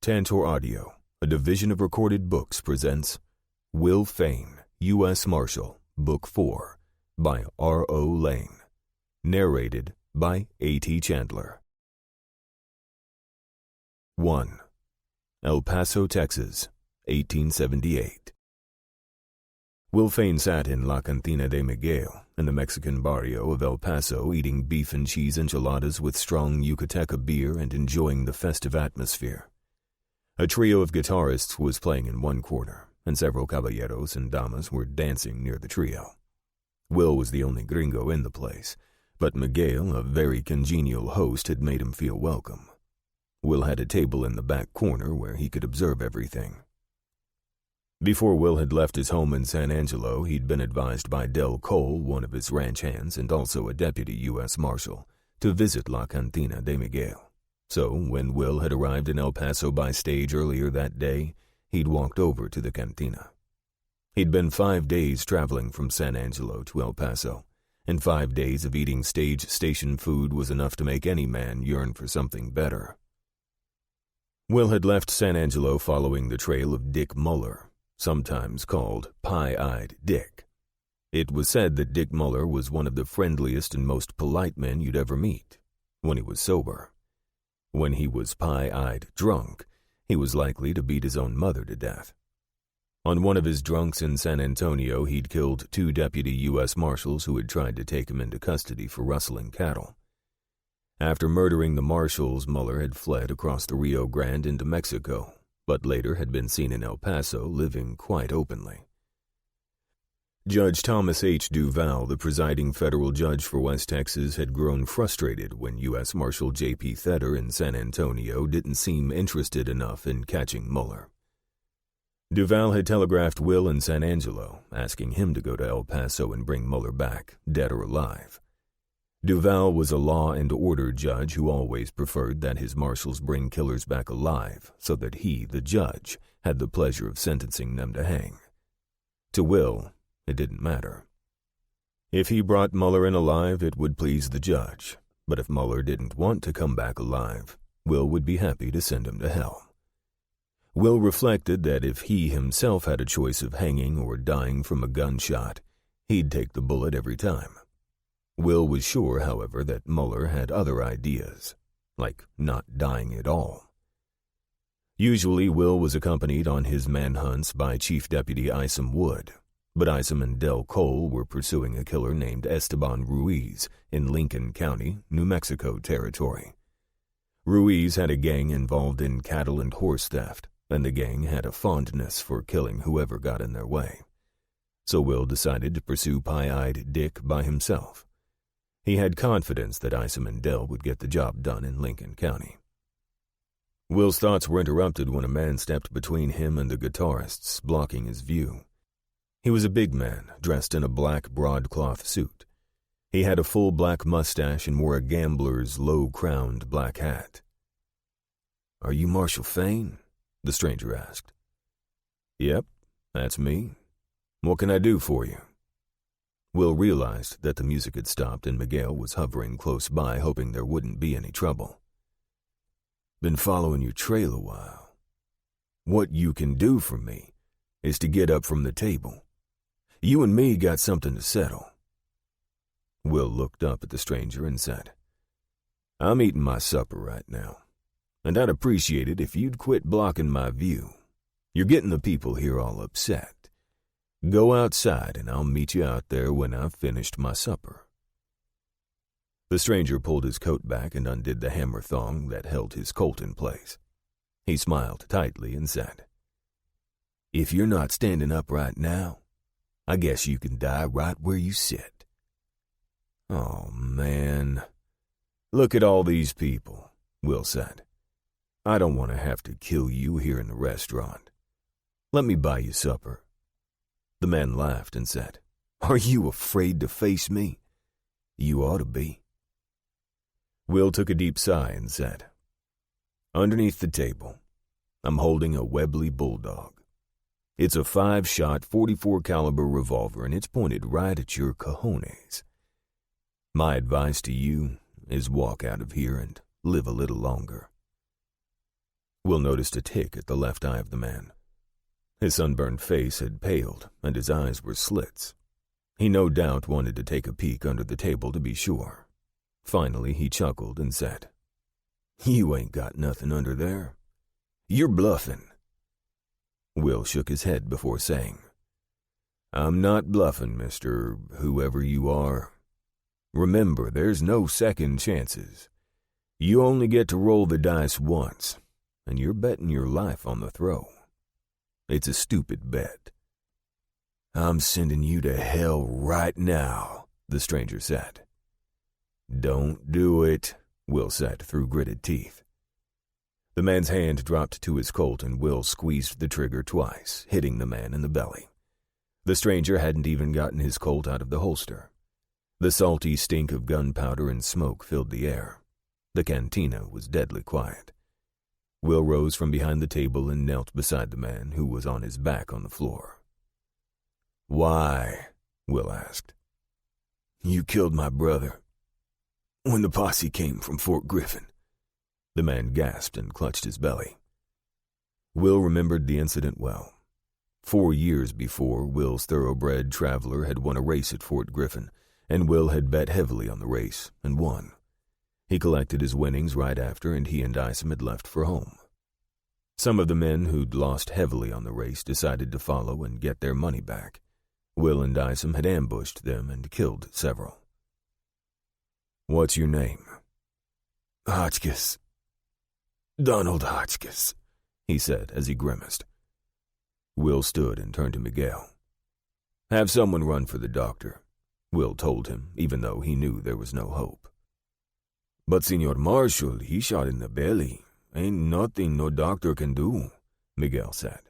Tantor Audio, a division of Recorded Books, presents Will Fain, U.S. Marshal, Book 4, by R.O. Lane. Narrated by A.T. Chandler. 1. El Paso, Texas, 1878. Will Fain sat in La Cantina de Miguel, in the Mexican barrio of El Paso, eating beef and cheese enchiladas with strong Yucateca beer and enjoying the festive atmosphere. A trio of guitarists was playing in one corner, and several caballeros and damas were dancing near the trio. Will was the only gringo in the place, but Miguel, a very congenial host, had made him feel welcome. Will had a table in the back corner where he could observe everything. Before Will had left his home in San Angelo, he'd been advised by Del Cole, one of his ranch hands and also a deputy U.S. Marshal, to visit La Cantina de Miguel. So, when Will had arrived in El Paso by stage earlier that day, he'd walked over to the cantina. He'd been 5 days traveling from San Angelo to El Paso, and 5 days of eating stage station food was enough to make any man yearn for something better. Will had left San Angelo following the trail of Dick Muller, sometimes called Pie-Eyed Dick. It was said that Dick Muller was one of the friendliest and most polite men you'd ever meet, when he was sober. When he was pie-eyed drunk, he was likely to beat his own mother to death. On one of his drunks in San Antonio, he'd killed 2 deputy U.S. Marshals who had tried to take him into custody for rustling cattle. After murdering the Marshals, Muller had fled across the Rio Grande into Mexico, but later had been seen in El Paso living quite openly. Judge Thomas H. Duval, the presiding federal judge for West Texas, had grown frustrated when U.S. Marshal J.P. Theder in San Antonio didn't seem interested enough in catching Muller. Duval had telegraphed Will in San Angelo, asking him to go to El Paso and bring Muller back, dead or alive. Duval was a law and order judge who always preferred that his marshals bring killers back alive so that he, the judge, had the pleasure of sentencing them to hang. To Will, it didn't matter. If he brought Muller in alive, it would please the judge, but if Muller didn't want to come back alive, Will would be happy to send him to hell. Will reflected that if he himself had a choice of hanging or dying from a gunshot, he'd take the bullet every time. Will was sure, however, that Muller had other ideas, like not dying at all. Usually, Will was accompanied on his manhunts by Chief Deputy Isom Wood, but Isom and Del Cole were pursuing a killer named Esteban Ruiz in Lincoln County, New Mexico territory. Ruiz had a gang involved in cattle and horse theft, and the gang had a fondness for killing whoever got in their way. So Will decided to pursue Pie-Eyed Dick by himself. He had confidence that Isom and Del would get the job done in Lincoln County. Will's thoughts were interrupted when a man stepped between him and the guitarists, blocking his view. He was a big man, dressed in a black broadcloth suit. He had a full black mustache and wore a gambler's low-crowned black hat. "Are you Marshal Fain?" the stranger asked. "Yep, that's me. What can I do for you?" Will realized that the music had stopped and Miguel was hovering close by, hoping there wouldn't be any trouble. "Been following your trail a while. What you can do for me is to get up from the table. You and me got something to settle." Will looked up at the stranger and said, "I'm eating my supper right now, and I'd appreciate it if you'd quit blocking my view. You're getting the people here all upset. Go outside and I'll meet you out there when I've finished my supper." The stranger pulled his coat back and undid the hammer thong that held his Colt in place. He smiled tightly and said, "If you're not standing up right now, I guess you can die right where you sit." "Oh, man. Look at all these people," Will said. "I don't want to have to kill you here in the restaurant. Let me buy you supper." The man laughed and said, "Are you afraid to face me? You ought to be." Will took a deep sigh and said, "Underneath the table, I'm holding a Webley Bulldog. It's a 5-shot 44 caliber revolver and it's pointed right at your cojones. My advice to you is walk out of here and live a little longer." Will noticed a tick at the left eye of the man. His sunburned face had paled, and his eyes were slits. He no doubt wanted to take a peek under the table to be sure. Finally, he chuckled and said, "You ain't got nothing under there. You're bluffing." Will shook his head before saying, "I'm not bluffing, Mr. Whoever you are. Remember, there's no second chances. You only get to roll the dice once, and you're betting your life on the throw. It's a stupid bet." "I'm sending you to hell right now," the stranger said. "Don't do it," Will said through gritted teeth. The man's hand dropped to his Colt and Will squeezed the trigger twice, hitting the man in the belly. The stranger hadn't even gotten his Colt out of the holster. The salty stink of gunpowder and smoke filled the air. The cantina was deadly quiet. Will rose from behind the table and knelt beside the man, who was on his back on the floor. "Why?" Will asked. "You killed my brother when the posse came from Fort Griffin." The man gasped and clutched his belly. Will remembered the incident well. 4 years before, Will's thoroughbred traveler had won a race at Fort Griffin, and Will had bet heavily on the race and won. He collected his winnings right after, and he and Isom had left for home. Some of the men who'd lost heavily on the race decided to follow and get their money back. Will and Isom had ambushed them and killed several. "What's your name?" "Hotchkiss. Donald Hotchkiss," he said as he grimaced. Will stood and turned to Miguel. "Have someone run for the doctor," Will told him, even though he knew there was no hope. "But Senor Marshal, he shot in the belly. Ain't nothing no doctor can do," Miguel said.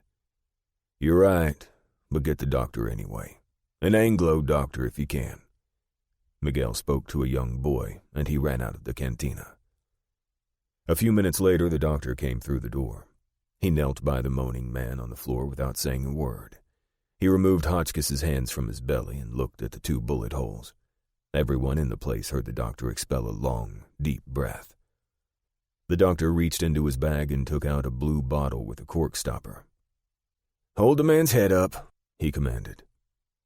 "You're right, but get the doctor anyway. An Anglo doctor if you can." Miguel spoke to a young boy, and he ran out of the cantina. A few minutes later, the doctor came through the door. He knelt by the moaning man on the floor without saying a word. He removed Hotchkiss's hands from his belly and looked at the 2 bullet holes. Everyone in the place heard the doctor expel a long, deep breath. The doctor reached into his bag and took out a blue bottle with a cork stopper. "Hold the man's head up," he commanded.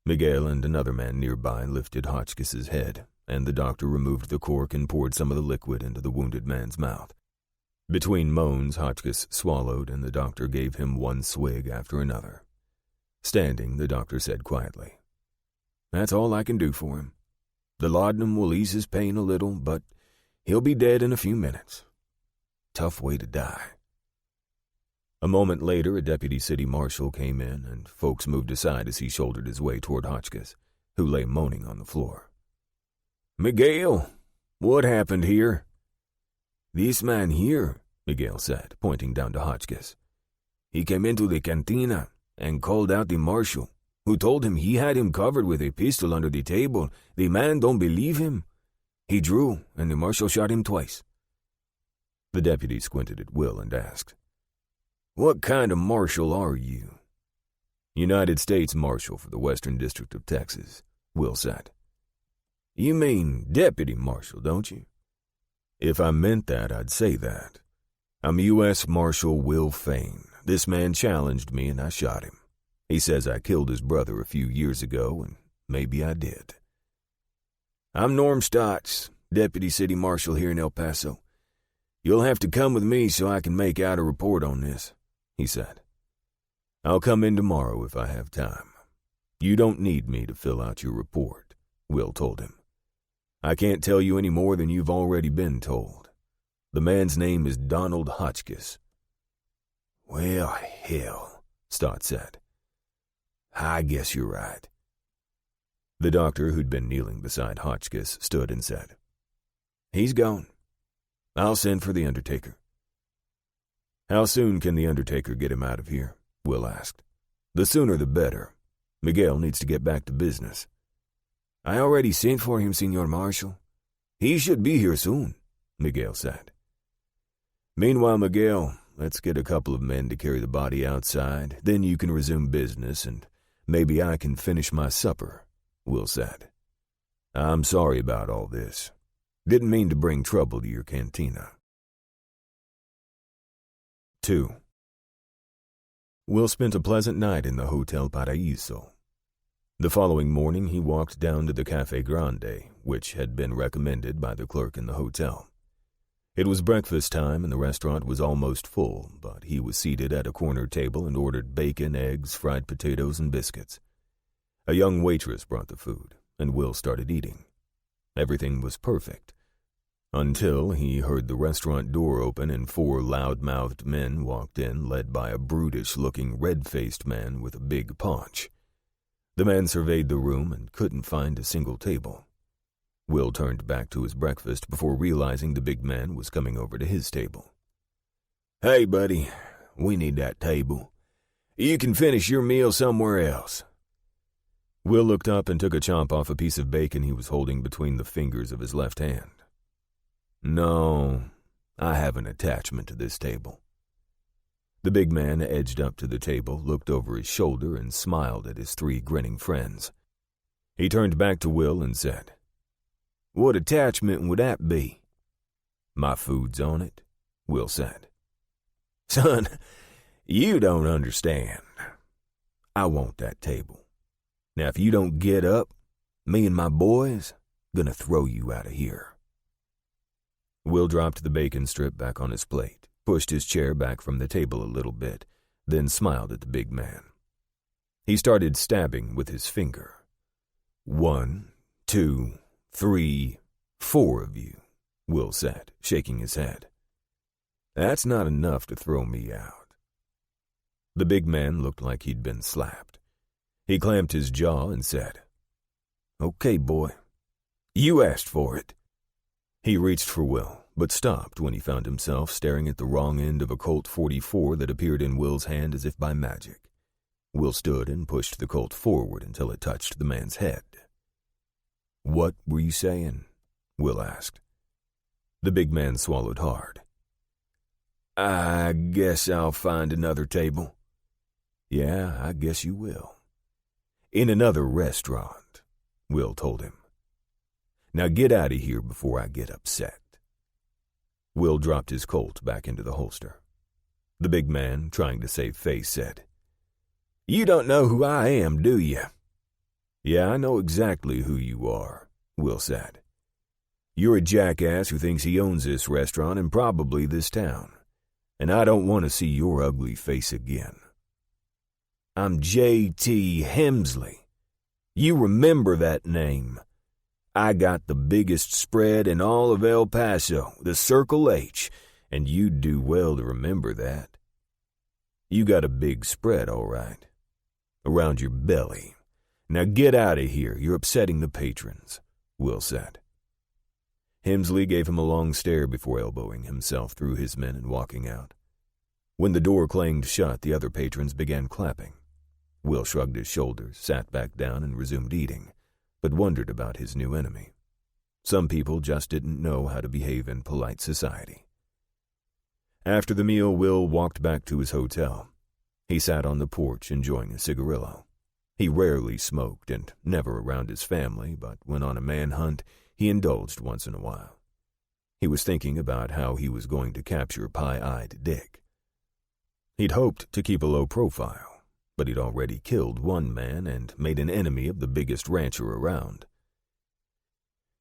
Miguel and another man nearby lifted Hotchkiss's head, and the doctor removed the cork and poured some of the liquid into the wounded man's mouth. Between moans, Hotchkiss swallowed, and the doctor gave him one swig after another. Standing, the doctor said quietly, "That's all I can do for him. The laudanum will ease his pain a little, but he'll be dead in a few minutes. Tough way to die." A moment later, a deputy city marshal came in, and folks moved aside as he shouldered his way toward Hotchkiss, who lay moaning on the floor. "Miguel, what happened here?" "This man here," Miguel said, pointing down to Hotchkiss. "He came into the cantina and called out the marshal, who told him he had him covered with a pistol under the table. The man don't believe him. He drew, and the marshal shot him twice." The deputy squinted at Will and asked, "What kind of marshal are you?" "United States Marshal for the Western District of Texas," Will said. "You mean deputy marshal, don't you?" "If I meant that, I'd say that. I'm U.S. Marshal Will Fain. This man challenged me and I shot him. He says I killed his brother a few years ago, and maybe I did." "I'm Norm Stotts, Deputy City Marshal here in El Paso. You'll have to come with me so I can make out a report on this," he said. "I'll come in tomorrow if I have time. You don't need me to fill out your report," Will told him. "I can't tell you any more than you've already been told. The man's name is Donald Hotchkiss." "Well, hell," Stott said. "I guess you're right." The doctor, who'd been kneeling beside Hotchkiss, stood and said, "He's gone. I'll send for the undertaker." "How soon can the undertaker get him out of here?" Will asked. "The sooner the better. Miguel needs to get back to business." "I already sent for him, Senor Marshal. He should be here soon," Miguel said. "Meanwhile, Miguel, let's get a couple of men to carry the body outside. Then you can resume business, and maybe I can finish my supper," Will said. "I'm sorry about all this. Didn't mean to bring trouble to your cantina." 2. Will spent a pleasant night in the Hotel Paraíso. The following morning he walked down to the Café Grande, which had been recommended by the clerk in the hotel. It was breakfast time and the restaurant was almost full, but he was seated at a corner table and ordered bacon, eggs, fried potatoes, and biscuits. A young waitress brought the food, and Will started eating. Everything was perfect, until he heard the restaurant door open and 4 loud-mouthed men walked in, led by a brutish-looking, red-faced man with a big paunch. The man surveyed the room and couldn't find a single table. Will turned back to his breakfast before realizing the big man was coming over to his table. "Hey, buddy, we need that table. You can finish your meal somewhere else." Will looked up and took a chomp off a piece of bacon he was holding between the fingers of his left hand. "No, I have an attachment to this table." The big man edged up to the table, looked over his shoulder, and smiled at his 3 grinning friends. He turned back to Will and said, "What attachment would that be?" "My food's on it," Will said. "Son, you don't understand. I want that table. Now if you don't get up, me and my boys gonna throw you out of here." Will dropped the bacon strip back on his plate, pushed his chair back from the table a little bit, then smiled at the big man. He started stabbing with his finger. 1, 2, 3, 4 of you, Will said, shaking his head. "That's not enough to throw me out." The big man looked like he'd been slapped. He clamped his jaw and said, "Okay, boy, you asked for it." He reached for Will, but stopped when he found himself staring at the wrong end of a Colt 44 that appeared in Will's hand as if by magic. Will stood and pushed the Colt forward until it touched the man's head. "What were you saying?" Will asked. The big man swallowed hard. "I guess I'll find another table." "Yeah, I guess you will." "In another restaurant," Will told him. "Now get out of here before I get upset." Will dropped his Colt back into the holster. The big man, trying to save face, said, "You don't know who I am, do you?" "Yeah, I know exactly who you are," Will said. "You're a jackass who thinks he owns this restaurant and probably this town, and I don't want to see your ugly face again." "I'm J.T. Hemsley. You remember that name. I got the biggest spread in all of El Paso, the Circle H, and you'd do well to remember that." "You got a big spread, all right. Around your belly. Now get out of here, you're upsetting the patrons," Will said. Hemsley gave him a long stare before elbowing himself through his men and walking out. When the door clanged shut, the other patrons began clapping. Will shrugged his shoulders, sat back down, and resumed eating, but wondered about his new enemy. Some people just didn't know how to behave in polite society. After the meal, Will walked back to his hotel. He sat on the porch enjoying a cigarillo. He rarely smoked and never around his family, but when on a manhunt, he indulged once in a while. He was thinking about how he was going to capture Pie-Eyed Dick. He'd hoped to keep a low profile, but he'd already killed one man and made an enemy of the biggest rancher around.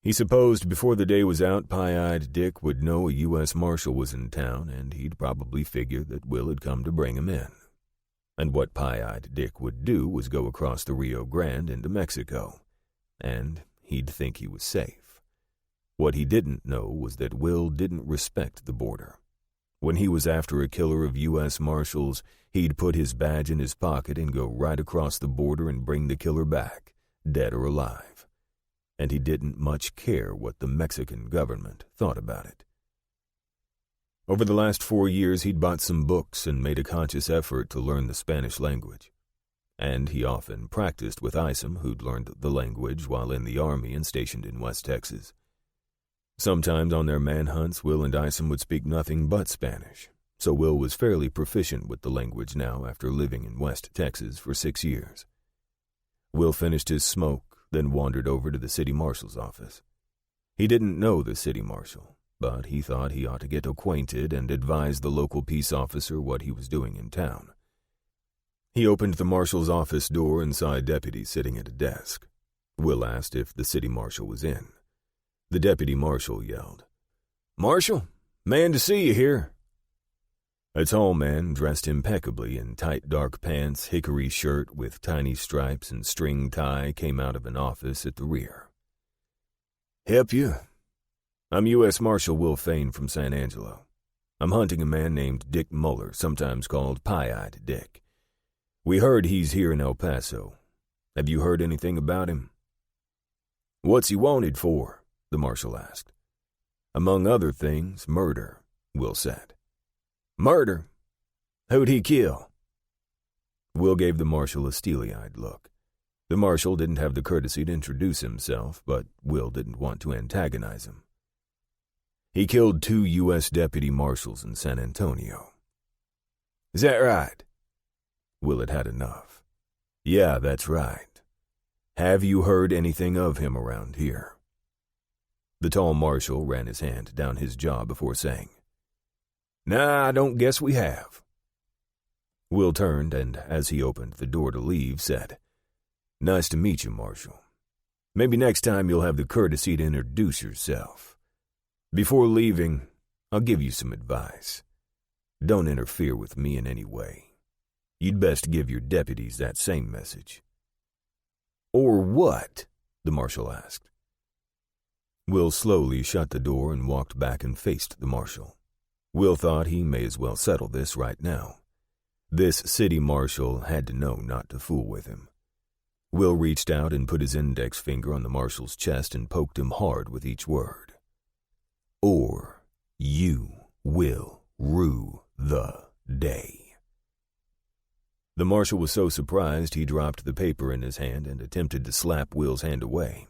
He supposed before the day was out, Pie-Eyed Dick would know a U.S. Marshal was in town, and he'd probably figure that Will had come to bring him in. And what Pie-Eyed Dick would do was go across the Rio Grande into Mexico, and he'd think he was safe. What he didn't know was that Will didn't respect the border. When he was after a killer of U.S. Marshals, he'd put his badge in his pocket and go right across the border and bring the killer back, dead or alive. And he didn't much care what the Mexican government thought about it. Over the last 4 years, he'd bought some books and made a conscious effort to learn the Spanish language. And he often practiced with Isom, who'd learned the language while in the Army and stationed in West Texas. Sometimes on their manhunts, Will and Isom would speak nothing but Spanish, so Will was fairly proficient with the language now after living in West Texas for 6 years. Will finished his smoke, then wandered over to the city marshal's office. He didn't know the city marshal, but he thought he ought to get acquainted and advise the local peace officer what he was doing in town. He opened the marshal's office door and saw a deputy sitting at a desk. Will asked if the city marshal was in. The deputy marshal yelled, "Marshal, man to see you here." A tall man, dressed impeccably in tight dark pants, hickory shirt with tiny stripes and string tie, came out of an office at the rear. "Help you? I'm U.S. Marshal Will Fain from San Angelo. I'm hunting a man named Dick Muller, sometimes called Pie-Eyed Dick. We heard he's here in El Paso. Have you heard anything about him?" "What's he wanted for?" the marshal asked. "Among other things, murder," Will said. "Murder? Who'd he kill?" Will gave the marshal a steely-eyed look. The marshal didn't have the courtesy to introduce himself, but Will didn't want to antagonize him. "He killed 2 U.S. deputy marshals in San Antonio." "Is that right?" Will had had enough. "Yeah, that's right. Have you heard anything of him around here?" The tall marshal ran his hand down his jaw before saying, "Nah, I don't guess we have." Will turned and, as he opened the door to leave, said, "Nice to meet you, Marshal. Maybe next time you'll have the courtesy to introduce yourself. Before leaving, I'll give you some advice. Don't interfere with me in any way. You'd best give your deputies that same message." "Or what?" the marshal asked. Will slowly shut the door and walked back and faced the marshal. Will thought he may as well settle this right now. This city marshal had to know not to fool with him. Will reached out and put his index finger on the marshal's chest and poked him hard with each word. "Or you will rue the day." The marshal was so surprised he dropped the paper in his hand and attempted to slap Will's hand away.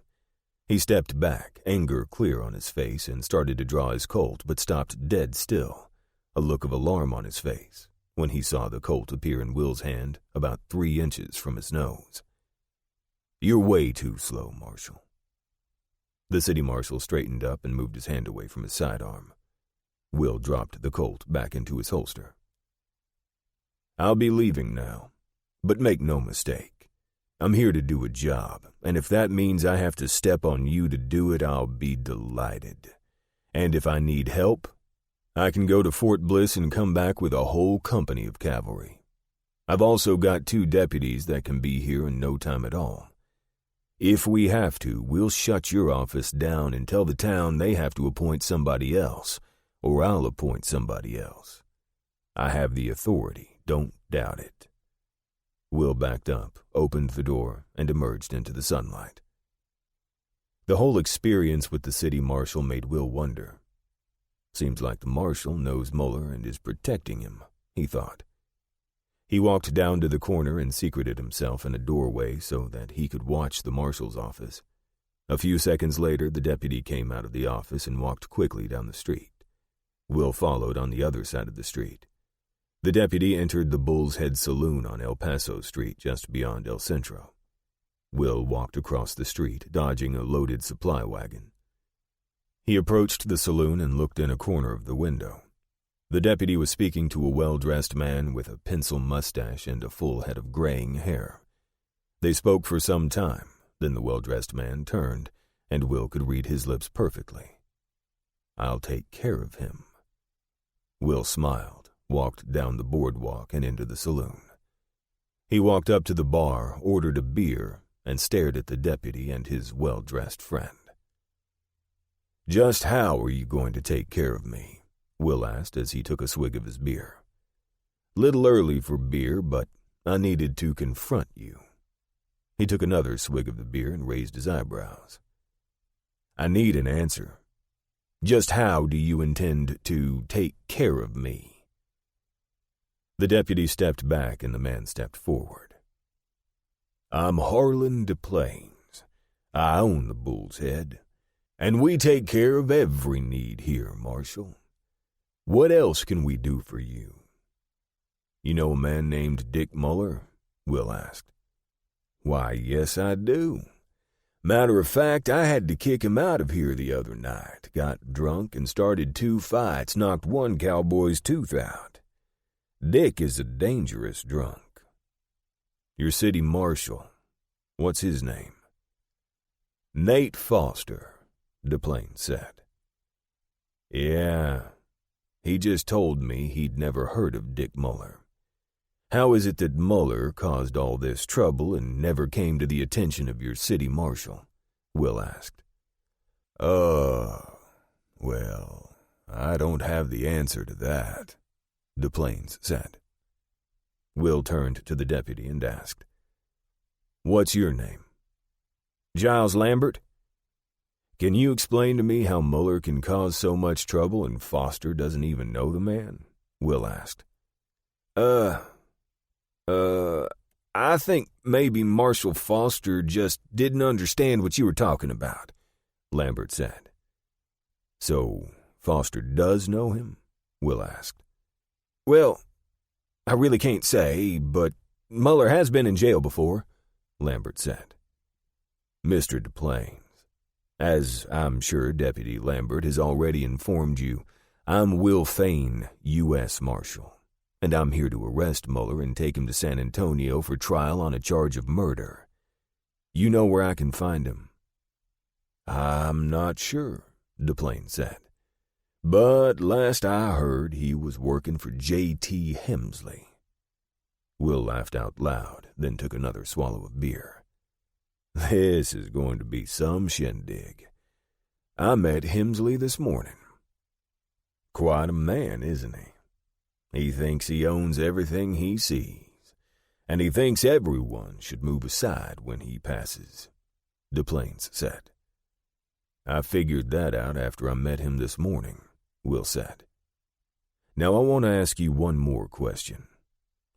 He stepped back, anger clear on his face, and started to draw his Colt, but stopped dead still, a look of alarm on his face, when he saw the Colt appear in Will's hand about 3 inches from his nose. "You're way too slow, Marshal." The city marshal straightened up and moved his hand away from his sidearm. Will dropped the Colt back into his holster. "I'll be leaving now, but make no mistake. I'm here to do a job, and if that means I have to step on you to do it, I'll be delighted. And if I need help, I can go to Fort Bliss and come back with a whole company of cavalry. I've also got 2 deputies that can be here in no time at all. If we have to, we'll shut your office down and tell the town they have to appoint somebody else, or I'll appoint somebody else. I have the authority, don't doubt it." Will backed up, opened the door, and emerged into the sunlight. The whole experience with the city marshal made Will wonder. Seems like the marshal knows Muller and is protecting him, he thought. He walked down to the corner and secreted himself in a doorway so that he could watch the marshal's office. A few seconds later, the deputy came out of the office and walked quickly down the street. Will followed on the other side of the street. The deputy entered the Bull's Head Saloon on El Paso Street just beyond El Centro. Will walked across the street, dodging a loaded supply wagon. He approached the saloon and looked in a corner of the window. The deputy was speaking to a well-dressed man with a pencil mustache and a full head of graying hair. They spoke for some time, then the well-dressed man turned, and Will could read his lips perfectly. "I'll take care of him." Will smiled, walked down the boardwalk and into the saloon. He walked up to the bar, ordered a beer, and stared at the deputy and his well-dressed friend. "Just how are you going to take care of me?" Will asked as he took a swig of his beer. "Little early for beer, but I needed to confront you." He took another swig of the beer and raised his eyebrows. "I need an answer. Just how do you intend to take care of me?" The deputy stepped back and the man stepped forward. "I'm Harlan de Plains. I own the Bull's Head, and we take care of every need here, Marshal. What else can we do for you?" "You know a man named Dick Muller?" Will asked. "Why, yes, I do. Matter of fact, I had to kick him out of here the other night. Got drunk and started 2 fights, knocked one cowboy's tooth out. Dick is a dangerous drunk. Your city marshal, what's his name? Nate Foster, DePlain said. Yeah, he just told me he'd never heard of Dick Muller. How is it that Muller caused all this trouble and never came to the attention of your city marshal? Will asked. Well, I don't have the answer to that, DePlains said. Will turned to the deputy and asked, What's your name? Giles Lambert? Can you explain to me how Muller can cause so much trouble and Foster doesn't even know the man? Will asked. I think maybe Marshal Foster just didn't understand what you were talking about, Lambert said. So, Foster does know him? Will asked. Well, I really can't say, but Muller has been in jail before, Lambert said. Mr. DePlains, as I'm sure Deputy Lambert has already informed you, I'm Will Fain, U.S. Marshal, and I'm here to arrest Muller and take him to San Antonio for trial on a charge of murder. You know where I can find him? I'm not sure, DePlain said. But last I heard, he was working for J.T. Hemsley. Will laughed out loud, then took another swallow of beer. This is going to be some shindig. I met Hemsley this morning. Quite a man, isn't he? He thinks he owns everything he sees, and he thinks everyone should move aside when he passes, DePlains said. I figured that out after I met him this morning, Will said. Now I want to ask you one more question.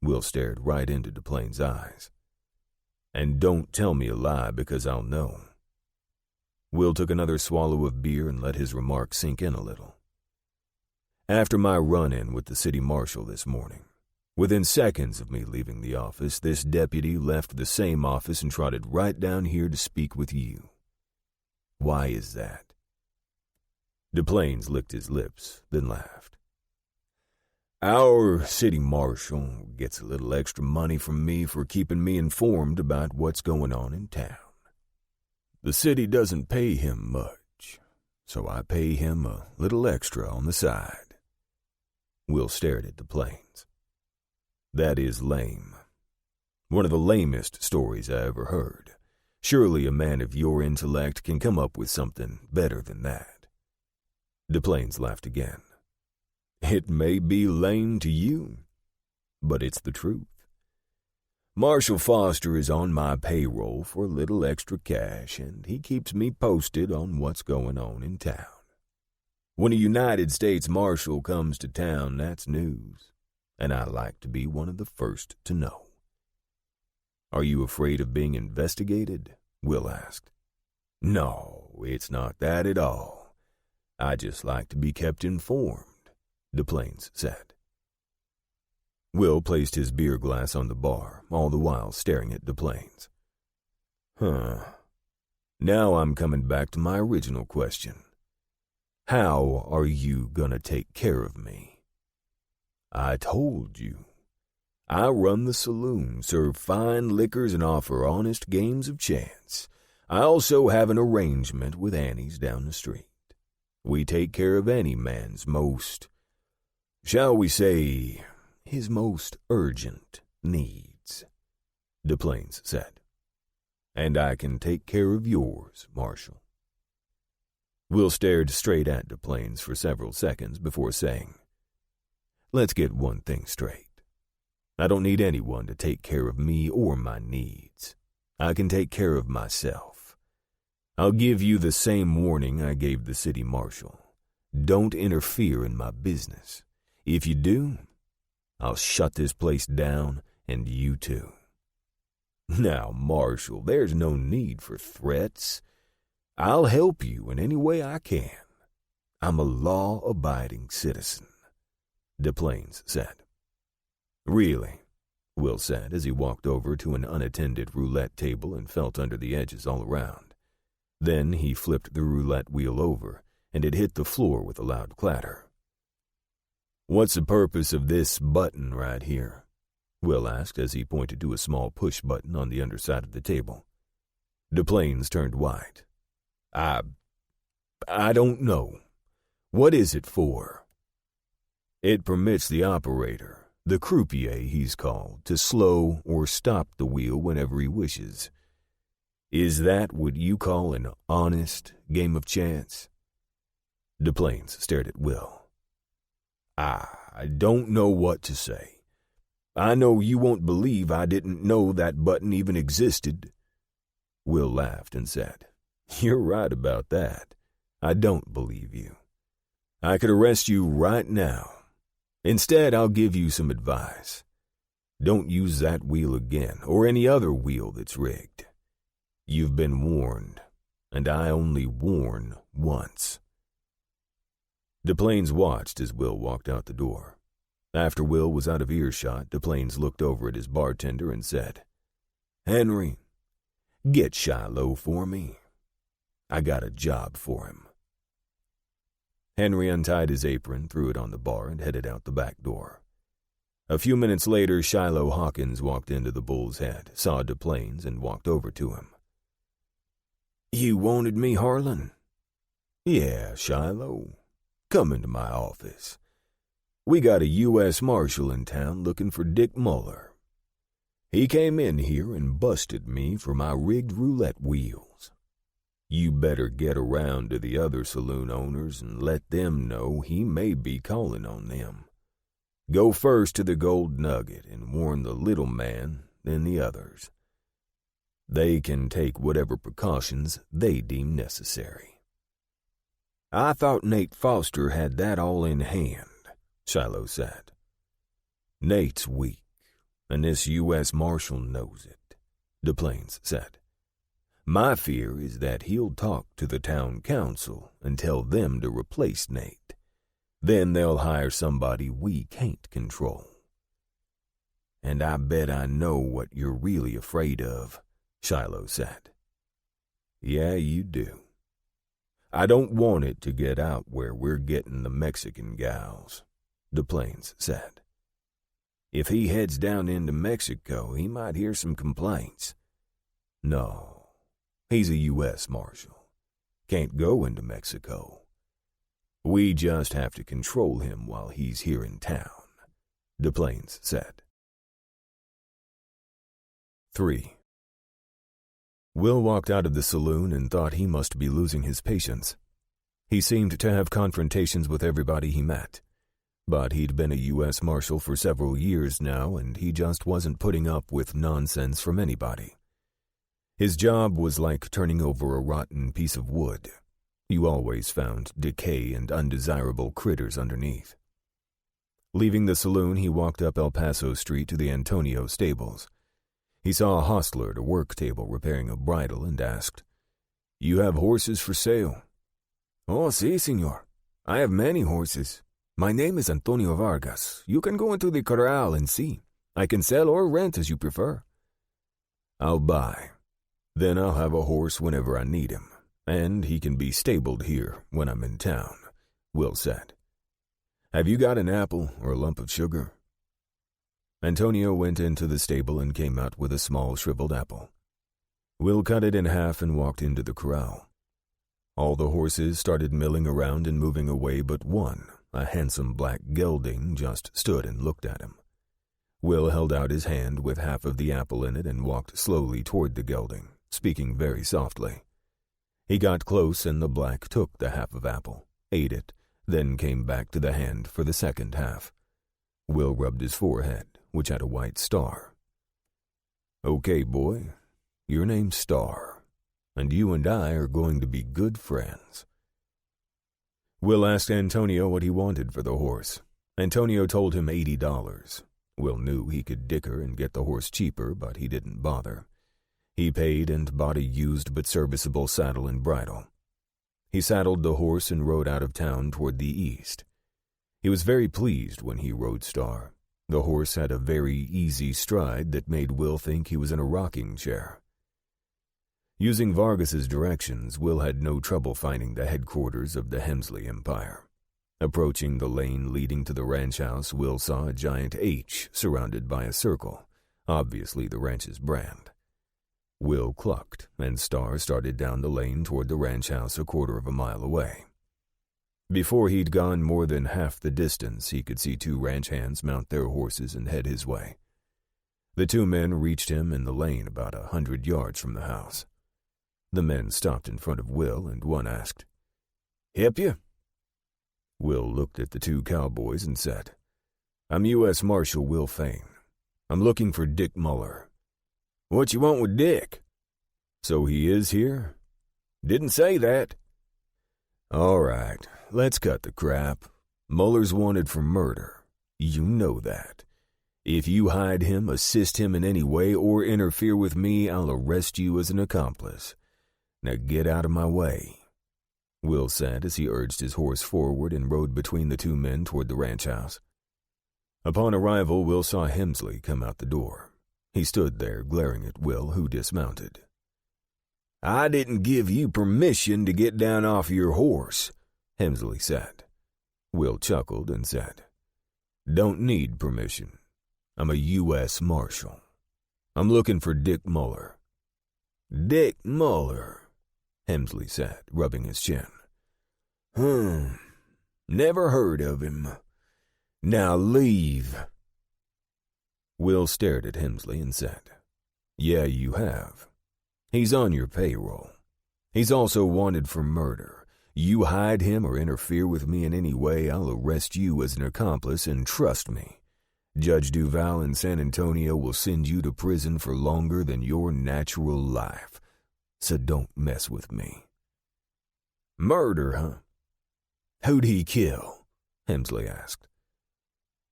Will stared right into DePlain's eyes. And don't tell me a lie because I'll know. Will took another swallow of beer and let his remark sink in a little. After my run-in with the city marshal this morning, within seconds of me leaving the office, this deputy left the same office and trotted right down here to speak with you. Why is that? DePlains licked his lips, then laughed. Our city marshal gets a little extra money from me for keeping me informed about what's going on in town. The city doesn't pay him much, so I pay him a little extra on the side. Will stared at DePlains. That is lame. One of the lamest stories I ever heard. Surely a man of your intellect can come up with something better than that. DePlains laughed again. It may be lame to you, but it's the truth. Marshal Foster is on my payroll for a little extra cash, and he keeps me posted on what's going on in town. When a United States Marshal comes to town, that's news, and I like to be one of the first to know. Are you afraid of being investigated? Will asked. No, it's not that at all. I just like to be kept informed, DePlains said. Will placed his beer glass on the bar, all the while staring at DePlains. Now I'm coming back to my original question. How are you gonna take care of me? I told you. I run the saloon, serve fine liquors, and offer honest games of chance. I also have an arrangement with Annie's down the street. We take care of any man's most, shall we say, his most urgent needs, DePlains said. And I can take care of yours, Marshal. Will stared straight at DePlains for several seconds before saying, Let's get one thing straight. I don't need anyone to take care of me or my needs. I can take care of myself. I'll give you the same warning I gave the city marshal. Don't interfere in my business. If you do, I'll shut this place down, and you too. Now, Marshal, there's no need for threats. I'll help you in any way I can. I'm a law-abiding citizen, DePlains said. Really? Will said as he walked over to an unattended roulette table and felt under the edges all around. Then he flipped the roulette wheel over, and it hit the floor with a loud clatter. "What's the purpose of this button right here?" Will asked as he pointed to a small push button on the underside of the table. DePlains turned white. I don't know. What is it for?" "It permits the operator, the croupier he's called, to slow or stop the wheel whenever he wishes. Is that what you call an honest game of chance?" DePlains stared at Will. I don't know what to say. I know you won't believe I didn't know that button even existed." Will laughed and said, "You're right about that. I don't believe you. I could arrest you right now. Instead, I'll give you some advice. Don't use that wheel again, or any other wheel that's rigged. You've been warned, and I only warn once." DePlains watched as Will walked out the door. After Will was out of earshot, DePlains looked over at his bartender and said, "Henry, get Shiloh for me. I got a job for him." Henry untied his apron, threw it on the bar, and headed out the back door. A few minutes later, Shiloh Hawkins walked into the Bull's Head, saw DePlains, and walked over to him. "You wanted me, Harlan?" "Yeah, Shiloh. Come into my office. We got a U.S. Marshal in town looking for Dick Muller. He came in here and busted me for my rigged roulette wheels. You better get around to the other saloon owners and let them know he may be calling on them. Go first to the Gold Nugget and warn the little man, then the others. They can take whatever precautions they deem necessary." "I thought Nate Foster had that all in hand," Shiloh said. "Nate's weak, and this U.S. Marshal knows it," DePlains said. "My fear is that he'll talk to the town council and tell them to replace Nate. Then they'll hire somebody we can't control. And I bet I know what you're really afraid of," Shiloh said. "Yeah, you do. I don't want it to get out where we're getting the Mexican gals," DePlains said. "If he heads down into Mexico, he might hear some complaints. No, he's a U.S. Marshal. Can't go into Mexico. We just have to control him while he's here in town," DePlains said. 3. Will walked out of the saloon and thought he must be losing his patience. He seemed to have confrontations with everybody he met, but he'd been a U.S. Marshal for several years now, and he just wasn't putting up with nonsense from anybody. His job was like turning over a rotten piece of wood. You always found decay and undesirable critters underneath. Leaving the saloon, he walked up El Paso Street to the Antonio stables. He saw a hostler at a work table repairing a bridle and asked, "You have horses for sale?" "Oh, sí, señor. I have many horses. My name is Antonio Vargas. You can go into the corral and see. I can sell or rent as you prefer." "I'll buy. Then I'll have a horse whenever I need him, and he can be stabled here when I'm in town," Will said. "Have you got an apple or a lump of sugar?" Antonio went into the stable and came out with a small shriveled apple. Will cut it in half and walked into the corral. All the horses started milling around and moving away but one, a handsome black gelding, just stood and looked at him. Will held out his hand with half of the apple in it and walked slowly toward the gelding, speaking very softly. He got close and the black took the half of apple, ate it, then came back to the hand for the second half. Will rubbed his forehead, which had a white star. "Okay, boy, your name's Star, and you and I are going to be good friends." Will asked Antonio what he wanted for the horse. Antonio told him $80. Will knew he could dicker and get the horse cheaper, but he didn't bother. He paid and bought a used but serviceable saddle and bridle. He saddled the horse and rode out of town toward the east. He was very pleased when he rode Star. The horse had a very easy stride that made Will think he was in a rocking chair. Using Vargas's directions, Will had no trouble finding the headquarters of the Hemsley Empire. Approaching the lane leading to the ranch house, Will saw a giant H surrounded by a circle, obviously the ranch's brand. Will clucked, and Star started down the lane toward the ranch house a quarter of a mile away. Before he'd gone more than half the distance, he could see two ranch hands mount their horses and head his way. The two men reached him in the lane about 100 yards from the house. The men stopped in front of Will, and one asked, "Help you?" Will looked at the two cowboys and said, "I'm U.S. Marshal Will Fain. I'm looking for Dick Muller." "What you want with Dick?" "So he is here?" "Didn't say that." "All right, let's cut the crap. Muller's wanted for murder. You know that. If you hide him, assist him in any way, or interfere with me, I'll arrest you as an accomplice. Now get out of my way," Will said as he urged his horse forward and rode between the two men toward the ranch house. Upon arrival, Will saw Hemsley come out the door. He stood there, glaring at Will, who dismounted. "I didn't give you permission to get down off your horse," Hemsley said. Will chuckled and said, "Don't need permission. I'm a U.S. Marshal. I'm looking for Dick Muller." "Dick Muller," Hemsley said, rubbing his chin. Never heard of him. Now leave." Will stared at Hemsley and said, "Yeah, you have. He's on your payroll. He's also wanted for murder. You hide him or interfere with me in any way, I'll arrest you as an accomplice, and trust me, Judge Duval in San Antonio will send you to prison for longer than your natural life. So don't mess with me." "Murder, huh? Who'd he kill?" Hemsley asked.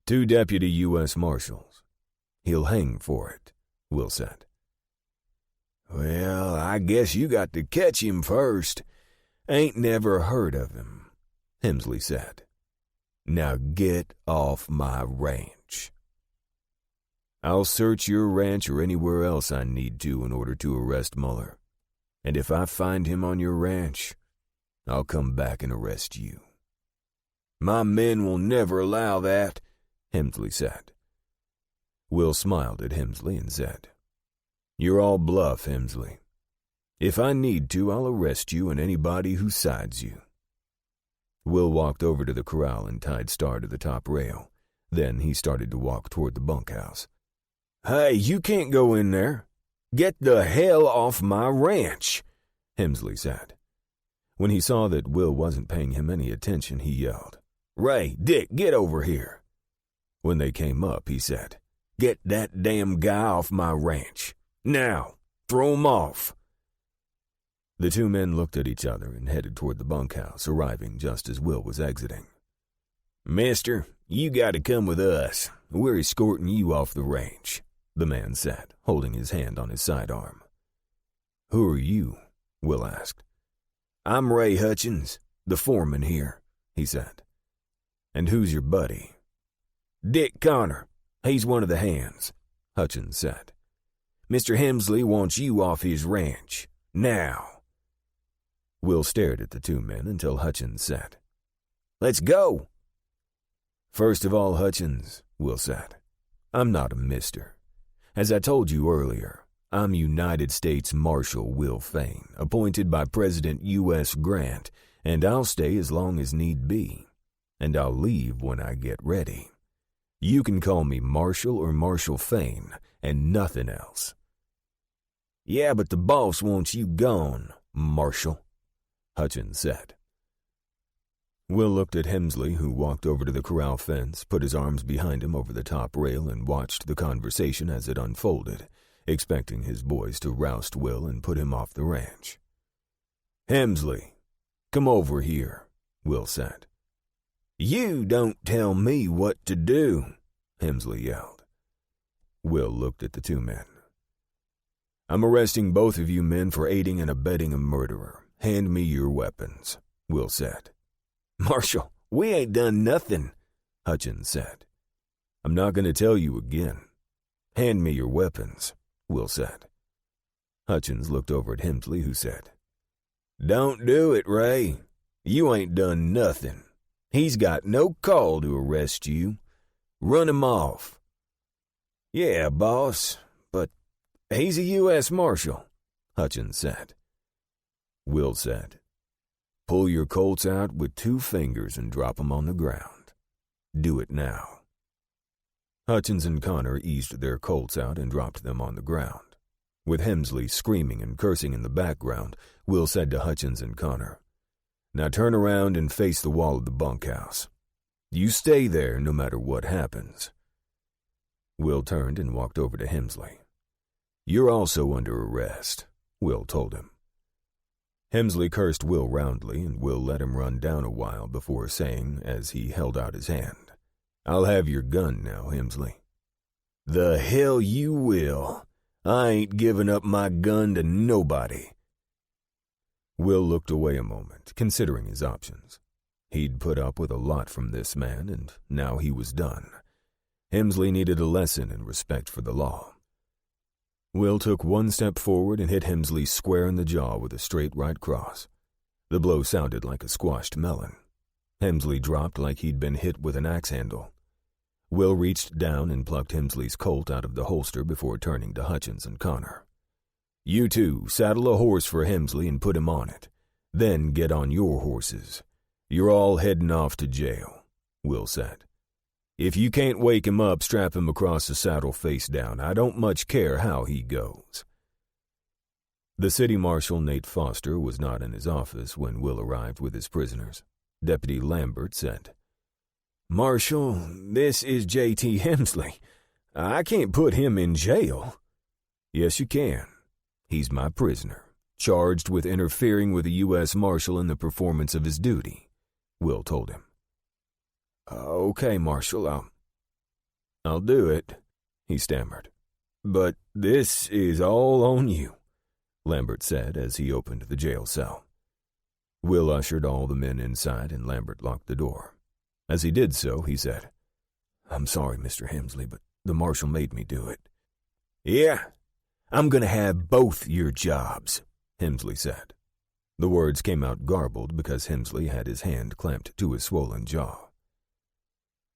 "Two deputy U.S. Marshals. He'll hang for it," Will said. "Well, I guess you got to catch him first. Ain't never heard of him," Hemsley said. "Now get off my ranch." "I'll search your ranch or anywhere else I need to in order to arrest Muller. And if I find him on your ranch, I'll come back and arrest you." "My men will never allow that," Hemsley said. Will smiled at Hemsley and said, "You're all bluff, Hemsley. If I need to, I'll arrest you and anybody who sides you." Will walked over to the corral and tied Star to the top rail. Then he started to walk toward the bunkhouse. "Hey, you can't go in there. Get the hell off my ranch," Hemsley said. When he saw that Will wasn't paying him any attention, he yelled, "Ray, Dick, get over here." When they came up, he said, "Get that damn guy off my ranch. Now, throw him off." The two men looked at each other and headed toward the bunkhouse, arriving just as Will was exiting. "Mister, you got to come with us. We're escorting you off the ranch," the man said, holding his hand on his sidearm. "Who are you?" Will asked. "I'm Ray Hutchins, the foreman here," he said. "And who's your buddy?" "Dick Connor. He's one of the hands," Hutchins said. "Mr. Hemsley wants you off his ranch. Now." Will stared at the two men until Hutchins said, "Let's go." "First of all, Hutchins," Will said, "I'm not a mister. As I told you earlier, I'm United States Marshal Will Fain, appointed by President U.S. Grant, and I'll stay as long as need be, and I'll leave when I get ready. You can call me Marshal or Marshal Fain, and nothing else." "Yeah, but the boss wants you gone, Marshal," Hutchins said. Will looked at Hemsley, who walked over to the corral fence, put his arms behind him over the top rail, and watched the conversation as it unfolded, expecting his boys to roust Will and put him off the ranch. "Hemsley, come over here," Will said. "You don't tell me what to do," Hemsley yelled. Will looked at the two men. "I'm arresting both of you men for aiding and abetting a murderer. Hand me your weapons," Will said. "Marshal, we ain't done nothing," Hutchins said. "I'm not going to tell you again. Hand me your weapons," Will said. Hutchins looked over at Hemsley, who said, "Don't do it, Ray. You ain't done nothing. He's got no call to arrest you. Run him off." "Yeah, boss, but he's a U.S. Marshal," Hutchins said. Will said, "Pull your Colts out with 2 fingers and drop them on the ground. Do it now." Hutchins and Connor eased their Colts out and dropped them on the ground. With Hemsley screaming and cursing in the background, Will said to Hutchins and Connor, "Now turn around and face the wall of the bunkhouse. You stay there no matter what happens." Will turned and walked over to Hemsley. "You're also under arrest," Will told him. Hemsley cursed Will roundly, and Will let him run down a while before saying, as he held out his hand, "I'll have your gun now, Hemsley." "The hell you will. I ain't giving up my gun to nobody." Will looked away a moment, considering his options. He'd put up with a lot from this man, and now he was done. Hemsley needed a lesson in respect for the law. Will took 1 step forward and hit Hemsley square in the jaw with a straight right cross. The blow sounded like a squashed melon. Hemsley dropped like he'd been hit with an axe handle. Will reached down and plucked Hemsley's Colt out of the holster before turning to Hutchins and Connor. "You two, saddle a horse for Hemsley and put him on it. Then get on your horses. You're all heading off to jail," Will said. "If you can't wake him up, strap him across the saddle face down. I don't much care how he goes." The city marshal, Nate Foster, was not in his office when Will arrived with his prisoners. Deputy Lambert said, "Marshal, this is J.T. Hemsley. I can't put him in jail." "Yes, you can. He's my prisoner, charged with interfering with a U.S. Marshal in the performance of his duty," Will told him. "Okay, Marshal, I'll do it," he stammered. "But this is all on you," Lambert said as he opened the jail cell. Will ushered all the men inside and Lambert locked the door. As he did so, he said, "I'm sorry, Mr. Hemsley, but the marshal made me do it." "Yeah, I'm going to have both your jobs," Hemsley said. The words came out garbled because Hemsley had his hand clamped to his swollen jaw.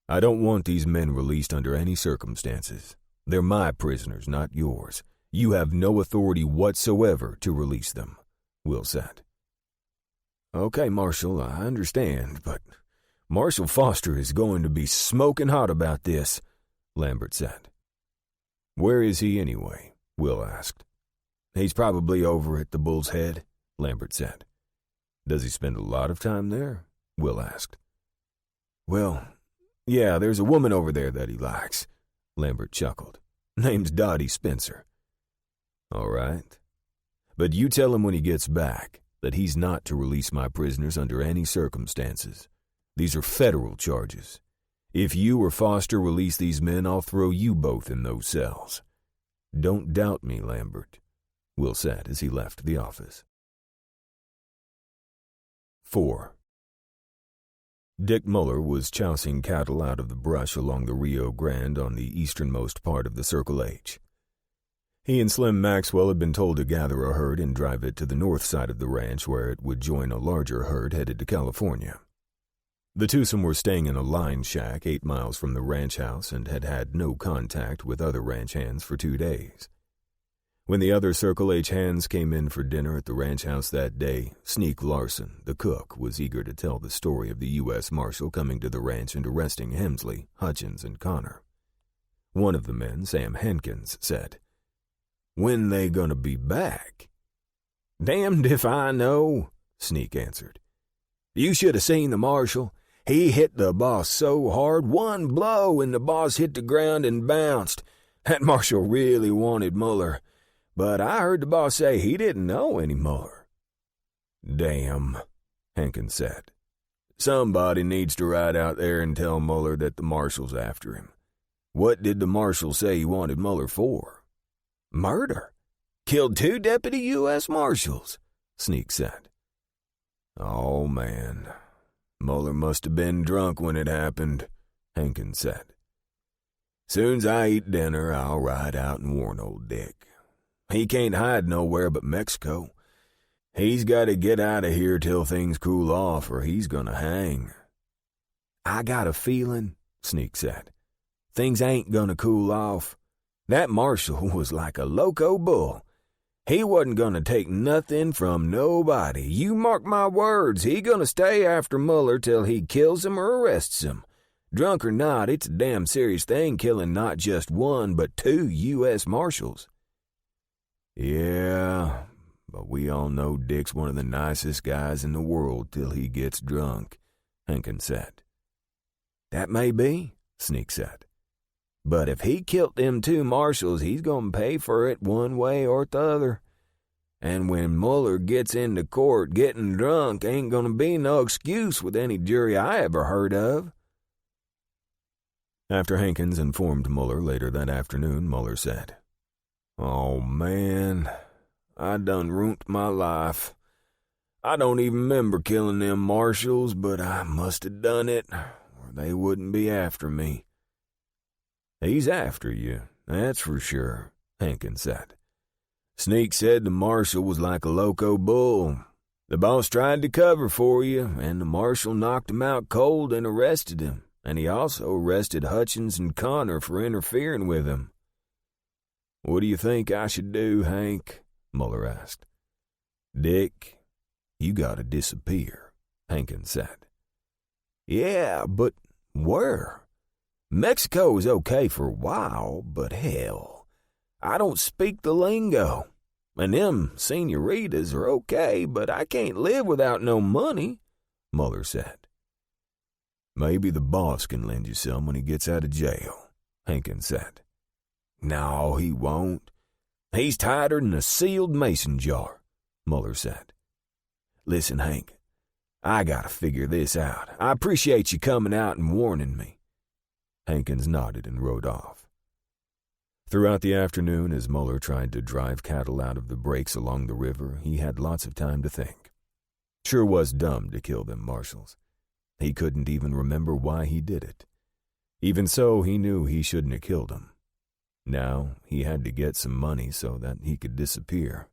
"I don't want these men released under any circumstances. They're my prisoners, not yours. You have no authority whatsoever to release them," Will said. "Okay, Marshal, I understand, but Marshal Foster is going to be smoking hot about this," Lambert said. "Where is he anyway?" Will asked. "He's probably over at the Bull's Head," Lambert said. "Does he spend a lot of time there?" Will asked. "Well, yeah, there's a woman over there that he likes," Lambert chuckled. "Name's Dottie Spencer." "All right. But you tell him when he gets back that he's not to release my prisoners under any circumstances. These are federal charges. If you or Foster release these men, I'll throw you both in those cells. Don't doubt me, Lambert," Will said as he left the office. 4. Dick Muller was chousing cattle out of the brush along the Rio Grande on the easternmost part of the Circle H. He and Slim Maxwell had been told to gather a herd and drive it to the north side of the ranch where it would join a larger herd headed to California. The twosome were staying in a line shack 8 miles from the ranch house and had had no contact with other ranch hands for 2 days. When the other Circle H hands came in for dinner at the ranch house that day, Sneak Larson, the cook, was eager to tell the story of the U.S. Marshal coming to the ranch and arresting Hemsley, Hutchins, and Connor. One of the men, Sam Hankins, said, "When they gonna be back?" "Damned if I know," Sneak answered. "You should have seen the marshal. He hit the boss so hard, one blow, and the boss hit the ground and bounced. That marshal really wanted Muller, but I heard the boss say he didn't know any Muller." "Damn," Hankins said. "Somebody needs to ride out there and tell Muller that the marshal's after him. What did the marshal say he wanted Muller for?" "Murder. Killed 2 deputy U.S. marshals," Sneak said. "Oh, man. Muller must have been drunk when it happened," Hankins said. "Soon's I eat dinner, I'll ride out and warn old Dick. He can't hide nowhere but Mexico. He's got to get out of here till things cool off, or he's gonna hang." "I got a feeling," Sneak said, "things ain't gonna cool off. That Marshal was like a loco bull. He wasn't gonna take nothing from nobody. You mark my words, he gonna stay after Muller till he kills him or arrests him. Drunk or not, it's a damn serious thing killing not just one, but 2 U.S. Marshals." "Yeah, but we all know Dick's one of the nicest guys in the world till he gets drunk," Hankins said. "That may be," Sneak said. "But if he killed them 2 Marshals, he's gonna pay for it one way or t'other. And when Muller gets into court, getting drunk ain't gonna be no excuse with any jury I ever heard of." After Hankins informed Muller later that afternoon, Muller said, "Oh, man, I done ruined my life. I don't even remember killing them Marshals, but I must have done it, or they wouldn't be after me." "He's after you, that's for sure," Hankins said. "Sneak said the Marshal was like a loco bull. The boss tried to cover for you, and the Marshal knocked him out cold and arrested him, and he also arrested Hutchins and Connor for interfering with him." "What do you think I should do, Hank?" Muller asked. "Dick, you gotta disappear," Hankins said. "Yeah, but where? Mexico is okay for a while, but hell, I don't speak the lingo. And them senoritas are okay, but I can't live without no money," Muller said. "Maybe the boss can lend you some when he gets out of jail," Hankins said. "No, he won't. He's tighter than a sealed mason jar," Muller said. "Listen, Hank, I gotta figure this out. I appreciate you coming out and warning me." Hankins nodded and rode off. Throughout the afternoon, as Muller tried to drive cattle out of the breaks along the river, he had lots of time to think. Sure was dumb to kill them Marshals. He couldn't even remember why he did it. Even so, he knew he shouldn't have killed them. Now, he had to get some money so that he could disappear.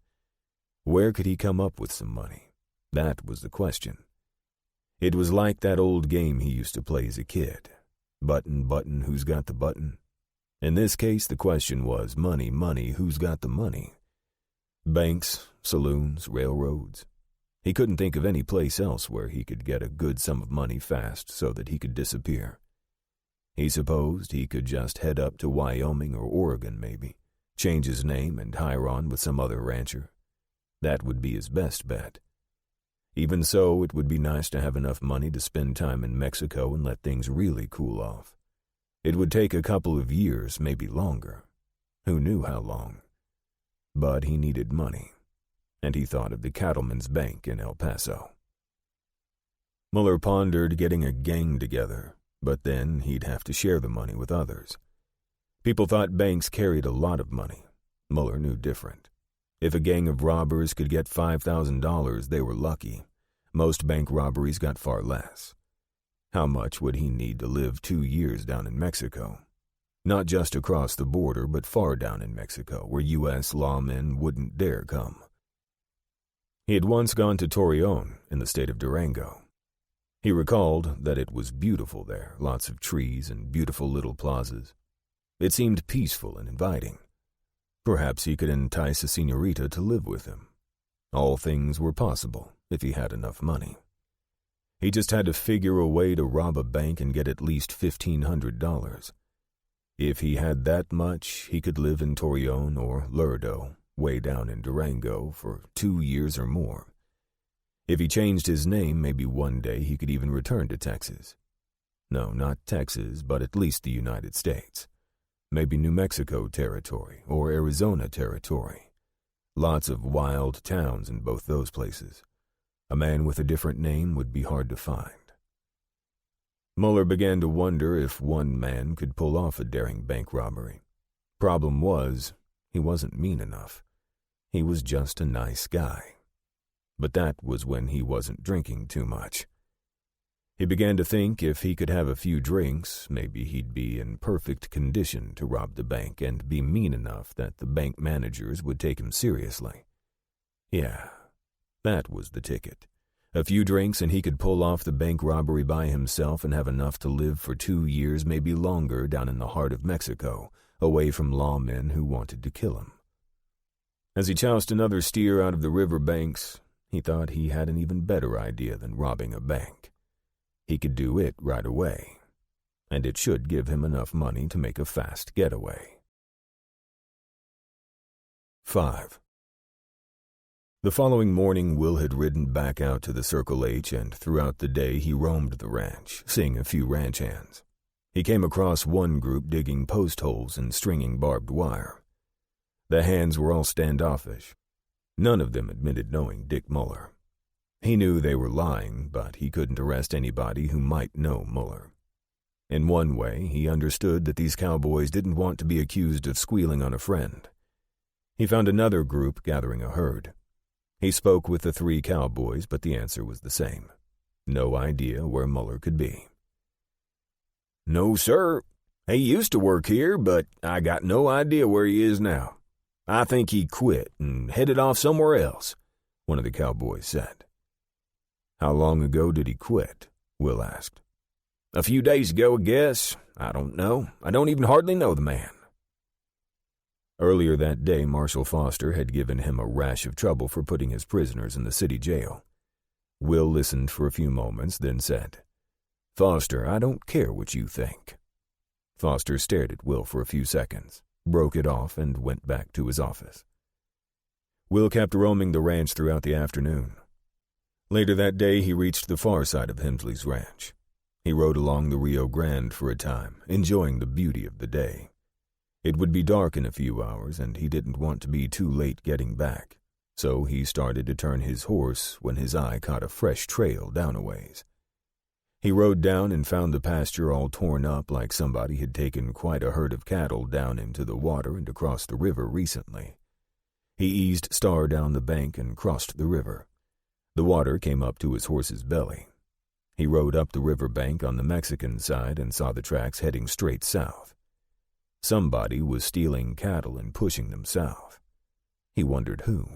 Where could he come up with some money? That was the question. It was like that old game he used to play as a kid. Button, button, who's got the button? In this case, the question was, money, money, who's got the money? Banks, saloons, railroads. He couldn't think of any place else where he could get a good sum of money fast so that he could disappear. He supposed he could just head up to Wyoming or Oregon, maybe, change his name and hire on with some other rancher. That would be his best bet. Even so, it would be nice to have enough money to spend time in Mexico and let things really cool off. It would take a couple of years, maybe longer. Who knew how long? But he needed money, and he thought of the Cattleman's Bank in El Paso. Muller pondered getting a gang together, but then he'd have to share the money with others. People thought banks carried a lot of money. Muller knew different. If a gang of robbers could get $5,000, they were lucky. Most bank robberies got far less. How much would he need to live 2 years down in Mexico? Not just across the border, but far down in Mexico, where U.S. lawmen wouldn't dare come. He had once gone to Torreon in the state of Durango. He recalled that it was beautiful there, lots of trees and beautiful little plazas. It seemed peaceful and inviting. Perhaps he could entice a senorita to live with him. All things were possible if he had enough money. He just had to figure a way to rob a bank and get at least $1,500. If he had that much, he could live in Torreon or Lerdo, way down in Durango, for 2 years or more. If he changed his name, maybe one day he could even return to Texas. No, not Texas, but at least the United States. Maybe New Mexico territory or Arizona territory. Lots of wild towns in both those places. A man with a different name would be hard to find. Muller began to wonder if one man could pull off a daring bank robbery. Problem was, he wasn't mean enough. He was just a nice guy. But that was when he wasn't drinking too much. He began to think if he could have a few drinks, maybe he'd be in perfect condition to rob the bank and be mean enough that the bank managers would take him seriously. Yeah, that was the ticket. A few drinks and he could pull off the bank robbery by himself and have enough to live for 2 years, maybe longer, down in the heart of Mexico, away from lawmen who wanted to kill him. As he choused another steer out of the river banks, he thought he had an even better idea than robbing a bank. He could do it right away, and it should give him enough money to make a fast getaway. 5. The following morning, Will had ridden back out to the Circle H, and throughout the day he roamed the ranch, seeing a few ranch hands. He came across one group digging post holes and stringing barbed wire. The hands were all standoffish. None of them admitted knowing Dick Muller. He knew they were lying, but he couldn't arrest anybody who might know Muller. In one way, he understood that these cowboys didn't want to be accused of squealing on a friend. He found another group gathering a herd. He spoke with the 3 cowboys, but the answer was the same. No idea where Muller could be. "No, sir. He used to work here, but I got no idea where he is now. I think he quit and headed off somewhere else," one of the cowboys said. "How long ago did he quit?" Will asked. "A few days ago, I guess. I don't know. I don't even hardly know the man." Earlier that day, Marshal Foster had given him a rash of trouble for putting his prisoners in the city jail. Will listened for a few moments, then said, "Foster, I don't care what you think." Foster stared at Will for a few seconds, broke it off, and went back to his office. Will kept roaming the ranch throughout the afternoon. Later that day, he reached the far side of Hemsley's ranch. He rode along the Rio Grande for a time, enjoying the beauty of the day. It would be dark in a few hours, and he didn't want to be too late getting back, so he started to turn his horse when his eye caught a fresh trail down a ways. He rode down and found the pasture all torn up like somebody had taken quite a herd of cattle down into the water and across the river recently. He eased Star down the bank and crossed the river. The water came up to his horse's belly. He rode up the river bank on the Mexican side and saw the tracks heading straight south. Somebody was stealing cattle and pushing them south. He wondered who.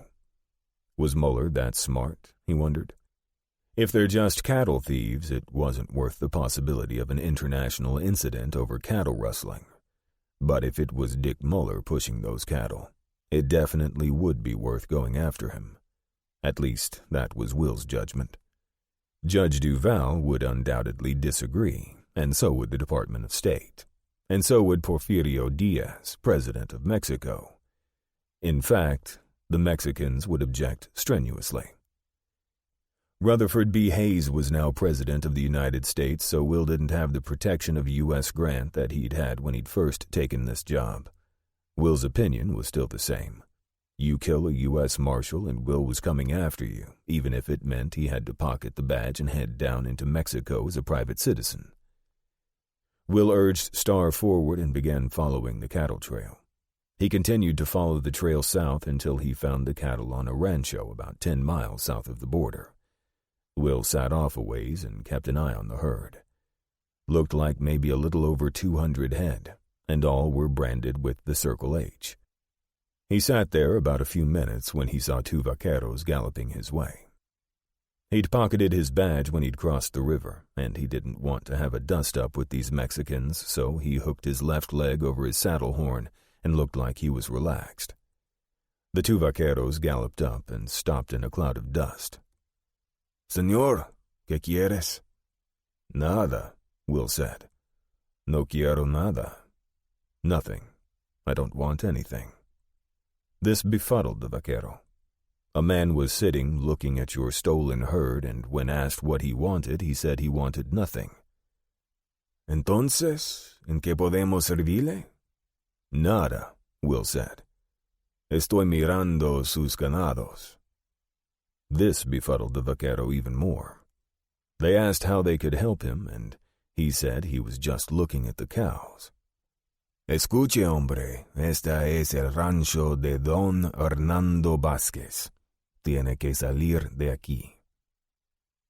Was Muller that smart, he wondered? If they're just cattle thieves, it wasn't worth the possibility of an international incident over cattle rustling. But if it was Dick Muller pushing those cattle, it definitely would be worth going after him. At least, that was Will's judgment. Judge Duval would undoubtedly disagree, and so would the Department of State. And so would Porfirio Diaz, President of Mexico. In fact, the Mexicans would object strenuously. Rutherford B. Hayes was now President of the United States, so Will didn't have the protection of a U.S. grant that he'd had when he'd first taken this job. Will's opinion was still the same. You kill a U.S. Marshal and Will was coming after you, even if it meant he had to pocket the badge and head down into Mexico as a private citizen. Will urged Star forward and began following the cattle trail. He continued to follow the trail south until he found the cattle on a rancho about 10 miles south of the border. Will sat off a ways and kept an eye on the herd. Looked like maybe a little over 200 head, and all were branded with the Circle H. He sat there about a few minutes when he saw 2 vaqueros galloping his way. He'd pocketed his badge when he'd crossed the river, and he didn't want to have a dust-up with these Mexicans, so he hooked his left leg over his saddle horn and looked like he was relaxed. The 2 vaqueros galloped up and stopped in a cloud of dust. "Señor, ¿qué quieres?" "Nada," Will said. "No quiero nada." "Nothing. I don't want anything." This befuddled the vaquero. A man was sitting looking at your stolen herd, and when asked what he wanted, he said he wanted nothing. "Entonces, ¿en qué podemos servirle?" "Nada," Will said. "Estoy mirando sus ganados." This befuddled the vaquero even more. They asked how they could help him, and he said he was just looking at the cows. "Escuche, hombre, esta es el rancho de Don Hernando Vázquez. Tiene que salir de aquí."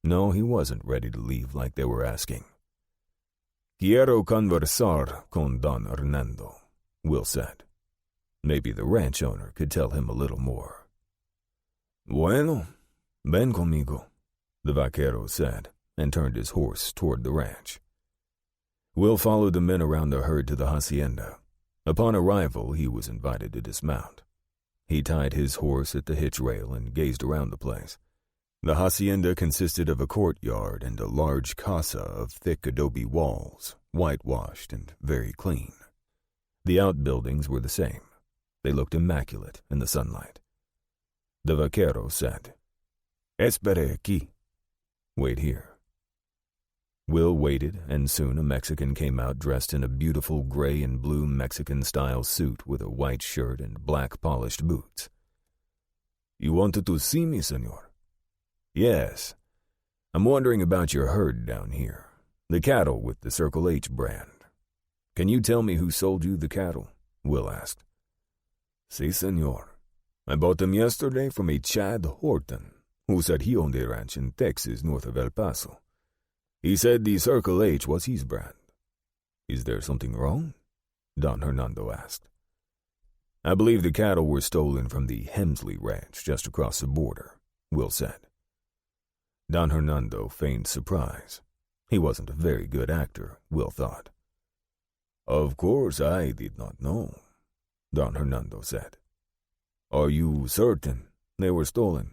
No, he wasn't ready to leave like they were asking. Quiero conversar con Don Hernando, Will said. Maybe the ranch owner could tell him a little more. Bueno, ven conmigo, the vaquero said, and turned his horse toward the ranch. Will followed the men around the herd to the hacienda. Upon arrival, he was invited to dismount. He tied his horse at the hitch rail and gazed around the place. The hacienda consisted of a courtyard and a large casa of thick adobe walls, whitewashed and very clean. The outbuildings were the same. They looked immaculate in the sunlight. The vaquero said, Espere aquí. Wait here. Will waited, and soon a Mexican came out dressed in a beautiful gray and blue Mexican-style suit with a white shirt and black polished boots. You wanted to see me, senor? Yes. I'm wondering about your herd down here, the cattle with the Circle H brand. Can you tell me who sold you the cattle? Will asked. Si, senor. I bought them yesterday from a Chad Horton, who said he owned a ranch in Texas north of El Paso. He said the Circle H was his brand. Is there something wrong? Don Hernando asked. I believe the cattle were stolen from the Hemsley Ranch just across the border, Will said. Don Hernando feigned surprise. He wasn't a very good actor, Will thought. Of course I did not know, Don Hernando said. Are you certain they were stolen?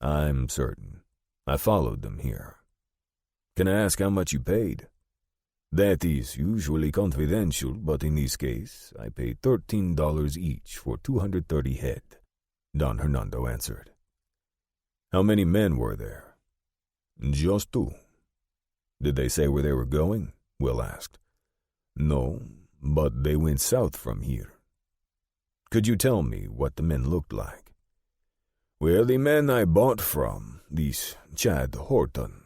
I'm certain. I followed them here. Can I ask how much you paid? That is usually confidential, but in this case, I paid $13 each for 230 head, Don Hernando answered. How many men were there? Just 2. Did they say where they were going? Will asked. No, but they went south from here. Could you tell me what the men looked like? Well, the man I bought from, this Chad Horton,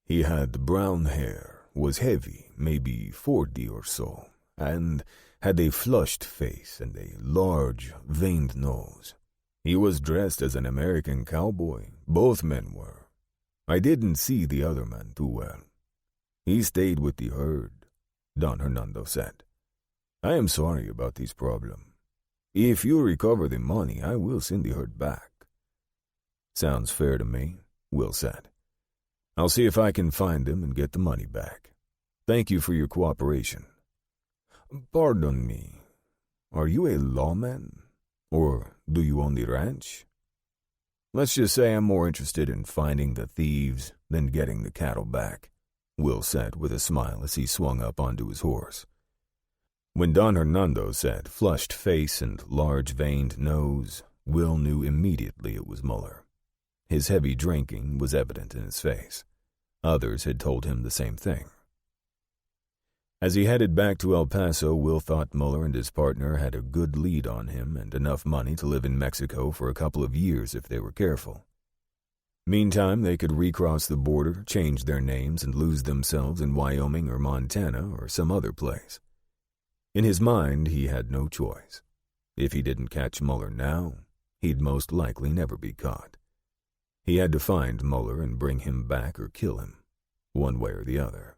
he had brown hair, was heavy, maybe 40 or so, and had a flushed face and a large, veined nose. He was dressed as an American cowboy. Both men were. I didn't see the other man too well. He stayed with the herd, Don Hernando said. I am sorry about this problem. If you recover the money, I will send the herd back. Sounds fair to me, Will said. I'll see if I can find them and get the money back. Thank you for your cooperation. Pardon me, are you a lawman? Or do you own the ranch? Let's just say I'm more interested in finding the thieves than getting the cattle back, Will said with a smile as he swung up onto his horse. When Don Hernando said flushed face and large veined nose, Will knew immediately it was Muller. His heavy drinking was evident in his face. Others had told him the same thing. As he headed back to El Paso, Will thought Muller and his partner had a good lead on him and enough money to live in Mexico for a couple of years if they were careful. Meantime, they could recross the border, change their names, and lose themselves in Wyoming or Montana or some other place. In his mind, he had no choice. If he didn't catch Muller now, he'd most likely never be caught. He had to find Muller and bring him back or kill him, one way or the other.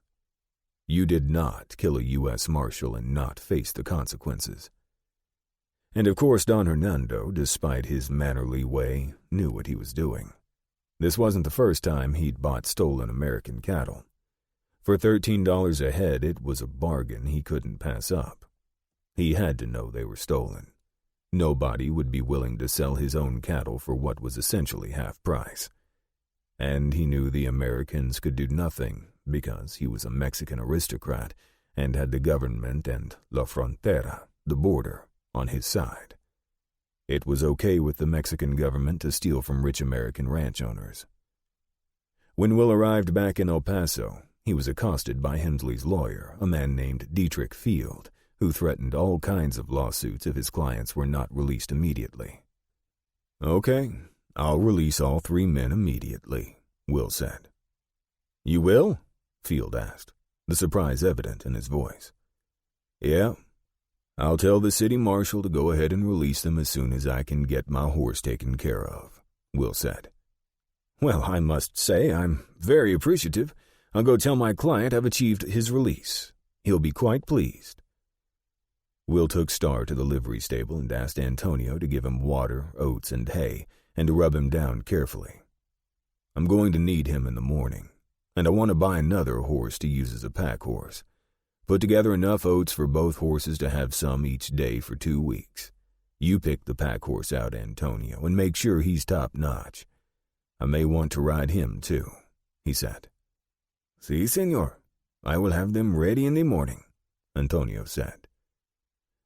You did not kill a U.S. Marshal and not face the consequences. And of course Don Hernando, despite his mannerly way, knew what he was doing. This wasn't the first time he'd bought stolen American cattle. For $13 a head, it was a bargain he couldn't pass up. He had to know they were stolen. Nobody would be willing to sell his own cattle for what was essentially half price. And he knew the Americans could do nothing because he was a Mexican aristocrat and had the government and La Frontera, the border, on his side. It was okay with the Mexican government to steal from rich American ranch owners. When Will arrived back in El Paso, he was accosted by Hemsley's lawyer, a man named Dietrich Field, who threatened all kinds of lawsuits if his clients were not released immediately. Okay, I'll release all 3 men immediately, Will said. You will? Field asked, the surprise evident in his voice. Yeah, I'll tell the city marshal to go ahead and release them as soon as I can get my horse taken care of, Will said. Well, I must say I'm very appreciative. I'll go tell my client I've achieved his release. He'll be quite pleased. Will took Star to the livery stable and asked Antonio to give him water, oats, and hay, and to rub him down carefully. I'm going to need him in the morning, and I want to buy another horse to use as a pack horse. Put together enough oats for both horses to have some each day for 2 weeks. You pick the pack horse out, Antonio, and make sure he's top-notch. I may want to ride him, too, he said. Si, senor. I will have them ready in the morning, Antonio said.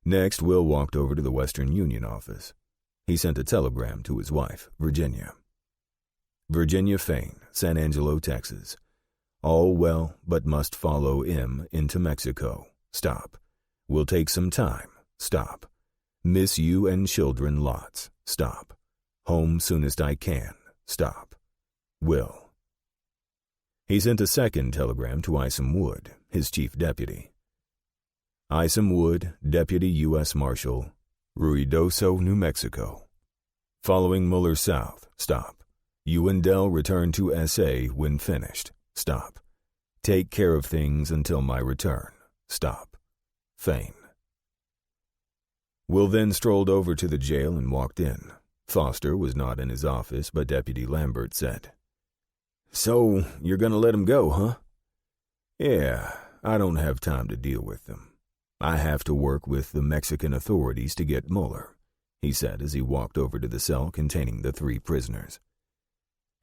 Next, Will walked over to the Western Union office. He sent a telegram to his wife, Virginia. Virginia Fain, San Angelo, Texas. All well, but must follow M into Mexico. Stop. Will take some time. Stop. Miss you and children lots. Stop. Home soonest I can. Stop. Will. He sent a second telegram to Isom Wood, his chief deputy. Isom Wood, Deputy U.S. Marshal, Ruidoso, New Mexico. Following Muller south. Stop. You and Dell return to S.A. when finished. Stop. Take care of things until my return. Stop. Fain. Will then strolled over to the jail and walked in. Foster was not in his office, but Deputy Lambert said, "So, you're going to let him go, huh?" "Yeah, I don't have time to deal with them. I have to work with the Mexican authorities to get Muller," he said as he walked over to the cell containing the 3 prisoners.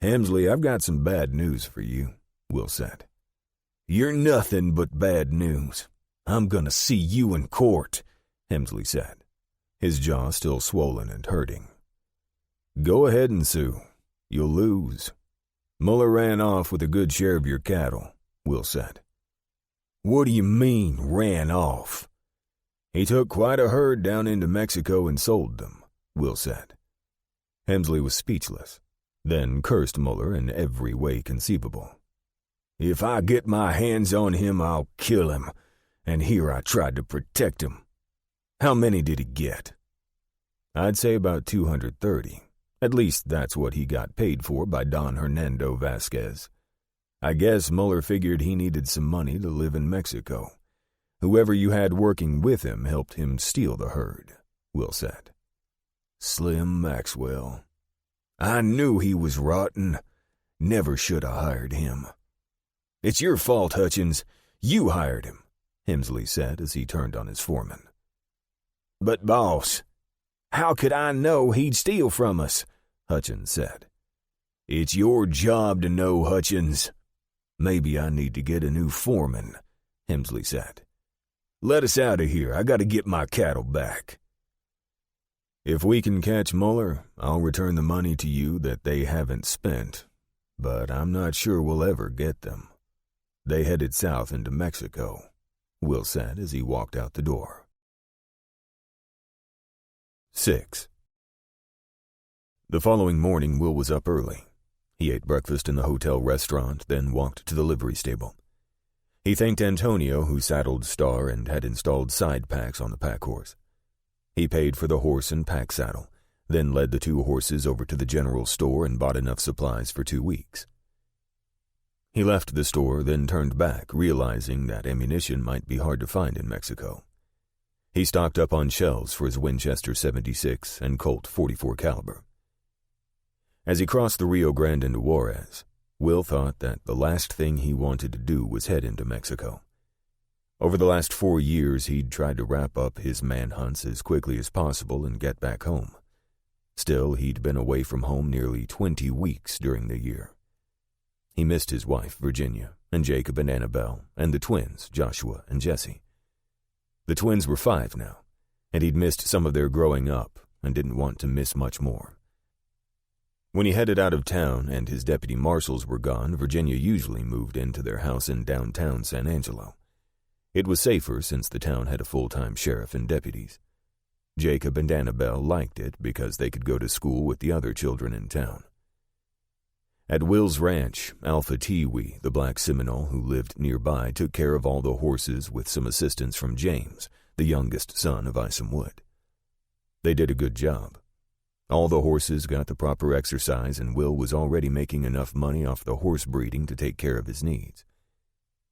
"Hemsley, I've got some bad news for you," Will said. "You're nothing but bad news. I'm going to see you in court," Hemsley said, his jaw still swollen and hurting. "Go ahead and sue. You'll lose. Muller ran off with a good share of your cattle," Will said. "What do you mean, ran off?" "He took quite a herd down into Mexico and sold them," Will said. Hemsley was speechless, then cursed Muller in every way conceivable. "If I get my hands on him, I'll kill him, and here I tried to protect him. How many did he get?" "I'd say about 230. At least that's what he got paid for by Don Hernando Vasquez. I guess Muller figured he needed some money to live in Mexico. Whoever you had working with him helped him steal the herd," Will said. "Slim Maxwell. I knew he was rotten. Never should have hired him." "It's your fault, Hutchins. You hired him," Hemsley said as he turned on his foreman. "But, boss, how could I know he'd steal from us?" Hutchins said. "It's your job to know, Hutchins." "Maybe I need to get a new foreman," Hemsley said. "Let us out of here. I got to get my cattle back." "If we can catch Muller, I'll return the money to you that they haven't spent, but I'm not sure we'll ever get them. They headed south into Mexico," Will said as he walked out the door. 6. The following morning, Will was up early. He ate breakfast in the hotel restaurant, then walked to the livery stable. He thanked Antonio, who saddled Star and had installed side packs on the pack horse. He paid for the horse and pack saddle, then led the 2 horses over to the general store and bought enough supplies for 2 weeks. He left the store, then turned back, realizing that ammunition might be hard to find in Mexico. He stocked up on shells for his Winchester 76 and Colt 44 caliber. As he crossed the Rio Grande into Juarez, Will thought that the last thing he wanted to do was head into Mexico. Over the last 4 years, he'd tried to wrap up his manhunts as quickly as possible and get back home. Still, he'd been away from home nearly 20 weeks during the year. He missed his wife, Virginia, and Jacob and Annabelle, and the twins, Joshua and Jesse. The twins were 5 now, and he'd missed some of their growing up and didn't want to miss much more. When he headed out of town and his deputy marshals were gone, Virginia usually moved into their house in downtown San Angelo. It was safer since the town had a full-time sheriff and deputies. Jacob and Annabelle liked it because they could go to school with the other children in town. At Will's ranch, Alpha Tiwi, the black Seminole who lived nearby, took care of all the horses with some assistance from James, the youngest son of Isom Wood. They did a good job. All the horses got the proper exercise, and Will was already making enough money off the horse breeding to take care of his needs.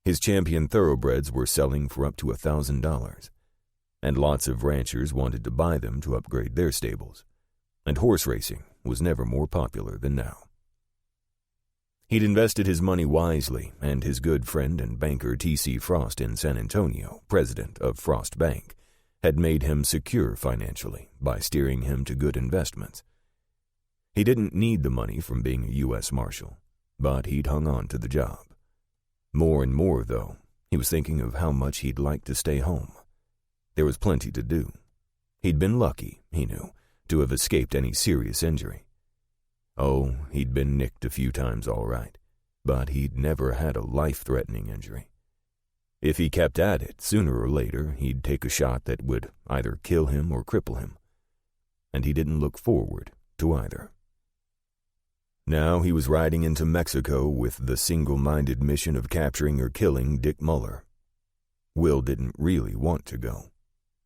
His champion thoroughbreds were selling for up to $1,000, and lots of ranchers wanted to buy them to upgrade their stables, and horse racing was never more popular than now. He'd invested his money wisely, and his good friend and banker T.C. Frost in San Antonio, president of Frost Bank, had made him secure financially by steering him to good investments. He didn't need the money from being a U.S. Marshal, but he'd hung on to the job. More and more, though, he was thinking of how much he'd like to stay home. There was plenty to do. He'd been lucky, he knew, to have escaped any serious injury. Oh, he'd been nicked a few times all right, but he'd never had a life-threatening injury. If he kept at it, sooner or later he'd take a shot that would either kill him or cripple him, and he didn't look forward to either. Now he was riding into Mexico with the single-minded mission of capturing or killing Dick Muller. Will didn't really want to go.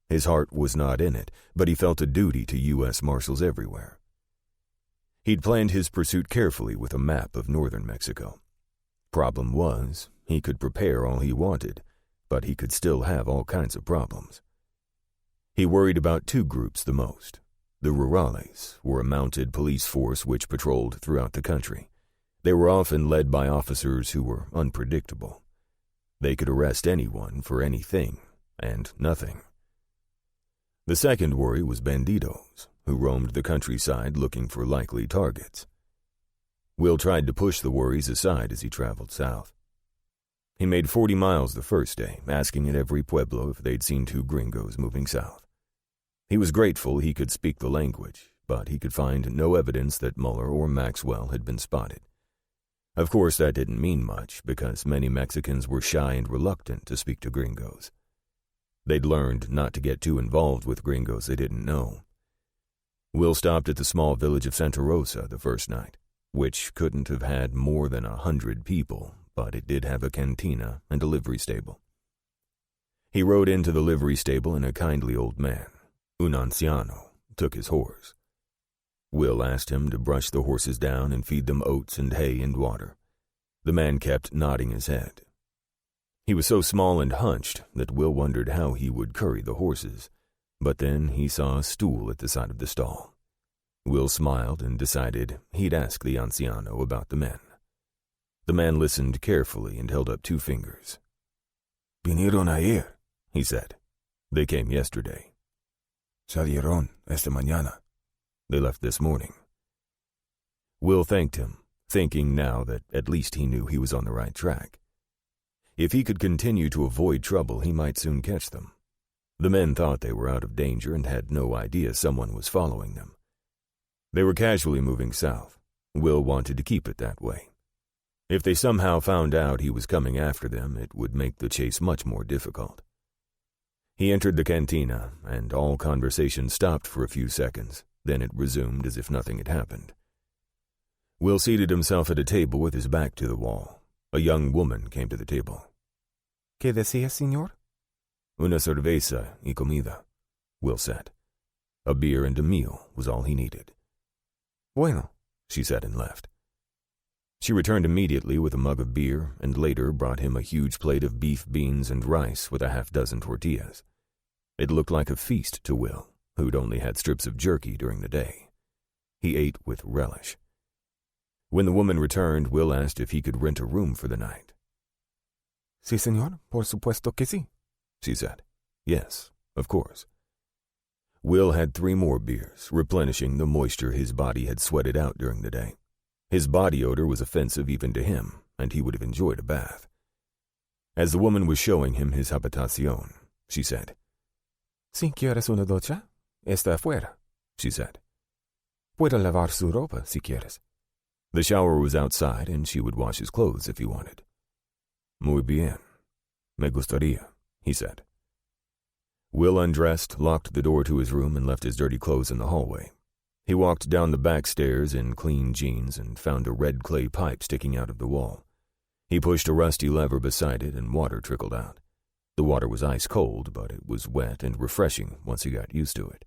His heart was not in it, but he felt a duty to U.S. Marshals everywhere. He'd planned his pursuit carefully with a map of northern Mexico. Problem was, he could prepare all he wanted, but he could still have all kinds of problems. He worried about two groups the most. The rurales were a mounted police force which patrolled throughout the country. They were often led by officers who were unpredictable. They could arrest anyone for anything and nothing. The second worry was bandidos, who roamed the countryside looking for likely targets. Will tried to push the worries aside as he traveled south. He made 40 miles the first day, asking at every pueblo if they'd seen two gringos moving south. He was grateful he could speak the language, but he could find no evidence that Muller or Maxwell had been spotted. Of course, that didn't mean much, because many Mexicans were shy and reluctant to speak to gringos. They'd learned not to get too involved with gringos they didn't know. Will stopped at the small village of Santa Rosa the first night, which couldn't have had more than 100 people, but it did have a cantina and a livery stable. He rode into the livery stable, and a kindly old man, un anciano, took his horse. Will asked him to brush the horses down and feed them oats and hay and water. The man kept nodding his head. He was so small and hunched that Will wondered how he would curry the horses, but then he saw a stool at the side of the stall. Will smiled and decided he'd ask the anciano about the men. The man listened carefully and held up 2 fingers. "Vinieron ayer," he said. "They came yesterday." "Salieron esta mañana." "They left this morning." Will thanked him, thinking now that at least he knew he was on the right track. If he could continue to avoid trouble, he might soon catch them. The men thought they were out of danger and had no idea someone was following them. They were casually moving south. Will wanted to keep it that way. If they somehow found out he was coming after them, it would make the chase much more difficult. He entered the cantina, and all conversation stopped for a few seconds. Then it resumed as if nothing had happened. Will seated himself at a table with his back to the wall. A young woman came to the table. ¿Qué decía, señor? "Una cerveza y comida," Will said. A beer and a meal was all he needed. Bueno, she said and left. She returned immediately with a mug of beer and later brought him a huge plate of beef, beans, and rice with a half-dozen tortillas. It looked like a feast to Will, who'd only had strips of jerky during the day. He ate with relish. When the woman returned, Will asked if he could rent a room for the night. Sí, señor, por supuesto que sí, she said. Yes, of course. Will had 3 more beers, replenishing the moisture his body had sweated out during the day. His body odor was offensive even to him, and he would have enjoyed a bath. As the woman was showing him his habitación, she said, Si quieres una ducha, está afuera, she said. Puede lavar su ropa si quieres. The shower was outside, and she would wash his clothes if he wanted. Muy bien. Me gustaría, he said. Will undressed, locked the door to his room, and left his dirty clothes in the hallway. He walked down the back stairs in clean jeans and found a red clay pipe sticking out of the wall. He pushed a rusty lever beside it, and water trickled out. The water was ice cold, but it was wet and refreshing once he got used to it.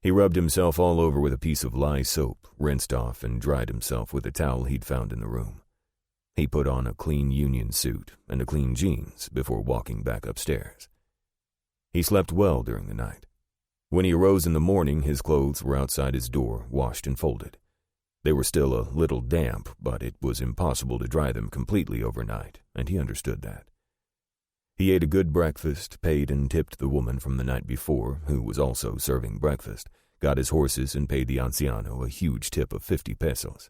He rubbed himself all over with a piece of lye soap, rinsed off, and dried himself with a towel he'd found in the room. He put on a clean union suit and a clean jeans before walking back upstairs. He slept well during the night. When he arose in the morning, his clothes were outside his door, washed and folded. They were still a little damp, but it was impossible to dry them completely overnight, and he understood that. He ate a good breakfast, paid and tipped the woman from the night before, who was also serving breakfast, got his horses and paid the anciano a huge tip of 50 pesos.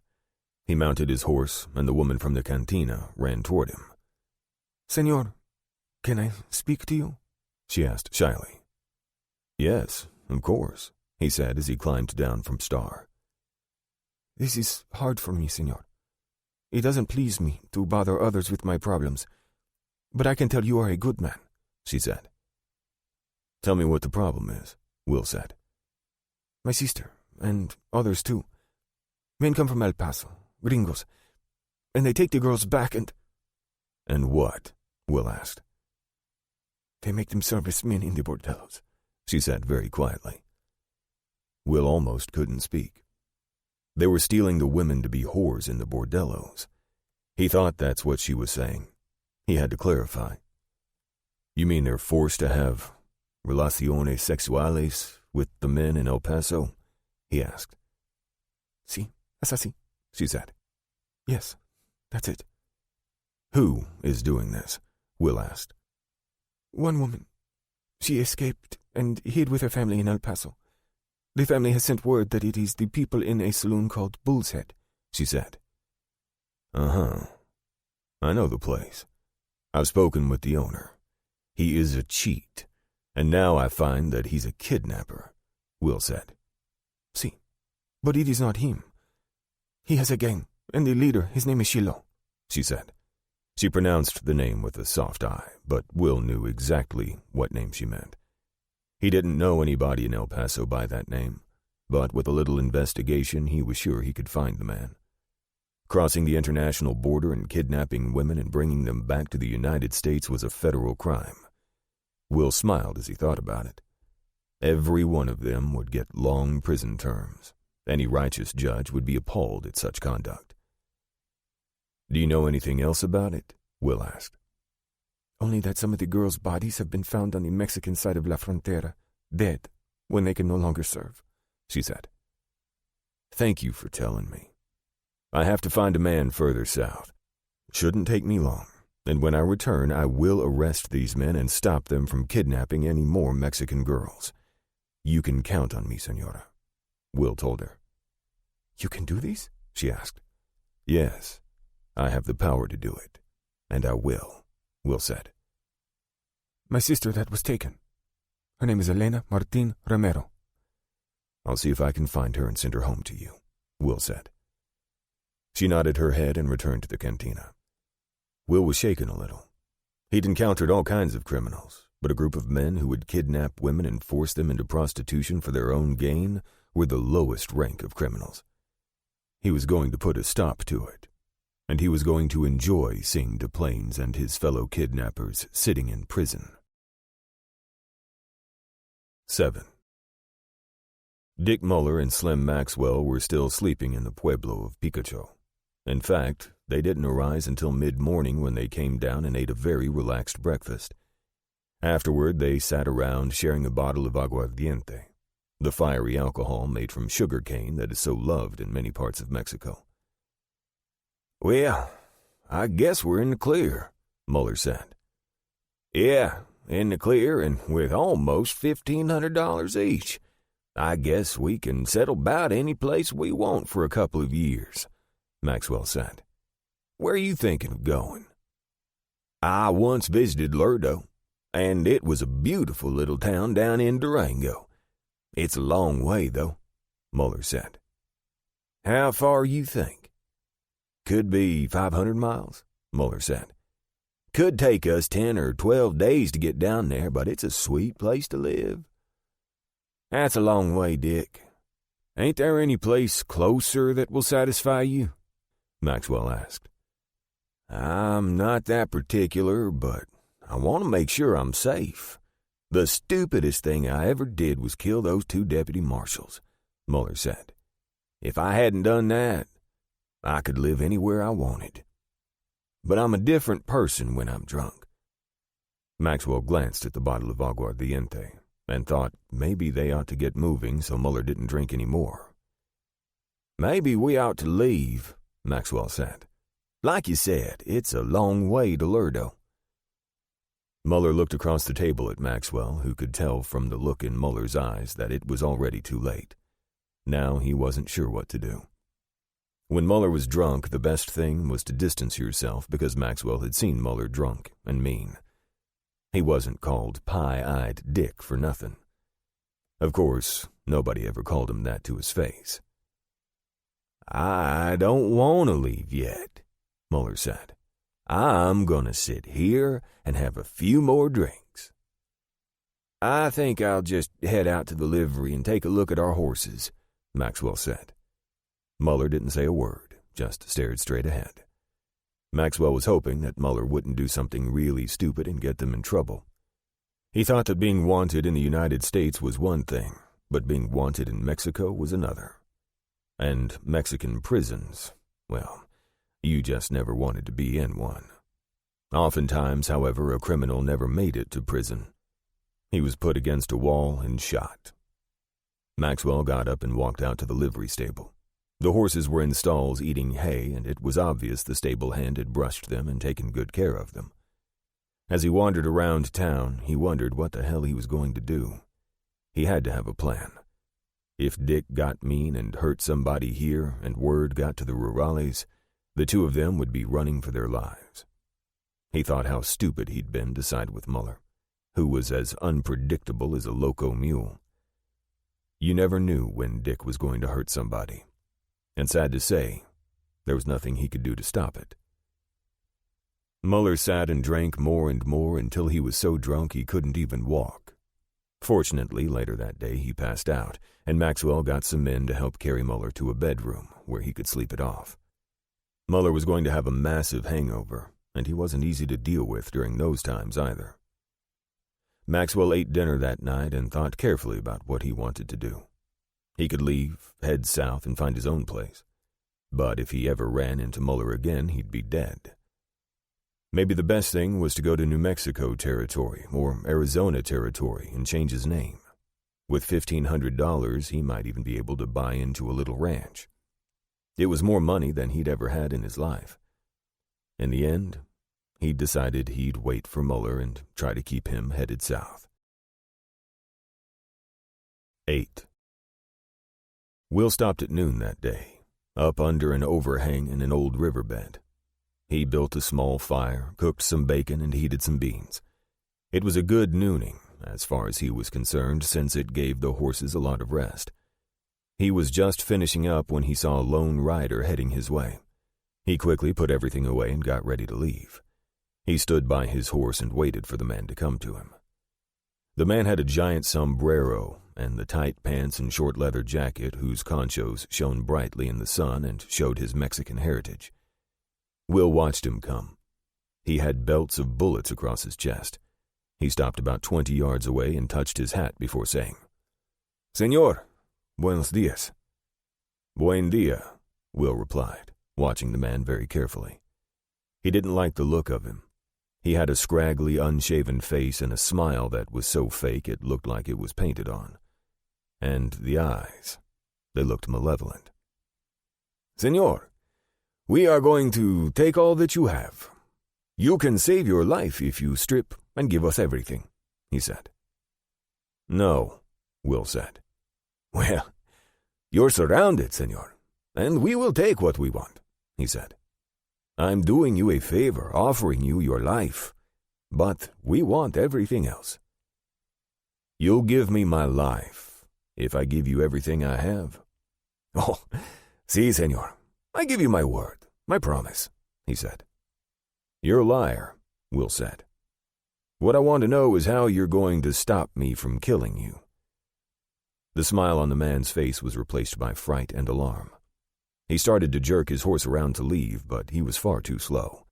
He mounted his horse, and the woman from the cantina ran toward him. Senor, can I speak to you? She asked shyly. Yes, of course, he said as he climbed down from Star. This is hard for me, senor. It doesn't please me to bother others with my problems, but I can tell you are a good man, she said. Tell me what the problem is, Will said. My sister, and others too. Men come from El Paso, gringos, and they take the girls back and... And what? Will asked. They make them service men in the bordellos, she said very quietly. Will almost couldn't speak. They were stealing the women to be whores in the bordellos. He thought that's what she was saying. He had to clarify. You mean they're forced to have relaciones sexuales with the men in El Paso? He asked. Sí, es así, she said. Yes, that's it. Who is doing this? Will asked. One woman. She escaped and hid with her family in El Paso. The family has sent word that it is the people in a saloon called Bull's Head, she said. Uh-huh. I know the place. I've spoken with the owner. He is a cheat, and now I find that he's a kidnapper, Will said. See, but it is not him. He has a gang, and the leader, his name is Shiloh, she said. She pronounced the name with a soft eye, but Will knew exactly what name she meant. He didn't know anybody in El Paso by that name, but with a little investigation he was sure he could find the man. Crossing the international border and kidnapping women and bringing them back to the United States was a federal crime. Will smiled as he thought about it. Every one of them would get long prison terms. Any righteous judge would be appalled at such conduct. Do you know anything else about it? Will asked. Only that some of the girls' bodies have been found on the Mexican side of La Frontera, dead, when they can no longer serve, she said. Thank you for telling me. I have to find a man further south. Shouldn't take me long, and when I return I will arrest these men and stop them from kidnapping any more Mexican girls. You can count on me, senora, Will told her. You can do this? She asked. Yes, I have the power to do it, and I will, Will said. My sister that was taken. Her name is Elena Martin Romero. I'll see if I can find her and send her home to you, Will said. She nodded her head and returned to the cantina. Will was shaken a little. He'd encountered all kinds of criminals, but a group of men who would kidnap women and force them into prostitution for their own gain were the lowest rank of criminals. He was going to put a stop to it, and he was going to enjoy seeing DePlains and his fellow kidnappers sitting in prison. 7. Dick Muller and Slim Maxwell were still sleeping in the pueblo of Picacho. In fact, they didn't arise until mid-morning when they came down and ate a very relaxed breakfast. Afterward, they sat around sharing a bottle of aguardiente, the fiery alcohol made from sugar cane that is so loved in many parts of Mexico. Well, I guess we're in the clear, Muller said. Yeah, in the clear and with almost $1,500 each. I guess we can settle about any place we want for a couple of years, Maxwell said. Where are you thinking of going? I once visited Lerdo, and it was a beautiful little town down in Durango. It's a long way, though, Muller said. How far you think? Could be 500 miles, Muller said. Could take us 10 or 12 days to get down there, but it's a sweet place to live. That's a long way, Dick. Ain't there any place closer that will satisfy you? Maxwell asked. I'm not that particular, but I want to make sure I'm safe. "The stupidest thing I ever did was kill those 2 deputy marshals," Muller said. "If I hadn't done that, I could live anywhere I wanted. But I'm a different person when I'm drunk." Maxwell glanced at the bottle of aguardiente and thought maybe they ought to get moving so Muller didn't drink any more. "Maybe we ought to leave," Maxwell said. "Like you said, it's a long way to Lurdo." Muller looked across the table at Maxwell, who could tell from the look in Muller's eyes that it was already too late. Now he wasn't sure what to do. When Muller was drunk, the best thing was to distance yourself because Maxwell had seen Muller drunk and mean. He wasn't called pie-eyed Dick for nothing. Of course, nobody ever called him that to his face. "I don't want to leave yet," Muller said. "I'm going to sit here and have a few more drinks." "I think I'll just head out to the livery and take a look at our horses," Maxwell said. Muller didn't say a word, just stared straight ahead. Maxwell was hoping that Muller wouldn't do something really stupid and get them in trouble. He thought that being wanted in the United States was one thing, but being wanted in Mexico was another. And Mexican prisons, well, you just never wanted to be in one. Oftentimes, however, a criminal never made it to prison. He was put against a wall and shot. Maxwell got up and walked out to the livery stable. The horses were in stalls eating hay, and it was obvious the stable hand had brushed them and taken good care of them. As he wandered around town, he wondered what the hell he was going to do. He had to have a plan. If Dick got mean and hurt somebody here and word got to the rurales, the 2 of them would be running for their lives. He thought how stupid he'd been to side with Muller, who was as unpredictable as a loco mule. You never knew when Dick was going to hurt somebody. And sad to say, there was nothing he could do to stop it. Muller sat and drank more and more until he was so drunk he couldn't even walk. Fortunately, later that day he passed out, and Maxwell got some men to help carry Muller to a bedroom where he could sleep it off. Muller was going to have a massive hangover, and he wasn't easy to deal with during those times either. Maxwell ate dinner that night and thought carefully about what he wanted to do. He could leave, head south, and find his own place. But if he ever ran into Muller again, he'd be dead. Maybe the best thing was to go to New Mexico territory or Arizona territory and change his name. With $1,500, he might even be able to buy into a little ranch. It was more money than he'd ever had in his life. In the end, he decided he'd wait for Muller and try to keep him headed south. 8. Will stopped at noon that day, up under an overhang in an old riverbed. He built a small fire, cooked some bacon, and heated some beans. It was a good nooning, as far as he was concerned, since it gave the horses a lot of rest. He was just finishing up when he saw a lone rider heading his way. He quickly put everything away and got ready to leave. He stood by his horse and waited for the man to come to him. The man had a giant sombrero and the tight pants and short leather jacket whose conchos shone brightly in the sun and showed his Mexican heritage. Will watched him come. He had belts of bullets across his chest. He stopped about 20 yards away and touched his hat before saying, "Señor, buenos días." "Buen día," Will replied, watching the man very carefully. He didn't like the look of him. He had a scraggly, unshaven face and a smile that was so fake it looked like it was painted on. And the eyes, they looked malevolent. "Señor, we are going to take all that you have. You can save your life if you strip and give us everything," he said. "No," Will said. "Well, you're surrounded, señor, and we will take what we want," he said. "I'm doing you a favor, offering you your life, but we want everything else." "You'll give me my life if I give you everything I have." "Oh, sí, señor. I give you my word, my promise," he said. "You're a liar," Will said. "What I want to know is how you're going to stop me from killing you." The smile on the man's face was replaced by fright and alarm. He started to jerk his horse around to leave, but he was far too slow.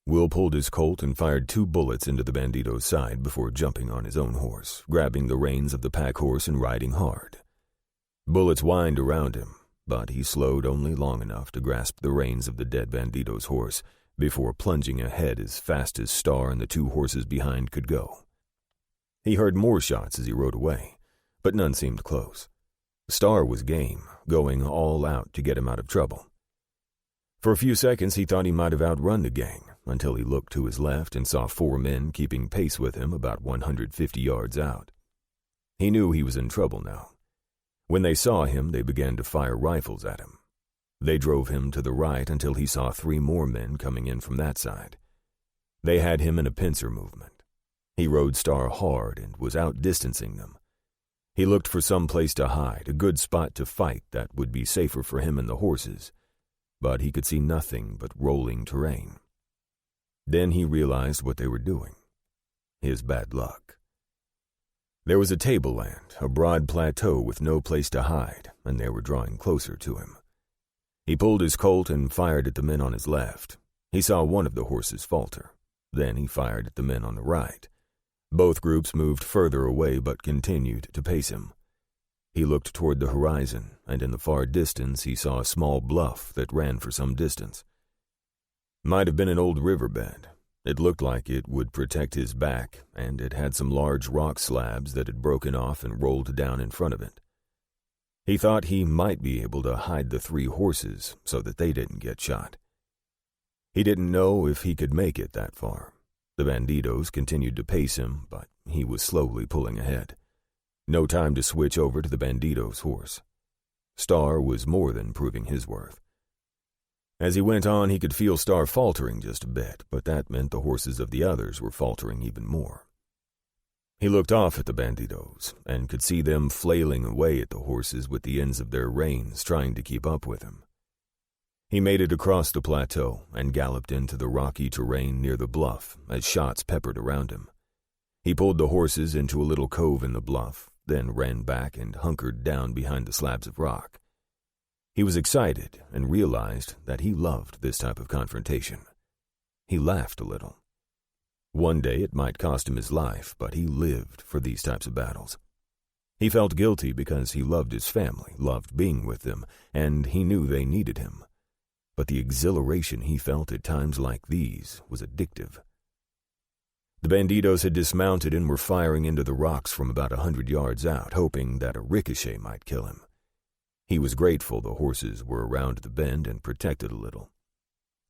Will pulled his Colt and fired 2 bullets into the bandito's side before jumping on his own horse, grabbing the reins of the pack horse and riding hard. Bullets whined around him, but he slowed only long enough to grasp the reins of the dead bandito's horse before plunging ahead as fast as Star and the 2 horses behind could go. He heard more shots as he rode away, but none seemed close. Star was game, going all out to get him out of trouble. For a few seconds he thought he might have outrun the gang, until he looked to his left and saw 4 men keeping pace with him about 150 yards out. He knew he was in trouble now. When they saw him, they began to fire rifles at him. They drove him to the right until he saw 3 more men coming in from that side. They had him in a pincer movement. He rode Star hard and was outdistancing them. He looked for some place to hide, a good spot to fight that would be safer for him and the horses, but he could see nothing but rolling terrain. Then he realized what they were doing. His bad luck. There was a tableland, a broad plateau with no place to hide, and they were drawing closer to him. He pulled his Colt and fired at the men on his left. He saw one of the horses falter. Then he fired at the men on the right. Both groups moved further away but continued to pace him. He looked toward the horizon, and in the far distance he saw a small bluff that ran for some distance. Might have been an old riverbed. It looked like it would protect his back, and it had some large rock slabs that had broken off and rolled down in front of it. He thought he might be able to hide the 3 horses so that they didn't get shot. He didn't know if he could make it that far. The banditos continued to pace him, but he was slowly pulling ahead. No time to switch over to the bandito's horse. Star was more than proving his worth. As he went on, he could feel Star faltering just a bit, but that meant the horses of the others were faltering even more. He looked off at the banditos and could see them flailing away at the horses with the ends of their reins, trying to keep up with him. He made it across the plateau and galloped into the rocky terrain near the bluff as shots peppered around him. He pulled the horses into a little cove in the bluff, then ran back and hunkered down behind the slabs of rock. He was excited and realized that he loved this type of confrontation. He laughed a little. One day it might cost him his life, but he lived for these types of battles. He felt guilty because he loved his family, loved being with them, and he knew they needed him. But the exhilaration he felt at times like these was addictive. The banditos had dismounted and were firing into the rocks from about 100 yards out, hoping that a ricochet might kill him. He was grateful the horses were around the bend and protected a little.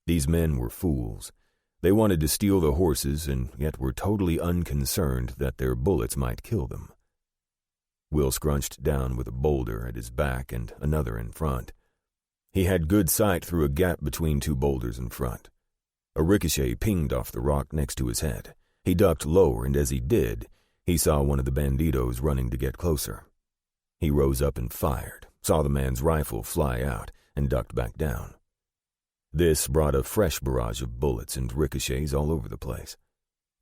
These men were fools. They wanted to steal the horses and yet were totally unconcerned that their bullets might kill them. Will scrunched down with a boulder at his back and another in front. He had good sight through a gap between 2 boulders in front. A ricochet pinged off the rock next to his head. He ducked lower, and as he did, he saw one of the banditos running to get closer. He rose up and fired, saw the man's rifle fly out, and ducked back down. This brought a fresh barrage of bullets and ricochets all over the place.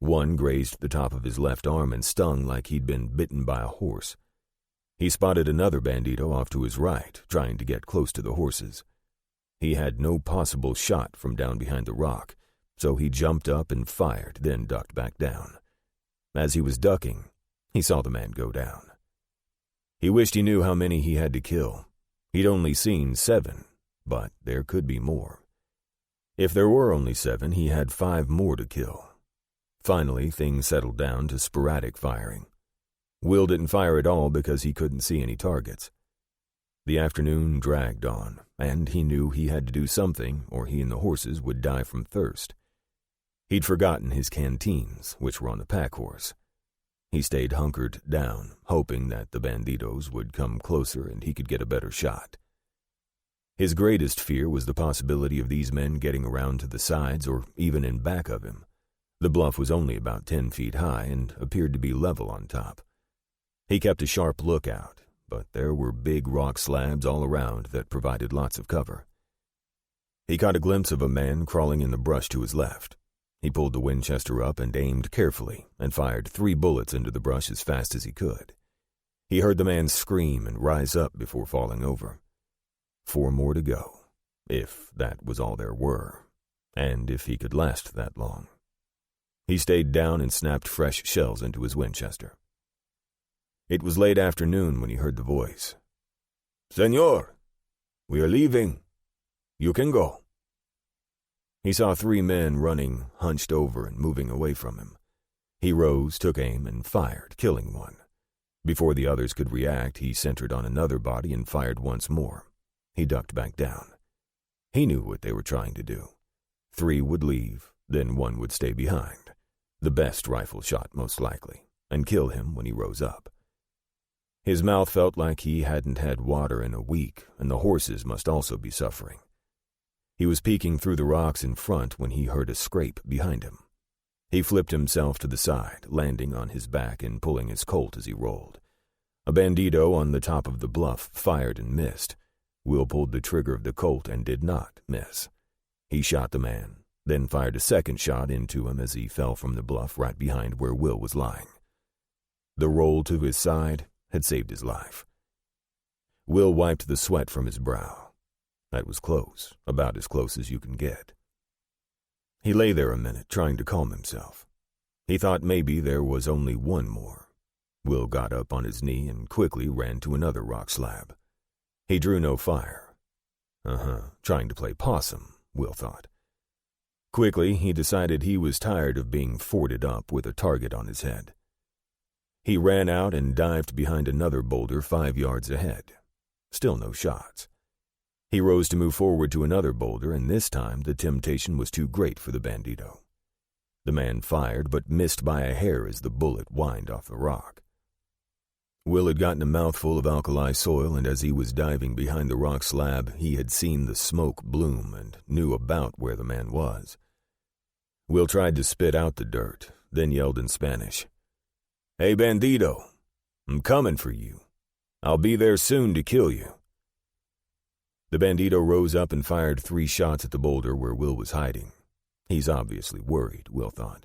One grazed the top of his left arm and stung like he'd been bitten by a horse. He spotted another bandito off to his right, trying to get close to the horses. He had no possible shot from down behind the rock, so he jumped up and fired, then ducked back down. As he was ducking, he saw the man go down. He wished he knew how many he had to kill. He'd only seen 7, but there could be more. If there were only 7, he had 5 more to kill. Finally, things settled down to sporadic firing. Will didn't fire at all because he couldn't see any targets. The afternoon dragged on, and he knew he had to do something or he and the horses would die from thirst. He'd forgotten his canteens, which were on the pack horse. He stayed hunkered down, hoping that the banditos would come closer and he could get a better shot. His greatest fear was the possibility of these men getting around to the sides or even in back of him. The bluff was only about 10 feet high and appeared to be level on top. He kept a sharp lookout, but there were big rock slabs all around that provided lots of cover. He caught a glimpse of a man crawling in the brush to his left. He pulled the Winchester up and aimed carefully and fired 3 bullets into the brush as fast as he could. He heard the man scream and rise up before falling over. 4 more to go, if that was all there were. and if he could last that long. He stayed down and snapped fresh shells into his Winchester. It was late afternoon when he heard the voice. "Senor, we are leaving. You can go." He saw 3 men running, hunched over and moving away from him. He rose, took aim, and fired, killing one. Before the others could react, he centered on another body and fired once more. He ducked back down. He knew what they were trying to do. 3 would leave, then 1 would stay behind. The best rifle shot, most likely, and kill him when he rose up. His mouth felt like he hadn't had water in a week, and the horses must also be suffering. He was peeking through the rocks in front when he heard a scrape behind him. He flipped himself to the side, landing on his back and pulling his Colt as he rolled. A bandito on the top of the bluff fired and missed. Will pulled the trigger of the Colt and did not miss. He shot the man, then fired a second shot into him as he fell from the bluff right behind where Will was lying. The roll to his side had saved his life. Will wiped the sweat from his brow. That was close, about as close as you can get. He lay there a minute, trying to calm himself. He thought maybe there was only 1 more. Will got up on his knee and quickly ran to another rock slab. He drew no fire. Trying to play possum, Will thought. Quickly, he decided he was tired of being forded up with a target on his head. He ran out and dived behind another boulder 5 yards ahead. Still no shots. He rose to move forward to another boulder, and this time the temptation was too great for the bandito. The man fired, but missed by a hair as the bullet whined off the rock. Will had gotten a mouthful of alkali soil, and as he was diving behind the rock slab, he had seen the smoke bloom and knew about where the man was. Will tried to spit out the dirt, then yelled in Spanish, "Hey, bandito, I'm coming for you. I'll be there soon to kill you." The bandito rose up and fired 3 shots at the boulder where Will was hiding. He's obviously worried, Will thought.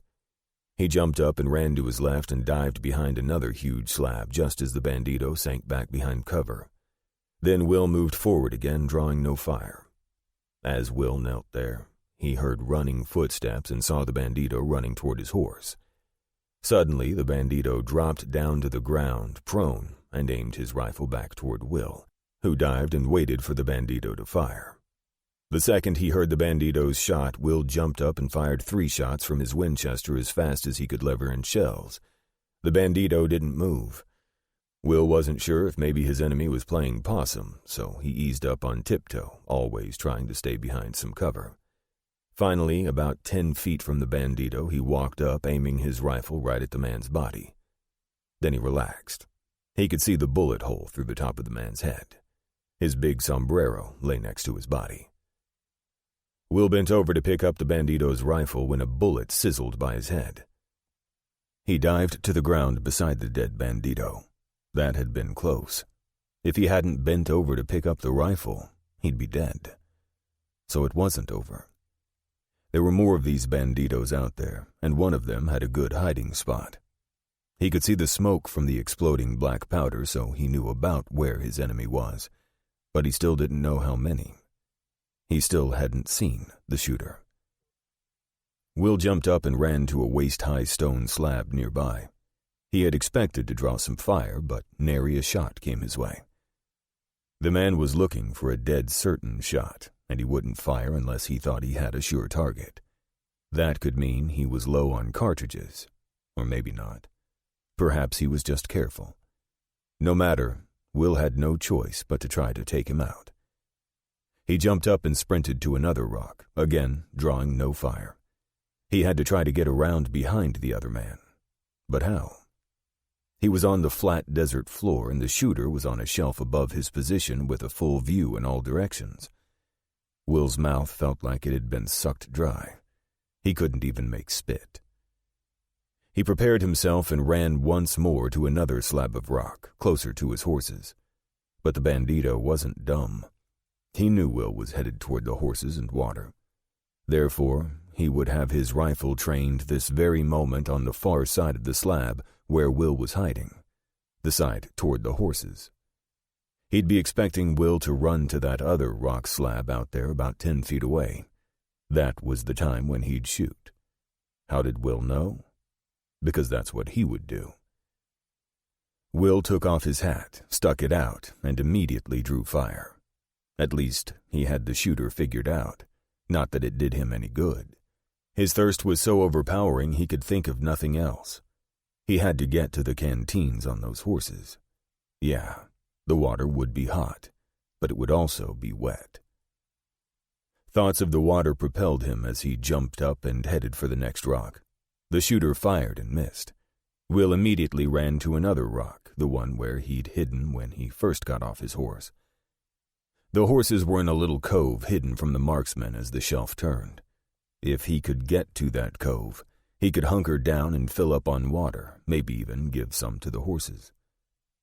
He jumped up and ran to his left and dived behind another huge slab just as the bandito sank back behind cover. Then Will moved forward again, drawing no fire. As Will knelt there, he heard running footsteps and saw the bandito running toward his horse. Suddenly, the bandito dropped down to the ground, prone, and aimed his rifle back toward Will, who dived and waited for the bandito to fire. The second he heard the bandito's shot, Will jumped up and fired 3 shots from his Winchester as fast as he could lever in shells. The bandito didn't move. Will wasn't sure if maybe his enemy was playing possum, so he eased up on tiptoe, always trying to stay behind some cover. Finally, about 10 feet from the bandito, he walked up, aiming his rifle right at the man's body. Then he relaxed. He could see the bullet hole through the top of the man's head. His big sombrero lay next to his body. Will bent over to pick up the bandito's rifle when a bullet sizzled by his head. He dived to the ground beside the dead bandito. That had been close. If he hadn't bent over to pick up the rifle, he'd be dead. So it wasn't over. There were more of these banditos out there, and one of them had a good hiding spot. He could see the smoke from the exploding black powder, so he knew about where his enemy was, but he still didn't know how many. He still hadn't seen the shooter. Will jumped up and ran to a waist-high stone slab nearby. He had expected to draw some fire, but nary a shot came his way. The man was looking for a dead-certain shot, and he wouldn't fire unless he thought he had a sure target. That could mean he was low on cartridges, or maybe not. Perhaps he was just careful. No matter, Will had no choice but to try to take him out. He jumped up and sprinted to another rock, again drawing no fire. He had to try to get around behind the other man. But how? He was on the flat desert floor, and the shooter was on a shelf above his position with a full view in all directions. Will's mouth felt like it had been sucked dry. He couldn't even make spit. He prepared himself and ran once more to another slab of rock, closer to his horses. But the bandito wasn't dumb. He knew Will was headed toward the horses and water. Therefore, he would have his rifle trained this very moment on the far side of the slab where Will was hiding, the side toward the horses. He'd be expecting Will to run to that other rock slab out there about 10 feet away. That was the time when he'd shoot. How did Will know? Because that's what he would do. Will took off his hat, stuck it out, and immediately drew fire. At least, he had the shooter figured out. Not that it did him any good. His thirst was so overpowering he could think of nothing else. He had to get to the canteens on those horses. Yeah, the water would be hot, but it would also be wet. Thoughts of the water propelled him as he jumped up and headed for the next rock. The shooter fired and missed. Will immediately ran to another rock, the one where he'd hidden when he first got off his horse. The horses were in a little cove hidden from the marksman as the shelf turned. If he could get to that cove, he could hunker down and fill up on water, maybe even give some to the horses.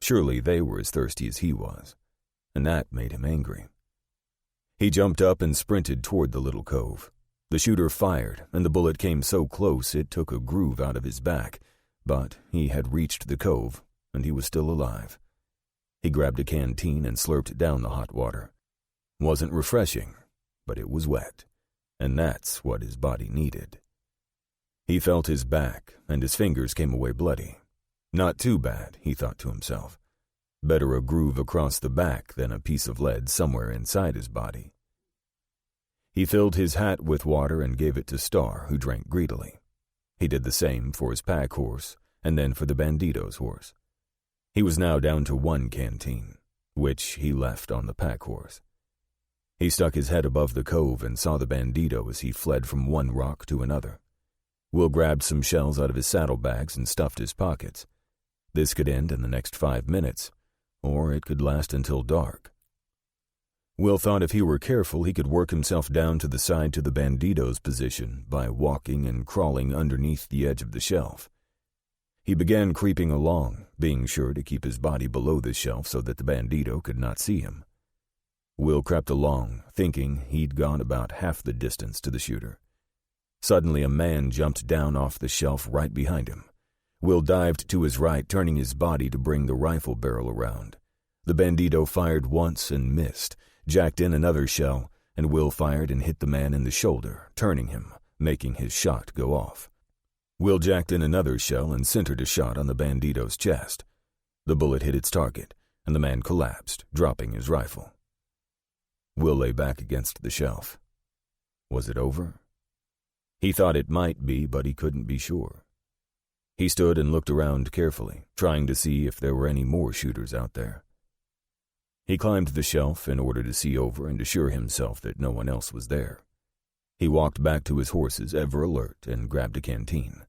Surely they were as thirsty as he was, and that made him angry. He jumped up and sprinted toward the little cove. The shooter fired, and the bullet came so close it took a groove out of his back, but he had reached the cove, and he was still alive. He grabbed a canteen and slurped down the hot water. Wasn't refreshing, but it was wet, and that's what his body needed. He felt his back, and his fingers came away bloody. Not too bad, he thought to himself. Better a groove across the back than a piece of lead somewhere inside his body. He filled his hat with water and gave it to Star, who drank greedily. He did the same for his pack horse, and then for the bandito's horse. He was now down to one canteen, which he left on the pack horse. He stuck his head above the cove and saw the bandito as he fled from one rock to another. Will grabbed some shells out of his saddlebags and stuffed his pockets. This could end in the next 5 minutes, or it could last until dark. Will thought if he were careful he could work himself down to the side to the bandito's position by walking and crawling underneath the edge of the shelf. He began creeping along, being sure to keep his body below the shelf so that the bandito could not see him. Will crept along, thinking he'd gone about half the distance to the shooter. Suddenly a man jumped down off the shelf right behind him. Will dived to his right, turning his body to bring the rifle barrel around. The bandito fired once and missed, jacked in another shell, and Will fired and hit the man in the shoulder, turning him, making his shot go off. Will jacked in another shell and centered a shot on the bandito's chest. The bullet hit its target, and the man collapsed, dropping his rifle. Will lay back against the shelf. Was it over? He thought it might be, but he couldn't be sure. He stood and looked around carefully, trying to see if there were any more shooters out there. He climbed the shelf in order to see over and assure himself that no one else was there. He walked back to his horses, ever alert, and grabbed a canteen.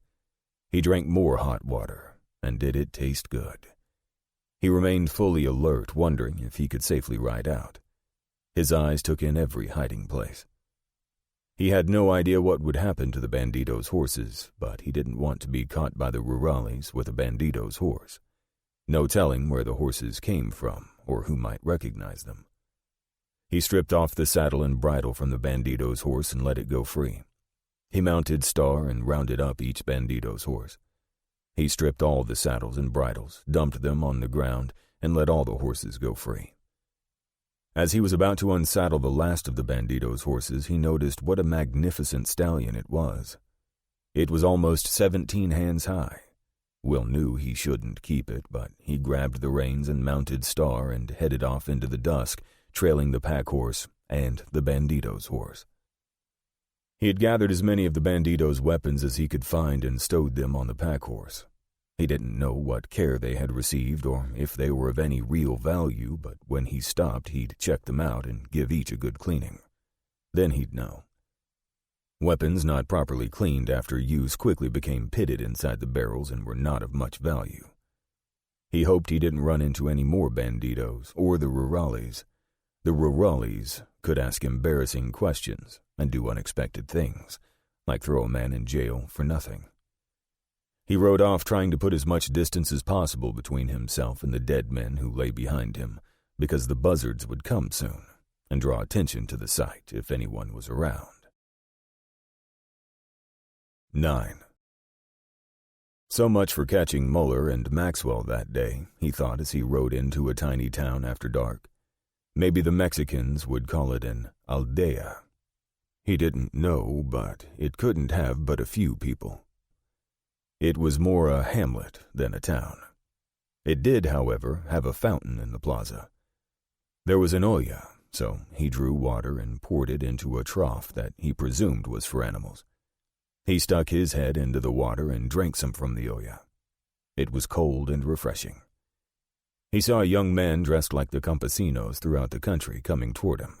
He drank more hot water, and did it taste good. He remained fully alert, wondering if he could safely ride out. His eyes took in every hiding place. He had no idea what would happen to the bandito's horses, but he didn't want to be caught by the rurales with a bandito's horse. No telling where the horses came from or who might recognize them. He stripped off the saddle and bridle from the bandito's horse and let it go free. He mounted Star and rounded up each bandito's horse. He stripped all the saddles and bridles, dumped them on the ground, and let all the horses go free. As he was about to unsaddle the last of the bandito's horses, he noticed what a magnificent stallion it was. It was almost 17 hands high. Will knew he shouldn't keep it, but he grabbed the reins and mounted Star and headed off into the dusk, trailing the pack horse and the bandito's horse. He had gathered as many of the bandito's weapons as he could find and stowed them on the pack horse. He didn't know what care they had received or if they were of any real value, but when he stopped, he'd check them out and give each a good cleaning. Then he'd know. Weapons not properly cleaned after use quickly became pitted inside the barrels and were not of much value. He hoped he didn't run into any more banditos or the rurales. The rurales could ask embarrassing questions and do unexpected things, like throw a man in jail for nothing. He rode off trying to put as much distance as possible between himself and the dead men who lay behind him, because the buzzards would come soon and draw attention to the site if anyone was around. 9. So much for catching Muller and Maxwell that day, he thought as he rode into a tiny town after dark. Maybe the Mexicans would call it an aldea. He didn't know, but it couldn't have but a few people. It was more a hamlet than a town. It did, however, have a fountain in the plaza. There was an olla, so he drew water and poured it into a trough that he presumed was for animals. He stuck his head into the water and drank some from the olla. It was cold and refreshing. He saw a young man dressed like the campesinos throughout the country coming toward him.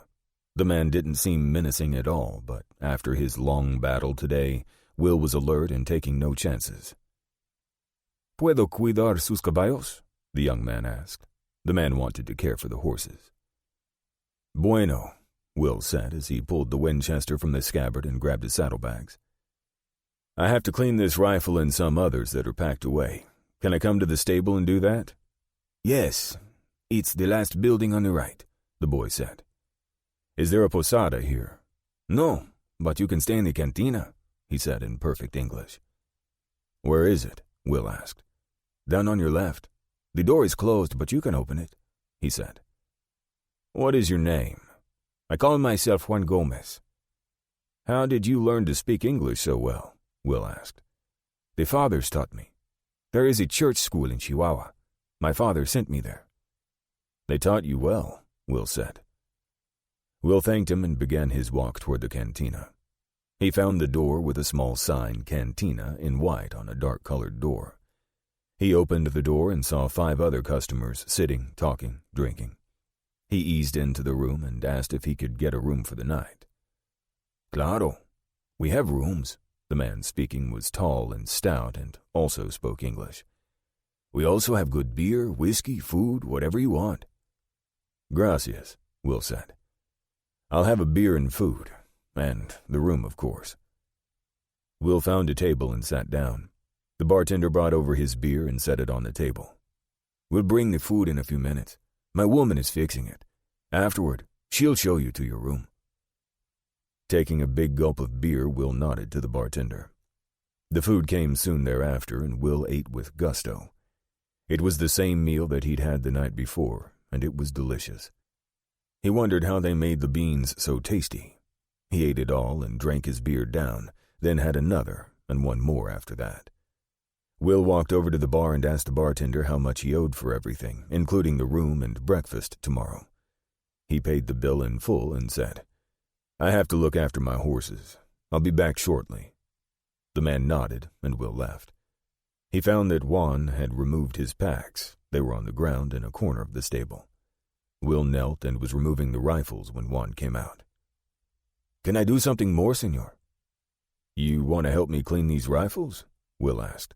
The man didn't seem menacing at all, but after his long battle today, Will was alert and taking no chances. "Puedo cuidar sus caballos?" the young man asked. The man wanted to care for the horses. "Bueno," Will said as he pulled the Winchester from the scabbard and grabbed his saddlebags. "I have to clean this rifle and some others that are packed away. Can I come to the stable and do that?" "Yes, it's the last building on the right," the boy said. "Is there a posada here?" "No, but you can stay in the cantina," he said in perfect English. "Where is it?" Will asked. "Down on your left. The door is closed, but you can open it," he said. "What is your name?" "I call myself Juan Gomez." "How did you learn to speak English so well?" Will asked. "The fathers taught me. There is a church school in Chihuahua. My father sent me there." "They taught you well," Will said. Will thanked him and began his walk toward the cantina. He found the door with a small sign, Cantina, in white on a dark-colored door. He opened the door and saw 5 other customers sitting, talking, drinking. He eased into the room and asked if he could get a room for the night. "Claro, we have rooms." The man speaking was tall and stout and also spoke English. "We also have good beer, whiskey, food, whatever you want." "Gracias," Will said. "I'll have a beer and food, and the room, of course." Will found a table and sat down. The bartender brought over his beer and set it on the table. "We'll bring the food in a few minutes. My woman is fixing it. Afterward, she'll show you to your room." Taking a big gulp of beer, Will nodded to the bartender. The food came soon thereafter, and Will ate with gusto. It was the same meal that he'd had the night before, and it was delicious. He wondered how they made the beans so tasty. He ate it all and drank his beer down, then had another and one more after that. Will walked over to the bar and asked the bartender how much he owed for everything, including the room and breakfast tomorrow. He paid the bill in full and said, "I have to look after my horses. I'll be back shortly." The man nodded, and Will left. He found that Juan had removed his packs. They were on the ground in a corner of the stable. Will knelt and was removing the rifles when Juan came out. "Can I do something more, senor?" "You want to help me clean these rifles?" Will asked.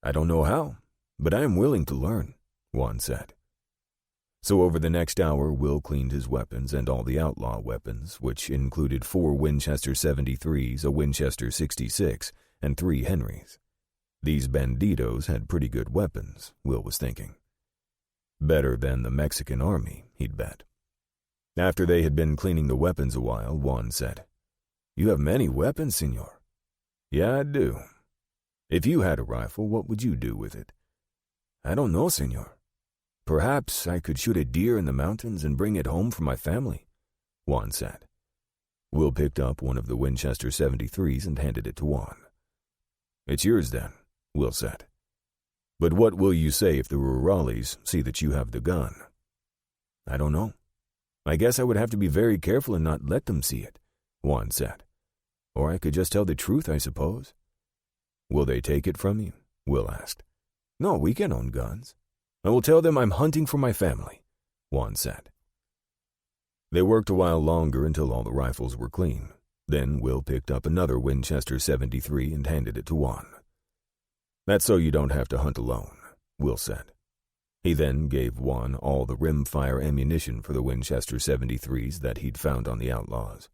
"I don't know how, but I am willing to learn," Juan said. So over the next hour, Will cleaned his weapons and all the outlaw weapons, which included 4 Winchester 73s, a Winchester 66, and 3 Henrys. These bandidos had pretty good weapons, Will was thinking. Better than the Mexican army, he'd bet. After they had been cleaning the weapons a while, Juan said, "You have many weapons, senor." "Yeah, I do. If you had a rifle, what would you do with it?" "I don't know, senor. Perhaps I could shoot a deer in the mountains and bring it home for my family," Juan said. Will picked up one of the Winchester 73s and handed it to Juan. "It's yours then," Will said. "But what will you say if the rurales see that you have the gun?" "I don't know. I guess I would have to be very careful and not let them see it," Juan said. "Or I could just tell the truth, I suppose." "Will they take it from you?" Will asked. "No, we can own guns. I will tell them I'm hunting for my family," Juan said. They worked a while longer until all the rifles were clean. Then Will picked up another Winchester 73 and handed it to Juan. "That's so you don't have to hunt alone," Will said. He then gave Juan all the rimfire ammunition for the Winchester 73s that he'd found on the outlaws.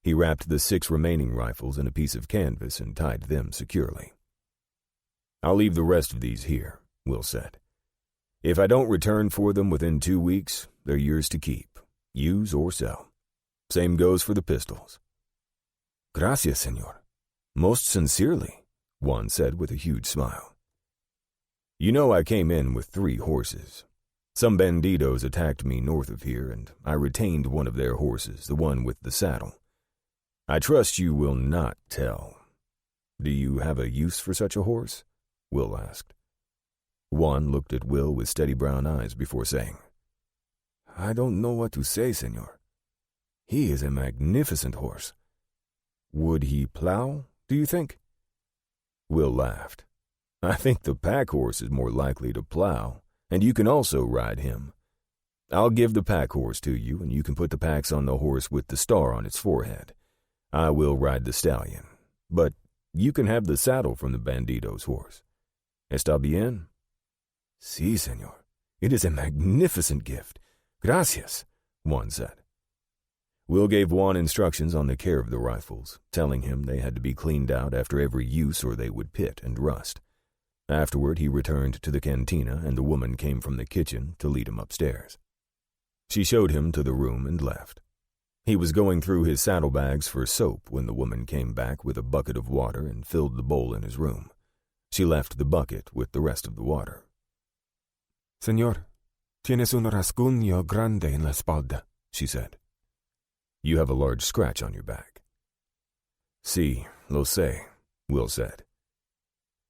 He wrapped the 6 remaining rifles in a piece of canvas and tied them securely. "I'll leave the rest of these here," Will said. "If I don't return for them within 2 weeks, they're yours to keep, use or sell. Same goes for the pistols." "Gracias, senor. Most sincerely," Juan said with a huge smile. "You know I came in with 3 horses. Some bandidos attacked me north of here, and I retained one of their horses, the one with the saddle. I trust you will not tell. Do you have a use for such a horse? Will asked. Juan looked at Will with steady brown eyes before saying, I don't know what to say, senor. He is a magnificent horse. Would he plow, do you think? Will laughed. I think the pack horse is more likely to plow, and you can also ride him. I'll give the pack horse to you, and you can put the packs on the horse with the star on its forehead. I will ride the stallion, but you can have the saddle from the bandito's horse. ¿Está bien? Sí, senor. It is a magnificent gift. Gracias, Juan said. Will gave Juan instructions on the care of the rifles, telling him they had to be cleaned out after every use or they would pit and rust. Afterward, he returned to the cantina, and the woman came from the kitchen to lead him upstairs. She showed him to the room and left. He was going through his saddlebags for soap when the woman came back with a bucket of water and filled the bowl in his room. She left the bucket with the rest of the water. Señor, tienes un rasguño grande en la espalda, she said. You have a large scratch on your back. Sí, lo sé, Will said.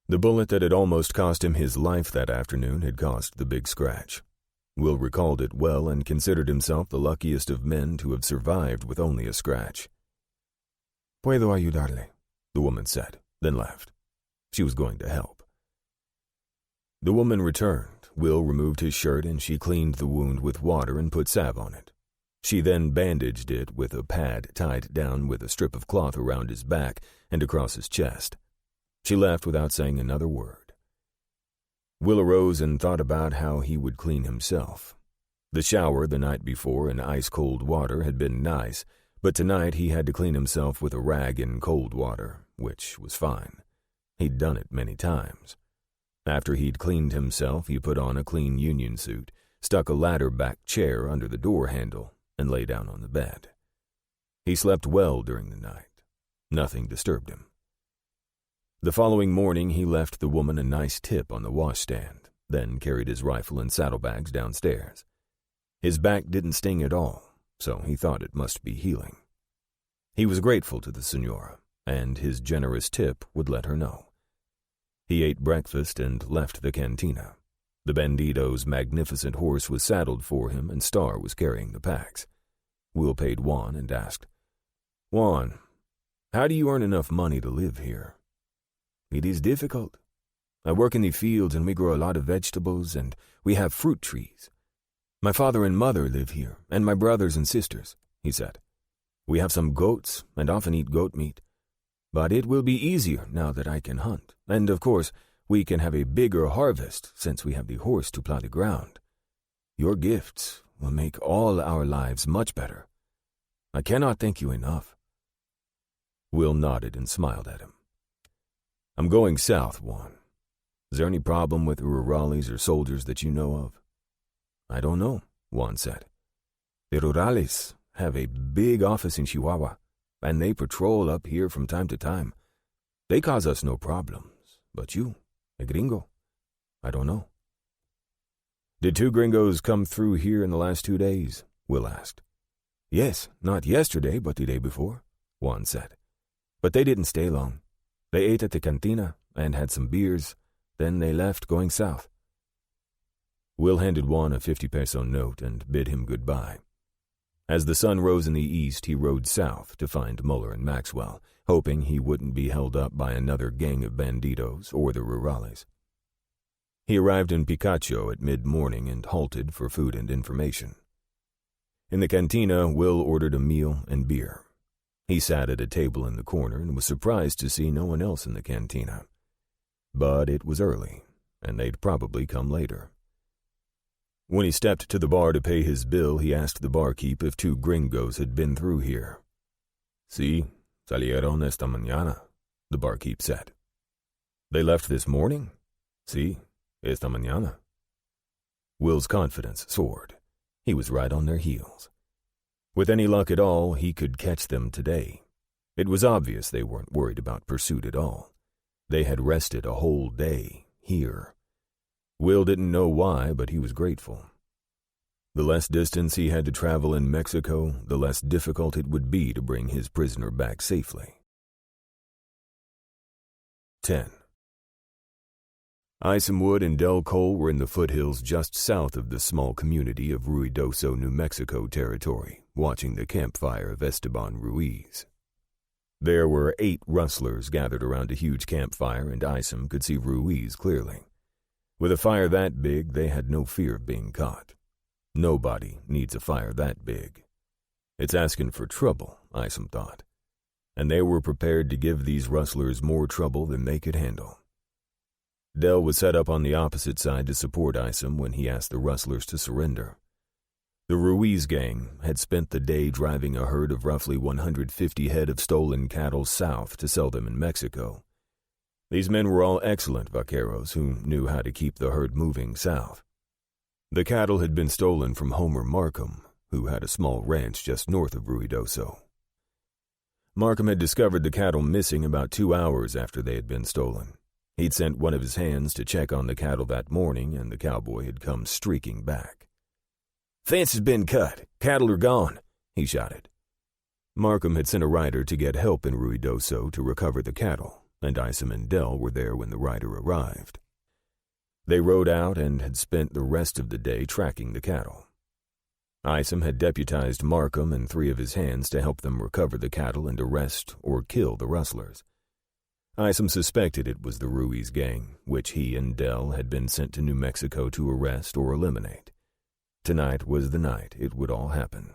The bullet that had almost cost him his life that afternoon had caused the big scratch. Will recalled it well and considered himself the luckiest of men to have survived with only a scratch. Puedo ayudarle, the woman said, then left. She was going to help. The woman returned. Will removed his shirt and she cleaned the wound with water and put salve on it. She then bandaged it with a pad tied down with a strip of cloth around his back and across his chest. She left without saying another word. Will arose and thought about how he would clean himself. The shower the night before in ice-cold water had been nice, but tonight he had to clean himself with a rag in cold water, which was fine. He'd done it many times. After he'd cleaned himself, he put on a clean union suit, stuck a ladder-back chair under the door handle, and lay down on the bed. He slept well during the night. Nothing disturbed him. The following morning, he left the woman a nice tip on the washstand, then carried his rifle and saddlebags downstairs. His back didn't sting at all, so he thought it must be healing. He was grateful to the senora, and his generous tip would let her know. He ate breakfast and left the cantina. The bandito's magnificent horse was saddled for him, and Star was carrying the packs. Will paid Juan and asked, Juan, how do you earn enough money to live here? It is difficult. I work in the fields and we grow a lot of vegetables and we have fruit trees. My father and mother live here, and my brothers and sisters, he said. We have some goats and often eat goat meat. But it will be easier now that I can hunt, and of course, we can have a bigger harvest since we have the horse to plow the ground. Your gifts will make all our lives much better. I cannot thank you enough. Will nodded and smiled at him. I'm going south, Juan. Is there any problem with the rurales or soldiers that you know of? I don't know, Juan said. The rurales have a big office in Chihuahua, and they patrol up here from time to time. They cause us no problems, but you, a gringo, I don't know. Did 2 gringos come through here in the last 2 days? Will asked. Yes, not yesterday, but the day before, Juan said. But they didn't stay long. They ate at the cantina and had some beers, then they left going south. Will handed Juan a 50-peso note and bid him goodbye. As the sun rose in the east, he rode south to find Muller and Maxwell, hoping he wouldn't be held up by another gang of banditos or the rurales. He arrived in Picacho at mid-morning and halted for food and information. In the cantina, Will ordered a meal and beer. He sat at a table in the corner and was surprised to see no one else in the cantina. But it was early, and they'd probably come later. When he stepped to the bar to pay his bill, he asked the barkeep if 2 gringos had been through here. Sí, salieron esta mañana, the barkeep said. They left this morning? Sí, esta mañana. Will's confidence soared. He was right on their heels. With any luck at all, he could catch them today. It was obvious they weren't worried about pursuit at all. They had rested a whole day here. Will didn't know why, but he was grateful. The less distance he had to travel in Mexico, the less difficult it would be to bring his prisoner back safely. 10. Isom Wood and Del Cole were in the foothills just south of the small community of Ruidoso, New Mexico territory, watching the campfire of Esteban Ruiz. There were 8 rustlers gathered around a huge campfire, and Isom could see Ruiz clearly. With a fire that big, they had no fear of being caught. Nobody needs a fire that big. It's asking for trouble, Isom thought, and they were prepared to give these rustlers more trouble than they could handle. Del was set up on the opposite side to support Isom when he asked the rustlers to surrender. The Ruiz gang had spent the day driving a herd of roughly 150 head of stolen cattle south to sell them in Mexico. These men were all excellent vaqueros who knew how to keep the herd moving south. The cattle had been stolen from Homer Markham, who had a small ranch just north of Ruidoso. Markham had discovered the cattle missing about 2 hours after they had been stolen. He'd sent one of his hands to check on the cattle that morning, and the cowboy had come streaking back. "Fence has been cut. Cattle are gone," he shouted. Markham had sent a rider to get help in Ruidoso to recover the cattle, and Isom and Del were there when the rider arrived. They rode out and had spent the rest of the day tracking the cattle. Isom had deputized Markham and 3 of his hands to help them recover the cattle and arrest or kill the rustlers. Isom suspected it was the Ruiz gang, which he and Del had been sent to New Mexico to arrest or eliminate. Tonight was the night it would all happen.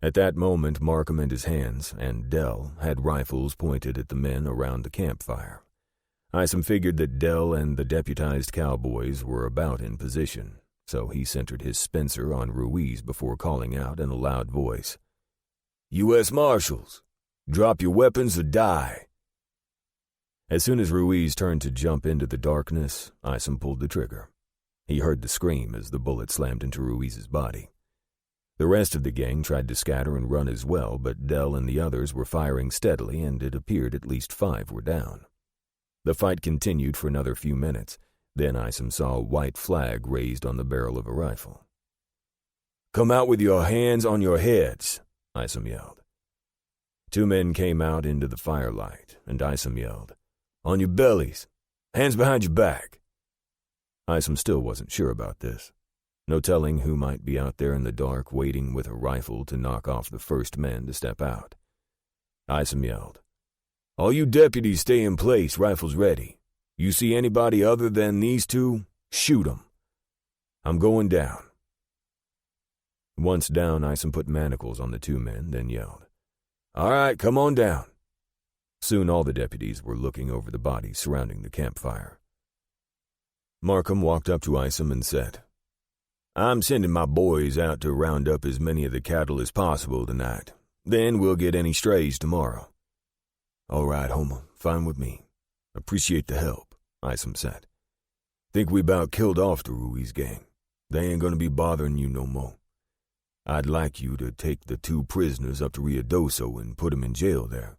At that moment, Markham and his hands, and Del, had rifles pointed at the men around the campfire. Isom figured that Del and the deputized cowboys were about in position, so he centered his Spencer on Ruiz before calling out in a loud voice, "U.S. Marshals, drop your weapons or die." As soon as Ruiz turned to jump into the darkness, Isom pulled the trigger. He heard the scream as the bullet slammed into Ruiz's body. The rest of the gang tried to scatter and run as well, but Del and the others were firing steadily, and it appeared at least 5 were down. The fight continued for another few minutes. Then Isom saw a white flag raised on the barrel of a rifle. "Come out with your hands on your heads," Isom yelled. 2 men came out into the firelight, and Isom yelled, "On your bellies, hands behind your back." Isom still wasn't sure about this. No telling who might be out there in the dark waiting with a rifle to knock off the first men to step out. Isom yelled, "All you deputies stay in place, rifles ready. You see anybody other than these 2, shoot 'em. I'm going down." Once down, Isom put manacles on the 2 men, then yelled, "All right, come on down." Soon all the deputies were looking over the bodies surrounding the campfire. Markham walked up to Isom and said, "I'm sending my boys out to round up as many of the cattle as possible tonight. Then we'll get any strays tomorrow." "All right, Homer, fine with me. Appreciate the help," Isom said. "Think we about killed off the Ruiz gang. They ain't gonna be bothering you no more. I'd like you to take the 2 prisoners up to Ruidoso and put 'em in jail there.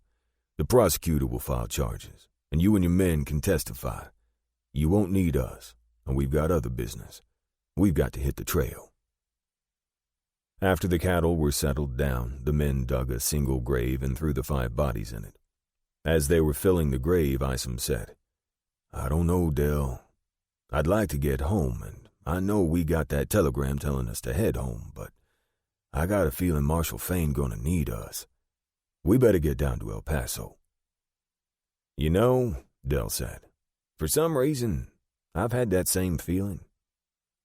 The prosecutor will file charges, and you and your men can testify. You won't need us, and we've got other business. We've got to hit the trail." After the cattle were settled down, the men dug a single grave and threw the 5 bodies in it. As they were filling the grave, Isom said, "I don't know, Del. I'd like to get home, and I know we got that telegram telling us to head home, but I got a feeling Marshal Fain gonna need us. We better get down to El Paso." "You know," Del said, "for some reason, I've had that same feeling.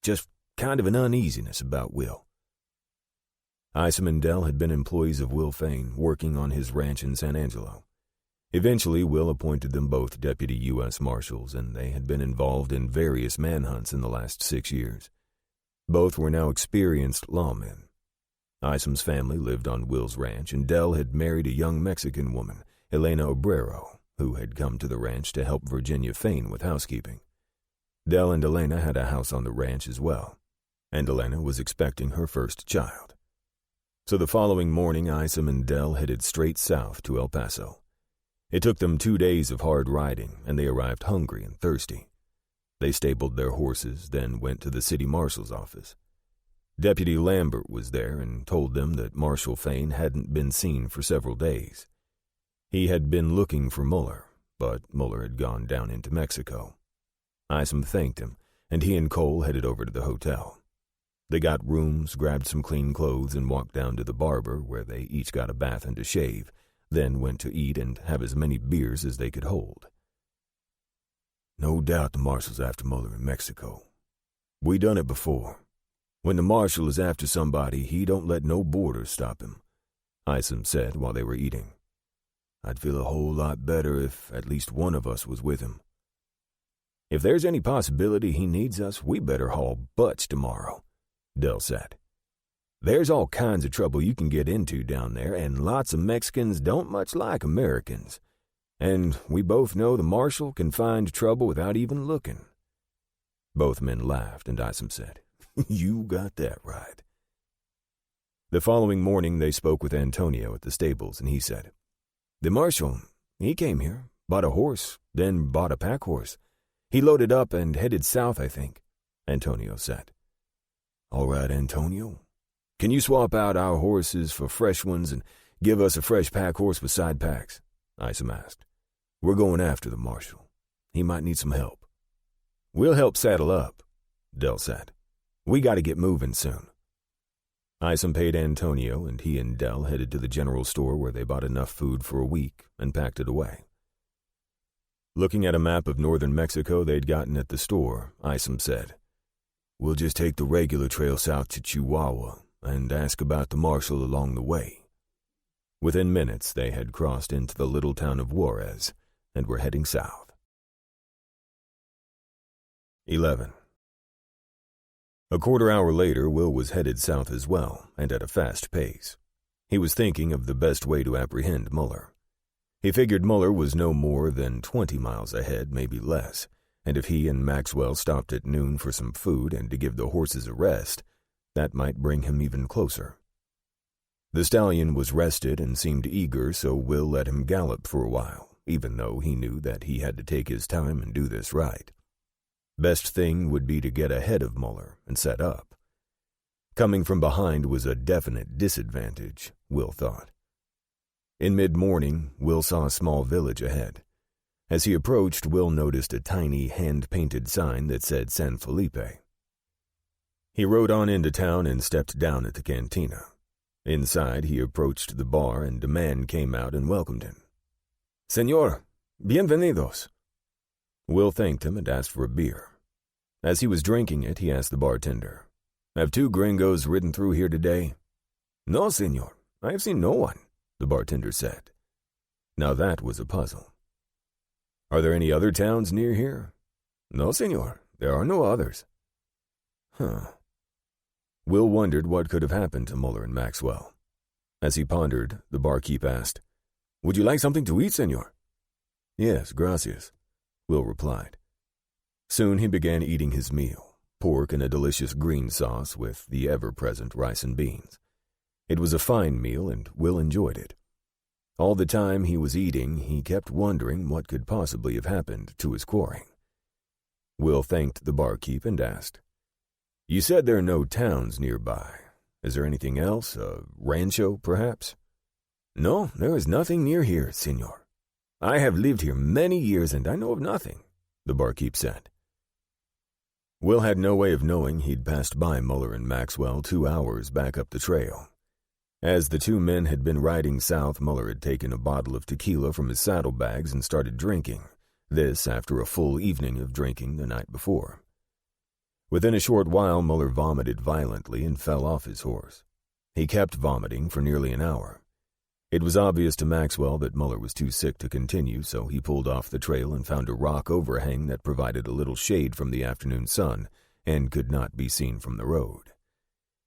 Just kind of an uneasiness about Will." Isom and Del had been employees of Will Fain, working on his ranch in San Angelo. Eventually, Will appointed them both deputy U.S. Marshals, and they had been involved in various manhunts in the last 6 years. Both were now experienced lawmen. Isom's family lived on Will's ranch, and Del had married a young Mexican woman, Elena Obrero, who had come to the ranch to help Virginia Fain with housekeeping. Del and Elena had a house on the ranch as well, and Elena was expecting her first child. So the following morning, Isom and Del headed straight south to El Paso. It took them 2 days of hard riding, and they arrived hungry and thirsty. They stabled their horses, then went to the city marshal's office. Deputy Lambert was there and told them that Marshal Fain hadn't been seen for several days. He had been looking for Muller, but Muller had gone down into Mexico. Isom thanked him, and he and Cole headed over to the hotel. They got rooms, grabbed some clean clothes, and walked down to the barber, where they each got a bath and a shave, then went to eat and have as many beers as they could hold. No doubt the marshal's after Muller in Mexico. We done it before. When the marshal is after somebody, he don't let no borders stop him, Isom said while they were eating. I'd feel a whole lot better if at least one of us was with him. If there's any possibility he needs us, we better haul butts tomorrow, Dell said. There's all kinds of trouble you can get into down there, and lots of Mexicans don't much like Americans. And we both know the marshal can find trouble without even looking. Both men laughed, and Isom said, You got that right. The following morning they spoke with Antonio at the stables, and he said, The marshal, he came here, bought a horse, then bought a pack horse. He loaded up and headed south, I think, Antonio said. All right, Antonio. Can you swap out our horses for fresh ones and give us a fresh pack horse with side packs? Isom asked. We're going after the marshal. He might need some help. We'll help saddle up, Dell said. We got to get moving soon. Isom paid Antonio, and he and Dell headed to the general store where they bought enough food for a week and packed it away. Looking at a map of northern Mexico they'd gotten at the store, Isom said, We'll just take the regular trail south to Chihuahua and ask about the marshal along the way. Within minutes, they had crossed into the little town of Juarez and were heading south. 11. A quarter hour later, Will was headed south as well, and at a fast pace. He was thinking of the best way to apprehend Muller. He figured Muller was no more than 20 miles ahead, maybe less, and if he and Maxwell stopped at noon for some food and to give the horses a rest, that might bring him even closer. The stallion was rested and seemed eager, so Will let him gallop for a while, even though he knew that he had to take his time and do this right. Best thing would be to get ahead of Muller and set up. Coming from behind was a definite disadvantage, Will thought. In mid-morning, Will saw a small village ahead. As he approached, Will noticed a tiny hand-painted sign that said San Felipe. He rode on into town and stepped down at the cantina. Inside, he approached the bar, and a man came out and welcomed him. Señor, bienvenidos. Will thanked him and asked for a beer. As he was drinking it, he asked the bartender, "Have two gringos ridden through here today?" No, señor. I have seen no one, the bartender said. Now that was a puzzle. Are there any other towns near here? No, señor. There are no others. Will wondered what could have happened to Muller and Maxwell. As he pondered, the barkeep asked, "Would you like something to eat, señor?" "Yes, gracias," Will replied. Soon he began eating his meal, pork in a delicious green sauce with the ever-present rice and beans. It was a fine meal, and Will enjoyed it. All the time he was eating, he kept wondering what could possibly have happened to his quarry. Will thanked the barkeep and asked, "You said there are no towns nearby. Is there anything else? A rancho, perhaps?" No, there is nothing near here, señor. I have lived here many years and I know of nothing, the barkeep said. Will had no way of knowing he'd passed by Muller and Maxwell 2 hours back up the trail. As the two men had been riding south, Muller had taken a bottle of tequila from his saddlebags and started drinking, this after a full evening of drinking the night before. Within a short while, Muller vomited violently and fell off his horse. He kept vomiting for nearly an hour. It was obvious to Maxwell that Muller was too sick to continue, so he pulled off the trail and found a rock overhang that provided a little shade from the afternoon sun and could not be seen from the road.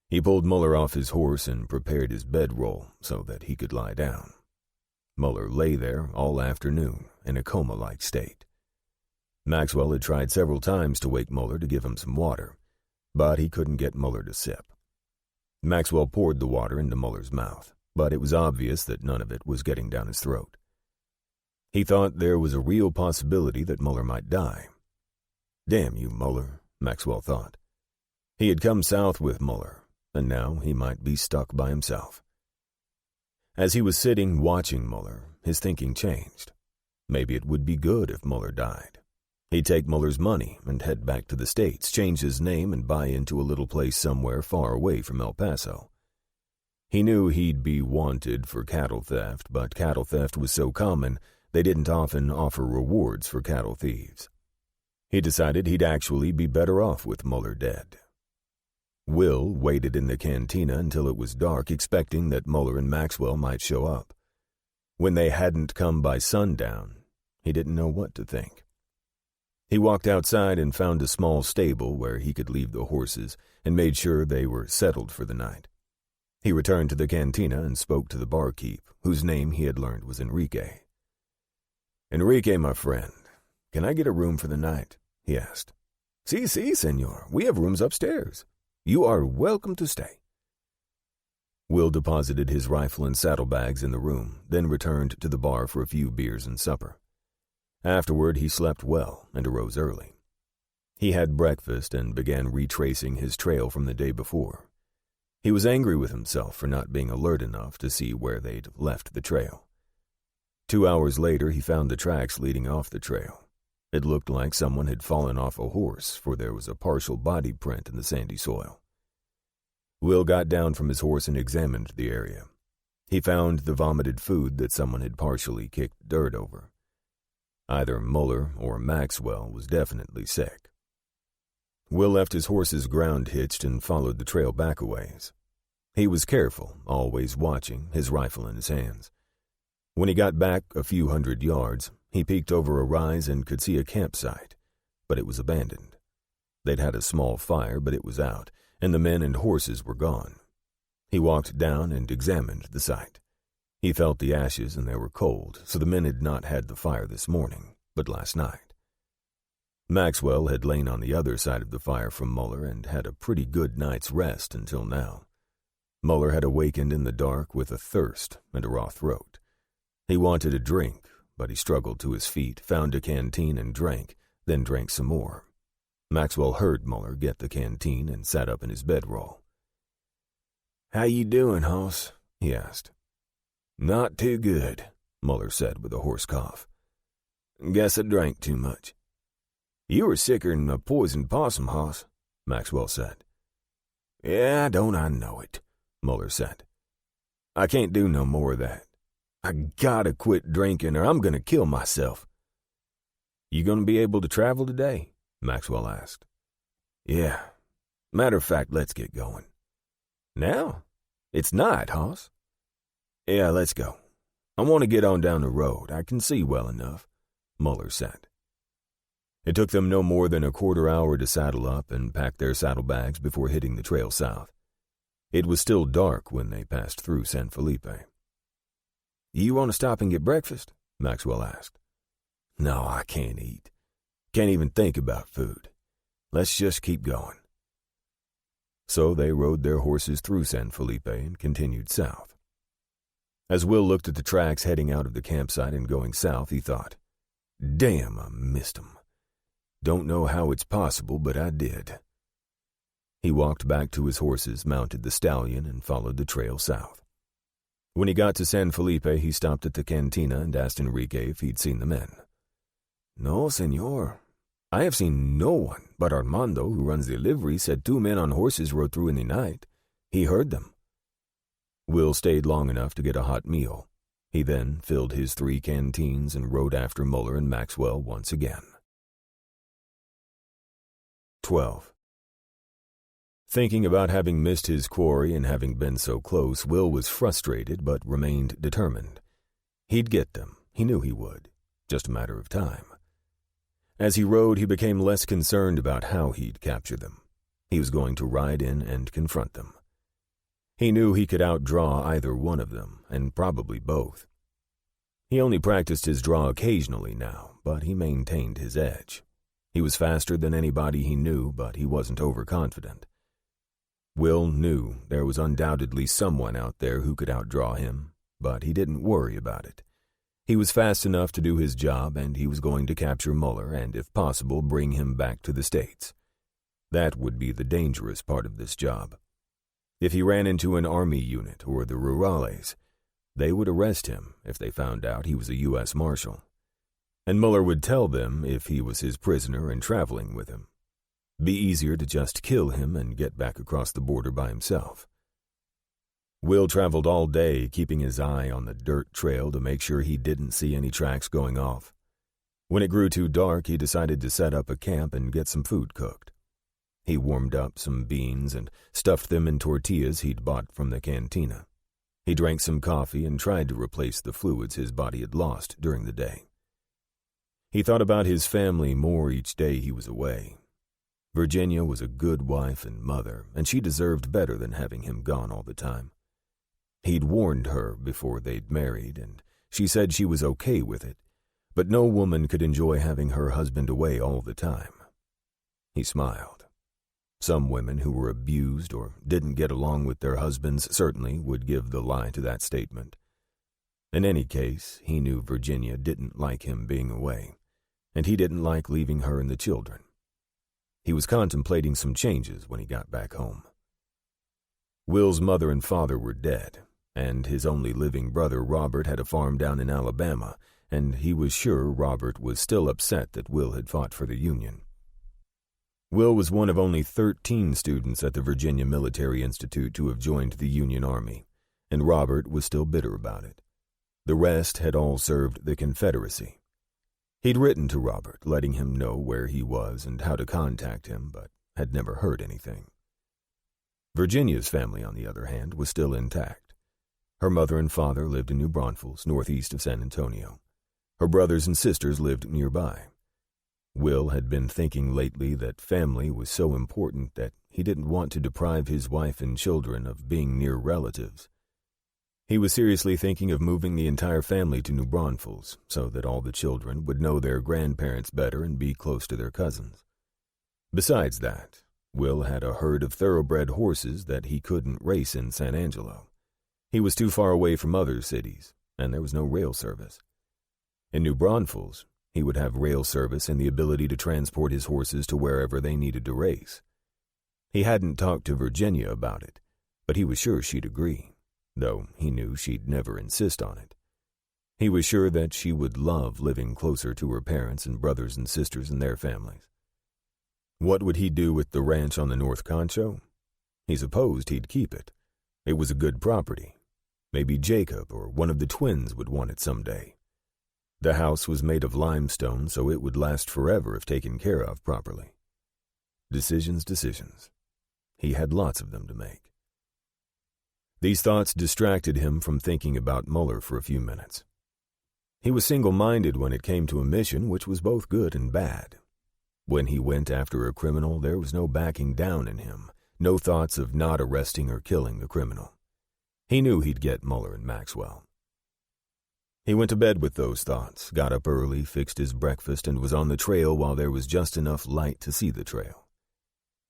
He pulled Muller off his horse and prepared his bedroll so that he could lie down. Muller lay there all afternoon in a coma-like state. Maxwell had tried several times to wake Muller to give him some water, but he couldn't get Muller to sip. Maxwell poured the water into Muller's mouth, but it was obvious that none of it was getting down his throat. He thought there was a real possibility that Muller might die. Damn you, Muller, Maxwell thought. He had come south with Muller, and now he might be stuck by himself. As he was sitting watching Muller, his thinking changed. Maybe it would be good if Muller died. He'd take Muller's money and head back to the States, change his name, and buy into a little place somewhere far away from El Paso. He knew he'd be wanted for cattle theft, but cattle theft was so common they didn't often offer rewards for cattle thieves. He decided he'd actually be better off with Muller dead. Will waited in the cantina until it was dark, expecting that Muller and Maxwell might show up. When they hadn't come by sundown, he didn't know what to think. He walked outside and found a small stable where he could leave the horses and made sure they were settled for the night. He returned to the cantina and spoke to the barkeep, whose name he had learned was Enrique. "Enrique, my friend, can I get a room for the night?" he asked. "Si, senor. We have rooms upstairs. You are welcome to stay." Will deposited his rifle and saddlebags in the room, then returned to the bar for a few beers and supper. Afterward, he slept well and arose early. He had breakfast and began retracing his trail from the day before. He was angry with himself for not being alert enough to see where they'd left the trail. 2 hours later, he found the tracks leading off the trail. It looked like someone had fallen off a horse, for there was a partial body print in the sandy soil. Will got down from his horse and examined the area. He found the vomited food that someone had partially kicked dirt over. Either Muller or Maxwell was definitely sick. Will left his horses ground hitched and followed the trail back a ways. He was careful, always watching, his rifle in his hands. When he got back a few hundred yards, he peeked over a rise and could see a campsite, but it was abandoned. They'd had a small fire, but it was out, and the men and horses were gone. He walked down and examined the site. He felt the ashes and they were cold, so the men had not had the fire this morning, but last night. Maxwell had lain on the other side of the fire from Muller and had a pretty good night's rest until now. Muller had awakened in the dark with a thirst and a raw throat. He wanted a drink, but he struggled to his feet, found a canteen and drank, then drank some more. Maxwell heard Muller get the canteen and sat up in his bedroll. "How you doing, hoss?" he asked. "Not too good," Muller said with a hoarse cough. "Guess I drank too much." "You were sicker'n a poisoned possum, hoss," Maxwell said. "Yeah, don't I know it," Muller said. "I can't do no more of that. I gotta quit drinking or I'm gonna kill myself." "You gonna be able to travel today?" Maxwell asked. "Yeah. Matter of fact, let's get going." "Now? It's night, hoss." "Yeah, let's go. I want to get on down the road. I can see well enough," Muller said. It took them no more than a quarter hour to saddle up and pack their saddlebags before hitting the trail south. It was still dark when they passed through San Felipe. "You want to stop and get breakfast?" Maxwell asked. "No, I can't eat. Can't even think about food. Let's just keep going." So they rode their horses through San Felipe and continued south. As Will looked at the tracks heading out of the campsite and going south, he thought, "Damn, I missed 'em. Don't know how it's possible, but I did." He walked back to his horses, mounted the stallion, and followed the trail south. When he got to San Felipe, he stopped at the cantina and asked Enrique if he'd seen the men. "No, senor. I have seen no one, but Armando, who runs the livery, said 2 men on horses rode through in the night. He heard them." Will stayed long enough to get a hot meal. He then filled his 3 canteens and rode after Muller and Maxwell once again. 12. Thinking about having missed his quarry and having been so close, Will was frustrated but remained determined. He'd get them. He knew he would. Just a matter of time. As he rode, he became less concerned about how he'd capture them. He was going to ride in and confront them. He knew he could outdraw either one of them, and probably both. He only practiced his draw occasionally now, but he maintained his edge. He was faster than anybody he knew, but he wasn't overconfident. Will knew there was undoubtedly someone out there who could outdraw him, but he didn't worry about it. He was fast enough to do his job, and he was going to capture Muller and, if possible, bring him back to the States. That would be the dangerous part of this job. If he ran into an army unit or the rurales, they would arrest him if they found out he was a U.S. Marshal. And Muller would tell them if he was his prisoner and traveling with him. Be easier to just kill him and get back across the border by himself. Will traveled all day, keeping his eye on the dirt trail to make sure he didn't see any tracks going off. When it grew too dark, he decided to set up a camp and get some food cooked. He warmed up some beans and stuffed them in tortillas he'd bought from the cantina. He drank some coffee and tried to replace the fluids his body had lost during the day. He thought about his family more each day he was away. Virginia was a good wife and mother, and she deserved better than having him gone all the time. He'd warned her before they'd married, and she said she was okay with it, but no woman could enjoy having her husband away all the time. He smiled. Some women who were abused or didn't get along with their husbands certainly would give the lie to that statement. In any case, he knew Virginia didn't like him being away, and he didn't like leaving her and the children. He was contemplating some changes when he got back home. Will's mother and father were dead, and his only living brother Robert had a farm down in Alabama, and he was sure Robert was still upset that Will had fought for the Union. Will was one of only 13 students at the Virginia Military Institute to have joined the Union Army, and Robert was still bitter about it. The rest had all served the Confederacy. He'd written to Robert, letting him know where he was and how to contact him, but had never heard anything. Virginia's family, on the other hand, was still intact. Her mother and father lived in New Braunfels, northeast of San Antonio. Her brothers and sisters lived nearby. Will had been thinking lately that family was so important that he didn't want to deprive his wife and children of being near relatives. He was seriously thinking of moving the entire family to New Braunfels so that all the children would know their grandparents better and be close to their cousins. Besides that, Will had a herd of thoroughbred horses that he couldn't race in San Angelo. He was too far away from other cities, and there was no rail service. In New Braunfels, he would have rail service and the ability to transport his horses to wherever they needed to race. He hadn't talked to Virginia about it, but he was sure she'd agree, though he knew she'd never insist on it. He was sure that she would love living closer to her parents and brothers and sisters and their families. What would he do with the ranch on the North Concho? He supposed he'd keep it. It was a good property. Maybe Jacob or one of the twins would want it someday. The house was made of limestone, so it would last forever if taken care of properly. Decisions. He had lots of them to make. These thoughts distracted him from thinking about Muller for a few minutes. He was single-minded when it came to a mission which was both good and bad. When he went after a criminal, there was no backing down in him, no thoughts of not arresting or killing the criminal. He knew he'd get Muller and Maxwell. He went to bed with those thoughts, got up early, fixed his breakfast, and was on the trail while there was just enough light to see the trail.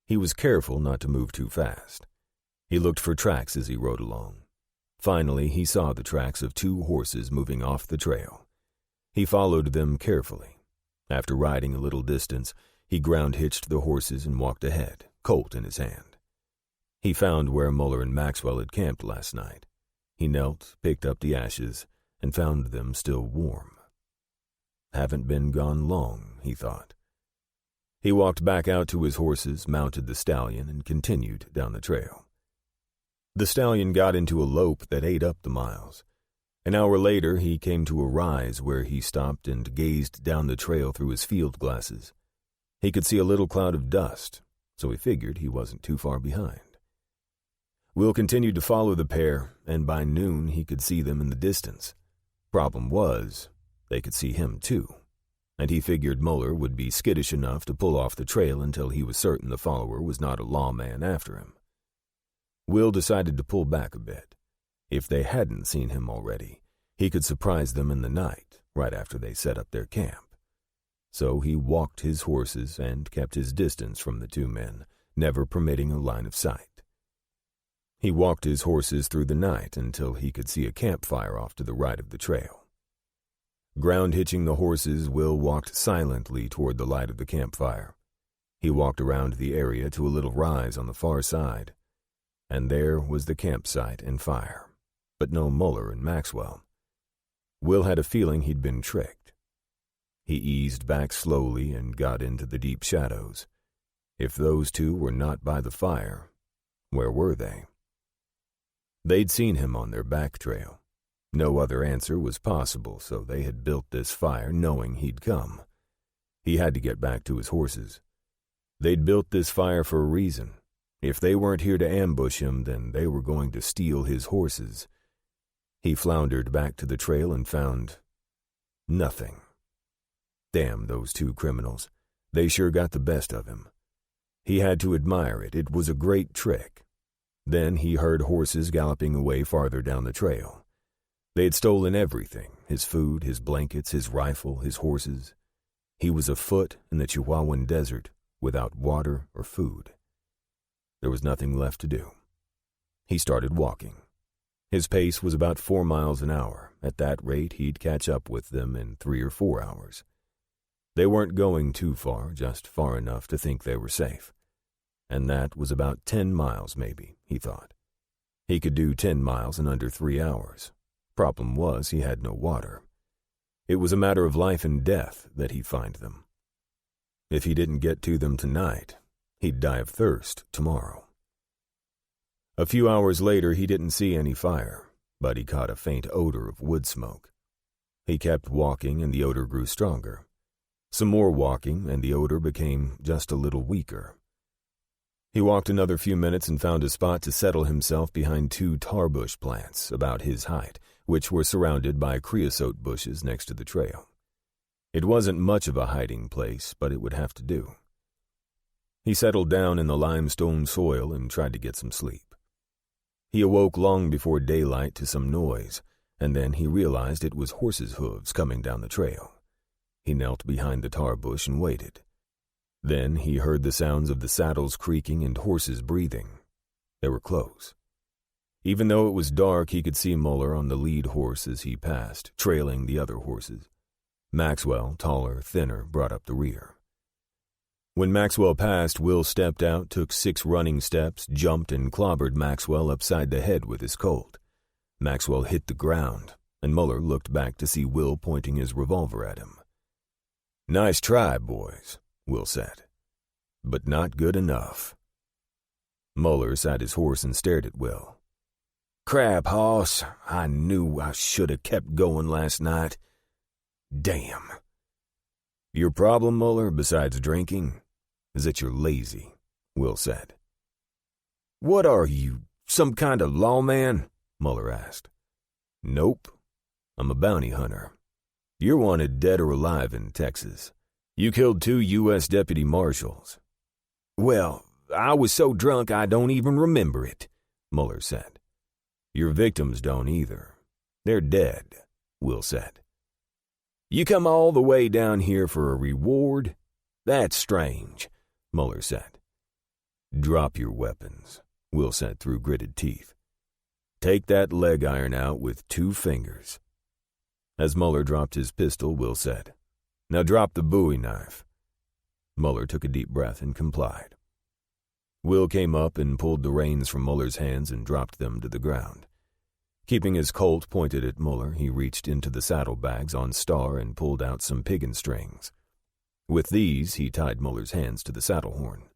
He was careful not to move too fast. He looked for tracks as he rode along. Finally, he saw the tracks of 2 horses moving off the trail. He followed them carefully. After riding a little distance, he ground-hitched the horses and walked ahead, Colt in his hand. He found where Muller and Maxwell had camped last night. He knelt, picked up the ashes, and found them still warm. Haven't been gone long, he thought. He walked back out to his horses, mounted the stallion, and continued down the trail. The stallion got into a lope that ate up the miles. An hour later, he came to a rise where he stopped and gazed down the trail through his field glasses. He could see a little cloud of dust, so he figured he wasn't too far behind. Will continued to follow the pair, and by noon he could see them in the distance. Problem was, they could see him too, and he figured Muller would be skittish enough to pull off the trail until he was certain the follower was not a lawman after him. Will decided to pull back a bit. If they hadn't seen him already, he could surprise them in the night, right after they set up their camp. So he walked his horses and kept his distance from the 2 men, never permitting a line of sight. He walked his horses through the night until he could see a campfire off to the right of the trail. Ground-hitching the horses, Will walked silently toward the light of the campfire. He walked around the area to a little rise on the far side. And there was the campsite and fire, but no Muller and Maxwell. Will had a feeling he'd been tricked. He eased back slowly and got into the deep shadows. If those two were not by the fire, where were they? They'd seen him on their back trail. No other answer was possible, so they had built this fire knowing he'd come. He had to get back to his horses. They'd built this fire for a reason. If they weren't here to ambush him, then they were going to steal his horses. He floundered back to the trail and found nothing. Damn those two criminals. They sure got the best of him. He had to admire it. It was a great trick. Then he heard horses galloping away farther down the trail. They had stolen everything, his food, his blankets, his rifle, his horses. He was afoot in the Chihuahuan desert without water or food. There was nothing left to do. He started walking. His pace was about 4 miles an hour. At that rate, he'd catch up with them in 3 or 4 hours. They weren't going too far, just far enough to think they were safe. And that was about 10 miles, maybe, he thought. He could do 10 miles in under 3 hours. Problem was, he had no water. It was a matter of life and death that he'd find them. If he didn't get to them tonight, he'd die of thirst tomorrow. A few hours later, he didn't see any fire, but he caught a faint odor of wood smoke. He kept walking, and the odor grew stronger. Some more walking, and the odor became just a little weaker. He walked another few minutes and found a spot to settle himself behind 2 tarbush plants about his height, which were surrounded by creosote bushes next to the trail. It wasn't much of a hiding place, but it would have to do. He settled down in the limestone soil and tried to get some sleep. He awoke long before daylight to some noise, and then he realized it was horses' hooves coming down the trail. He knelt behind the tar bush and waited. Then he heard the sounds of the saddles creaking and horses breathing. They were close. Even though it was dark, he could see Muller on the lead horse as he passed, trailing the other horses. Maxwell, taller, thinner, brought up the rear. When Maxwell passed, Will stepped out, took 6 running steps, jumped, and clobbered Maxwell upside the head with his Colt. Maxwell hit the ground, and Muller looked back to see Will pointing his revolver at him. "Nice try, boys," Will said, "but not good enough." Muller sat his horse and stared at Will. "Crap, hoss, I knew I should have kept going last night. Damn." "Your problem, Muller, besides drinking, is that you're lazy," Will said. "What are you, some kind of lawman?" Muller asked. "Nope. I'm a bounty hunter. You're wanted dead or alive in Texas. You killed 2 U.S. deputy marshals." "Well, I was so drunk I don't even remember it," Muller said. "Your victims don't either. They're dead," Will said. "You come all the way down here for a reward? That's strange," Muller said. "Drop your weapons," Will said through gritted teeth. "Take that leg iron out with 2 fingers." As Muller dropped his pistol, Will said, "Now drop the bowie knife." Muller took a deep breath and complied. Will came up and pulled the reins from Muller's hands and dropped them to the ground. Keeping his Colt pointed at Muller, he reached into the saddlebags on Star and pulled out some piggin strings. With these, he tied Muller's hands to the saddle horn.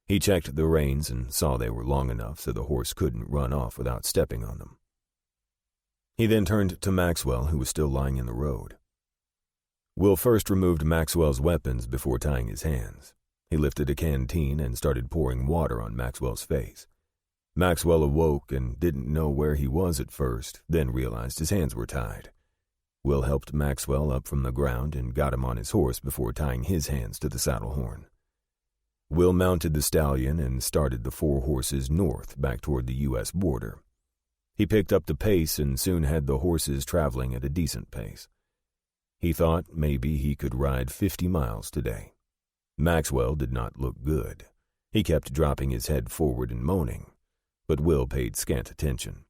He checked the reins and saw they were long enough so the horse couldn't run off without stepping on them. He then turned to Maxwell, who was still lying in the road. Will first removed Maxwell's weapons before tying his hands. He lifted a canteen and started pouring water on Maxwell's face. Maxwell awoke and didn't know where he was at first, then realized his hands were tied. Will helped Maxwell up from the ground and got him on his horse before tying his hands to the saddle horn. Will mounted the stallion and started the 4 horses north back toward the U.S. border. He picked up the pace and soon had the horses traveling at a decent pace. He thought maybe he could ride 50 miles today. Maxwell did not look good. He kept dropping his head forward and moaning, but Will paid scant attention.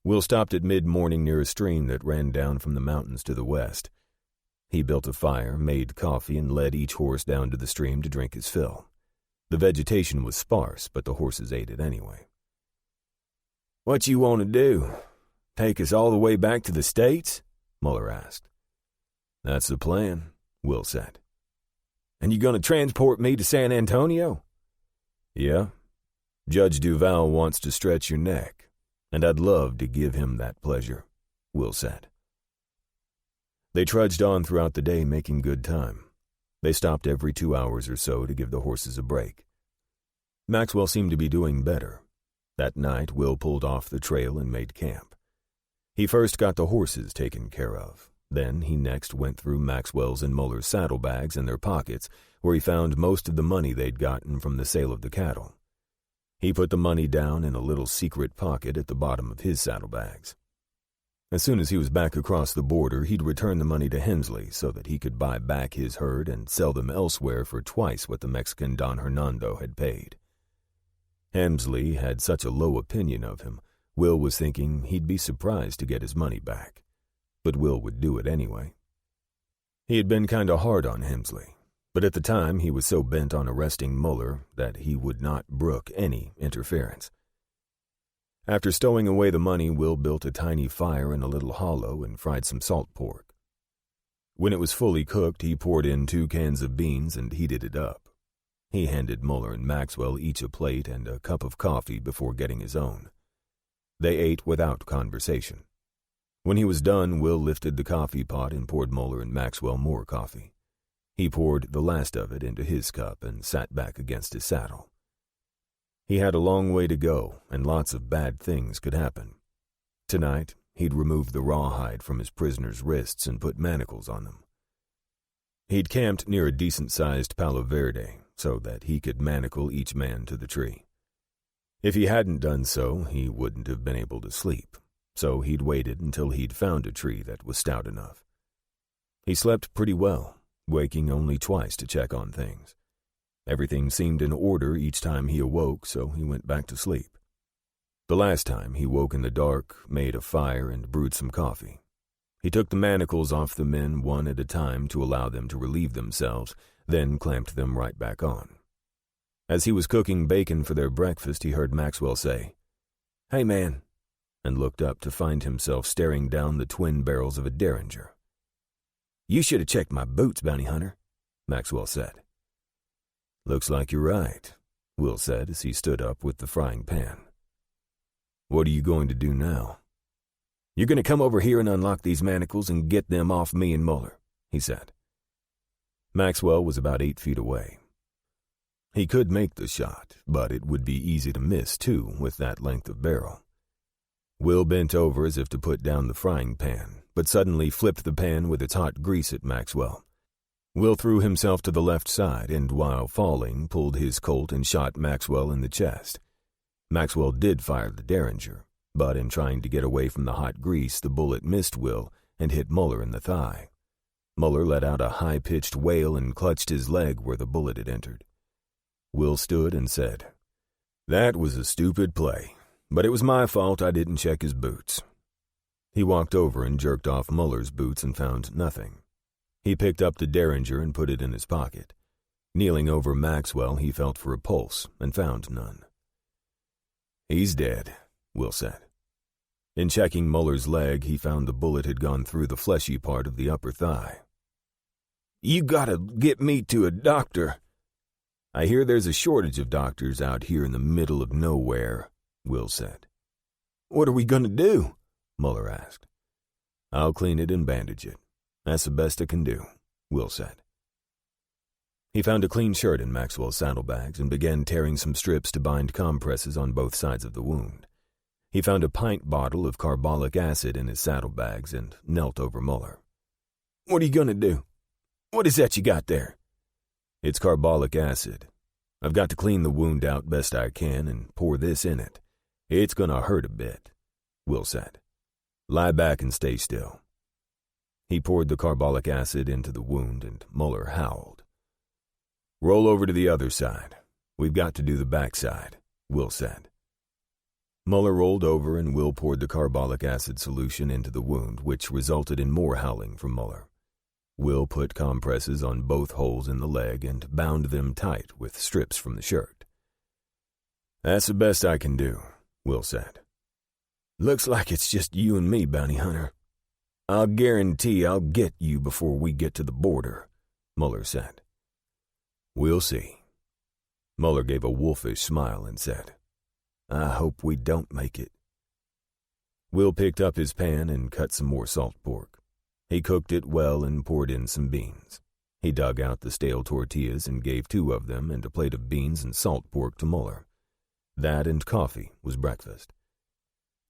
Will stopped at mid-morning near a stream that ran down from the mountains to the west. He built a fire, made coffee, and led each horse down to the stream to drink his fill. The vegetation was sparse, but the horses ate it anyway. "What you want to do? Take us all the way back to the States?" Muller asked. "That's the plan," Will said. "And you going to transport me to San Antonio?" "Yeah. Judge Duval wants to stretch your neck, and I'd love to give him that pleasure," Will said. They trudged on throughout the day, making good time. They stopped every 2 hours or so to give the horses a break. Maxwell seemed to be doing better. That night, Will pulled off the trail and made camp. He first got the horses taken care of. Then he next went through Maxwell's and Muller's saddlebags and their pockets, where he found most of the money they'd gotten from the sale of the cattle. He put the money down in a little secret pocket at the bottom of his saddlebags. As soon as he was back across the border, he'd return the money to Hensley so that he could buy back his herd and sell them elsewhere for twice what the Mexican Don Hernando had paid. Hensley had such a low opinion of him, Will was thinking he'd be surprised to get his money back. But Will would do it anyway. He had been kind of hard on Hensley, but at the time he was so bent on arresting Muller that he would not brook any interference. After stowing away the money, Will built a tiny fire in a little hollow and fried some salt pork. When it was fully cooked, he poured in 2 cans of beans and heated it up. He handed Muller and Maxwell each a plate and a cup of coffee before getting his own. They ate without conversation. When he was done, Will lifted the coffee pot and poured Muller and Maxwell more coffee. He poured the last of it into his cup and sat back against his saddle. He had a long way to go, and lots of bad things could happen. Tonight, he'd removed the rawhide from his prisoner's wrists and put manacles on them. He'd camped near a decent-sized palo verde so that he could manacle each man to the tree. If he hadn't done so, he wouldn't have been able to sleep, so he'd waited until he'd found a tree that was stout enough. He slept pretty well, waking only twice to check on things. Everything seemed in order each time he awoke, so he went back to sleep. The last time, he woke in the dark, made a fire, and brewed some coffee. He took the manacles off the men one at a time to allow them to relieve themselves, then clamped them right back on. As he was cooking bacon for their breakfast, he heard Maxwell say, "Hey, man," and looked up to find himself staring down the twin barrels of a Derringer. "You should have checked my boots, bounty hunter," Maxwell said. "Looks like you're right," Will said as he stood up with the frying pan. "What are you going to do now?" "You're going to come over here and unlock these manacles and get them off me and Muller," he said. Maxwell was about 8 feet away. He could make the shot, but it would be easy to miss, too, with that length of barrel. Will bent over as if to put down the frying pan, but suddenly flipped the pan with its hot grease at Maxwell. Will threw himself to the left side and, while falling, pulled his Colt and shot Maxwell in the chest. Maxwell did fire the Derringer, but in trying to get away from the hot grease, the bullet missed Will and hit Muller in the thigh. Muller let out a high-pitched wail and clutched his leg where the bullet had entered. Will stood and said, "That was a stupid play, but it was my fault I didn't check his boots." He walked over and jerked off Muller's boots and found nothing. He picked up the Derringer and put it in his pocket. Kneeling over Maxwell, he felt for a pulse and found none. "He's dead," Will said. In checking Muller's leg, he found the bullet had gone through the fleshy part of the upper thigh. "You gotta get me to a doctor." "I hear there's a shortage of doctors out here in the middle of nowhere," Will said. "What are we gonna do?" Muller asked. "I'll clean it and bandage it. That's the best I can do," Will said. He found a clean shirt in Maxwell's saddlebags and began tearing some strips to bind compresses on both sides of the wound. He found a pint bottle of carbolic acid in his saddlebags and knelt over Muller. "What are you gonna do? What is that you got there?" "It's carbolic acid. I've got to clean the wound out best I can and pour this in it. It's gonna hurt a bit," Will said. "Lie back and stay still." He poured the carbolic acid into the wound and Muller howled. "Roll over to the other side. We've got to do the back side," Will said. Muller rolled over and Will poured the carbolic acid solution into the wound, which resulted in more howling from Muller. Will put compresses on both holes in the leg and bound them tight with strips from the shirt. "That's the best I can do," Will said. "Looks like it's just you and me, bounty hunter. I'll guarantee I'll get you before we get to the border," Muller said. "We'll see." Muller gave a wolfish smile and said, "I hope we don't make it." Will picked up his pan and cut some more salt pork. He cooked it well and poured in some beans. He dug out the stale tortillas and gave 2 of them and a plate of beans and salt pork to Muller. That and coffee was breakfast.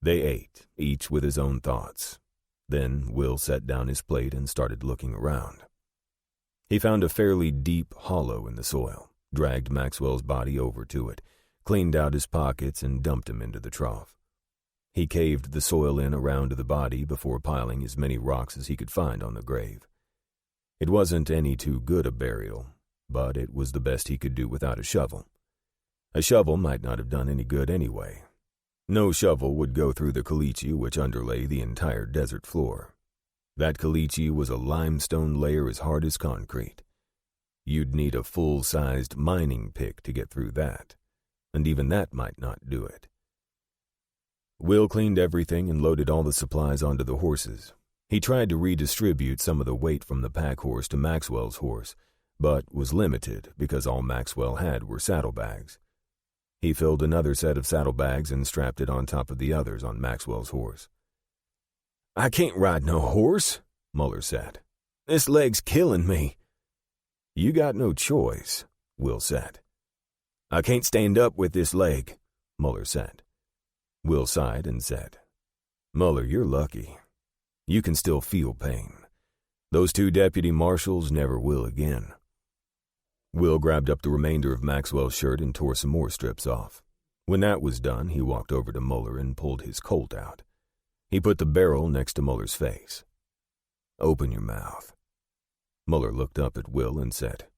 They ate, each with his own thoughts. Then Will set down his plate and started looking around. He found a fairly deep hollow in the soil, dragged Maxwell's body over to it, cleaned out his pockets, and dumped him into the trough. He caved the soil in around the body before piling as many rocks as he could find on the grave. It wasn't any too good a burial, but it was the best he could do without a shovel. A shovel might not have done any good anyway. No shovel would go through the caliche which underlay the entire desert floor. That caliche was a limestone layer as hard as concrete. You'd need a full-sized mining pick to get through that, and even that might not do it. Will cleaned everything and loaded all the supplies onto the horses. He tried to redistribute some of the weight from the pack horse to Maxwell's horse, but was limited because all Maxwell had were saddlebags. He filled another set of saddlebags and strapped it on top of the others on Maxwell's horse. "I can't ride no horse," Muller said. "This leg's killing me." "You got no choice," Will said. "I can't stand up with this leg," Muller said. Will sighed and said, "Muller, you're lucky. You can still feel pain. Those 2 deputy marshals never will again." Will grabbed up the remainder of Maxwell's shirt and tore some more strips off. When that was done, he walked over to Muller and pulled his Colt out. He put the barrel next to Muller's face. "Open your mouth." Muller looked up at Will and said,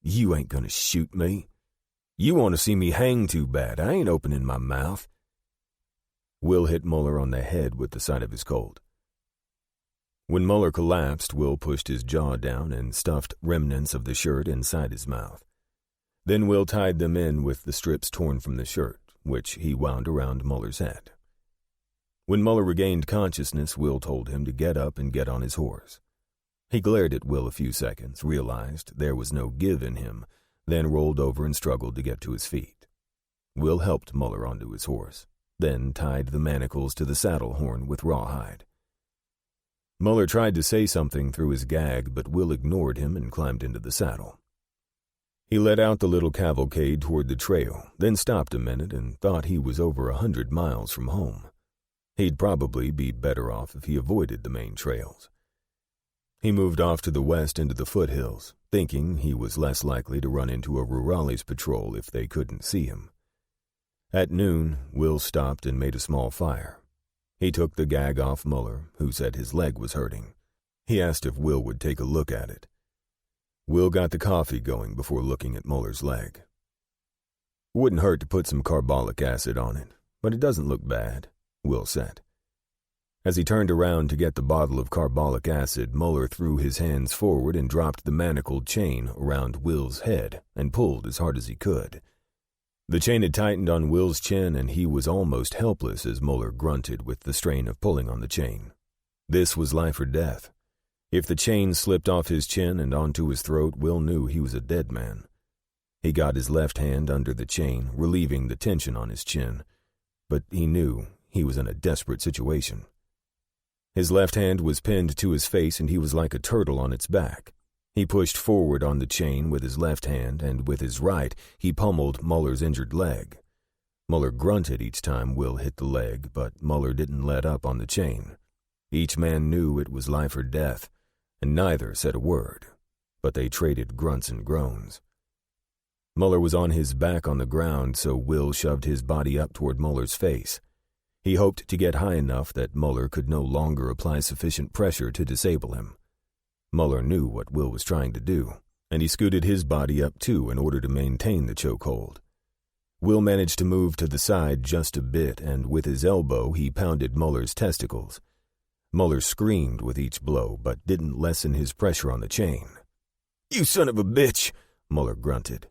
"You ain't gonna shoot me. You want to see me hang too bad. I ain't opening my mouth." Will hit Muller on the head with the side of his Colt. When Muller collapsed, Will pushed his jaw down and stuffed remnants of the shirt inside his mouth. Then Will tied them in with the strips torn from the shirt, which he wound around Muller's head. When Muller regained consciousness, Will told him to get up and get on his horse. He glared at Will a few seconds, realized there was no give in him, then rolled over and struggled to get to his feet. Will helped Muller onto his horse, then tied the manacles to the saddle horn with rawhide. Muller tried to say something through his gag, but Will ignored him and climbed into the saddle. He led out the little cavalcade toward the trail, then stopped a minute and thought he was over 100 miles from home. He'd probably be better off if he avoided the main trails. He moved off to the west into the foothills, thinking he was less likely to run into a rurales patrol if they couldn't see him. At noon, Will stopped and made a small fire. He took the gag off Muller, who said his leg was hurting. He asked if Will would take a look at it. Will got the coffee going before looking at Muller's leg. "Wouldn't hurt to put some carbolic acid on it, but it doesn't look bad," Will said. As he turned around to get the bottle of carbolic acid, Muller threw his hands forward and dropped the manacled chain around Will's head and pulled as hard as he could. The chain had tightened on Will's chin, and he was almost helpless as Muller grunted with the strain of pulling on the chain. This was life or death. If the chain slipped off his chin and onto his throat, Will knew he was a dead man. He got his left hand under the chain, relieving the tension on his chin, but he knew he was in a desperate situation. His left hand was pinned to his face, and he was like a turtle on its back. He pushed forward on the chain with his left hand, and with his right, he pummeled Muller's injured leg. Muller grunted each time Will hit the leg, but Muller didn't let up on the chain. Each man knew it was life or death, and neither said a word, but they traded grunts and groans. Muller was on his back on the ground, so Will shoved his body up toward Muller's face. He hoped to get high enough that Muller could no longer apply sufficient pressure to disable him. Muller knew what Will was trying to do, and he scooted his body up too in order to maintain the chokehold. Will managed to move to the side just a bit, and with his elbow he pounded Muller's testicles. Muller screamed with each blow, but didn't lessen his pressure on the chain. "You son of a bitch," Muller grunted.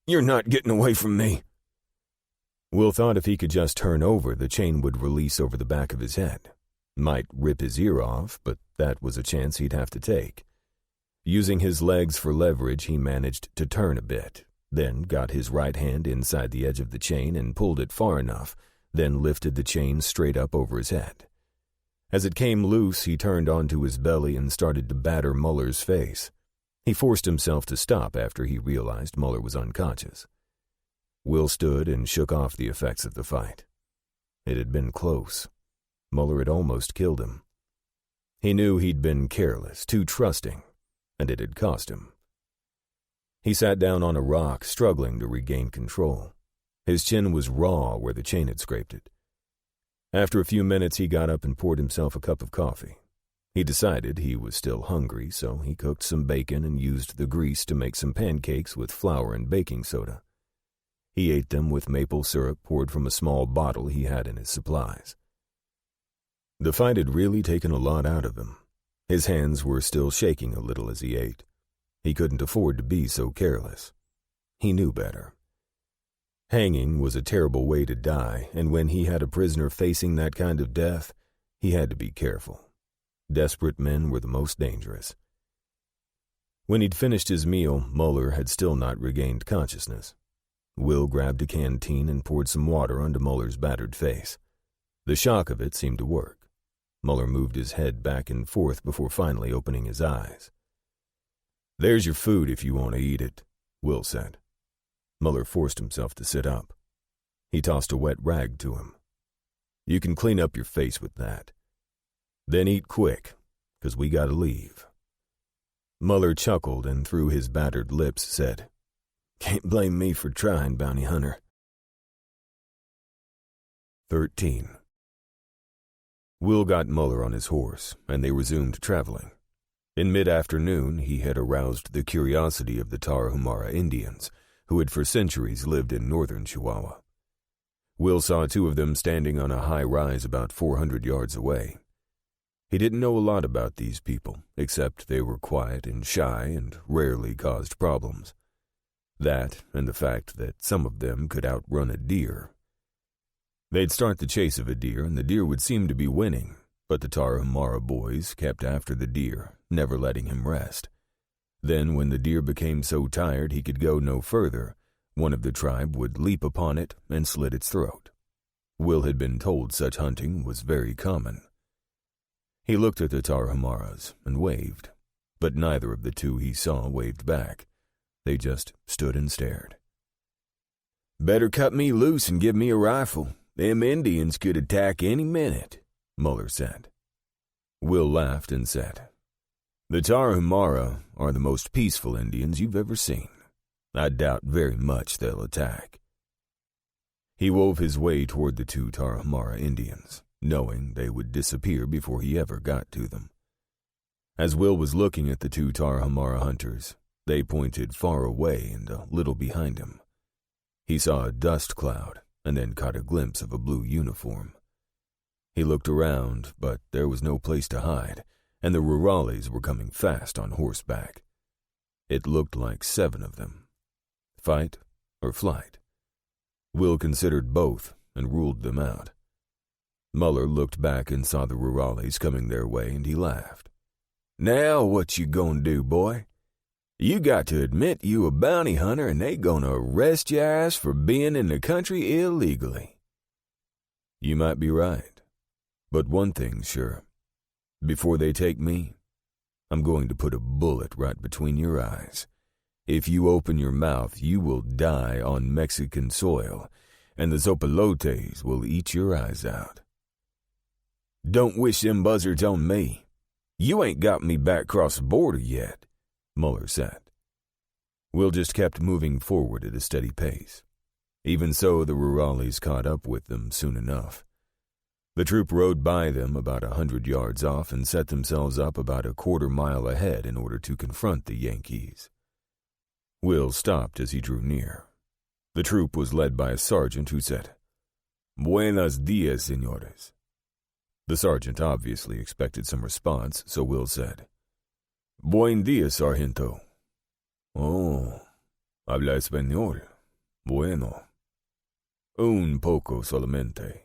"You're not getting away from me." Will thought if he could just turn over, the chain would release over the back of his head. Might rip his ear off, but that was a chance he'd have to take. Using his legs for leverage, he managed to turn a bit, then got his right hand inside the edge of the chain and pulled it far enough, then lifted the chain straight up over his head. As it came loose, he turned onto his belly and started to batter Muller's face. He forced himself to stop after he realized Muller was unconscious. Will stood and shook off the effects of the fight. It had been close. Muller had almost killed him. He knew he'd been careless, too trusting, and it had cost him. He sat down on a rock, struggling to regain control. His chin was raw where the chain had scraped it. After a few minutes, he got up and poured himself a cup of coffee. He decided he was still hungry, so he cooked some bacon and used the grease to make some pancakes with flour and baking soda. He ate them with maple syrup poured from a small bottle he had in his supplies. The fight had really taken a lot out of him. His hands were still shaking a little as he ate. He couldn't afford to be so careless. He knew better. Hanging was a terrible way to die, and when he had a prisoner facing that kind of death, he had to be careful. Desperate men were the most dangerous. When he'd finished his meal, Muller had still not regained consciousness. Will grabbed a canteen and poured some water onto Muller's battered face. The shock of it seemed to work. Muller moved his head back and forth before finally opening his eyes. "There's your food if you want to eat it," Will said. Muller forced himself to sit up. He tossed a wet rag to him. "You can clean up your face with that. Then eat quick, 'cause we gotta leave." Muller chuckled and through his battered lips said, "Can't blame me for trying, bounty hunter." 13. Will got Muller on his horse, and they resumed traveling. In mid-afternoon, he had aroused the curiosity of the Tarahumara Indians, who had for centuries lived in northern Chihuahua. Will saw two of them standing on a high rise about 400 yards away. He didn't know a lot about these people, except they were quiet and shy and rarely caused problems. That, and the fact that some of them could outrun a deer. They'd start the chase of a deer, and the deer would seem to be winning, but the Tarahumara boys kept after the deer, never letting him rest. Then, when the deer became so tired he could go no further, one of the tribe would leap upon it and slit its throat. Will had been told such hunting was very common. He looked at the Tarahumaras and waved, but neither of the two he saw waved back. They just stood and stared. "Better cut me loose and give me a rifle. Them Indians could attack any minute," Muller said. Will laughed and said, "The Tarahumara are the most peaceful Indians you've ever seen. I doubt very much they'll attack." He wove his way toward the two Tarahumara Indians, knowing they would disappear before he ever got to them. As Will was looking at the two Tarahumara hunters, they pointed far away and a little behind him. He saw a dust cloud and then caught a glimpse of a blue uniform. He looked around, but there was no place to hide, and the rurales were coming fast on horseback. It looked like 7 of them. Fight or flight? Will considered both and ruled them out. Muller looked back and saw the rurales coming their way, and he laughed. "Now what you gonna do, boy? You got to admit you a bounty hunter and they gonna arrest your ass for being in the country illegally." "You might be right, but one thing's sure. Before they take me, I'm going to put a bullet right between your eyes. If you open your mouth, you will die on Mexican soil, and the Zopalotes will eat your eyes out." "Don't wish them buzzards on me. You ain't got me back across the border yet," Muller said. Will just kept moving forward at a steady pace. Even so, the rurales caught up with them soon enough. The troop rode by them about 100 yards off and set themselves up about a quarter-mile ahead in order to confront the Yankees. Will stopped as he drew near. The troop was led by a sergeant who said, "Buenos dias, señores." The sergeant obviously expected some response, so Will said, "Buen día, sargento." "Oh, habla español. Bueno. Un poco solamente,"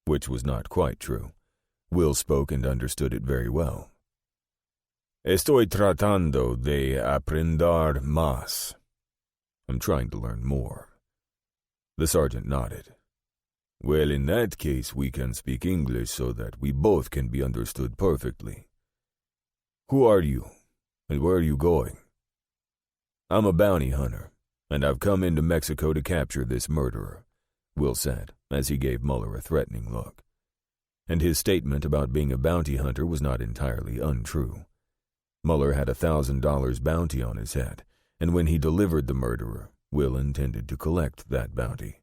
which was not quite true. Will spoke and understood it very well. "Estoy tratando de aprender más." "I'm trying to learn more." The sergeant nodded. "Well, in that case, we can speak English so that we both can be understood perfectly. Who are you, and where are you going?" "I'm a bounty hunter, and I've come into Mexico to capture this murderer," Will said, as he gave Muller a threatening look. And his statement about being a bounty hunter was not entirely untrue. Muller had $1,000 bounty on his head, and when he delivered the murderer, Will intended to collect that bounty.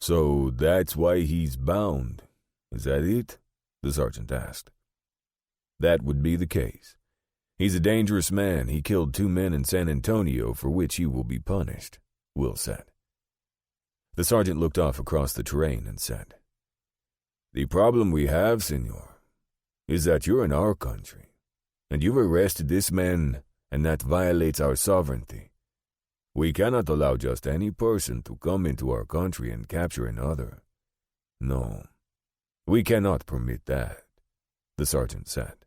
"So that's why he's bound, is that it?" the sergeant asked. "That would be the case. He's a dangerous man. He killed 2 men in San Antonio for which he will be punished," Will said. The sergeant looked off across the terrain and said, "The problem we have, senor, is that you're in our country, and you've arrested this man, and that violates our sovereignty. We cannot allow just any person to come into our country and capture another. No, we cannot permit that," the sergeant said.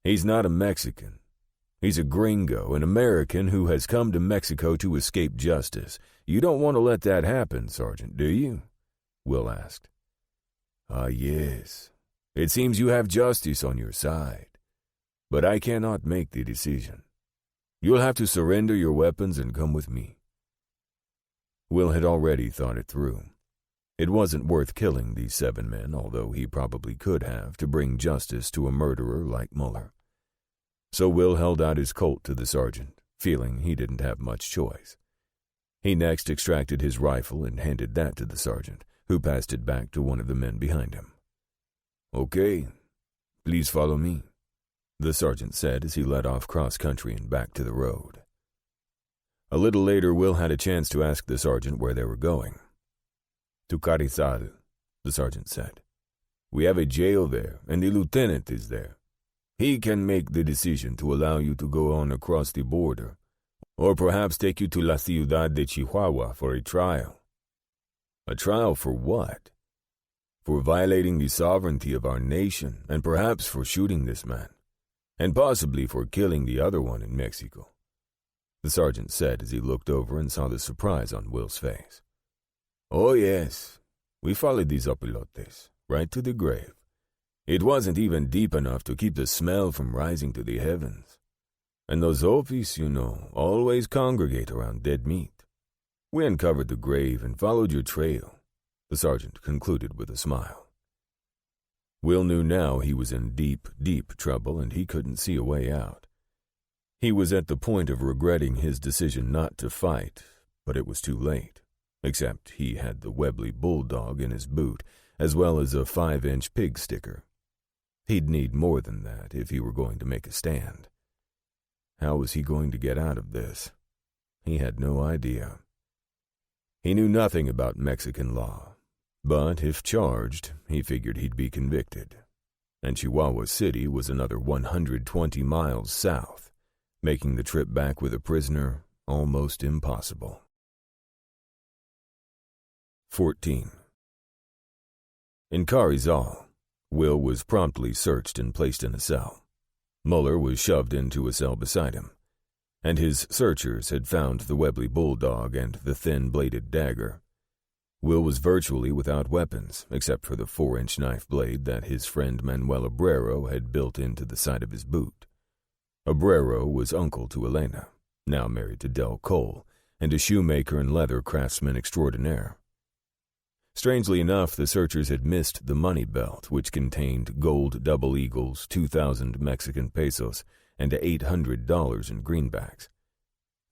"He's not a Mexican. He's a gringo, an American who has come to Mexico to escape justice. You don't want to let that happen, Sergeant, do you?" Will asked. "Ah, yes. It seems you have justice on your side. But I cannot make the decision. You'll have to surrender your weapons and come with me." Will had already thought it through. It wasn't worth killing these 7 men, although he probably could have, to bring justice to a murderer like Muller. So Will held out his Colt to the sergeant, feeling he didn't have much choice. He next extracted his rifle and handed that to the sergeant, who passed it back to one of the men behind him. "Okay, please follow me," the sergeant said as he led off cross-country and back to the road. A little later, Will had a chance to ask the sergeant where they were going. "To Carrizal," the sergeant said. "We have a jail there, and the lieutenant is there. He can make the decision to allow you to go on across the border, or perhaps take you to La Ciudad de Chihuahua for a trial." "A trial for what?" "For violating the sovereignty of our nation, and perhaps for shooting this man, and possibly for killing the other one in Mexico," the sergeant said as he looked over and saw the surprise on Will's face. "Oh, yes. We followed these opilotes right to the grave. It wasn't even deep enough to keep the smell from rising to the heavens. And those opis, always congregate around dead meat. We uncovered the grave and followed your trail," the sergeant concluded with a smile. Will knew now he was in deep, deep trouble, and he couldn't see a way out. He was at the point of regretting his decision not to fight, but it was too late, except he had the Webley bulldog in his boot, as well as a 5-inch pig sticker. He'd need more than that if he were going to make a stand. How was he going to get out of this? He had no idea. He knew nothing about Mexican law, but if charged, he figured he'd be convicted. And Chihuahua City was another 120 miles south, making the trip back with a prisoner almost impossible. 14. In Carrizal, Will was promptly searched and placed in a cell. Muller was shoved into a cell beside him, and his searchers had found the Webley bulldog and the thin-bladed dagger. Will was virtually without weapons, except for the 4-inch knife blade that his friend Manuel Abrero had built into the side of his boot. Abrero was uncle to Elena, now married to Del Cole, and a shoemaker and leather craftsman extraordinaire. Strangely enough, the searchers had missed the money belt, which contained gold double eagles, 2,000 Mexican pesos, and $800 in greenbacks.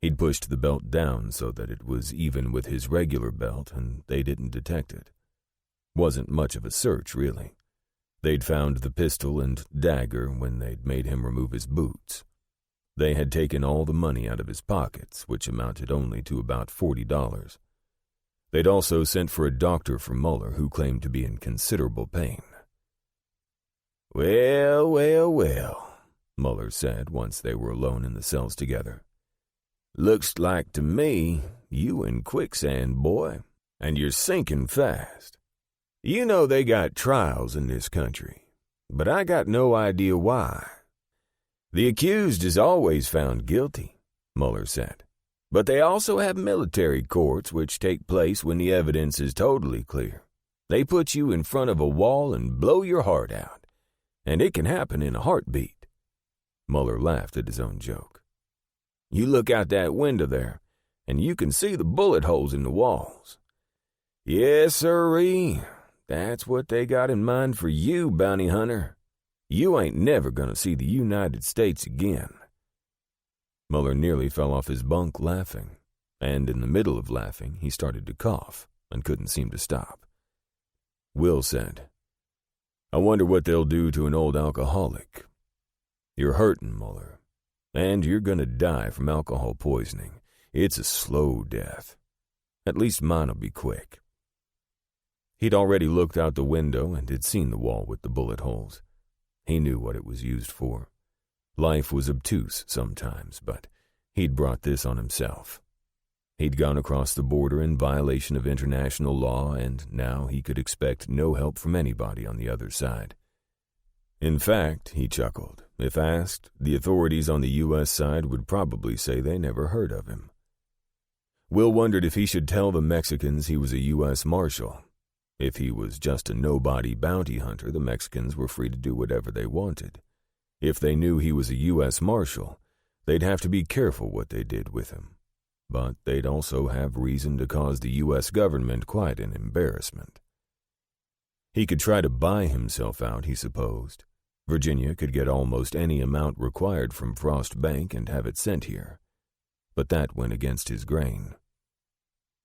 He'd pushed the belt down so that it was even with his regular belt, and they didn't detect it. Wasn't much of a search, really. They'd found the pistol and dagger when they'd made him remove his boots. They had taken all the money out of his pockets, which amounted only to about $40. They'd also sent for a doctor for Muller, who claimed to be in considerable pain. "Well, well, well," Muller said once they were alone in the cells together. "Looks like to me you in quicksand, boy, and you're sinking fast. You know they got trials in this country, but I got no idea why. The accused is always found guilty," Muller said, "but they also have military courts which take place when the evidence is totally clear. They put you in front of a wall and blow your heart out, and it can happen in a heartbeat." Muller laughed at his own joke. "You look out that window there, and you can see the bullet holes in the walls. Yes, sirree, that's what they got in mind for you, bounty hunter. You ain't never gonna see the United States again." Muller nearly fell off his bunk laughing, and in the middle of laughing, he started to cough and couldn't seem to stop. Will said, "I wonder what they'll do to an old alcoholic. You're hurting, Muller, and you're going to die from alcohol poisoning. It's a slow death. At least mine'll be quick." He'd already looked out the window and had seen the wall with the bullet holes. He knew what it was used for. Life was obtuse sometimes, but he'd brought this on himself. He'd gone across the border in violation of international law, and now he could expect no help from anybody on the other side. In fact, he chuckled, if asked, the authorities on the U.S. side would probably say they never heard of him. Will wondered if he should tell the Mexicans he was a U.S. Marshal. If he was just a nobody bounty hunter, the Mexicans were free to do whatever they wanted. If they knew he was a U.S. Marshal, they'd have to be careful what they did with him. But they'd also have reason to cause the U.S. government quite an embarrassment. He could try to buy himself out, he supposed. Virginia could get almost any amount required from Frost Bank and have it sent here. But that went against his grain.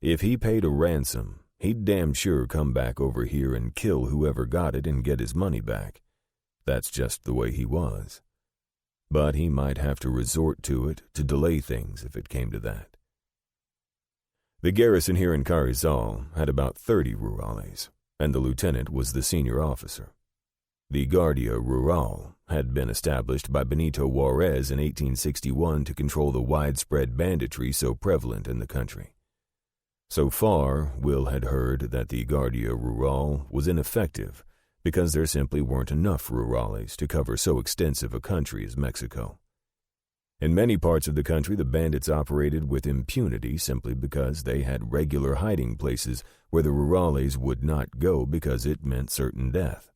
If he paid a ransom, he'd damn sure come back over here and kill whoever got it and get his money back. That's just the way he was. But he might have to resort to it to delay things if it came to that. The garrison here in Carrizal had about 30 rurales, and the lieutenant was the senior officer. The Guardia Rural had been established by Benito Juarez in 1861 to control the widespread banditry so prevalent in the country. So far, Will had heard that the Guardia Rural was ineffective because there simply weren't enough rurales to cover so extensive a country as Mexico. In many parts of the country, the bandits operated with impunity simply because they had regular hiding places where the rurales would not go because it meant certain death.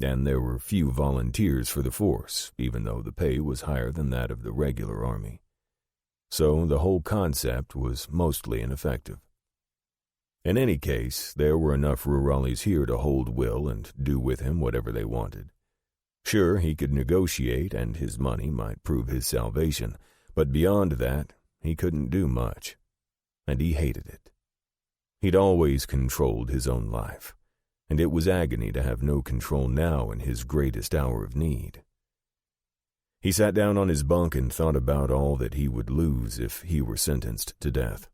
And there were few volunteers for the force, even though the pay was higher than that of the regular army. So the whole concept was mostly ineffective. In any case, there were enough rurales here to hold Will and do with him whatever they wanted. Sure, he could negotiate and his money might prove his salvation, but beyond that, he couldn't do much. And he hated it. He'd always controlled his own life, and it was agony to have no control now in his greatest hour of need. He sat down on his bunk and thought about all that he would lose if he were sentenced to death.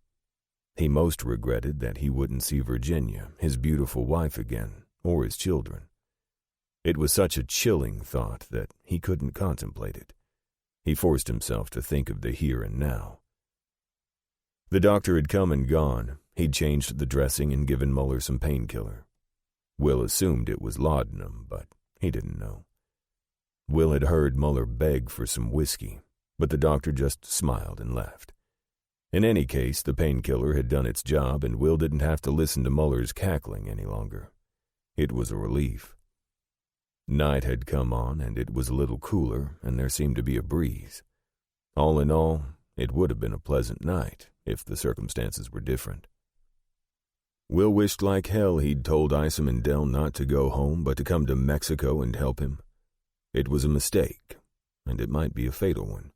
He most regretted that he wouldn't see Virginia, his beautiful wife again, or his children. It was such a chilling thought that he couldn't contemplate it. He forced himself to think of the here and now. The doctor had come and gone. He'd changed the dressing and given Muller some painkiller. Will assumed it was laudanum, but he didn't know. Will had heard Muller beg for some whiskey, but the doctor just smiled and left. In any case, the painkiller had done its job, and Will didn't have to listen to Muller's cackling any longer. It was a relief. Night had come on, and it was a little cooler, and there seemed to be a breeze. All in all, it would have been a pleasant night, if the circumstances were different. Will wished like hell he'd told Isom and Dell not to go home, but to come to Mexico and help him. It was a mistake, and it might be a fatal one.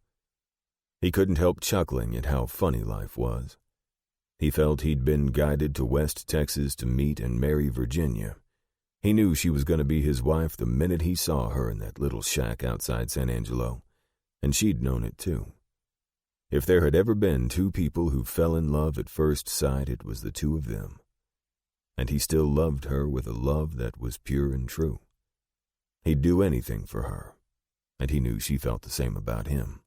He couldn't help chuckling at how funny life was. He felt he'd been guided to West Texas to meet and marry Virginia. He knew she was going to be his wife the minute he saw her in that little shack outside San Angelo, and she'd known it too. If there had ever been two people who fell in love at first sight, it was the two of them. And he still loved her with a love that was pure and true. He'd do anything for her, and he knew she felt the same about him.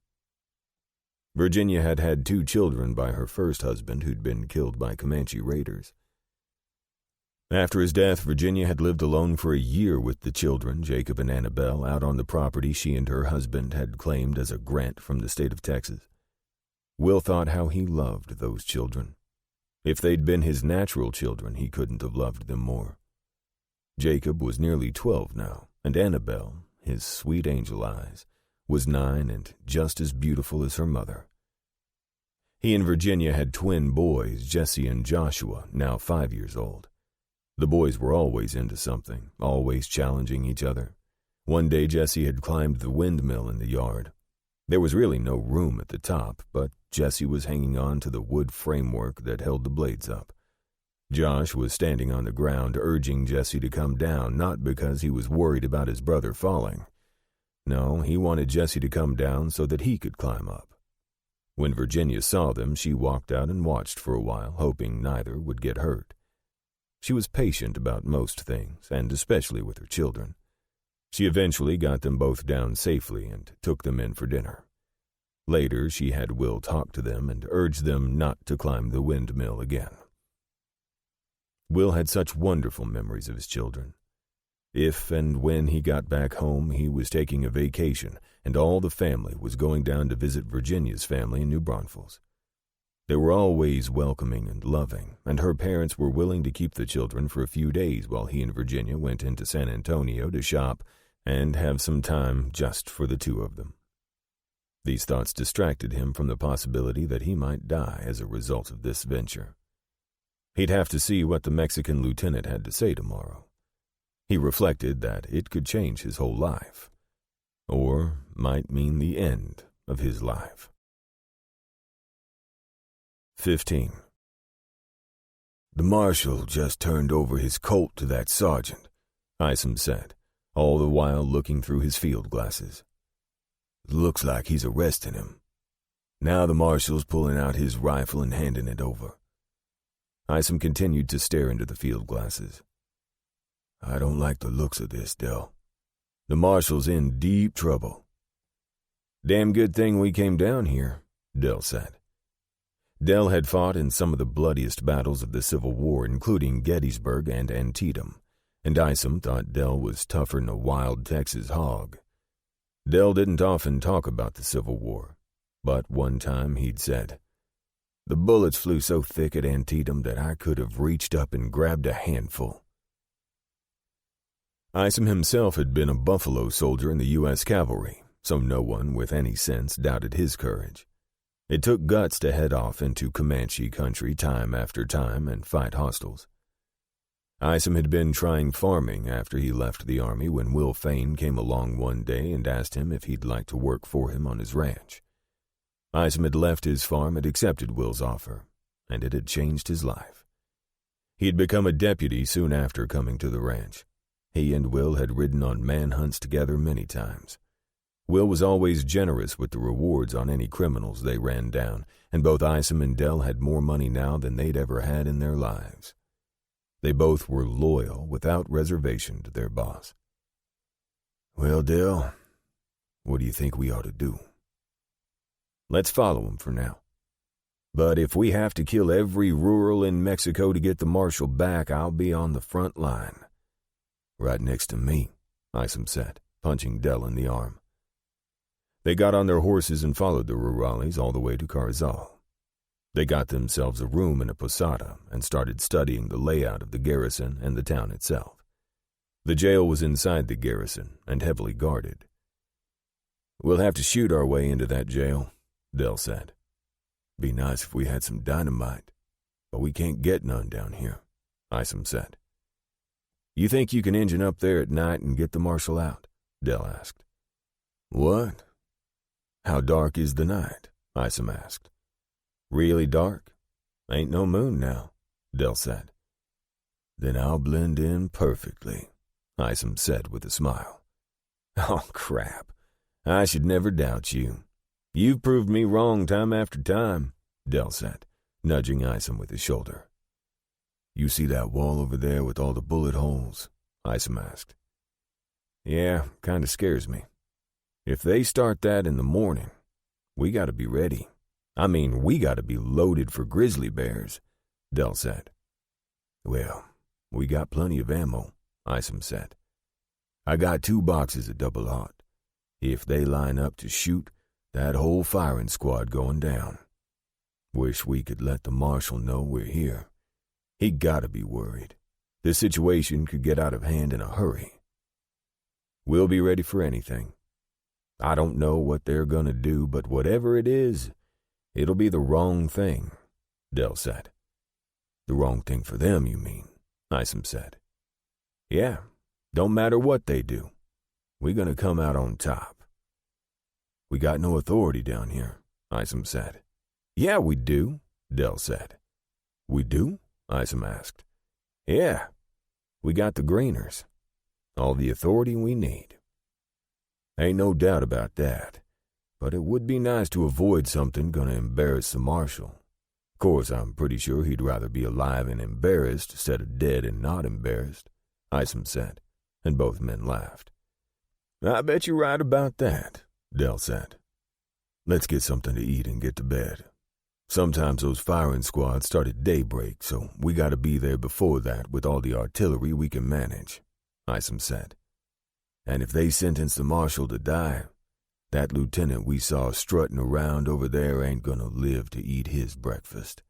Virginia had had 2 children by her first husband, who'd been killed by Comanche raiders. After his death, Virginia had lived alone for a year with the children, Jacob and Annabelle, out on the property she and her husband had claimed as a grant from the state of Texas. Will thought how he loved those children. If they'd been his natural children, he couldn't have loved them more. Jacob was nearly 12 now, and Annabelle, his sweet angel eyes, was 9 and just as beautiful as her mother. He and Virginia had twin boys, Jesse and Joshua, now 5 years old. The boys were always into something, always challenging each other. One day Jesse had climbed the windmill in the yard. There was really no room at the top, but Jesse was hanging on to the wood framework that held the blades up. Josh was standing on the ground, urging Jesse to come down, not because he was worried about his brother falling. No, he wanted Jesse to come down so that he could climb up. When Virginia saw them, she walked out and watched for a while, hoping neither would get hurt. She was patient about most things, and especially with her children. She eventually got them both down safely and took them in for dinner. Later, she had Will talk to them and urge them not to climb the windmill again. Will had such wonderful memories of his children. If and when he got back home, he was taking a vacation, and all the family was going down to visit Virginia's family in New Braunfels. They were always welcoming and loving, and her parents were willing to keep the children for a few days while he and Virginia went into San Antonio to shop and have some time just for the two of them. These thoughts distracted him from the possibility that he might die as a result of this venture. He'd have to see what the Mexican lieutenant had to say tomorrow. He reflected that it could change his whole life, or might mean the end of his life. 15. The marshal just turned over his Colt to that sergeant, Isom said, all the while looking through his field glasses. Looks like he's arresting him. Now the marshal's pulling out his rifle and handing it over. Isom continued to stare into the field glasses. I don't like the looks of this, Dell. The marshal's in deep trouble. Damn good thing we came down here, Dell said. Dell had fought in some of the bloodiest battles of the Civil War, including Gettysburg and Antietam, and Isom thought Dell was tougher than a wild Texas hog. Dell didn't often talk about the Civil War, but one time he'd said, "The bullets flew so thick at Antietam that I could have reached up and grabbed a handful." Isom himself had been a Buffalo soldier in the U.S. Cavalry, so no one with any sense doubted his courage. It took guts to head off into Comanche country time after time and fight hostiles. Isom had been trying farming after he left the army when Will Fain came along one day and asked him if he'd like to work for him on his ranch. Isom had left his farm and accepted Will's offer, and it had changed his life. He had become a deputy soon after coming to the ranch. He and Will had ridden on manhunts together many times. Will was always generous with the rewards on any criminals they ran down, and both Isom and Dell had more money now than they'd ever had in their lives. They both were loyal without reservation to their boss. Well, Dell, what do you think we ought to do? Let's follow him for now. But if we have to kill every rural in Mexico to get the marshal back, I'll be on the front line. Right next to me, Isom said, punching Dell in the arm. They got on their horses and followed the rurales all the way to Carzal. They got themselves a room in a posada and started studying the layout of the garrison and the town itself. The jail was inside the garrison and heavily guarded. "We'll have to shoot our way into that jail," Dell said. "Be nice if we had some dynamite, but we can't get none down here," Isom said. "You think you can engine up there at night and get the marshal out?" Dell asked. "What? How dark is the night?" Isom asked. "Really dark? Ain't no moon now," Dell said. "Then I'll blend in perfectly," Isom said with a smile. "Oh, crap. I should never doubt you. You've proved me wrong time after time, Dell said, nudging Isom with his shoulder. You see that wall over there with all the bullet holes? Isom asked. Yeah, kinda scares me. If they start that in the morning, we gotta be ready. I mean, we gotta be loaded for grizzly bears, Dell said. Well, we got plenty of ammo, Isom said. I got 2 boxes of double-aught. If they line up to shoot, that whole firing squad going down. Wish we could let the Marshal know we're here. He gotta be worried. This situation could get out of hand in a hurry. We'll be ready for anything. I don't know what they're gonna do, but whatever it is, it'll be the wrong thing, Dell said. The wrong thing for them, you mean? Isom said. Yeah, don't matter what they do. We're gonna come out on top. We got no authority down here, Isom said. Yeah, we do, Dell said. We do? Isom asked. Yeah, we got the greeners. All the authority we need. Ain't no doubt about that, but it would be nice to avoid something gonna embarrass the Marshal. Of course, I'm pretty sure he'd rather be alive and embarrassed instead of dead and not embarrassed, Isom said, and both men laughed. I bet you're right about that, Dell said. Let's get something to eat and get to bed. Sometimes those firing squads start at daybreak, so we gotta be there before that with all the artillery we can manage, Isom said. And if they sentence the Marshal to die, that lieutenant we saw strutting around over there ain't gonna live to eat his breakfast.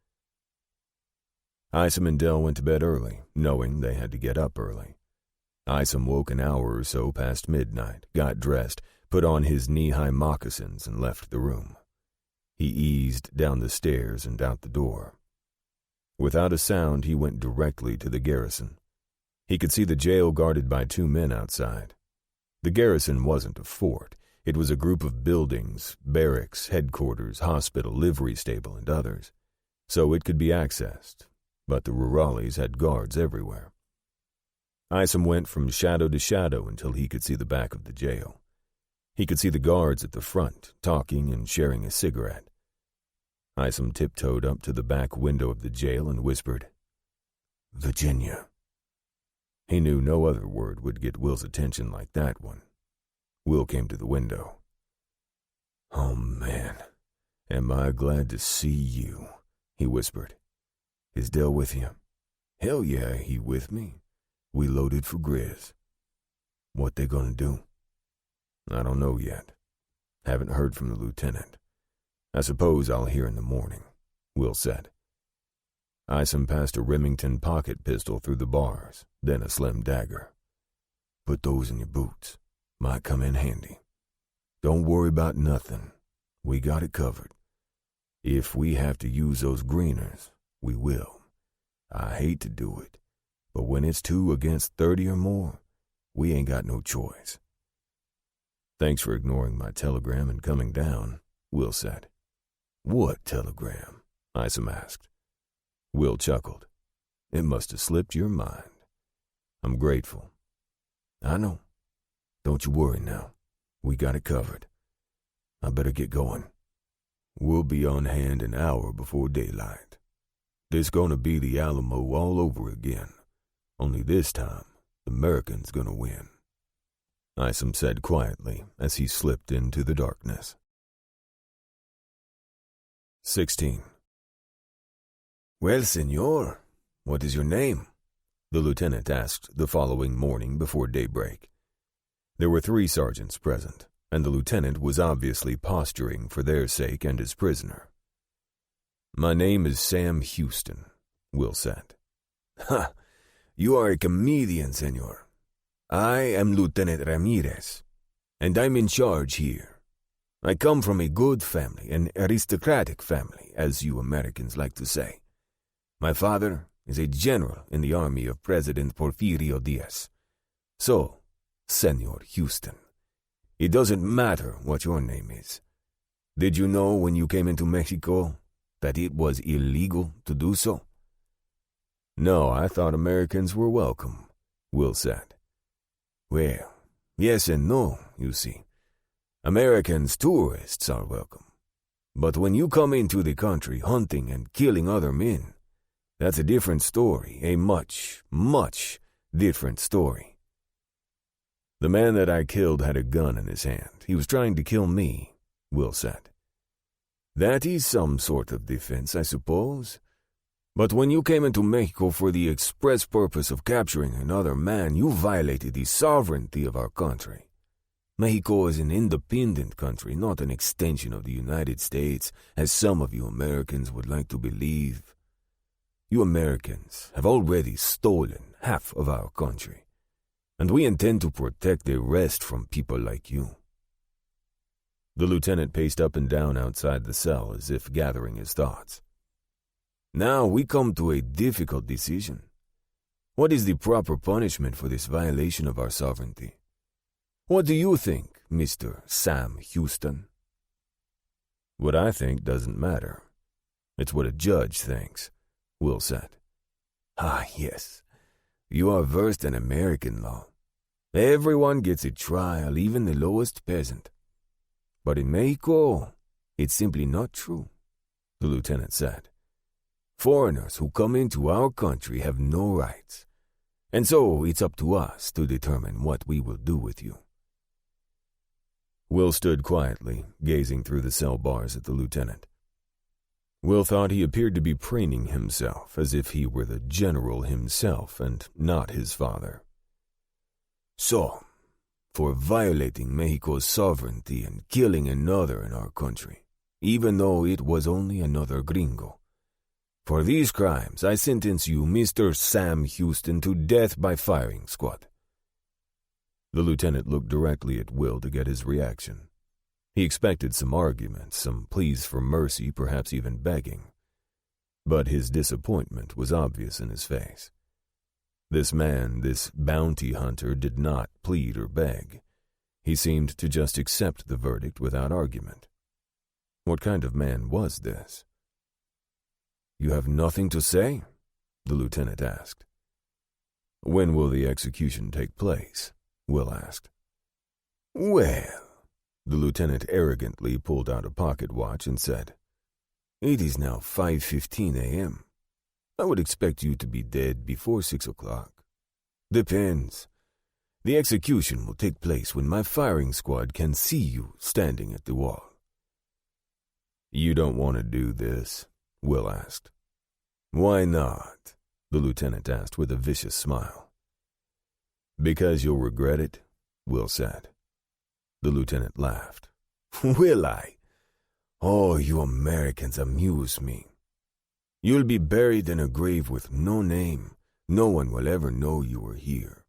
Isom and Dell went to bed early, knowing they had to get up early. Isom woke an hour or so past midnight, got dressed, put on his knee-high moccasins, and left the room. He eased down the stairs and out the door. Without a sound, he went directly to the garrison. He could see the jail guarded by 2 men outside. The garrison wasn't a fort. It was a group of buildings, barracks, headquarters, hospital, livery stable, and others. So it could be accessed, but the rurales had guards everywhere. Isom went from shadow to shadow until he could see the back of the jail. He could see the guards at the front, talking and sharing a cigarette. Isom tiptoed up to the back window of the jail and whispered, Virginia. He knew no other word would get Will's attention like that one. Will came to the window. Oh, man, am I glad to see you, he whispered. Is Dell with you? Hell yeah, he with me. We loaded for Grizz. What they gonna do? I don't know yet. Haven't heard from the lieutenant. I suppose I'll hear in the morning, Will said. Isom passed a Remington pocket pistol through the bars, then a slim dagger. Put those in your boots. Might come in handy. Don't worry about nothing. We got it covered. If we have to use those greeners, we will. I hate to do it, but when it's 2 against 30 or more, we ain't got no choice. Thanks for ignoring my telegram and coming down, Will said. What telegram? Isom asked. Will chuckled. It must have slipped your mind. I'm grateful. I know. Don't you worry now. We got it covered. I better get going. We'll be on hand an hour before daylight. There's gonna be the Alamo all over again. Only this time, the American's gonna win, Isom said quietly as he slipped into the darkness. 16. Well, senor, what is your name? The lieutenant asked the following morning before daybreak. There were 3 sergeants present, and the lieutenant was obviously posturing for their sake and his prisoner. My name is Sam Houston, Will said. Ha! You are a comedian, senor. I am Lieutenant Ramirez, and I'm in charge here. I come from a good family, an aristocratic family, as you Americans like to say. My father is a general in the army of President Porfirio Diaz. So, Senor Houston, it doesn't matter what your name is. Did you know when you came into Mexico that it was illegal to do so? No, I thought Americans were welcome, Will said. Well, yes and no, you see. Americans tourists are welcome, But when you come into the country hunting and killing other men, that's a different story, a much, much different story. The man that I killed had a gun in his hand. He was trying to kill me, Will said. That is some sort of defense, I suppose. But when you came into Mexico for the express purpose of capturing another man, you violated the sovereignty of our country. Mexico is an independent country, not an extension of the United States, as some of you Americans would like to believe. You Americans have already stolen half of our country, and we intend to protect the rest from people like you. The lieutenant paced up and down outside the cell as if gathering his thoughts. Now we come to a difficult decision. What is the proper punishment for this violation of our sovereignty? What do you think, Mr. Sam Houston? What I think doesn't matter. It's what a judge thinks, Will said. Ah, yes. You are versed in American law. Everyone gets a trial, even the lowest peasant. But in Mexico, it's simply not true, the lieutenant said. Foreigners who come into our country have no rights, and so it's up to us to determine what we will do with you. Will stood quietly, gazing through the cell bars at the lieutenant. Will thought he appeared to be preening himself as if he were the general himself and not his father. So, for violating Mexico's sovereignty and killing another in our country, even though it was only another gringo, for these crimes, I sentence you, Mr. Sam Houston, to death by firing squad. The lieutenant looked directly at Will to get his reaction. He expected some argument, some pleas for mercy, perhaps even begging. But his disappointment was obvious in his face. This man, this bounty hunter, did not plead or beg. He seemed to just accept the verdict without argument. What kind of man was this? You have nothing to say? The lieutenant asked. When will the execution take place? Will asked. Well, the lieutenant arrogantly pulled out a pocket watch and said, It is now 5:15 a.m. I would expect you to be dead before 6 o'clock. Depends. The execution will take place when my firing squad can see you standing at the wall. You don't want to do this? Will asked. Why not? The lieutenant asked with a vicious smile. Because you'll regret it, Will said. The lieutenant laughed. Will I? Oh, you Americans amuse me. You'll be buried in a grave with no name. No one will ever know you were here.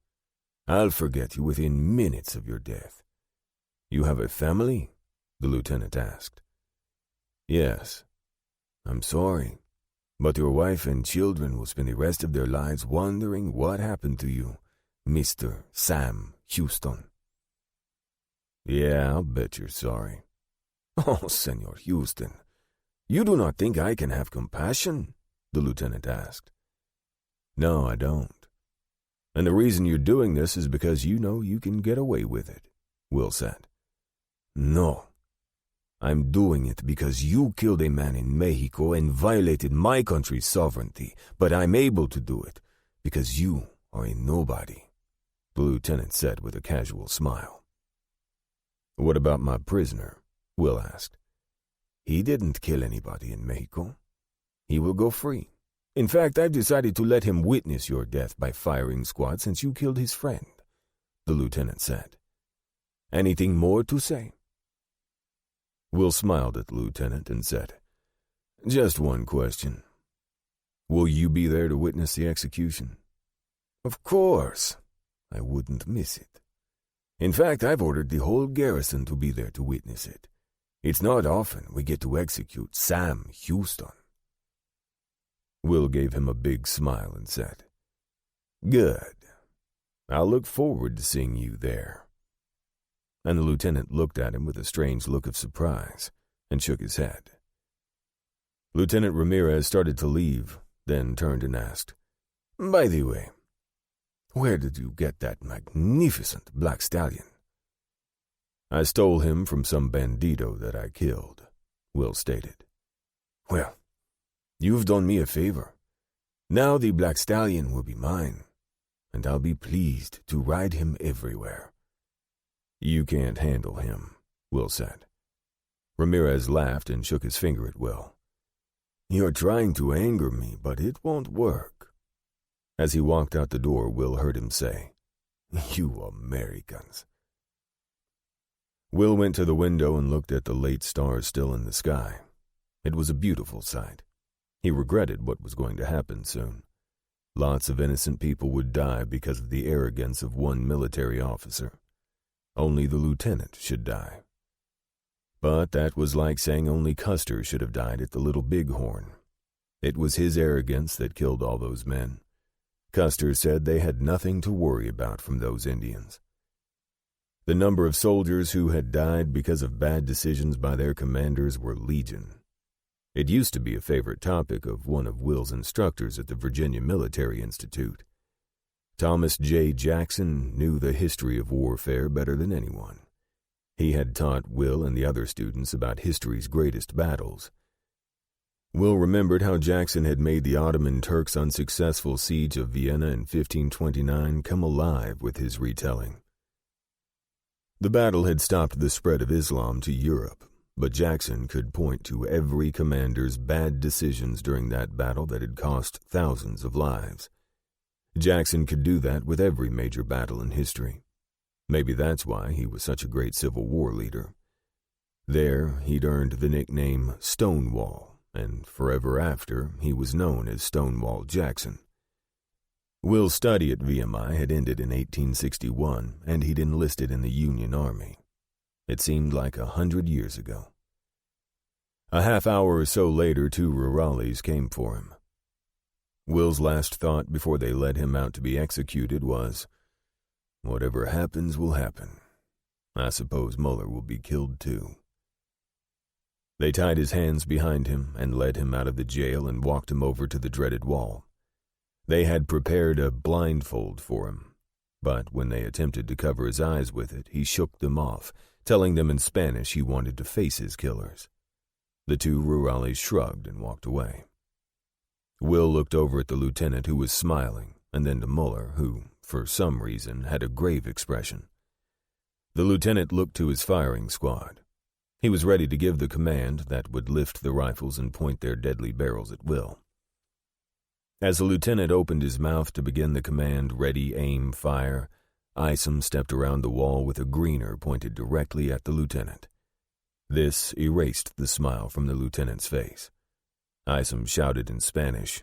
I'll forget you within minutes of your death. You have a family? The lieutenant asked. Yes. I'm sorry, but your wife and children will spend the rest of their lives wondering what happened to you, Mr. Sam Houston. Yeah, I'll bet you're sorry. Oh, Senor Houston, you do not think I can have compassion? The lieutenant asked. No, I don't. And the reason you're doing this is because you know you can get away with it, Will said. No. I'm doing it because you killed a man in Mexico and violated my country's sovereignty, but I'm able to do it because you are a nobody, the lieutenant said with a casual smile. What about my prisoner? Will asked. He didn't kill anybody in Mexico. He will go free. In fact, I've decided to let him witness your death by firing squad since you killed his friend, the lieutenant said. Anything more to say? Will smiled at the lieutenant and said, Just one question. Will you be there to witness the execution? Of course. I wouldn't miss it. In fact, I've ordered the whole garrison to be there to witness it. It's not often we get to execute Sam Houston. Will gave him a big smile and said, Good. I'll look forward to seeing you there. And the lieutenant looked at him with a strange look of surprise and shook his head. Lieutenant Ramirez started to leave, then turned and asked, By the way, where did you get that magnificent black stallion? I stole him from some bandito that I killed, Will stated. "Well, you've done me a favor. Now the black stallion will be mine, and I'll be pleased to ride him everywhere." "You can't handle him," Will said. Ramirez laughed and shook his finger at Will. "You're trying to anger me, but it won't work." As he walked out the door, Will heard him say, "You Americans." Will went to the window and looked at the late stars still in the sky. It was a beautiful sight. He regretted what was going to happen soon. Lots of innocent people would die because of the arrogance of one military officer. Only the lieutenant should die. But that was like saying only Custer should have died at the Little Bighorn. It was his arrogance that killed all those men. Custer said they had nothing to worry about from those Indians. The number of soldiers who had died because of bad decisions by their commanders were legion. It used to be a favorite topic of one of Will's instructors at the Virginia Military Institute. Thomas J. Jackson knew the history of warfare better than anyone. He had taught Will and the other students about history's greatest battles. Will remembered how Jackson had made the Ottoman Turks' unsuccessful siege of Vienna in 1529 come alive with his retelling. The battle had stopped the spread of Islam to Europe, but Jackson could point to every commander's bad decisions during that battle that had cost thousands of lives. Jackson could do that with every major battle in history. Maybe that's why he was such a great Civil War leader. There, he'd earned the nickname Stonewall, and forever after, he was known as Stonewall Jackson. Will's study at VMI had ended in 1861, and he'd enlisted in the Union Army. It seemed like 100 years ago. A half hour or so later, 2 rurales came for him. Will's last thought before they led him out to be executed was, "Whatever happens will happen. I suppose Muller will be killed too." They tied his hands behind him and led him out of the jail and walked him over to the dreaded wall. They had prepared a blindfold for him, but when they attempted to cover his eyes with it, he shook them off, telling them in Spanish he wanted to face his killers. The 2 rurales shrugged and walked away. Will looked over at the lieutenant, who was smiling, and then to Muller, who, for some reason, had a grave expression. The lieutenant looked to his firing squad. He was ready to give the command that would lift the rifles and point their deadly barrels at Will. As the lieutenant opened his mouth to begin the command, "Ready, aim, fire," Isom stepped around the wall with a greener pointed directly at the lieutenant. This erased the smile from the lieutenant's face. Isom shouted in Spanish,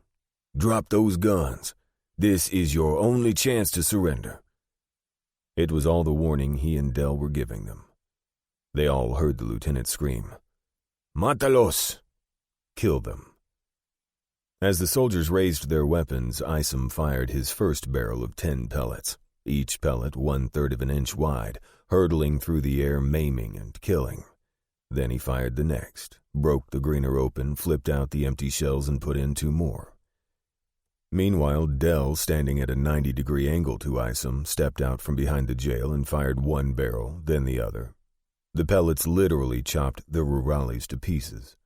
"Drop those guns. This is your only chance to surrender." It was all the warning he and Dell were giving them. They all heard the lieutenant scream, "Mátalos!" Kill them. As the soldiers raised their weapons, Isom fired his first barrel of 10 pellets, each pellet 1/3 of an inch wide, hurtling through the air, maiming and killing. Then he fired the next, broke the greener open, flipped out the empty shells, and put in 2 more. Meanwhile, Dell, standing at a 90-degree angle to Isom, stepped out from behind the jail and fired 1 barrel, then the other. The pellets literally chopped the rurales to pieces.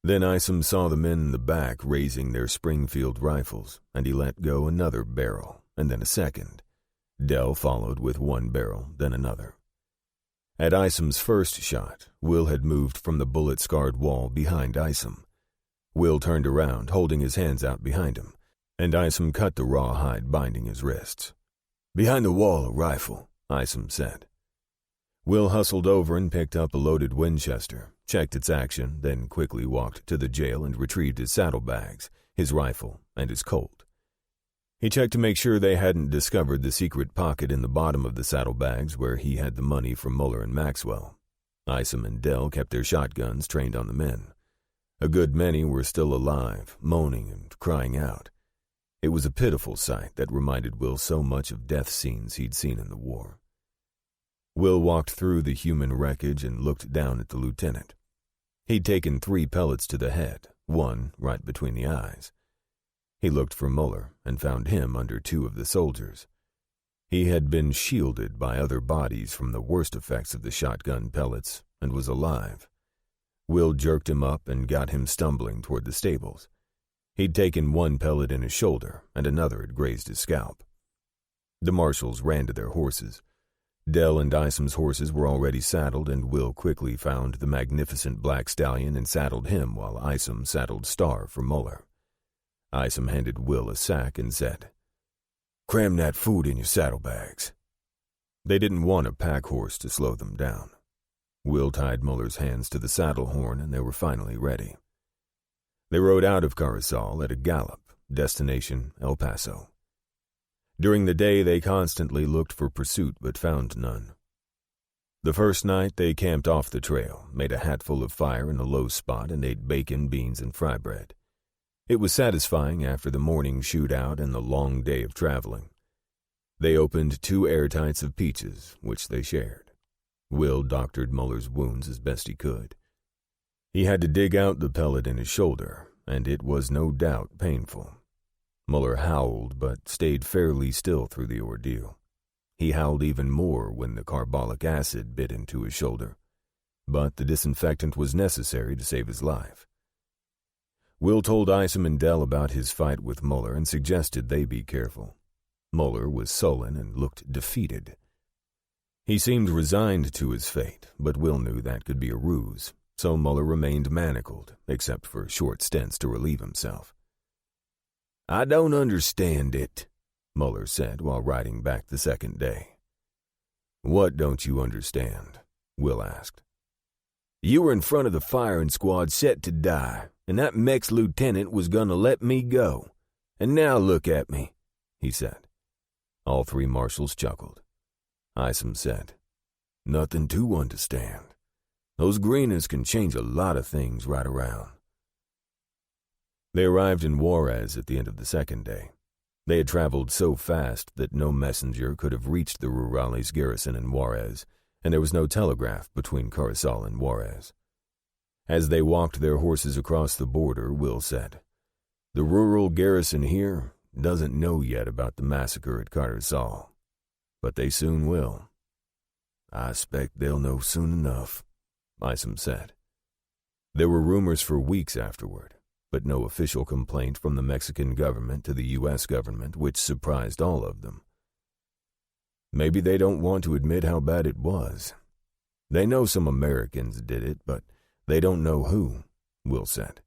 Then Isom saw the men in the back raising their Springfield rifles, and he let go another barrel, and then a second. Dell followed with 1 barrel, then another. At Isom's first shot, Will had moved from the bullet-scarred wall behind Isom. Will turned around, holding his hands out behind him, and Isom cut the rawhide binding his wrists. "Behind the wall, a rifle," Isom said. Will hustled over and picked up a loaded Winchester, checked its action, then quickly walked to the jail and retrieved his saddlebags, his rifle, and his Colt. He checked to make sure they hadn't discovered the secret pocket in the bottom of the saddlebags where he had the money from Muller and Maxwell. Isom and Dell kept their shotguns trained on the men. A good many were still alive, moaning and crying out. It was a pitiful sight that reminded Will so much of death scenes he'd seen in the war. Will walked through the human wreckage and looked down at the lieutenant. He'd taken 3 pellets to the head, 1 right between the eyes. He looked for Muller and found him under 2 of the soldiers. He had been shielded by other bodies from the worst effects of the shotgun pellets and was alive. Will jerked him up and got him stumbling toward the stables. He'd taken one pellet in his shoulder, and another had grazed his scalp. The marshals ran to their horses. Dell and Isom's horses were already saddled, and Will quickly found the magnificent black stallion and saddled him while Isom saddled Star for Muller. Isom handed Will a sack and said, "Cram that food in your saddlebags." They didn't want a pack horse to slow them down. Will tied Muller's hands to the saddle horn, and they were finally ready. They rode out of Carrizal at a gallop, destination El Paso. During the day they constantly looked for pursuit but found none. The first night they camped off the trail, made a hatful of fire in a low spot, and ate bacon, beans, and fry bread. It was satisfying after the morning shootout and the long day of traveling. They opened 2 airtights of peaches, which they shared. Will doctored Muller's wounds as best he could. He had to dig out the pellet in his shoulder, and it was no doubt painful. Muller howled, but stayed fairly still through the ordeal. He howled even more when the carbolic acid bit into his shoulder, but the disinfectant was necessary to save his life. Will told Isom and Dell about his fight with Muller and suggested they be careful. Muller was sullen and looked defeated. He seemed resigned to his fate, but Will knew that could be a ruse, so Muller remained manacled, except for short stints to relieve himself. "I don't understand it," Muller said while riding back the second day. "What don't you understand?" Will asked. "You were in front of the firing squad set to die, and that Mex lieutenant was going to let me go. And now look at me," he said. All 3 marshals chuckled. Isom said, "Nothing to understand. Those greeners can change a lot of things right around." They arrived in Juarez at the end of the second day. They had traveled so fast that no messenger could have reached the Rurales garrison in Juarez, and there was no telegraph between Carrizal and Juarez. As they walked their horses across the border, Will said, "The rural garrison here doesn't know yet about the massacre at Carrizal, but they soon will." "I expect they'll know soon enough," Isom said. There were rumors for weeks afterward, but no official complaint from the Mexican government to the U.S. government, which surprised all of them. Maybe they don't want to admit how bad it was. They know some Americans did it, but they don't know who, Will said.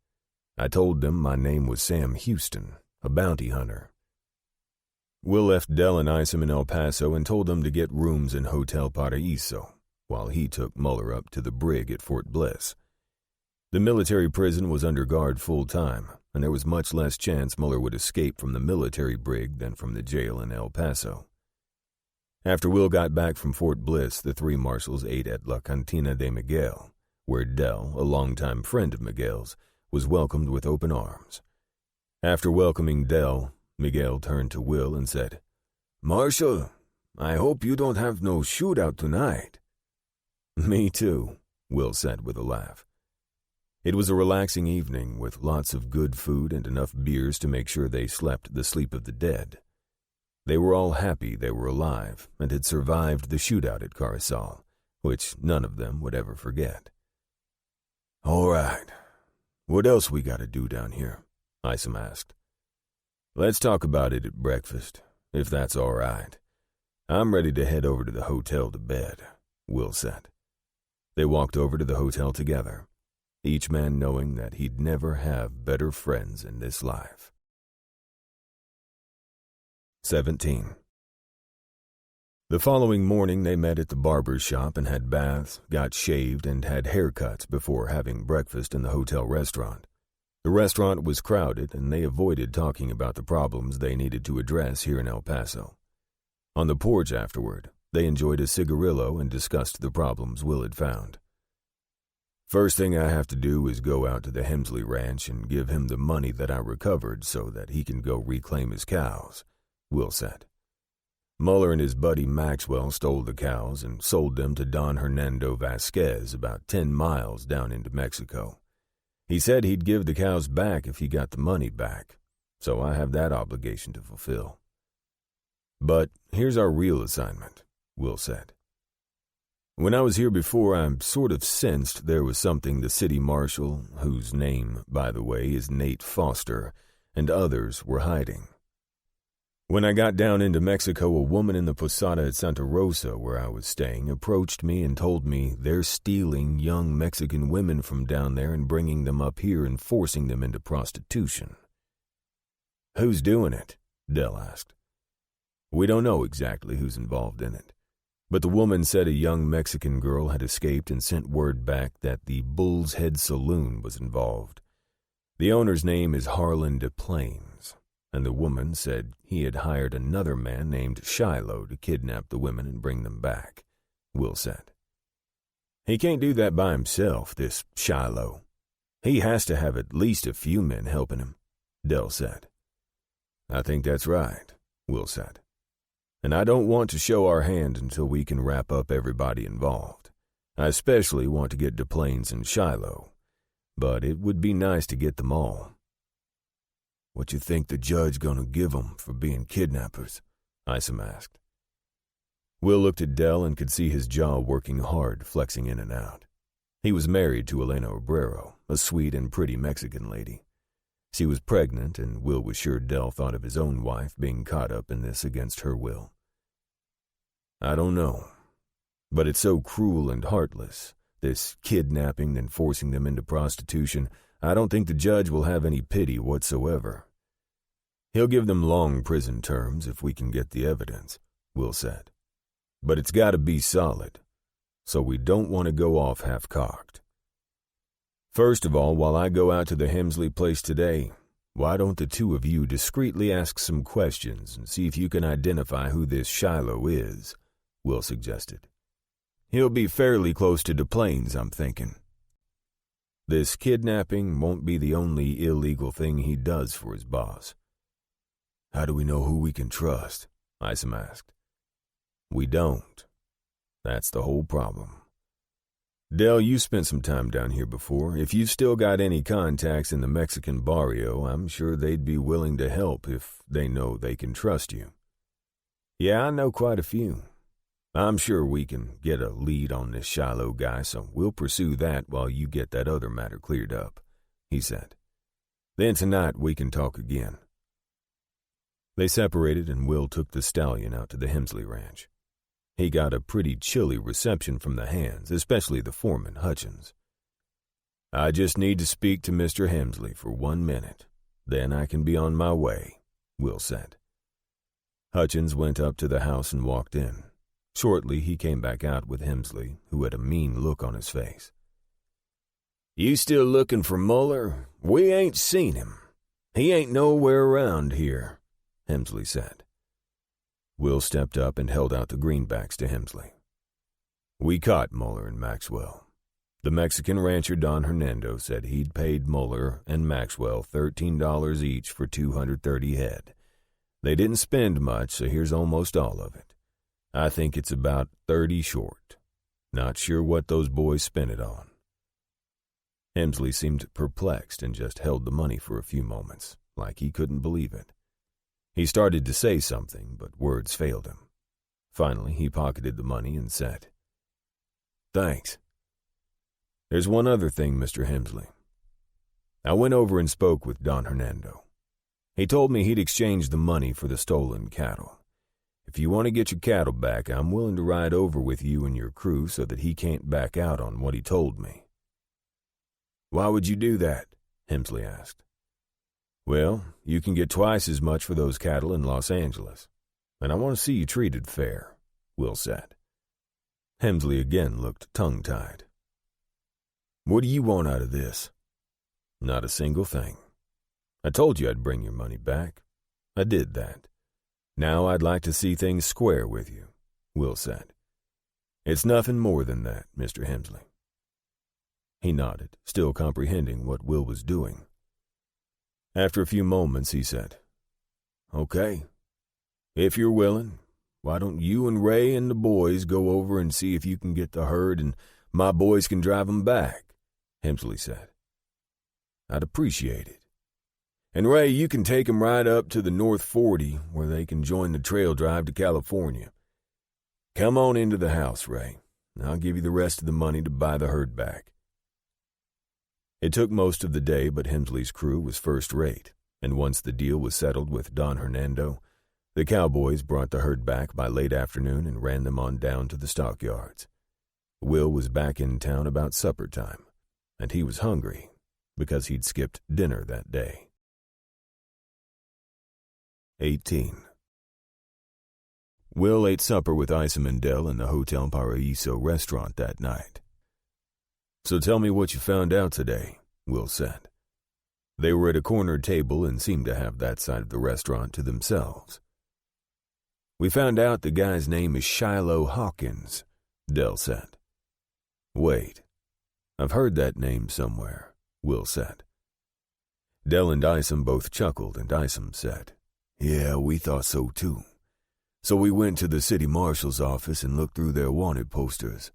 "I told them my name was Sam Houston, a bounty hunter." Will left Dell and Isom in El Paso and told them to get rooms in Hotel Paraíso, while he took Muller up to the brig at Fort Bliss. The military prison was under guard full-time, and there was much less chance Muller would escape from the military brig than from the jail in El Paso. After Will got back from Fort Bliss, the 3 marshals ate at La Cantina de Miguel, where Dell, a longtime friend of Miguel's, was welcomed with open arms. After welcoming Dell, Miguel turned to Will and said, "Marshal, I hope you don't have no shootout tonight." "Me too," Will said with a laugh. It was a relaxing evening with lots of good food and enough beers to make sure they slept the sleep of the dead. They were all happy they were alive and had survived the shootout at Carrizal, which none of them would ever forget. "All right, what else we got to do down here?" Isom asked. "Let's talk about it at breakfast, if that's all right. I'm ready to head over to the hotel to bed," Will said. They walked over to the hotel together, each man knowing that he'd never have better friends in this life. 17. The following morning they met at the barber's shop and had baths, got shaved, and had haircuts before having breakfast in the hotel restaurant. The restaurant was crowded, and they avoided talking about the problems they needed to address here in El Paso. On the porch afterward, they enjoyed a cigarillo and discussed the problems Will had found. "First thing I have to do is go out to the Hemsley Ranch and give him the money that I recovered so that he can go reclaim his cows," Will said. "Muller and his buddy Maxwell stole the cows and sold them to Don Hernando Vasquez about 10 miles down into Mexico. He said he'd give the cows back if he got the money back, so I have that obligation to fulfill. But here's our real assignment," Will said. When I was here before, I sort of sensed there was something the city marshal, whose name, by the way, is Nate Foster, and others were hiding. When I got down into Mexico, a woman in the posada at Santa Rosa, where I was staying, approached me and told me they're stealing young Mexican women from down there and bringing them up here and forcing them into prostitution. "Who's doing it?" Dell asked. "We don't know exactly who's involved in it, but the woman said a young Mexican girl had escaped and sent word back that the Bull's Head Saloon was involved. The owner's name is Harlan DePlains, and the woman said he had hired another man named Shiloh to kidnap the women and bring them back," Will said. "He can't do that by himself, this Shiloh. He has to have at least a few men helping him," Dell said. "I think that's right," Will said. "And I don't want to show our hand until we can wrap up everybody involved. I especially want to get DePlains and Shiloh, but it would be nice to get them all." "What you think the judge gonna give them for being kidnappers?" Isom asked. Will looked at Dell and could see his jaw working hard, flexing in and out. He was married to Elena Obrero, a sweet and pretty Mexican lady. She was pregnant, and Will was sure Dell thought of his own wife being caught up in this against her will. "I don't know, but it's so cruel and heartless, this kidnapping and forcing them into prostitution. I don't think the judge will have any pity whatsoever. He'll give them long prison terms if we can get the evidence," Will said. "But it's got to be solid, so we don't want to go off half-cocked. First of all, while I go out to the Hemsley place today, why don't the two of you discreetly ask some questions and see if you can identify who this Shiloh is?" Will suggested. "He'll be fairly close to DePlains, I'm thinking. This kidnapping won't be the only illegal thing he does for his boss." "How do we know who we can trust?" Isom asked. "We don't. That's the whole problem. Dell, you spent some time down here before. If you've still got any contacts in the Mexican barrio, I'm sure they'd be willing to help if they know they can trust you." "Yeah, I know quite a few. I'm sure we can get a lead on this Shiloh guy, so we'll pursue that while you get that other matter cleared up," he said. "Then tonight we can talk again." They separated, and Will took the stallion out to the Hemsley ranch. He got a pretty chilly reception from the hands, especially the foreman, Hutchins. "I just need to speak to Mr. Hemsley for 1 minute. Then I can be on my way," Will said. Hutchins went up to the house and walked in. Shortly, he came back out with Hemsley, who had a mean look on his face. "You still looking for Muller? We ain't seen him. He ain't nowhere around here," Hemsley said. Will stepped up and held out the greenbacks to Hemsley. "We caught Muller and Maxwell. The Mexican rancher Don Hernando said he'd paid Muller and Maxwell $13 each for 230 head. They didn't spend much, so here's almost all of it. I think it's about 30 short. Not sure what those boys spent it on." Hemsley seemed perplexed and just held the money for a few moments, like he couldn't believe it. He started to say something, but words failed him. Finally, he pocketed the money and said, "Thanks. There's one other thing, Mr. Hemsley. I went over and spoke with Don Hernando. He told me he'd exchange the money for the stolen cattle. If you want to get your cattle back, I'm willing to ride over with you and your crew so that he can't back out on what he told me." "Why would you do that?" Hemsley asked. "Well, you can get twice as much for those cattle in Los Angeles, and I want to see you treated fair," Will said. Hemsley again looked tongue-tied. "What do you want out of this?" "Not a single thing. I told you I'd bring your money back. I did that. Now I'd like to see things square with you," Will said. "It's nothing more than that, Mr. Hemsley." He nodded, still comprehending what Will was doing. After a few moments, he said, "Okay. If you're willing, why don't you and Ray and the boys go over and see if you can get the herd and my boys can drive 'em back," Hemsley said. "I'd appreciate it. And Ray, you can take 'em right up to the North 40 where they can join the trail drive to California. Come on into the house, Ray. I'll give you the rest of the money to buy the herd back." It took most of the day, but Hemsley's crew was first rate, and once the deal was settled with Don Hernando, the cowboys brought the herd back by late afternoon and ran them on down to the stockyards. Will was back in town about supper time, and he was hungry because he'd skipped dinner that day. 18. Will ate supper with Isom and Dell in the Hotel Paraiso restaurant that night. "So tell me what you found out today," Will said. They were at a corner table and seemed to have that side of the restaurant to themselves. "We found out the guy's name is Shiloh Hawkins," Dell said. "Wait, I've heard that name somewhere," Will said. Dell and Isom both chuckled, and Isom said, "Yeah, we thought so too. So we went to the city marshal's office and looked through their wanted posters.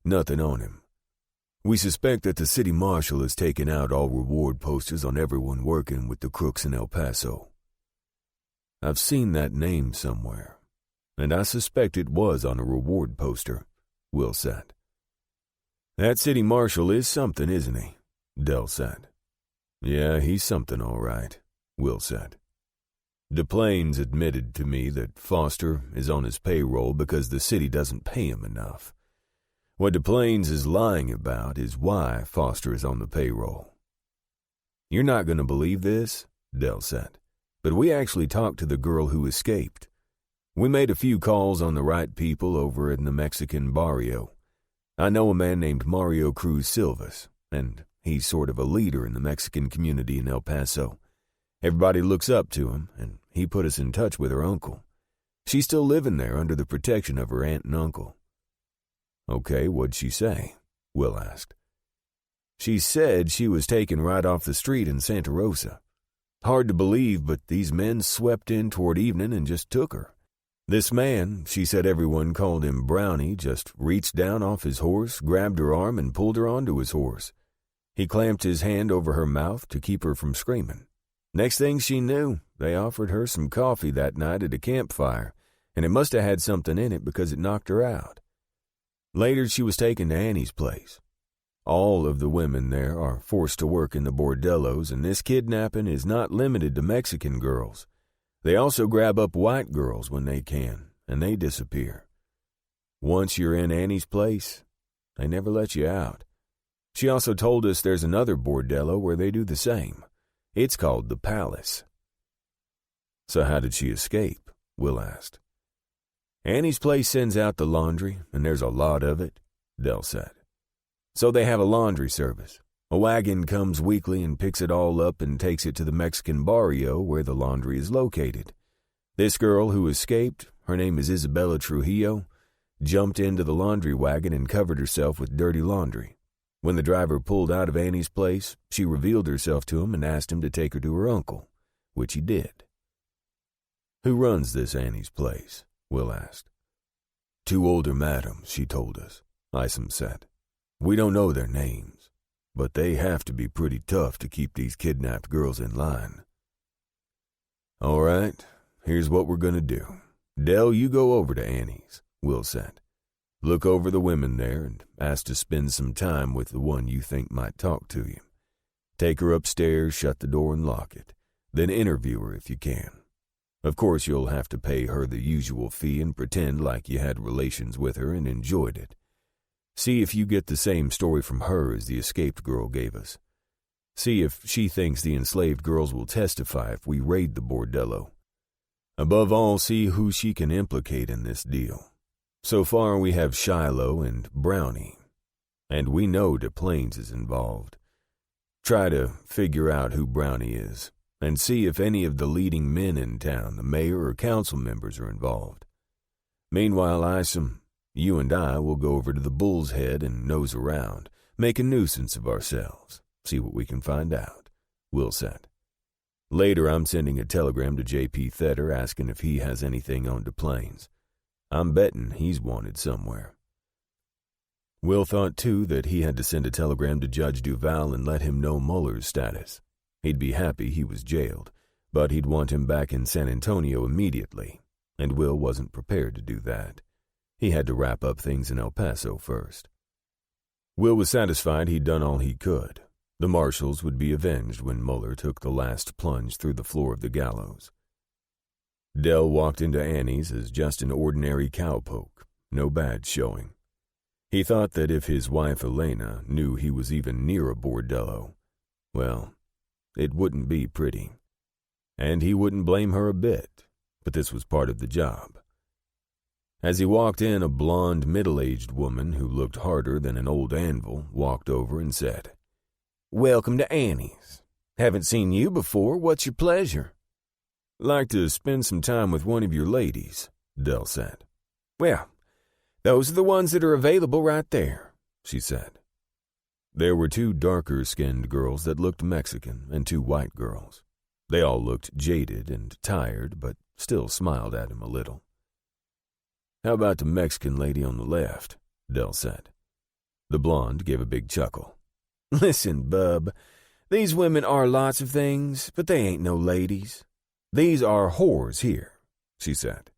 Nothing on him. We suspect that the city marshal has taken out all reward posters on everyone working with the crooks in El Paso." "I've seen that name somewhere, and I suspect it was on a reward poster," Will said. "That city marshal is something, isn't he?" Dell said. "Yeah, he's something all right," Will said. "DePlains admitted to me that Foster is on his payroll because the city doesn't pay him enough. What DePlains is lying about is why Foster is on the payroll." "You're not going to believe this," Dell said, "but we actually talked to the girl who escaped. We made a few calls on the right people over in the Mexican barrio. I know a man named Mario Cruz Silvas, and he's sort of a leader in the Mexican community in El Paso. Everybody looks up to him, and he put us in touch with her uncle. She's still living there under the protection of her aunt and uncle." "Okay, what'd she say?" Will asked. "She said she was taken right off the street in Santa Rosa. Hard to believe, but these men swept in toward evening and just took her. This man, she said everyone called him Brownie, just reached down off his horse, grabbed her arm, and pulled her onto his horse. He clamped his hand over her mouth to keep her from screaming. Next thing she knew, they offered her some coffee that night at a campfire, and it must have had something in it because it knocked her out. Later, she was taken to Annie's place. All of the women there are forced to work in the bordellos, and this kidnapping is not limited to Mexican girls. They also grab up white girls when they can, and they disappear. Once you're in Annie's place, they never let you out. She also told us there's another bordello where they do the same. It's called the Palace." "So how did she escape?" Will asked. "Annie's place sends out the laundry, and there's a lot of it," Dell said. "So they have a laundry service. A wagon comes weekly and picks it all up and takes it to the Mexican barrio where the laundry is located. This girl who escaped, her name is Isabella Trujillo, jumped into the laundry wagon and covered herself with dirty laundry. When the driver pulled out of Annie's place, she revealed herself to him and asked him to take her to her uncle, which he did." "Who runs this Annie's place?" Will asked. "Two older madams, she told us," Isom said. "We don't know their names, but they have to be pretty tough to keep these kidnapped girls in line." "All right, here's what we're going to do. Dell, you go over to Annie's," Will said. "Look over the women there and ask to spend some time with the one you think might talk to you. Take her upstairs, shut the door, and lock it. Then interview her if you can. Of course, you'll have to pay her the usual fee and pretend like you had relations with her and enjoyed it. See if you get the same story from her as the escaped girl gave us. See if she thinks the enslaved girls will testify if we raid the bordello. Above all, see who she can implicate in this deal. So far, we have Shiloh and Brownie, and we know DePlains is involved. Try to figure out who Brownie is, and see if any of the leading men in town, the mayor or council members, are involved. Meanwhile, Isom, you and I will go over to the Bull's Head and nose around, make a nuisance of ourselves, see what we can find out," Will said. "Later, I'm sending a telegram to J.P. Theder asking if he has anything on DePlains. I'm betting he's wanted somewhere." Will thought, too, that he had to send a telegram to Judge Duval and let him know Muller's status. He'd be happy he was jailed, but he'd want him back in San Antonio immediately, and Will wasn't prepared to do that. He had to wrap up things in El Paso first. Will was satisfied he'd done all he could. The Marshals would be avenged when Muller took the last plunge through the floor of the gallows. Dell walked into Annie's as just an ordinary cowpoke, no badge showing. He thought that if his wife Elena knew he was even near a bordello, well, it wouldn't be pretty. And he wouldn't blame her a bit, but this was part of the job. As he walked in, a blonde, middle-aged woman who looked harder than an old anvil walked over and said, "Welcome to Annie's. Haven't seen you before. What's your pleasure?" "Like to spend some time with one of your ladies," Dell said. "Well, those are the ones that are available right there," she said. There were 2 darker-skinned girls that looked Mexican and 2 white girls. They all looked jaded and tired, but still smiled at him a little. "How about the Mexican lady on the left?" Dell said. The blonde gave a big chuckle. "Listen, bub, these women are lots of things, but they ain't no ladies. These are whores here," she said.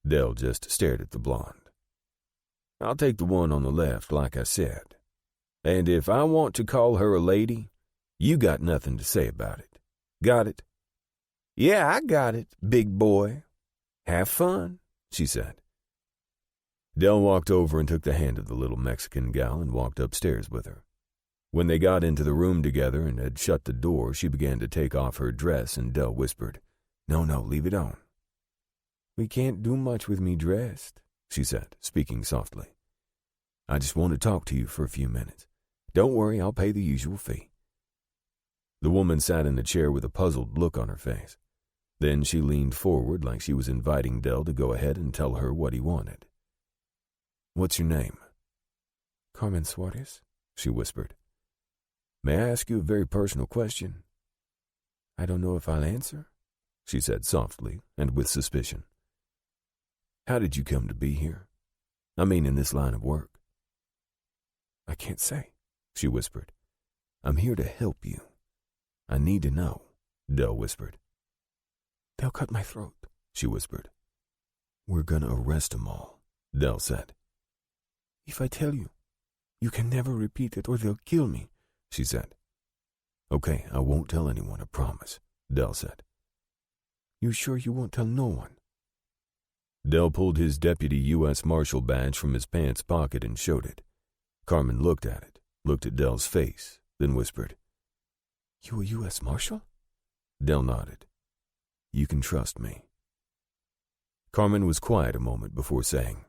Dell just stared at the blonde. "I'll take the one on the left, like I said. And if I want to call her a lady, you got nothing to say about it. Got it?" "Yeah, I got it, big boy. Have fun," she said. Dell walked over and took the hand of the little Mexican gal and walked upstairs with her. When they got into the room together and had shut the door, she began to take off her dress, and Dell whispered, No, leave it on." "We can't do much with me dressed," she said, speaking softly. "I just want to talk to you for a few minutes. Don't worry, I'll pay the usual fee." The woman sat in the chair with a puzzled look on her face. Then she leaned forward like she was inviting Dell to go ahead and tell her what he wanted. "What's your name?" "Carmen Suarez," she whispered. "May I ask you a very personal question?" "I don't know if I'll answer," she said softly and with suspicion. "How did you come to be here? I mean, in this line of work." "I can't say," she whispered. "I'm here to help you. I need to know," Dell whispered. "They'll cut my throat," she whispered. "We're gonna arrest them all," Dell said. "If I tell you, you can never repeat it or they'll kill me," she said. "Okay, I won't tell anyone, I promise," Dell said. "You sure you won't tell no one?" Dell pulled his deputy U.S. Marshal badge from his pants pocket and showed it. Carmen looked at it, looked at Dell's face, then whispered, "You a U.S. Marshal?" Dell nodded. "You can trust me." Carmen was quiet a moment before saying,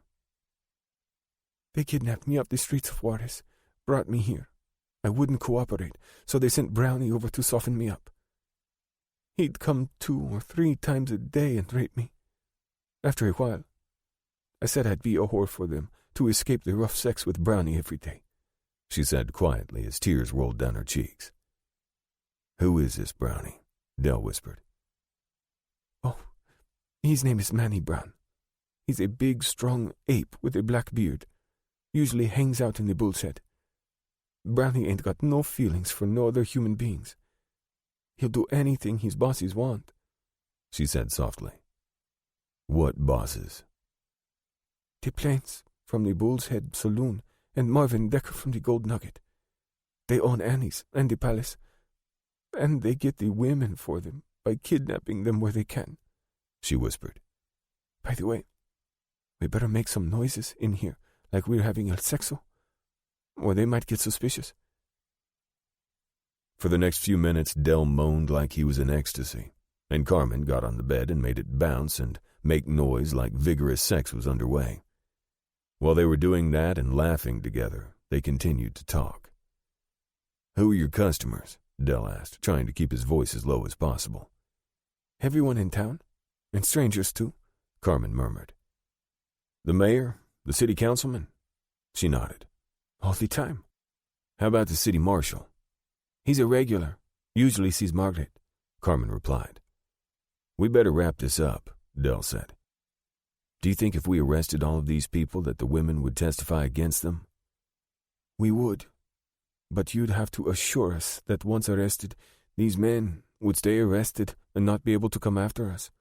"They kidnapped me off the streets of Juarez, brought me here. I wouldn't cooperate, so they sent Brownie over to soften me up. He'd come 2 or 3 times a day and rape me. After a while, I said I'd be a whore for them to escape the rough sex with Brownie every day," she said quietly as tears rolled down her cheeks. "Who is this Brownie?" Dell whispered. "Oh, his name is Manny Brown. He's a big, strong ape with a black beard. Usually hangs out in the bull's head. Brownie ain't got no feelings for no other human beings. He'll do anything his bosses want," she said softly. "What bosses?" "The Plains from the Bull's Head Saloon and Marvin Decker from the Gold Nugget. They own Annie's and the Palace, and they get the women for them by kidnapping them where they can," she whispered. "By the way, we better make some noises in here like we're having el sexo, or they might get suspicious." For the next few minutes, Dell moaned like he was in ecstasy, and Carmen got on the bed and made it bounce and make noise like vigorous sex was underway. While they were doing that and laughing together, they continued to talk. "Who are your customers?" Dell asked, trying to keep his voice as low as possible. "Everyone in town, and strangers too," Carmen murmured. "The mayor? The city councilman?" She nodded. "All the time." "How about the city marshal?" "He's a regular. Usually sees Margaret," Carmen replied. "We better wrap this up," Dell said. "Do you think if we arrested all of these people that the women would testify against them?" "We would. But you'd have to assure us that once arrested, these men would stay arrested and not be able to come after us,"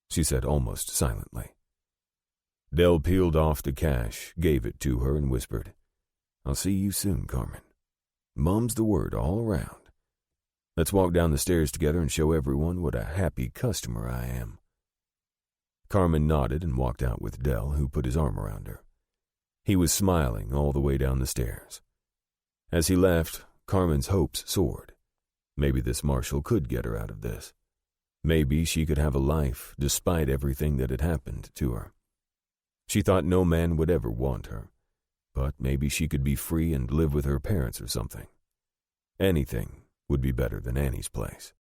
she said almost silently. Dell peeled off the cash, gave it to her, and whispered, "I'll see you soon, Carmen. Mum's the word all around. Let's walk down the stairs together and show everyone what a happy customer I am." Carmen nodded and walked out with Dell, who put his arm around her. He was smiling all the way down the stairs. As he left, Carmen's hopes soared. Maybe this Marshal could get her out of this. Maybe she could have a life despite everything that had happened to her. She thought no man would ever want her, but maybe she could be free and live with her parents or something. Anything would be better than Annie's place.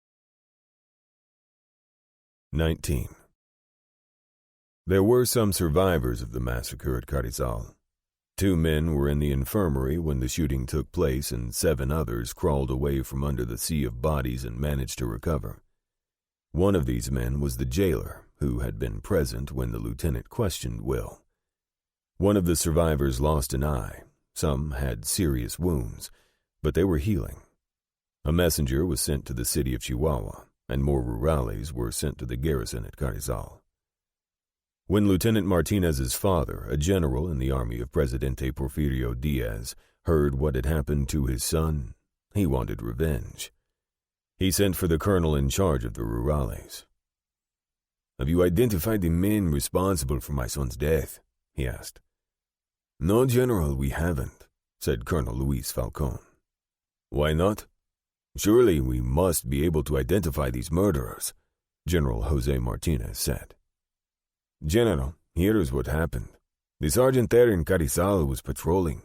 19. There were some survivors of the massacre at Carrizal. 2 men were in the infirmary when the shooting took place, and 7 others crawled away from under the sea of bodies and managed to recover. One of these men was the jailer, who had been present when the lieutenant questioned Will. One of the survivors lost an eye. Some had serious wounds, but they were healing. A messenger was sent to the city of Chihuahua, and more rurales were sent to the garrison at Carrizal. When Lieutenant Martinez's father, a general in the army of Presidente Porfirio Diaz, heard what had happened to his son, he wanted revenge. He sent for the colonel in charge of the rurales. "Have you identified the men responsible for my son's death?" he asked. "No, General, we haven't," said Colonel Luis Falcon. "Why not? Surely we must be able to identify these murderers," General Jose Martinez said. "General, here is what happened. The sergeant there in Carrizal was patrolling.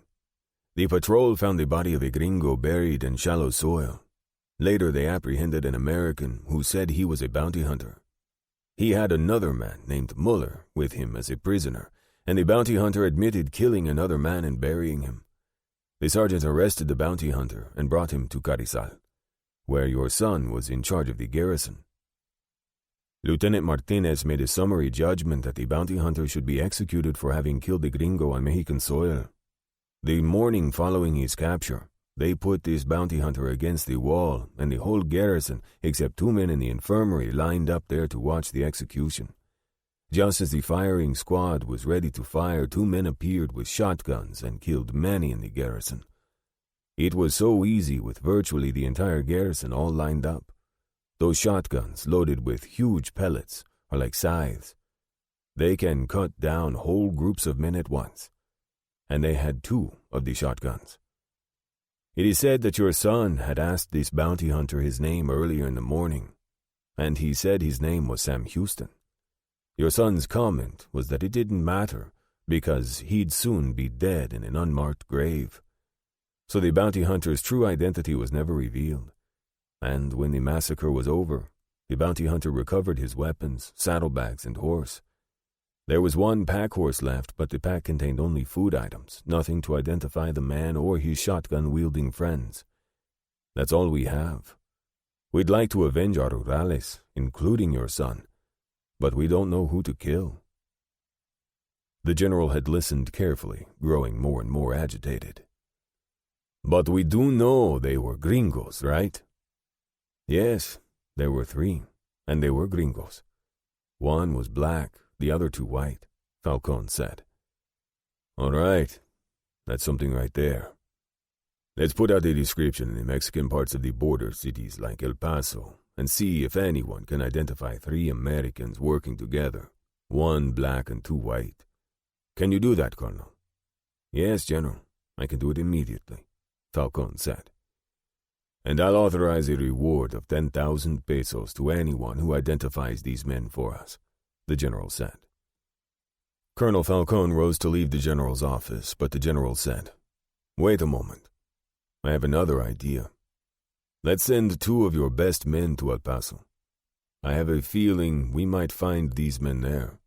The patrol found the body of a gringo buried in shallow soil. Later they apprehended an American who said he was a bounty hunter. He had another man named Muller with him as a prisoner, and the bounty hunter admitted killing another man and burying him. The sergeant arrested the bounty hunter and brought him to Carrizal, where your son was in charge of the garrison. Lieutenant Martinez made a summary judgment that the bounty hunter should be executed for having killed the gringo on Mexican soil. The morning following his capture, they put this bounty hunter against the wall, and the whole garrison, except 2 men in the infirmary, lined up there to watch the execution. Just as the firing squad was ready to fire, 2 men appeared with shotguns and killed many in the garrison. It was so easy with virtually the entire garrison all lined up. Those shotguns, loaded with huge pellets, are like scythes. They can cut down whole groups of men at once. And they had 2 of the shotguns. It is said that your son had asked this bounty hunter his name earlier in the morning, and he said his name was Sam Houston. Your son's comment was that it didn't matter, because he'd soon be dead in an unmarked grave. So the bounty hunter's true identity was never revealed. And when the massacre was over, the bounty hunter recovered his weapons, saddlebags, and horse. There was 1 pack horse left, but the pack contained only food items, nothing to identify the man or his shotgun-wielding friends. That's all we have. We'd like to avenge our rurales, including your son, but we don't know who to kill." The general had listened carefully, growing more and more agitated. "But we do know they were gringos, right?" "Yes, there were 3, and they were gringos. 1 was black, the other 2 white," Falcon said. "All right, that's something right there. Let's put out a description in the Mexican parts of the border cities like El Paso and see if anyone can identify 3 Americans working together, 1 black and 2 white. Can you do that, Colonel?" "Yes, General, I can do it immediately," Falcon said. "And I'll authorize a reward of 10,000 pesos to anyone who identifies these men for us," the general said. Colonel Falcon rose to leave the general's office, but the general said, "Wait a moment. I have another idea. Let's send 2 of your best men to El Paso. I have a feeling we might find these men there.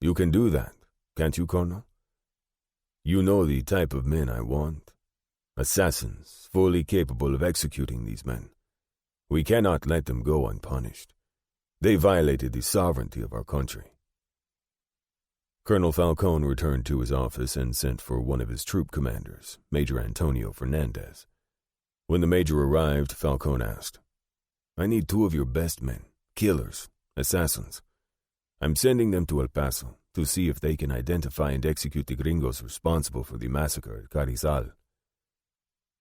You can do that, can't you, Colonel? You know the type of men I want. Assassins, fully capable of executing these men. We cannot let them go unpunished. They violated the sovereignty of our country." Colonel Falcon returned to his office and sent for one of his troop commanders, Major Antonio Fernandez. When the major arrived, Falcon asked, "I need 2 of your best men, killers, assassins. I'm sending them to El Paso, to see if they can identify and execute the gringos responsible for the massacre at Carizal.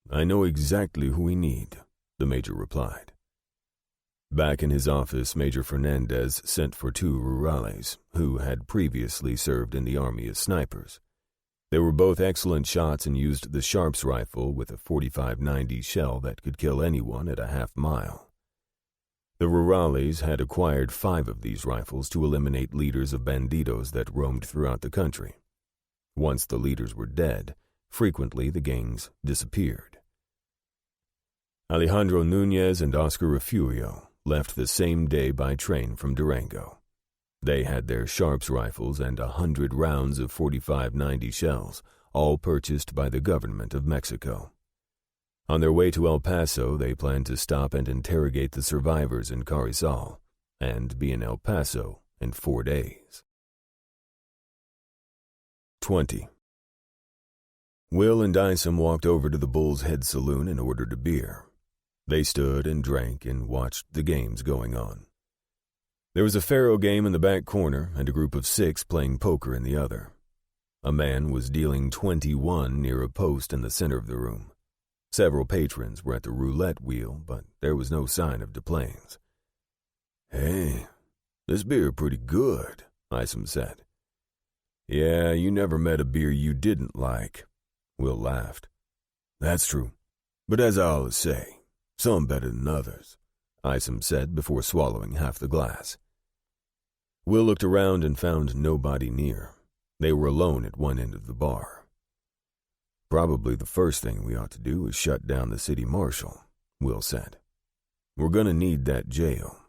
I know exactly who we need, the major replied. Back in his office, Major Fernandez sent for 2 rurales, who had previously served in the army as snipers. They were both excellent shots and used the Sharps rifle with a .45-90 shell that could kill anyone at a half-mile. The rurales had acquired 5 of these rifles to eliminate leaders of bandidos that roamed throughout the country. Once the leaders were dead, frequently the gangs disappeared. Alejandro Núñez and Oscar Refugio left the same day by train from Durango. They had their Sharps rifles and 100 rounds of .45-90 shells, all purchased by the government of Mexico. On their way to El Paso, they planned to stop and interrogate the survivors in Carizal, and be in El Paso in 4 days. 20. Will and Isom walked over to the Bull's Head Saloon and ordered a beer. They stood and drank and watched the games going on. There was a faro game in the back corner and a group of 6 playing poker in the other. A man was dealing 21 near a post in the center of the room. Several patrons were at the roulette wheel, but there was no sign of DePlains. "Hey, this beer pretty good," Isom said. "Yeah, you never met a beer you didn't like," Will laughed. "That's true, but as I always say, some better than others," Isom said before swallowing half the glass. Will looked around and found nobody near. They were alone at one end of the bar. "Probably the first thing we ought to do is shut down the city marshal," Will said. "We're going to need that jail.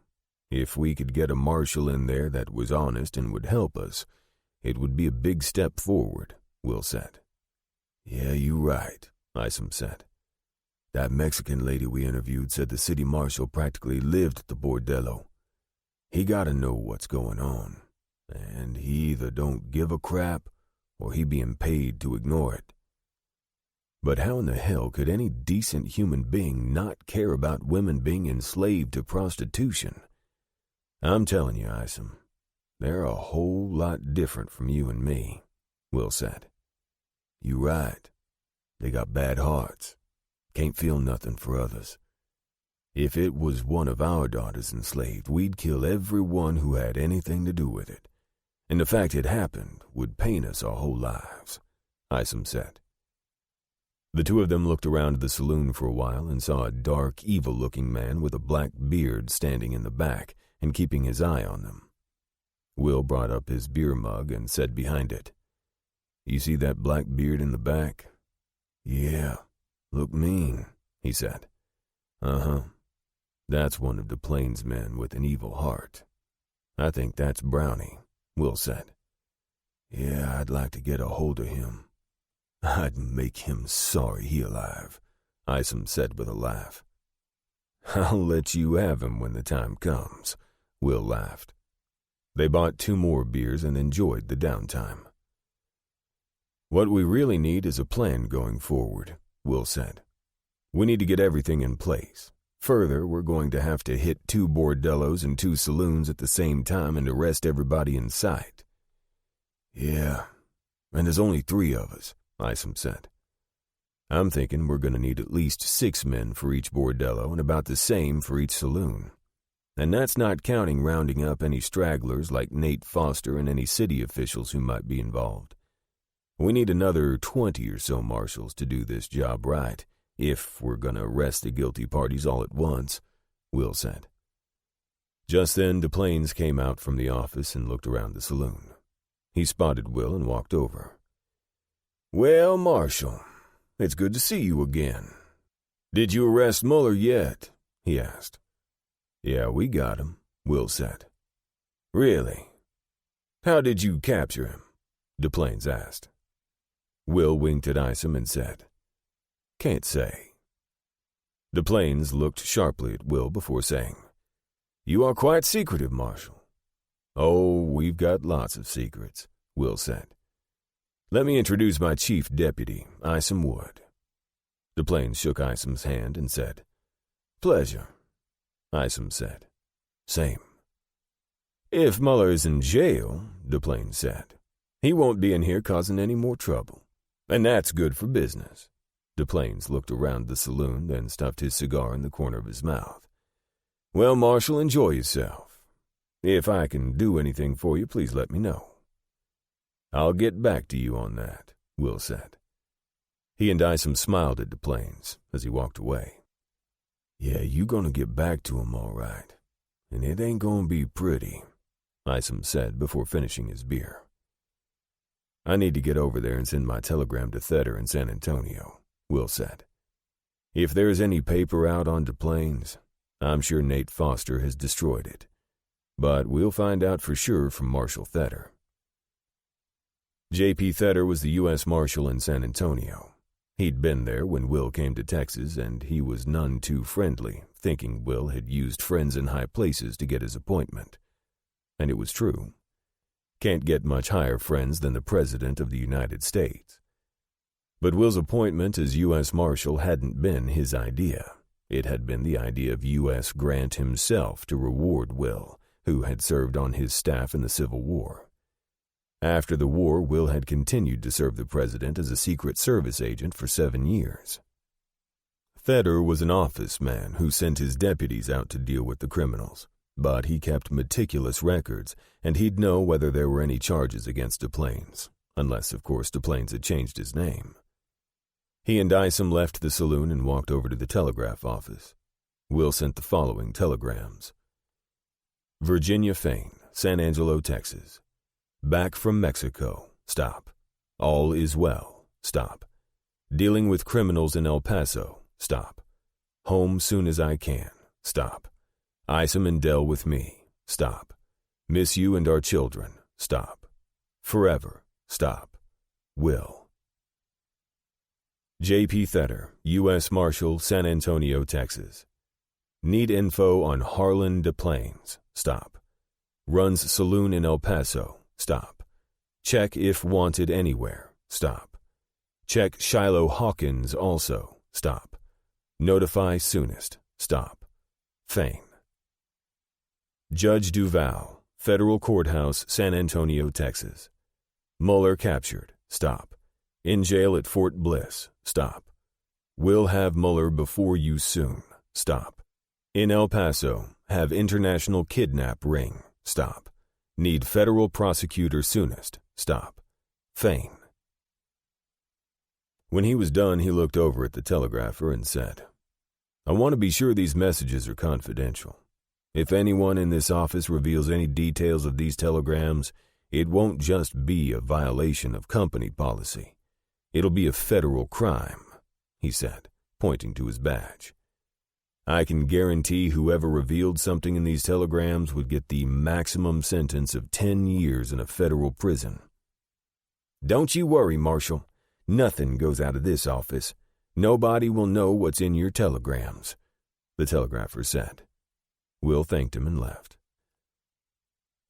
If we could get a marshal in there that was honest and would help us, it would be a big step forward," Will said. "Yeah, you're right," Isom said. "That Mexican lady we interviewed said the city marshal practically lived at the bordello. He gotta know what's going on, and he either don't give a crap or he being paid to ignore it. But how in the hell could any decent human being not care about women being enslaved to prostitution? I'm telling you, Isom, they're a whole lot different from you and me," Will said. "You right. They got bad hearts. Can't feel nothing for others. If it was one of our daughters enslaved, we'd kill everyone who had anything to do with it. And the fact it happened would pain us our whole lives," Isom said. The 2 of them looked around the saloon for a while and saw a dark, evil-looking man with a black beard standing in the back and keeping his eye on them. Will brought up his beer mug and said behind it, "You see that black beard in the back?" "Yeah, look mean," he said. "Uh-huh. That's one of DePlains' men with an evil heart. I think that's Brownie," Will said. "Yeah, I'd like to get a hold of him. I'd make him sorry he alive," Isom said with a laugh. "I'll let you have him when the time comes," Will laughed. They bought 2 more beers and enjoyed the downtime. "What we really need is a plan going forward," Will said. "We need to get everything in place. Further, we're going to have to hit 2 bordellos and 2 saloons at the same time and arrest everybody in sight." "Yeah, and there's only 3 of us," Isom said. "I'm thinking we're going to need at least 6 men for each bordello and about the same for each saloon. And that's not counting rounding up any stragglers like Nate Foster and any city officials who might be involved. We need another 20 or so marshals to do this job right, if we're going to arrest the guilty parties all at once," Will said. Just then, DePlains came out from the office and looked around the saloon. He spotted Will and walked over. "Well, Marshal, it's good to see you again. Did you arrest Muller yet?" he asked. "Yeah, we got him," Will said. "Really? How did you capture him?" DePlains asked. Will winked at Isom and said, "Can't say." DePlains looked sharply at Will before saying, "You are quite secretive, Marshal." "Oh, we've got lots of secrets," Will said. "Let me introduce my chief deputy, Isom Wood." DePlains shook Isom's hand and said, "Pleasure." Isom said, "Same." If Muller's in jail, DePlain said, he won't be in here causing any more trouble. And that's good for business. DePlains looked around the saloon, then stuffed his cigar in the corner of his mouth. Well, Marshal, enjoy yourself. If I can do anything for you, please let me know. I'll get back to you on that, Will said. He and Isom smiled at DePlains as he walked away. Yeah, you gonna get back to him all right. And it ain't gonna be pretty, Isom said before finishing his beer. I need to get over there and send my telegram to Theder in San Antonio, Will said. If there's any paper out on DePlains, I'm sure Nate Foster has destroyed it. But we'll find out for sure from Marshal Theder. J.P. Theder was the U.S. Marshal in San Antonio. He'd been there when Will came to Texas, and he was none too friendly, thinking Will had used friends in high places to get his appointment. And it was true. Can't get much higher friends than the President of the United States. But Will's appointment as U.S. Marshal hadn't been his idea. It had been the idea of U.S. Grant himself to reward Will, who had served on his staff in the Civil War. After the war, Will had continued to serve the President as a Secret Service agent for 7 years. Theder was an office man who sent his deputies out to deal with the criminals, but he kept meticulous records, and he'd know whether there were any charges against DePlains, unless, of course, DePlains had changed his name. He and Isom left the saloon and walked over to the telegraph office. Will sent the following telegrams. Virginia Fain, San Angelo, Texas. Back from Mexico. Stop. All is well. Stop. Dealing with criminals in El Paso. Stop. Home soon as I can. Stop. Isom and Dell with me. Stop. Miss you and our children. Stop. Forever. Stop. Will. J.P. Theder, U.S. Marshal, San Antonio, Texas. Need info on Harlan DePlains. Stop. Runs saloon in El Paso. Stop. Check if wanted anywhere. Stop. Check Shiloh Hawkins also. Stop. Notify soonest. Stop. Fain. Judge Duval, Federal Courthouse, San Antonio, Texas. Muller captured. Stop. In jail at Fort Bliss. Stop. Will have Muller before you soon. Stop. In El Paso, have international kidnap ring. Stop. Need federal prosecutor soonest. Stop. Fain. When he was done, he looked over at the telegrapher and said, I want to be sure these messages are confidential. If anyone in this office reveals any details of these telegrams, it won't just be a violation of company policy. It'll be a federal crime, he said, pointing to his badge. I can guarantee whoever revealed something in these telegrams would get the maximum sentence of 10 years in a federal prison. Don't you worry, Marshal. Nothing goes out of this office. Nobody will know what's in your telegrams, the telegrapher said. Will thanked him and left.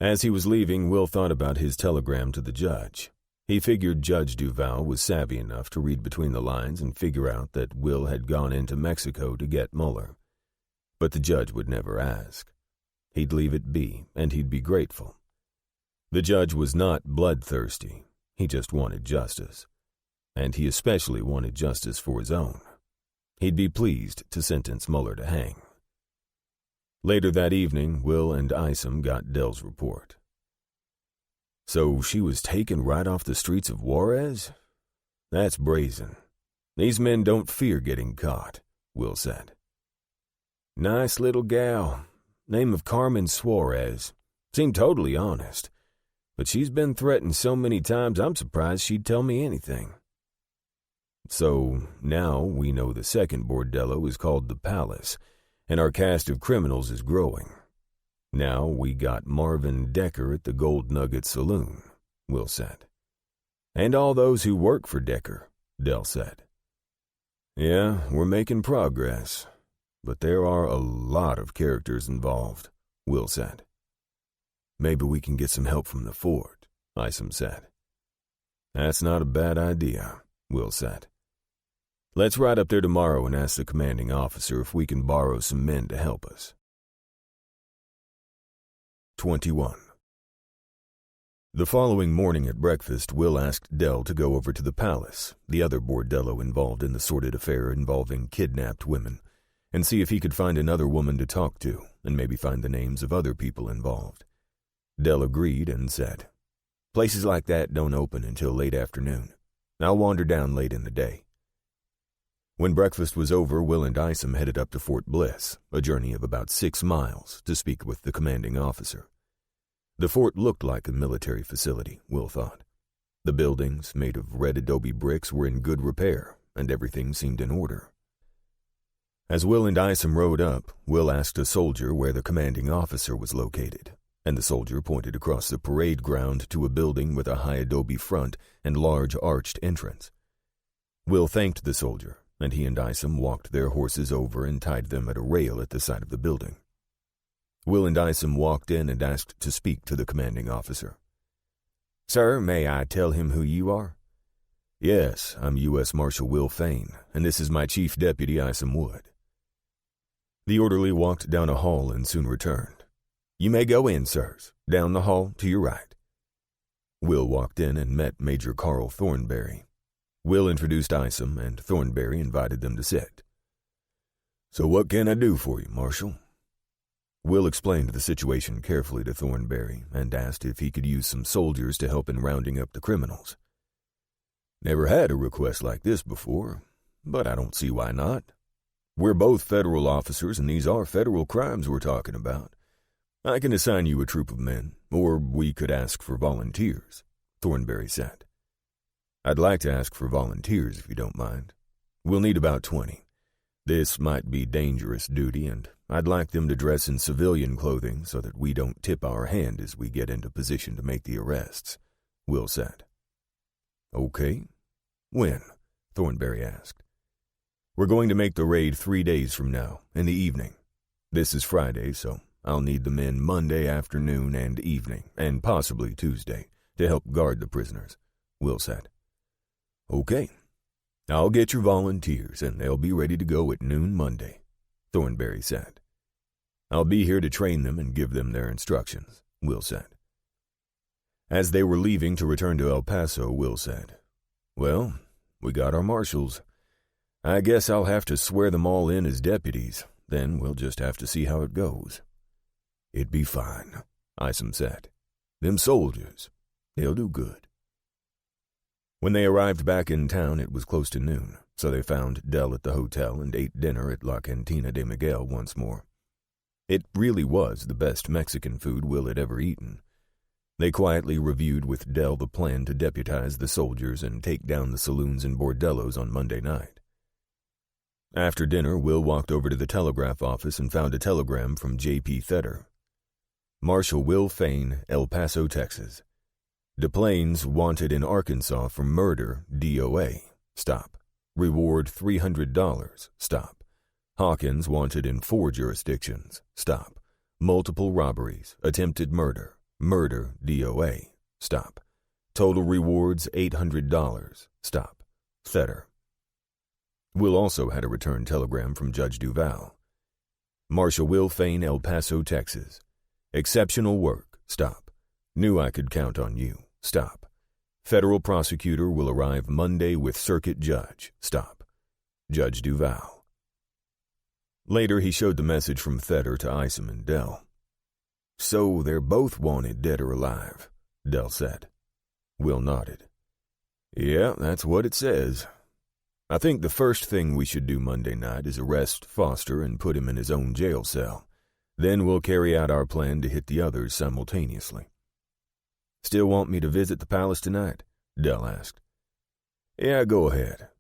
As he was leaving, Will thought about his telegram to the judge. He figured Judge Duval was savvy enough to read between the lines and figure out that Will had gone into Mexico to get Muller. But the judge would never ask. He'd leave it be, and he'd be grateful. The judge was not bloodthirsty. He just wanted justice. And he especially wanted justice for his own. He'd be pleased to sentence Muller to hang. Later that evening, Will and Isom got Dell's report. So she was taken right off the streets of Juarez? That's brazen. These men don't fear getting caught, Will said. Nice little gal. Name of Carmen Suarez. Seemed totally honest. But she's been threatened so many times I'm surprised she'd tell me anything. So now we know the second bordello is called the Palace, and our cast of criminals is growing. Now we got Marvin Decker at the Gold Nugget Saloon, Will said. And all those who work for Decker, Dell said. Yeah, we're making progress. But there are a lot of characters involved, Will said. Maybe we can get some help from the fort, Isom said. That's not a bad idea, Will said. Let's ride up there tomorrow and ask the commanding officer if we can borrow some men to help us. 21. The following morning at breakfast, Will asked Dell to go over to the Palace, the other bordello involved in the sordid affair involving kidnapped women, and see if he could find another woman to talk to, and maybe find the names of other people involved. Dell agreed and said, "Places like that don't open until late afternoon. I'll wander down late in the day." When breakfast was over, Will and Isom headed up to Fort Bliss, a journey of about 6 miles, to speak with the commanding officer. The fort looked like a military facility, Will thought. The buildings, made of red adobe bricks, were in good repair, and everything seemed in order. As Will and Isom rode up, Will asked a soldier where the commanding officer was located, and the soldier pointed across the parade ground to a building with a high adobe front and large arched entrance. Will thanked the soldier, and he and Isom walked their horses over and tied them at a rail at the side of the building. Will and Isom walked in and asked to speak to the commanding officer. "Sir, may I tell him who you are?" "Yes, I'm U.S. Marshal Will Fain, and this is my chief deputy, Isom Wood." The orderly walked down a hall and soon returned. "You may go in, sirs, down the hall to your right." Will walked in and met Major Carl Thornberry. Will introduced Isom, and Thornberry invited them to sit. "So what can I do for you, Marshal?" Will explained the situation carefully to Thornberry and asked if he could use some soldiers to help in rounding up the criminals. "Never had a request like this before, but I don't see why not. We're both federal officers, and these are federal crimes we're talking about. I can assign you a troop of men, or we could ask for volunteers," Thornberry said. "I'd like to ask for volunteers, if you don't mind. We'll need about 20. This might be dangerous duty, and I'd like them to dress in civilian clothing so that we don't tip our hand as we get into position to make the arrests," Will said. "Okay. When?" Thornberry asked. "We're going to make the raid 3 days from now, in the evening. This is Friday, so I'll need the men Monday afternoon and evening, and possibly Tuesday, to help guard the prisoners," Will said. "Okay. I'll get your volunteers, and they'll be ready to go at noon Monday," Thornberry said. "I'll be here to train them and give them their instructions," Will said. As they were leaving to return to El Paso, Will said, "Well, we got our marshals. I guess I'll have to swear them all in as deputies, then we'll just have to see how it goes." "It'd be fine," Isom said. "Them soldiers, they'll do good." When they arrived back in town, it was close to noon, so they found Dell at the hotel and ate dinner at La Cantina de Miguel once more. It really was the best Mexican food Will had ever eaten. They quietly reviewed with Dell the plan to deputize the soldiers and take down the saloons and bordellos on Monday night. After dinner, Will walked over to the telegraph office and found a telegram from J.P. Theder. "Marshal Will Fain, El Paso, Texas. DePlains wanted in Arkansas for murder, DOA. Stop. Reward $300. Stop. Hawkins wanted in 4 jurisdictions. Stop. Multiple robberies, attempted murder, murder, DOA. Stop. Total rewards $800. Stop. Theder." Will also had a return telegram from Judge Duval. "Marshal Will Fain, El Paso, Texas. Exceptional work. Stop. Knew I could count on you. Stop. Federal prosecutor will arrive Monday with circuit judge. Stop. Judge Duval." Later, he showed the message from Theder to Isom and Dell. "So they're both wanted, dead or alive," Dell said. Will nodded. "Yeah, that's what it says. I think the first thing we should do Monday night is arrest Foster and put him in his own jail cell. Then we'll carry out our plan to hit the others simultaneously." "Still want me to visit the palace tonight?" Dell asked. "Yeah, go ahead.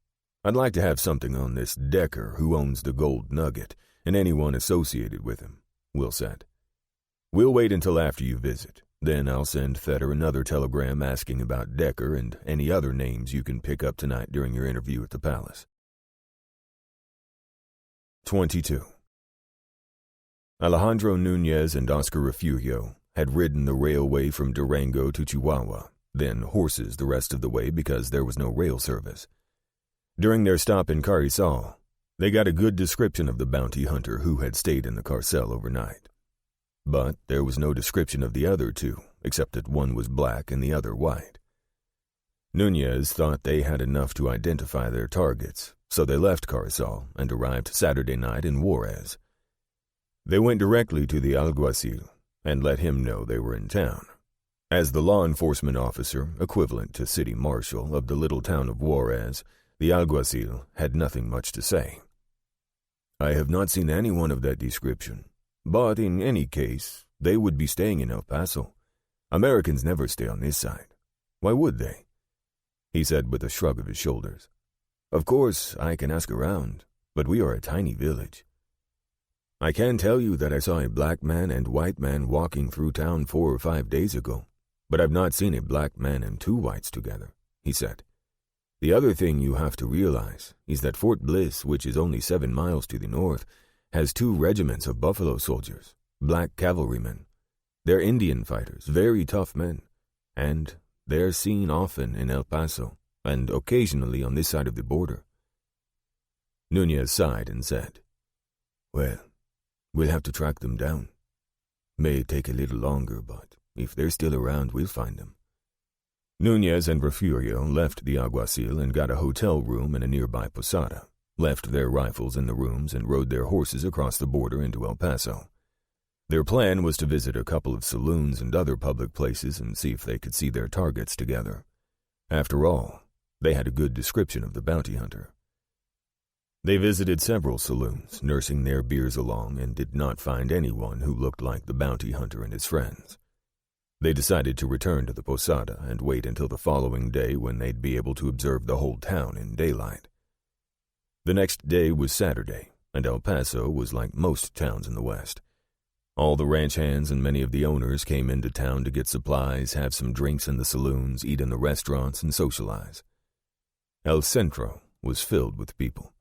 I'd like to have something on this Decker who owns the Gold Nugget and anyone associated with him," Will said. "We'll wait until after you visit. Then I'll send Theder another telegram asking about Decker and any other names you can pick up tonight during your interview at the palace." 22. Alejandro Nunez and Oscar Refugio had ridden the railway from Durango to Chihuahua, then horses the rest of the way because there was no rail service. During their stop in Carrizal, they got a good description of the bounty hunter who had stayed in the carcel overnight. But there was no description of the other two, except that one was black and the other white. Nunez thought they had enough to identify their targets, so they left Carzal and arrived Saturday night in Juarez. They went directly to the alguacil and let him know they were in town. As the law enforcement officer, equivalent to city marshal of the little town of Juarez, the alguacil had nothing much to say. I have not seen anyone of that description, but in any case, they would be staying in El Paso. Americans never stay on this side. Why would they? He said with a shrug of his shoulders. Of course, I can ask around, but we are a tiny village. I can tell you that I saw a black man and white man walking through town 4 or 5 days ago, but I've not seen a black man and 2 whites together, he said. The other thing you have to realize is that Fort Bliss, which is only 7 miles to the north, has 2 regiments of buffalo soldiers, black cavalrymen. They're Indian fighters, very tough men, and they're seen often in El Paso and occasionally on this side of the border. Nunez sighed and said, Well, we'll have to track them down. May take a little longer, but if they're still around, we'll find them. Nunez and Refugio left the alguacil and got a hotel room in a nearby posada, left their rifles in the rooms and rode their horses across the border into El Paso. Their plan was to visit a couple of saloons and other public places and see if they could see their targets together. After all, they had a good description of the bounty hunter. They visited several saloons, nursing their beers along, and did not find anyone who looked like the bounty hunter and his friends. They decided to return to the posada and wait until the following day when they'd be able to observe the whole town in daylight. The next day was Saturday, and El Paso was like most towns in the West. All the ranch hands and many of the owners came into town to get supplies, have some drinks in the saloons, eat in the restaurants, and socialize. El Centro was filled with people.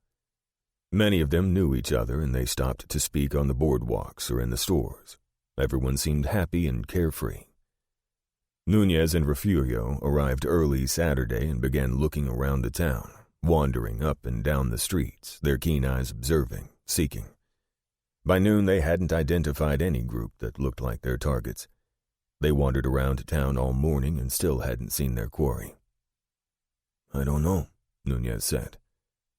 Many of them knew each other, and they stopped to speak on the boardwalks or in the stores. Everyone seemed happy and carefree. Nunez and Refugio arrived early Saturday and began looking around the town, wandering up and down the streets, their keen eyes observing, seeking. By noon, they hadn't identified any group that looked like their targets. They wandered around town all morning and still hadn't seen their quarry. I don't know, Nunez said.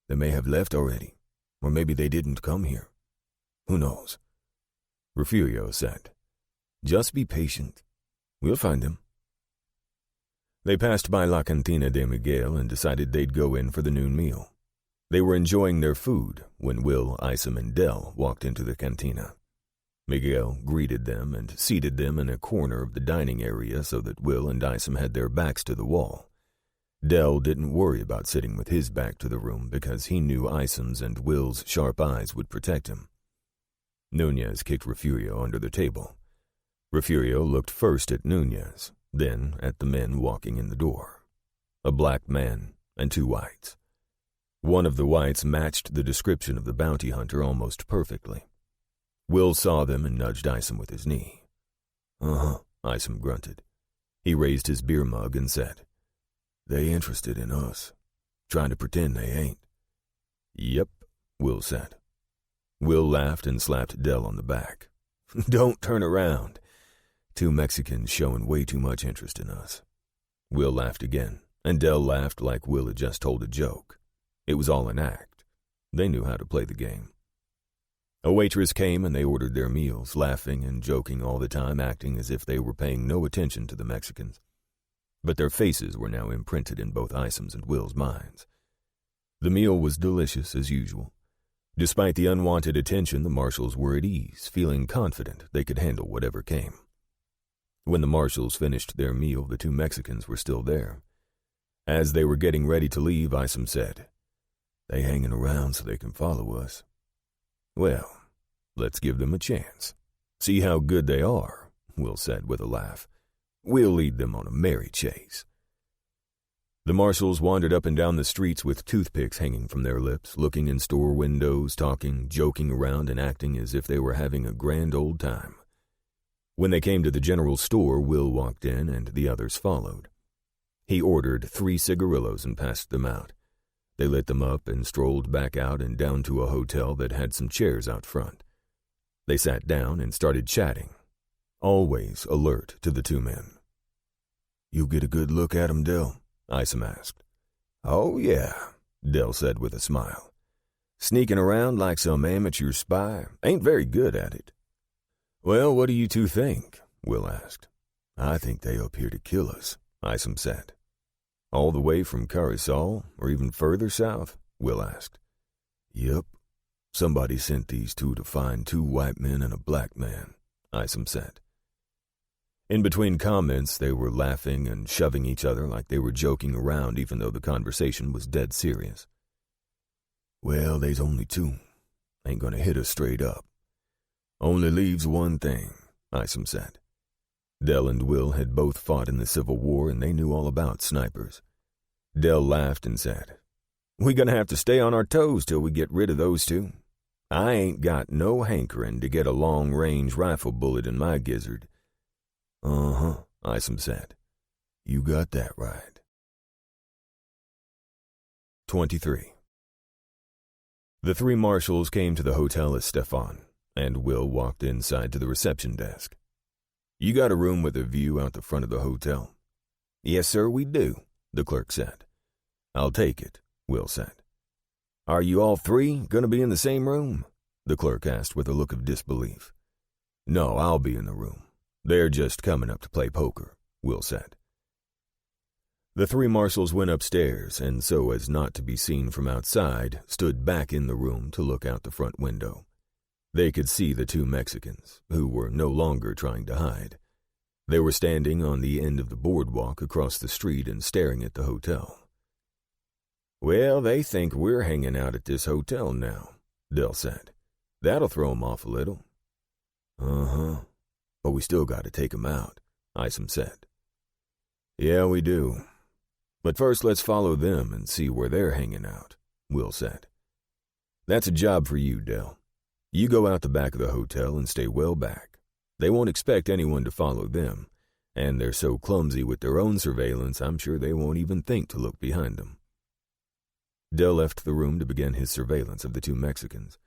They may have left already, or maybe they didn't come here. Who knows? Refugio said, Just be patient. We'll find them. They passed by La Cantina de Miguel and decided they'd go in for the noon meal. They were enjoying their food when Will, Isom, and Del walked into the cantina. Miguel greeted them and seated them in a corner of the dining area so that Will and Isom had their backs to the wall. Del didn't worry about sitting with his back to the room because he knew Isom's and Will's sharp eyes would protect him. Nunez kicked Refugio under the table. Refugio looked first at Nunez, then at the men walking in the door. A black man and 2 whites. One of the whites matched the description of the bounty hunter almost perfectly. Will saw them and nudged Isom with his knee. Uh-huh, Isom grunted. He raised his beer mug and said, They interested in us, trying to pretend they ain't. Yep, Will said. Will laughed and slapped Del on the back. Don't turn around. 2 Mexicans showing way too much interest in us. Will laughed again, and Del laughed like Will had just told a joke. It was all an act. They knew how to play the game. A waitress came and they ordered their meals, laughing and joking all the time, acting as if they were paying no attention to the Mexicans. But their faces were now imprinted in both Isom's and Will's minds. The meal was delicious as usual. Despite the unwanted attention, the marshals were at ease, feeling confident they could handle whatever came. When the marshals finished their meal, the 2 Mexicans were still there. As they were getting ready to leave, Isom said, They hanging around so they can follow us. Well, let's give them a chance. See how good they are, Will said with a laugh. We'll lead them on a merry chase. The marshals wandered up and down the streets with toothpicks hanging from their lips, looking in store windows, talking, joking around, and acting as if they were having a grand old time. When they came to the general store, Will walked in and the others followed. He ordered 3 cigarillos and passed them out. They lit them up and strolled back out and down to a hotel that had some chairs out front. They sat down and started chatting, always alert to the two men. "You get a good look at 'em, Dell?" Isom asked. Oh, yeah, Dell said with a smile. Sneaking around like some amateur spy. Ain't very good at it. "Well, what do you two think?" Will asked. "I think they up here to kill us," Isom said. "All the way from Curacao, or even further south?" Will asked. "Yep. Somebody sent these two to find 2 white men and a black man," Isom said. In between comments, they were laughing and shoving each other like they were joking around even though the conversation was dead serious. "Well, they's only 2. Ain't gonna hit us straight up. Only leaves one thing," Isom said. Dell and Will had both fought in the Civil War and they knew all about snipers. Dell laughed and said, "We gonna have to stay on our toes till we get rid of those 2. I ain't got no hankering to get a long-range rifle bullet in my gizzard." "Uh-huh," Isom said. "You got that right." 23. The 3 marshals came to the Hotel Estefan, and Will walked inside to the reception desk. "You got a room with a view out the front of the hotel?" Yes, sir, we do, the clerk said. "I'll take it," Will said. Are you all 3 going to be in the same room? The clerk asked with a look of disbelief. "No, I'll be in the room. They're just coming up to play poker," Will said. The 3 marshals went upstairs and, so as not to be seen from outside, stood back in the room to look out the front window. They could see the 2 Mexicans, who were no longer trying to hide. They were standing on the end of the boardwalk across the street and staring at the hotel. "Well, they think we're hanging out at this hotel now," Dell said. "That'll throw 'em off a little." "Uh-huh. But we still got to take 'em out," Isom said. "Yeah, we do. But first let's follow them and see where they're hanging out," Will said. "That's a job for you, Dell. You go out the back of the hotel and stay well back. They won't expect anyone to follow them, and they're so clumsy with their own surveillance I'm sure they won't even think to look behind them." Dell left the room to begin his surveillance of the 2 Mexicans.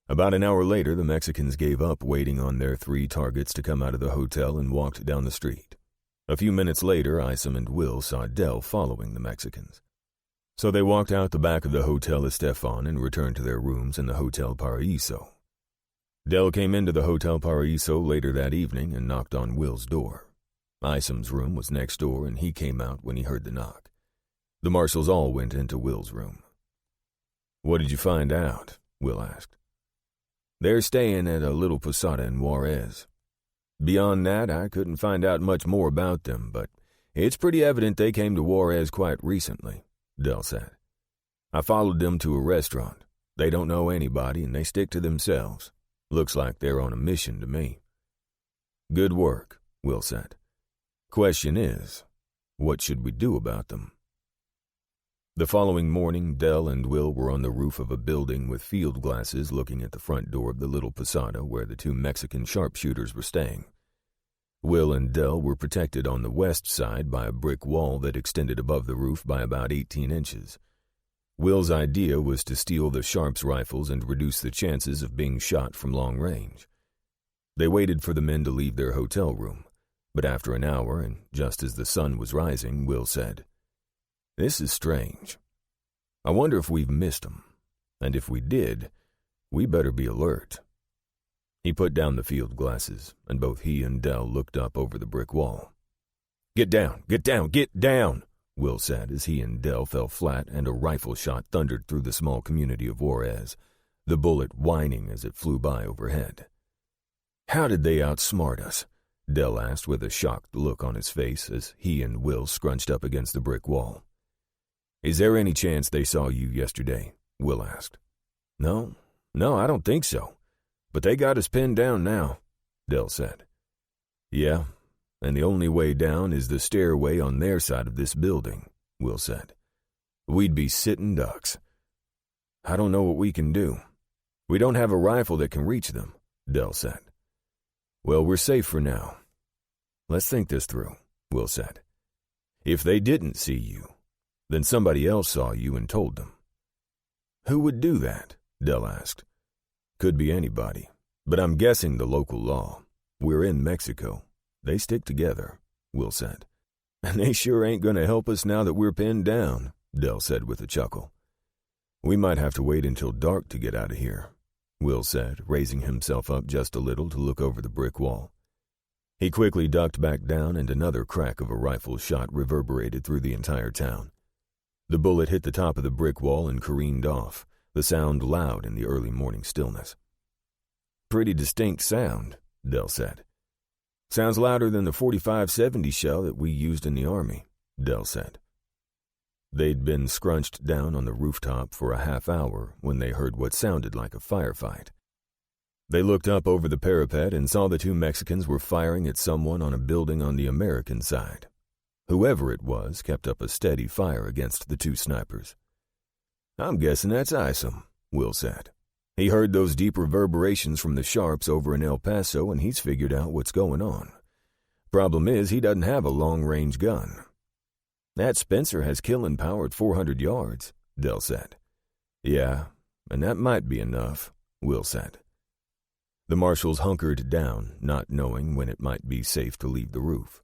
About an hour later, the Mexicans gave up waiting on their 3 targets to come out of the hotel and walked down the street. A few minutes later, Isom and Will saw Dell following the Mexicans. So they walked out the back of the Hotel Estefan and returned to their rooms in the Hotel Paraíso. Dell came into the Hotel Paraíso later that evening and knocked on Will's door. Isom's room was next door and he came out when he heard the knock. The marshals all went into Will's room. "What did you find out?" Will asked. "They're staying at a little posada in Juarez. Beyond that, I couldn't find out much more about them, but it's pretty evident they came to Juarez quite recently," Dell said. "I followed them to a restaurant. They don't know anybody, and they stick to themselves. Looks like they're on a mission to me." "Good work," Will said. "Question is, what should we do about them?" The following morning, Dell and Will were on the roof of a building with field glasses looking at the front door of the little posada where the 2 Mexican sharpshooters were staying. Will and Dell were protected on the west side by a brick wall that extended above the roof by about 18 inches. Will's idea was to steal the sharps' rifles and reduce the chances of being shot from long range. They waited for the men to leave their hotel room, but after an hour, and just as the sun was rising, Will said, "This is strange. I wonder if we've missed them, and if we did, we better be alert." He put down the field glasses, and both he and Dell looked up over the brick wall. "Get down, get down, get down," Will said as he and Dell fell flat and a rifle shot thundered through the small community of Juarez, the bullet whining as it flew by overhead. "How did they outsmart us?" Dell asked with a shocked look on his face as he and Will scrunched up against the brick wall. "Is there any chance they saw you yesterday?" Will asked. No, I don't think so. But they got us pinned down now," Dell said. "Yeah, and the only way down is the stairway on their side of this building," Will said. "We'd be sitting ducks. I don't know what we can do. We don't have a rifle that can reach them," Dell said. "Well, we're safe for now. Let's think this through," Will said. "If they didn't see you, then somebody else saw you and told them." "Who would do that?" Dell asked. "Could be anybody, but I'm guessing the local law. We're in Mexico. They stick together, Will said. And they sure ain't going to help us now that we're pinned down, Del said with a chuckle. We might have to wait until dark to get out of here, Will said, raising himself up just a little to look over the brick wall. He quickly ducked back down, and another crack of a rifle shot reverberated through the entire town. The bullet hit the top of the brick wall and careened off, the sound loud in the early morning stillness. Pretty distinct sound, Del said. Sounds louder than the .45-70 shell that we used in the Army, Del said. They'd been scrunched down on the rooftop for a half hour when they heard what sounded like a firefight. They looked up over the parapet and saw the two Mexicans were firing at someone on a building on the American side. Whoever it was kept up a steady fire against the two snipers. I'm guessing that's Isom, Will said. He heard those deep reverberations from the Sharps over in El Paso, and he's figured out what's going on. Problem is, he doesn't have a long-range gun. That Spencer has killing power at 400 yards, Del said. Yeah, and that might be enough, Will said. The marshals hunkered down, not knowing when it might be safe to leave the roof.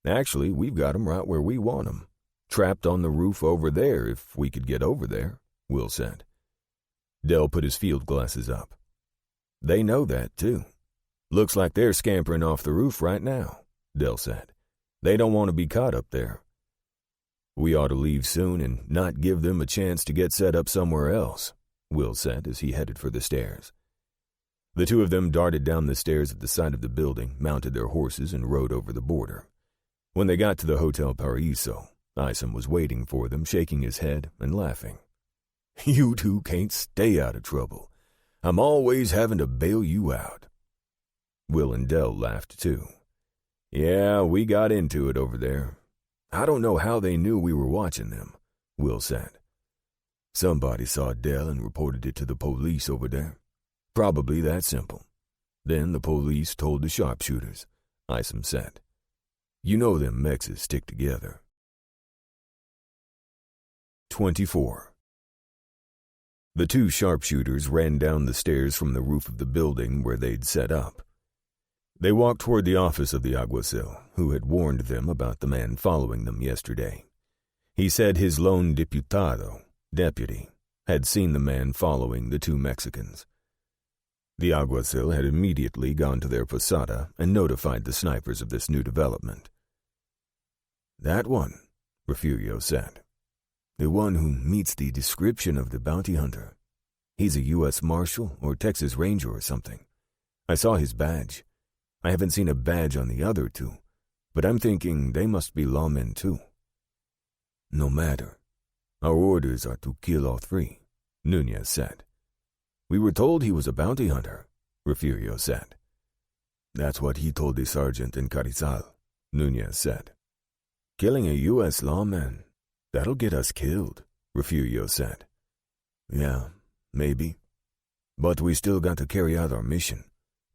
Actually, we've got 'em right where we want 'em. Trapped on the roof over there if we could get over there, Will said. Del put his field glasses up. They know that, too. Looks like they're scampering off the roof right now, Del said. They don't want to be caught up there. We ought to leave soon and not give them a chance to get set up somewhere else, Will said as he headed for the stairs. The two of them darted down the stairs at the side of the building, mounted their horses, and rode over the border. When they got to the Hotel Paraiso, Isom was waiting for them, shaking his head and laughing. You two can't stay out of trouble. I'm always having to bail you out. Will and Del laughed too. Yeah, we got into it over there. I don't know how they knew we were watching them, Will said. Somebody saw Del and reported it to the police over there. Probably that simple. Then the police told the sharpshooters, Isom said. You know them Mexes stick together. 24. The two sharpshooters ran down the stairs from the roof of the building where they'd set up. They walked toward the office of the alguacil, who had warned them about the man following them yesterday. He said his lone diputado, deputy, had seen the man following the two Mexicans. The alguacil had immediately gone to their posada and notified the snipers of this new development. That one, Refugio said. The one who meets the description of the bounty hunter. He's a U.S. Marshal or Texas Ranger or something. I saw his badge. I haven't seen a badge on the other two, but I'm thinking they must be lawmen too. No matter. Our orders are to kill all three, Nunez said. We were told he was a bounty hunter, Refugio said. That's what he told the sergeant in Carrizal, Nunez said. Killing a U.S. lawman, that'll get us killed, Refugio said. Yeah, maybe. But we still got to carry out our mission,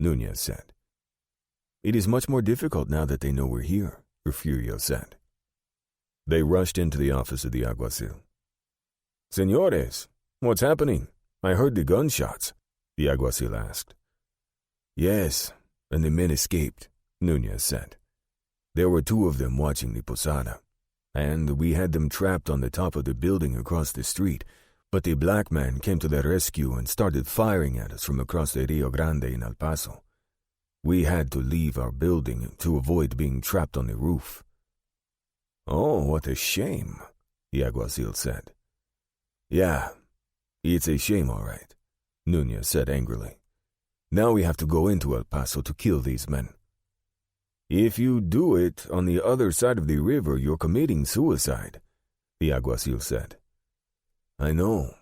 Nunez said. It is much more difficult now that they know we're here, Refugio said. They rushed into the office of the alguacil. Señores, what's happening? I heard the gunshots, the alguacil asked. Yes, and the men escaped, Nunez said. There were two of them watching the posada, and we had them trapped on the top of the building across the street, but the black man came to their rescue and started firing at us from across the Rio Grande in El Paso. We had to leave our building to avoid being trapped on the roof. Oh, what a shame, the alguacil said. Yeah, it's a shame, all right, Nunez said angrily. Now we have to go into El Paso to kill these men. If you do it on the other side of the river, you're committing suicide, the alguacil said. I know,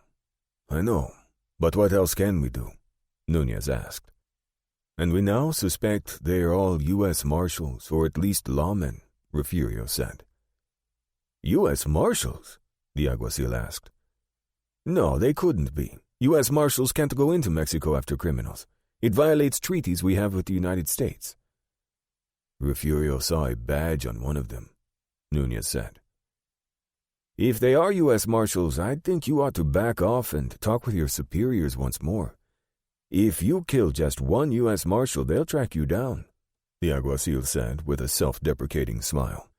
but what else can we do? Nunez asked. And we now suspect they're all U.S. Marshals, or at least lawmen, Refugio said. U.S. Marshals? The alguacil asked. No, they couldn't be. U.S. Marshals can't go into Mexico after criminals. It violates treaties we have with the United States. Refugio saw a badge on one of them, Nunez said. If they are U.S. Marshals, I think you ought to back off and talk with your superiors once more. If you kill just one U.S. Marshal, they'll track you down, the alguacil said with a self-deprecating smile.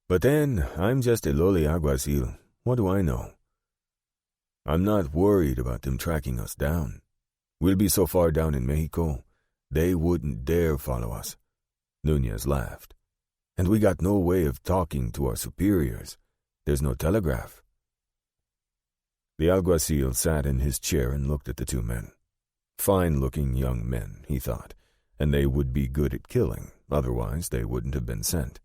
But then, I'm just a lowly alguacil. What do I know? I'm not worried about them tracking us down. We'll be so far down in Mexico, they wouldn't dare follow us. Nunez laughed. And we got no way of talking to our superiors. There's no telegraph. The alguacil sat in his chair and looked at the two men. Fine-looking young men, he thought, and they would be good at killing, otherwise they wouldn't have been sent.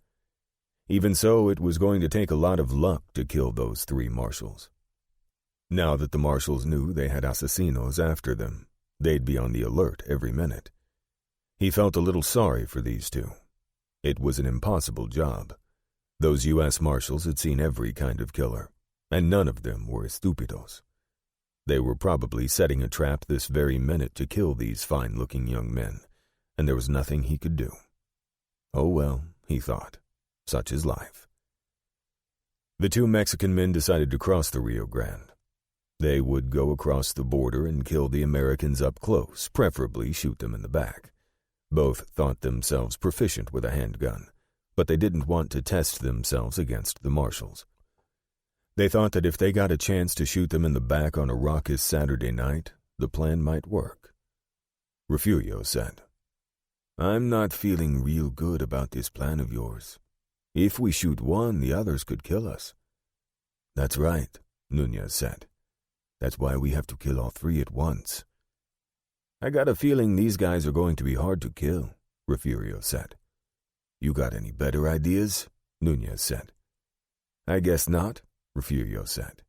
Even so, it was going to take a lot of luck to kill those three marshals. Now that the marshals knew they had asesinos after them, they'd be on the alert every minute. He felt a little sorry for these two. It was an impossible job. Those U.S. marshals had seen every kind of killer, and none of them were estúpidos. They were probably setting a trap this very minute to kill these fine-looking young men, and there was nothing he could do. Oh well, he thought, such is life. The two Mexican men decided to cross the Rio Grande. They would go across the border and kill the Americans up close, preferably shoot them in the back. Both thought themselves proficient with a handgun, but they didn't want to test themselves against the marshals. They thought that if they got a chance to shoot them in the back on a raucous Saturday night, the plan might work. Refugio said, I'm not feeling real good about this plan of yours. If we shoot one, the others could kill us. That's right, Nunez said. That's why we have to kill all three at once. I got a feeling these guys are going to be hard to kill, Refugio said. You got any better ideas? Nunez said. I guess not, Refugio said.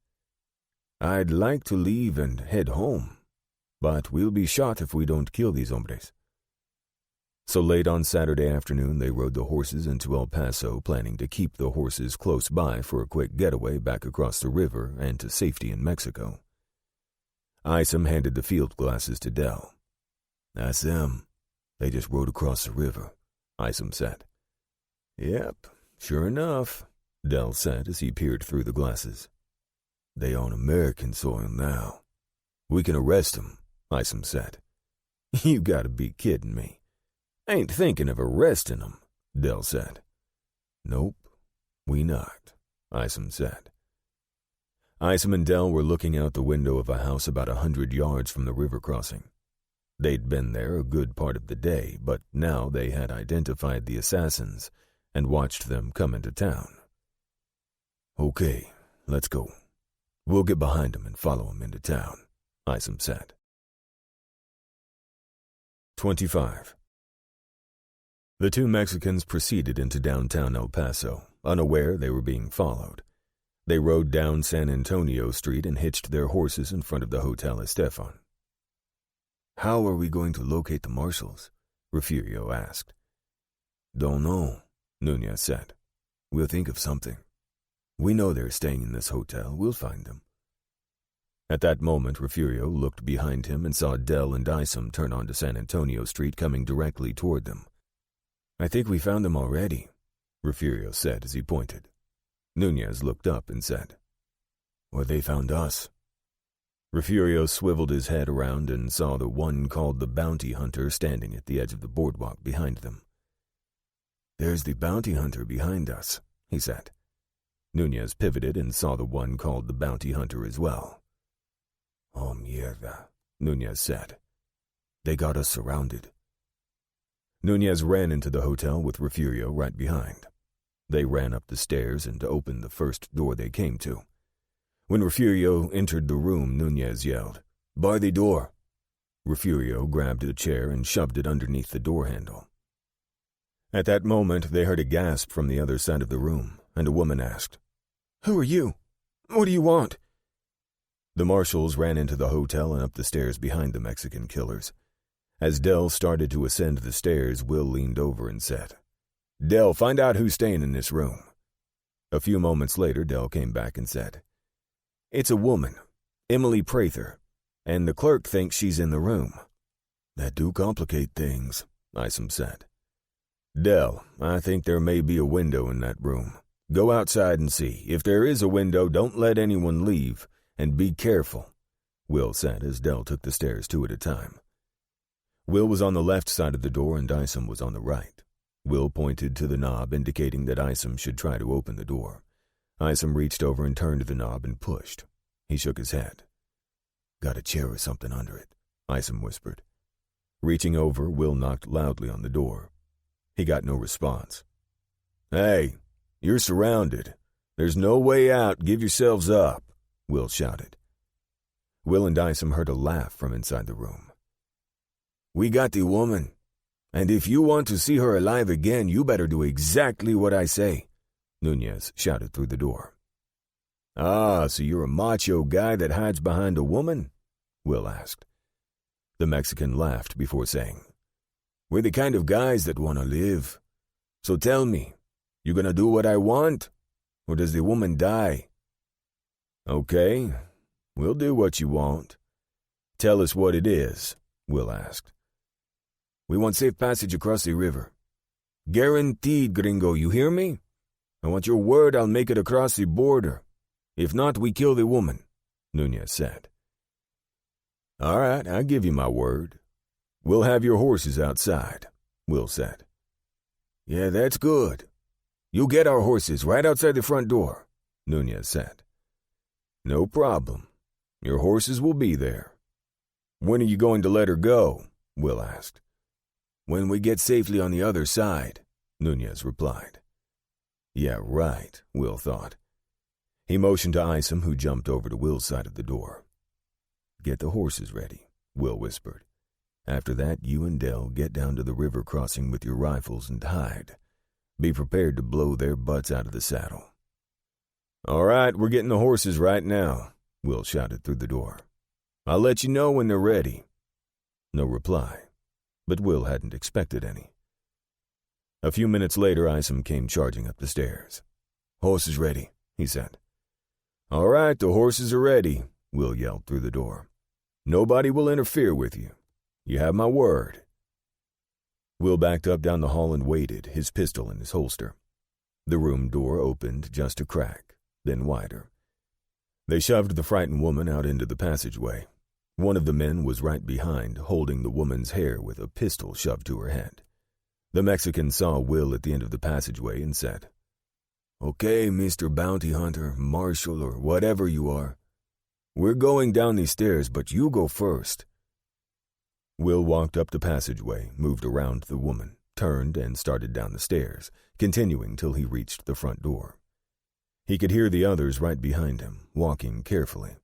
I'd like to leave and head home, but we'll be shot if we don't kill these hombres. So late on Saturday afternoon, they rode the horses into El Paso, planning to keep the horses close by for a quick getaway back across the river and to safety in Mexico. Isom handed the field glasses to Dell. That's them. They just rode across the river, Isom said. Yep, sure enough, Dell said as he peered through the glasses. They on American soil now. We can arrest them, Isom said. You gotta be kidding me. Ain't thinking of arresting them, Dell said. Nope, we not, Isom said. Isom and Dell were looking out the window of a house about 100 yards from the river crossing. They'd been there a good part of the day, but now they had identified the assassins and watched them come into town. Okay, let's go. We'll get behind them and follow them into town, Isom said. 25. The two Mexicans proceeded into downtown El Paso, unaware they were being followed. They rode down San Antonio Street and hitched their horses in front of the Hotel Estefan. How are we going to locate the marshals? Refugio asked. Don't know, Nunez said. We'll think of something. We know they're staying in this hotel. We'll find them. At that moment, Refugio looked behind him and saw Dell and Isom turn onto San Antonio Street coming directly toward them. I think we found them already, Refugio said as he pointed. Nunez looked up and said, Or they found us. Refugio swiveled his head around and saw the one called the Bounty Hunter standing at the edge of the boardwalk behind them. There's the Bounty Hunter behind us, he said. Nunez pivoted and saw the one called the Bounty Hunter as well. Oh, mierda, Nunez said. They got us surrounded. Nunez ran into the hotel with Refugio right behind. They ran up the stairs and opened the first door they came to. When Refugio entered the room, Nunez yelled, Bar the door. Refugio grabbed a chair and shoved it underneath the door handle. At that moment, they heard a gasp from the other side of the room, and a woman asked, Who are you? What do you want? The marshals ran into the hotel and up the stairs behind the Mexican killers. As Dell started to ascend the stairs, Will leaned over and said, Dell, find out who's staying in this room. A few moments later, Dell came back and said, It's a woman, Emily Prather, and the clerk thinks she's in the room. That do complicate things, Isom said. Dell, I think there may be a window in that room. Go outside and see. If there is a window, don't let anyone leave, and be careful, Will said as Dell took the stairs two at a time. Will was on the left side of the door and Isom was on the right. Will pointed to the knob, indicating that Isom should try to open the door. Isom reached over and turned the knob and pushed. He shook his head. "Got a chair or something under it," Isom whispered. Reaching over, Will knocked loudly on the door. He got no response. "Hey, you're surrounded. There's no way out. Give yourselves up," Will shouted. Will and Isom heard a laugh from inside the room. "We got the woman, and if you want to see her alive again, you better do exactly what I say," Nunez shouted through the door. "Ah, so you're a macho guy that hides behind a woman?" Will asked. The Mexican laughed before saying, "We're the kind of guys that want to live. So tell me, you gonna do what I want, or does the woman die?" "Okay, we'll do what you want. Tell us what it is," Will asked. "We want safe passage across the river. Guaranteed, gringo, you hear me? I want your word I'll make it across the border. If not, we kill the woman," Nunez said. "All right, I give you my word. We'll have your horses outside," Will said. "Yeah, that's good. You'll get our horses right outside the front door," Nunez said. "No problem. Your horses will be there." "When are you going to let her go?" Will asked. "When we get safely on the other side," Nunez replied. Yeah, right, Will thought. He motioned to Isom, who jumped over to Will's side of the door. "Get the horses ready," Will whispered. "After that, you and Dell get down to the river crossing with your rifles and hide. Be prepared to blow their butts out of the saddle." "All right, we're getting the horses right now," Will shouted through the door. "I'll let you know when they're ready." No reply, but Will hadn't expected any. A few minutes later, Isom came charging up the stairs. "Horses ready," he said. "All right, the horses are ready," Will yelled through the door. "Nobody will interfere with you. You have my word." Will backed up down the hall and waited, his pistol in his holster. The room door opened just a crack, then wider. They shoved the frightened woman out into the passageway. One of the men was right behind, holding the woman's hair with a pistol shoved to her head. The Mexican saw Will at the end of the passageway and said, "Okay, Mr. Bounty Hunter, Marshal, or whatever you are. We're going down these stairs, but you go first." Will walked up the passageway, moved around the woman, turned, and started down the stairs, continuing till he reached the front door. He could hear the others right behind him, walking carefully.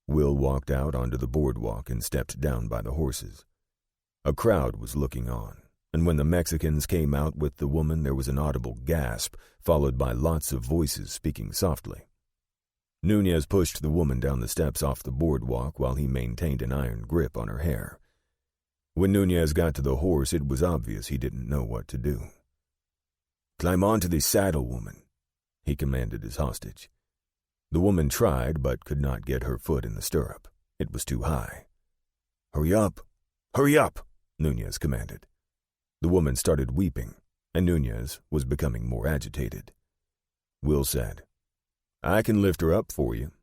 Will walked out onto the boardwalk and stepped down by the horses. A crowd was looking on, and when the Mexicans came out with the woman, there was an audible gasp, followed by lots of voices speaking softly. Nunez pushed the woman down the steps off the boardwalk while he maintained an iron grip on her hair. When Nunez got to the horse, it was obvious he didn't know what to do. "Climb onto the saddle, woman," he commanded his hostage. The woman tried, but could not get her foot in the stirrup. It was too high. "Hurry up! Hurry up!" Nunez commanded. The woman started weeping, and Nunez was becoming more agitated. Will said, "I can lift her up for you."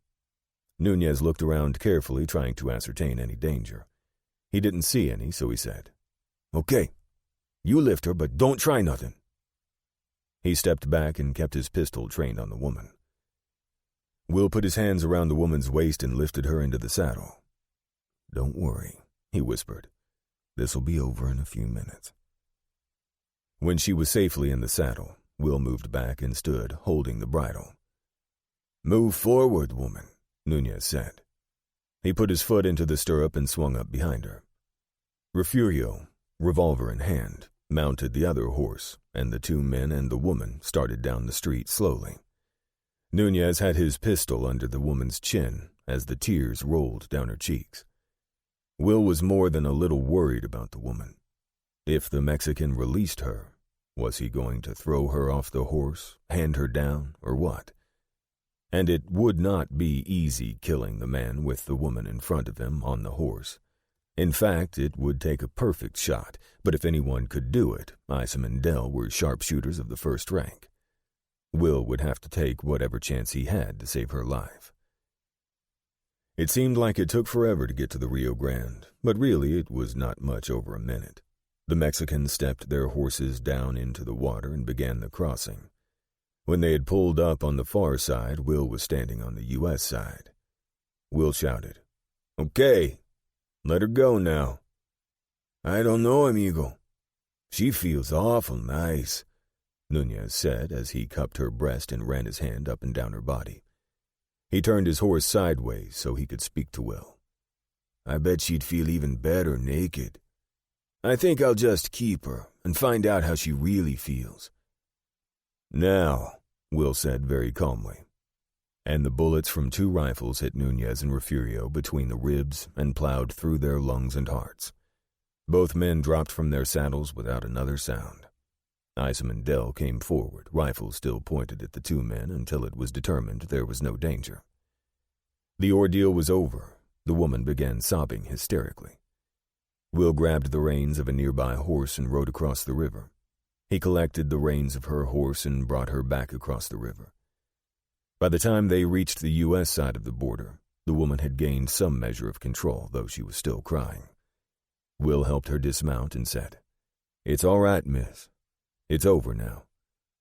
Nunez looked around carefully, trying to ascertain any danger. He didn't see any, so he said, "Okay, you lift her, but don't try nothing." He stepped back and kept his pistol trained on the woman. Will put his hands around the woman's waist and lifted her into the saddle. "Don't worry," he whispered. "This'll be over in a few minutes." When she was safely in the saddle, Will moved back and stood, holding the bridle. "Move forward, woman," Nunez said. He put his foot into the stirrup and swung up behind her. Refugio, revolver in hand, mounted the other horse, and the two men and the woman started down the street slowly. Nunez had his pistol under the woman's chin as the tears rolled down her cheeks. Will was more than a little worried about the woman. If the Mexican released her, was he going to throw her off the horse, hand her down, or what? And it would not be easy killing the man with the woman in front of him on the horse. In fact, it would take a perfect shot, but if anyone could do it, Isom and Dell were sharpshooters of the first rank. Will would have to take whatever chance he had to save her life. It seemed like it took forever to get to the Rio Grande, but really it was not much over a minute. The Mexicans stepped their horses down into the water and began the crossing. When they had pulled up on the far side, Will was standing on the U.S. side. Will shouted, "Okay, let her go now." "I don't know, amigo. She feels awful nice," Nunez said as he cupped her breast and ran his hand up and down her body. He turned his horse sideways so he could speak to Will. "I bet she'd feel even better naked. I think I'll just keep her and find out how she really feels." "Now," Will said very calmly, and the bullets from 2 rifles hit Nunez and Refugio between the ribs and plowed through their lungs and hearts. Both men dropped from their saddles without another sound. Isom and Dell came forward, rifles still pointed at the 2 men until it was determined there was no danger. The ordeal was over. The woman began sobbing hysterically. Will grabbed the reins of a nearby horse and rode across the river. He collected the reins of her horse and brought her back across the river. By the time they reached the U.S. side of the border, the woman had gained some measure of control, though she was still crying. Will helped her dismount and said, "It's all right, miss. It's over now.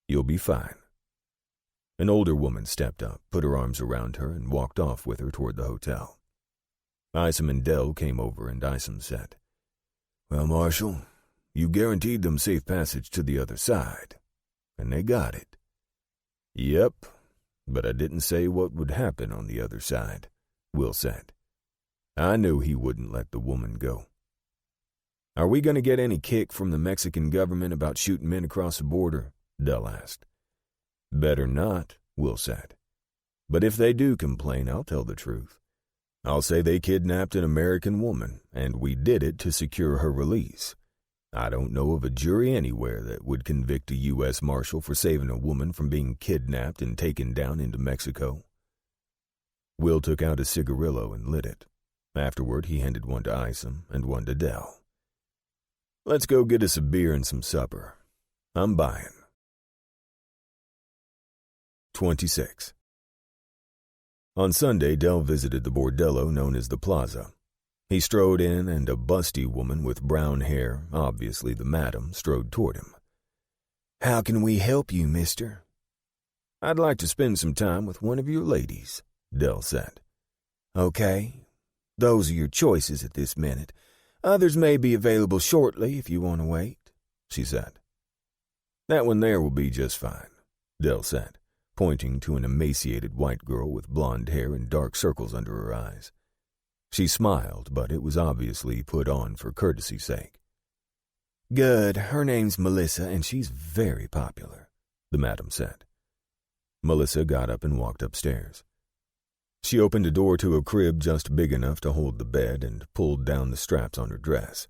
You'll be fine." An older woman stepped up, put her arms around her, and walked off with her toward the hotel. Isom and Dell came over, and Isom said, "Well, Marshal, you guaranteed them safe passage to the other side, and they got it." "Yep, but I didn't say what would happen on the other side," Will said. "I knew he wouldn't let the woman go." "Are we going to get any kick from the Mexican government about shooting men across the border?" Dell asked. "Better not," Will said. "But if they do complain, I'll tell the truth. I'll say they kidnapped an American woman, and we did it to secure her release. I don't know of a jury anywhere that would convict a U.S. Marshal for saving a woman from being kidnapped and taken down into Mexico." Will took out a cigarillo and lit it. Afterward, he handed one to Isom and one to Dell. "Let's go get us a beer and some supper. I'm buying." 26. On Sunday, Dell visited the bordello known as the Plaza. He strode in, and a busty woman with brown hair, obviously the madam, strode toward him. "How can we help you, mister?" "I'd like to spend some time with one of your ladies," Dell said. "Okay. Those are your choices at this minute. Others may be available shortly if you want to wait," she said. "That one there will be just fine," Dell said, pointing to an emaciated white girl with blonde hair and dark circles under her eyes. She smiled, but it was obviously put on for courtesy's sake. "Good. Her name's Melissa, and she's very popular," the madam said. Melissa got up and walked upstairs. She opened a door to a crib just big enough to hold the bed and pulled down the straps on her dress.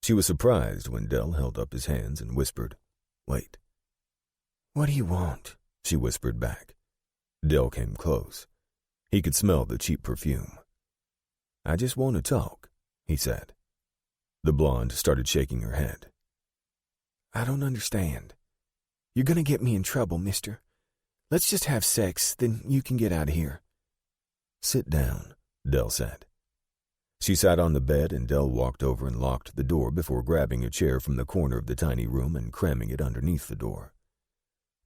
She was surprised when Dell held up his hands and whispered, "Wait." "What do you want?" she whispered back. Dell came close. He could smell the cheap perfume. "I just want to talk," he said. The blonde started shaking her head. "I don't understand. You're going to get me in trouble, mister. Let's just have sex, then you can get out of here." "Sit down," Dell said. She sat on the bed, and Dell walked over and locked the door before grabbing a chair from the corner of the tiny room and cramming it underneath the door.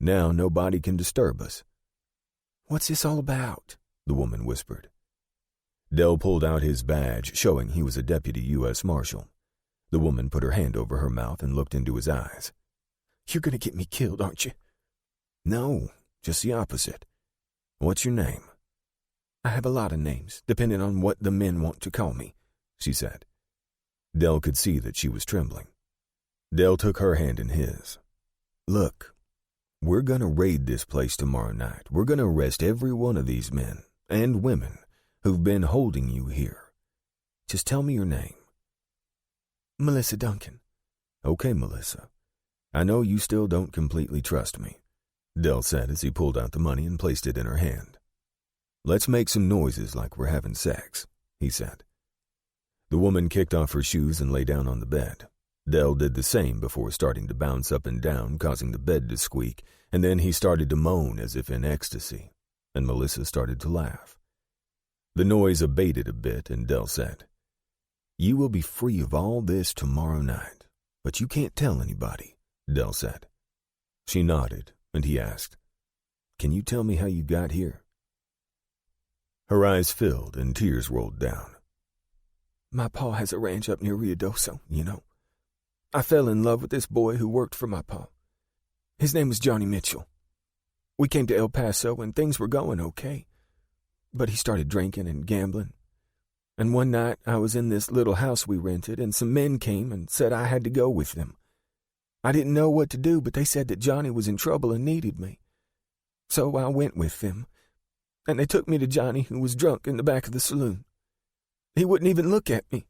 "Now nobody can disturb us." "What's this all about?" the woman whispered. Dell pulled out his badge, showing he was a deputy U.S. Marshal. The woman put her hand over her mouth and looked into his eyes. "You're going to get me killed, aren't you?" "No, just the opposite. What's your name?" "I have a lot of names, depending on what the men want to call me," she said. Dell could see that she was trembling. Dell took her hand in his. "Look, we're going to raid this place tomorrow night. We're going to arrest every one of these men and women who've been holding you here. Just tell me your name." "Melissa Duncan." "Okay, Melissa. I know you still don't completely trust me," Dell said as he pulled out the money and placed it in her hand. "Let's make some noises like we're having sex," he said. The woman kicked off her shoes and lay down on the bed. Dell did the same before starting to bounce up and down, causing the bed to squeak, and then he started to moan as if in ecstasy, and Melissa started to laugh. The noise abated a bit, and Dell said, "You will be free of all this tomorrow night, but you can't tell anybody," Dell said. She nodded, and he asked, "Can you tell me how you got here?" Her eyes filled and tears rolled down. "My pa has a ranch up near Ruidoso, you know. I fell in love with this boy who worked for my pa. His name was Johnny Mitchell. We came to El Paso and things were going okay, but he started drinking and gambling. And one night I was in this little house we rented and some men came and said I had to go with them. I didn't know what to do, but they said that Johnny was in trouble and needed me. So I went with them, and they took me to Johnny, who was drunk in the back of the saloon. He wouldn't even look at me.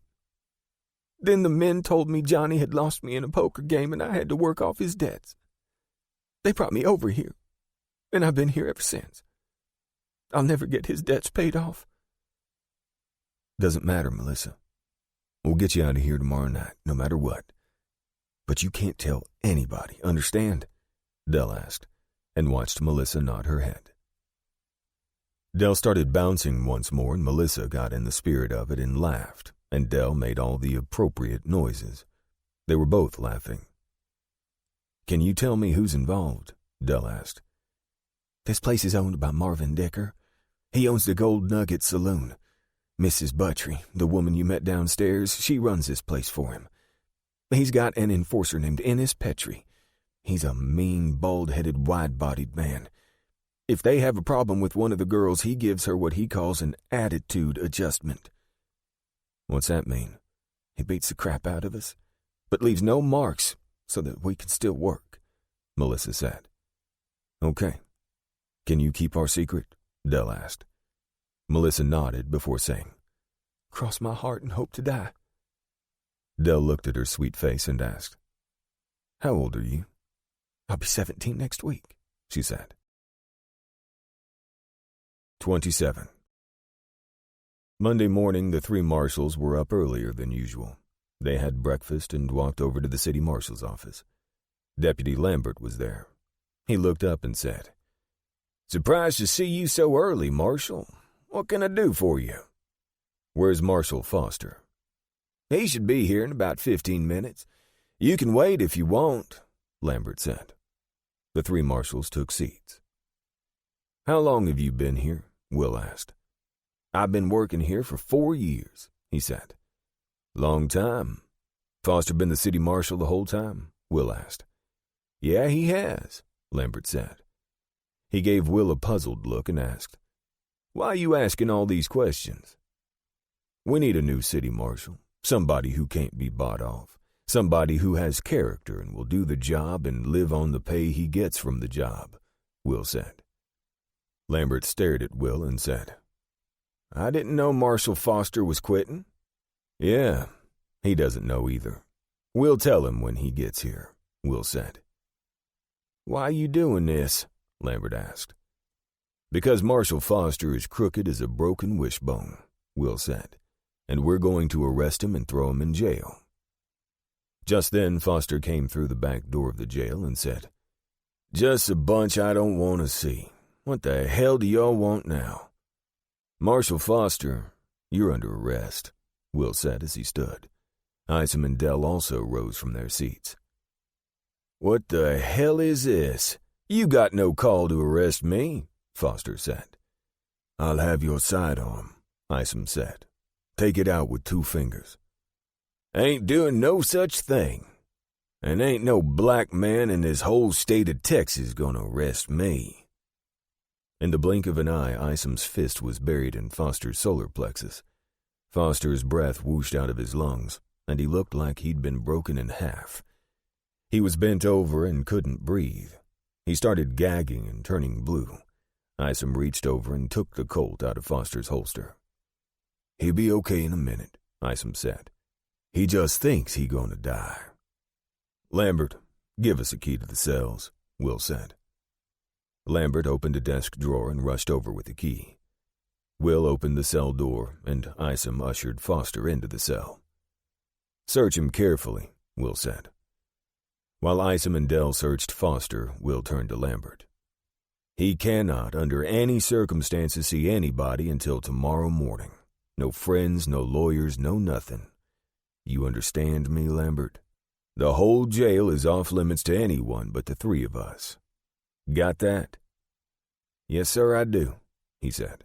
Then the men told me Johnny had lost me in a poker game and I had to work off his debts. They brought me over here, and I've been here ever since. I'll never get his debts paid off." "Doesn't matter, Melissa. We'll get you out of here tomorrow night, no matter what. But you can't tell anybody, understand?" Dell asked, and watched Melissa nod her head. Dell started bouncing once more, and Melissa got in the spirit of it and laughed, and Dell made all the appropriate noises. They were both laughing. "Can you tell me who's involved?" Dell asked. "This place is owned by Marvin Decker. He owns the Gold Nugget Saloon. Mrs. Buttry, the woman you met downstairs, she runs this place for him. He's got an enforcer named Ennis Petrie. He's a mean, bald-headed, wide-bodied man. If they have a problem with one of the girls, he gives her what he calls an attitude adjustment." "What's that mean?" "He beats the crap out of us, but leaves no marks so that we can still work," Melissa said. "Okay. Can you keep our secret?" Dell asked. Melissa nodded before saying, "Cross my heart and hope to die." Dell looked at her sweet face and asked, "How old are you?" "I'll be 17 next week," she said. 27. Monday morning, the three marshals were up earlier than usual. They had breakfast and walked over to the city marshal's office. Deputy Lambert was there. He looked up and said, "Surprised to see you so early, Marshal. What can I do for you?" "Where's Marshal Foster?" "He should be here in about 15 minutes. You can wait if you want," Lambert said. The three marshals took seats. "How long have you been here?" Will asked. "I've been working here for 4 years, he said. "Long time. Foster been the city marshal the whole time?" Will asked. "Yeah, he has," Lambert said. He gave Will a puzzled look and asked, "Why are you asking all these questions?" "We need a new city marshal, somebody who can't be bought off, somebody who has character and will do the job and live on the pay he gets from the job," Will said. Lambert stared at Will and said, "I didn't know Marshal Foster was quitting." "Yeah, he doesn't know either. We'll tell him when he gets here," Will said. "Why are you doing this?" Lambert asked. "Because Marshal Foster is crooked as a broken wishbone," Will said, "and we're going to arrest him and throw him in jail." Just then Foster came through the back door of the jail and said, "Just a bunch I don't want to see. What the hell do y'all want now?" "Marshal Foster, you're under arrest," Will said as he stood. Isom and Dell also rose from their seats. "What the hell is this? You got no call to arrest me," Foster said. "I'll have your sidearm," Isom said. "Take it out with 2 fingers." "Ain't doing no such thing. And ain't no black man in this whole state of Texas gonna arrest me." In the blink of an eye, Isom's fist was buried in Foster's solar plexus. Foster's breath whooshed out of his lungs, and he looked like he'd been broken in half. He was bent over and couldn't breathe. He started gagging and turning blue. Isom reached over and took the Colt out of Foster's holster. "He'll be okay in a minute," Isom said. "He just thinks he gonna die." "Lambert, give us a key to the cells," Will said. Lambert opened a desk drawer and rushed over with the key. Will opened the cell door, and Isom ushered Foster into the cell. "Search him carefully," Will said. While Isom and Dell searched Foster, Will turned to Lambert. He cannot, under any circumstances, see anybody until tomorrow morning. No friends, no lawyers, no nothing. You understand me, Lambert? The whole jail is off limits to anyone but the three of us. Got that?" "Yes, sir, I do," he said.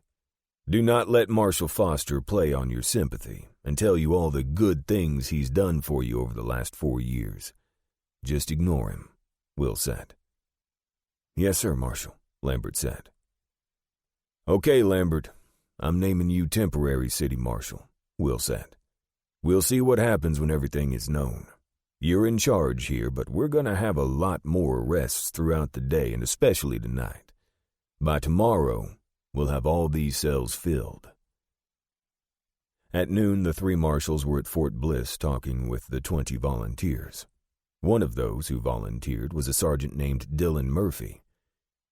"Do not let Marshal Foster play on your sympathy and tell you all the good things he's done for you over the last 4 years. Just ignore him," Will said. "Yes, sir, Marshal," Lambert said. "Okay, Lambert, I'm naming you temporary city marshal," Will said. "We'll see what happens when everything is known. You're in charge here, but we're going to have a lot more arrests throughout the day and especially tonight. By tomorrow, we'll have all these cells filled." At noon, the three marshals were at Fort Bliss talking with the 20 volunteers. One of those who volunteered was a sergeant named Dylan Murphy.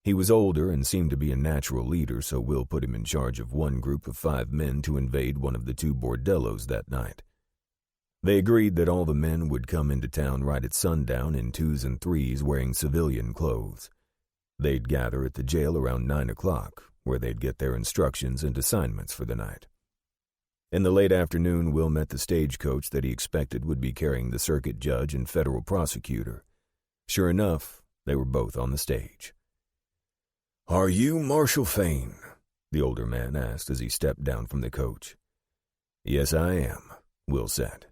He was older and seemed to be a natural leader, so Will put him in charge of one group of 5 men to invade one of the 2 bordellos that night. They agreed that all the men would come into town right at sundown in 2s and 3s wearing civilian clothes. They'd gather at the jail around 9 o'clock, where they'd get their instructions and assignments for the night. In the late afternoon, Will met the stagecoach that he expected would be carrying the circuit judge and federal prosecutor. Sure enough, they were both on the stage. "Are you Marshal Fain?" the older man asked as he stepped down from the coach. "Yes, I am," Will said.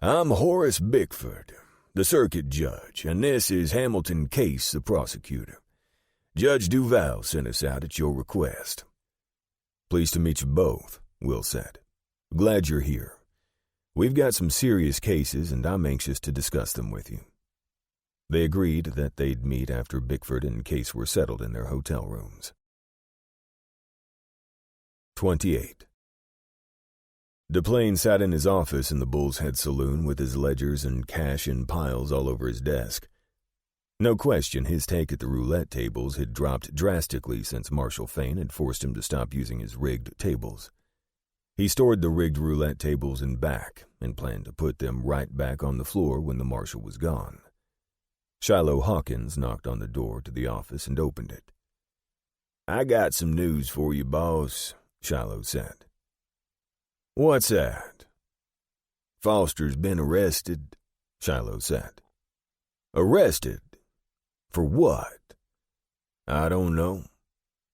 "I'm Horace Bickford, the circuit judge, and this is Hamilton Case, the prosecutor. Judge Duval sent us out at your request." "Pleased to meet you both," Will said. "Glad you're here. We've got some serious cases, and I'm anxious to discuss them with you." They agreed that they'd meet after Bickford and Case were settled in their hotel rooms. 28. DePlain sat in his office in the Bull's Head Saloon with his ledgers and cash in piles all over his desk. No question, his take at the roulette tables had dropped drastically since Marshal Fain had forced him to stop using his rigged tables. He stored the rigged roulette tables in back and planned to put them right back on the floor when the marshal was gone. Shiloh Hawkins knocked on the door to the office and opened it. "I got some news for you, boss," Shiloh said. "What's that?" "Foster's been arrested," Shiloh said. "Arrested? For what?" "I don't know.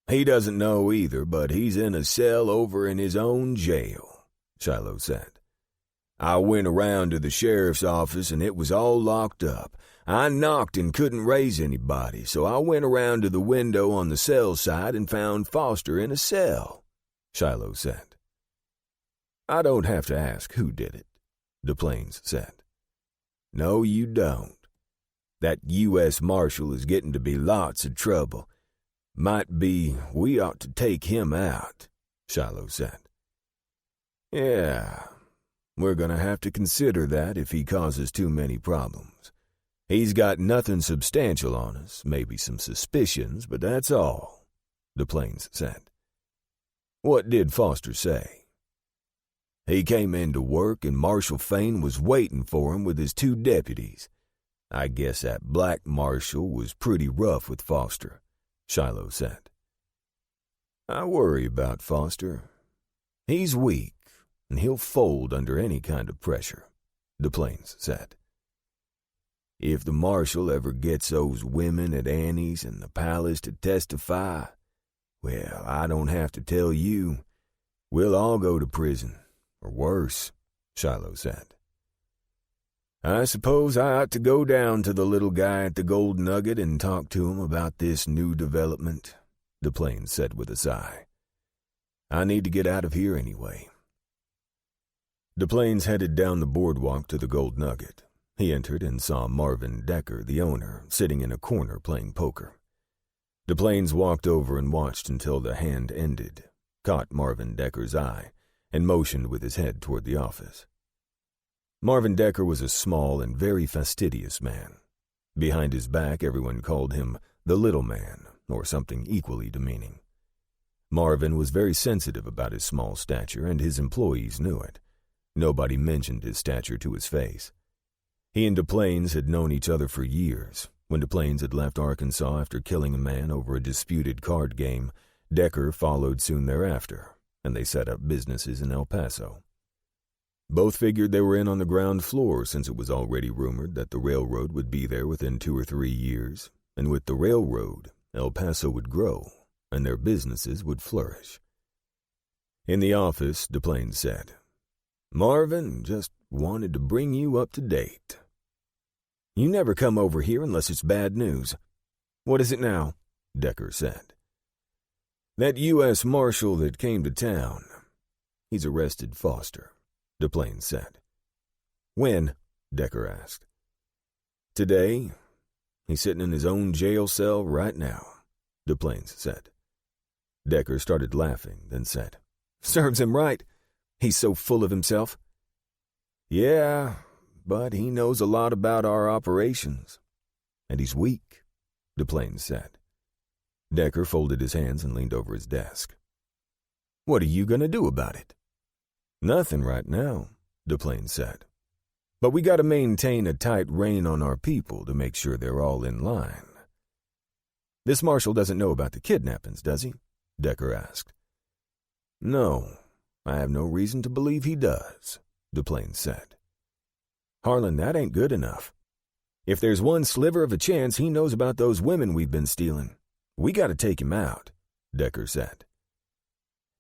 He doesn't know either, but he's in a cell over in his own jail," Shiloh said. "I went around to the sheriff's office and it was all locked up. I knocked and couldn't raise anybody, so I went around to the window on the cell side and found Foster in a cell," Shiloh said. "I don't have to ask who did it," DePlains said. "No, you don't. That U.S. Marshal is getting to be lots of trouble. Might be we ought to take him out," Shiloh said. "Yeah, we're going to have to consider that if he causes too many problems. He's got nothing substantial on us, maybe some suspicions, but that's all," DePlains said. "What did Foster say?" "He came into work and Marshal Fain was waiting for him with his 2 deputies. I guess that black marshal was pretty rough with Foster," Shiloh said. "I worry about Foster. He's weak, and he'll fold under any kind of pressure," DePlains said. "If the marshal ever gets those women at Annie's and the palace to testify, well, I don't have to tell you. We'll all go to prison, or worse," Shiloh said. "I suppose I ought to go down to the little guy at the Gold Nugget and talk to him about this new development," DePlains said with a sigh. "I need to get out of here anyway." DePlains headed down the boardwalk to the Gold Nugget. He entered and saw Marvin Decker, the owner, sitting in a corner playing poker. DePlains walked over and watched until the hand ended, caught Marvin Decker's eye, and motioned with his head toward the office. Marvin Decker was a small and very fastidious man. Behind his back, everyone called him the Little Man, or something equally demeaning. Marvin was very sensitive about his small stature, and his employees knew it. Nobody mentioned his stature to his face. He and DePlains had known each other for years, When DePlains had left Arkansas after killing a man over a disputed card game, Decker followed soon thereafter, and they set up businesses in El Paso. Both figured they were in on the ground floor since it was already rumored that the railroad would be there within 2 or 3 years, and with the railroad, El Paso would grow, and their businesses would flourish. In the office, DePlains said, "Marvin, just wanted to bring you up to date." "You never come over here unless it's bad news. What is it now?" Decker said. "That U.S. Marshal that came to town. He's arrested Foster," DePlains said. "When?" Decker asked. "Today. He's sitting in his own jail cell right now," DePlains said. Decker started laughing, then said, "Serves him right. He's so full of himself." "Yeah, but he knows a lot about our operations. And he's weak," DePlains said. Decker folded his hands and leaned over his desk. "What are you going to do about it?" "Nothing right now," DePlains said. "But we got to maintain a tight rein on our people to make sure they're all in line." "This Marshal doesn't know about the kidnappings, does he?" Decker asked. "No, I have no reason to believe he does," DePlains said. "Harlan, that ain't good enough. If there's one sliver of a chance he knows about those women we've been stealing, we got to take him out," Decker said.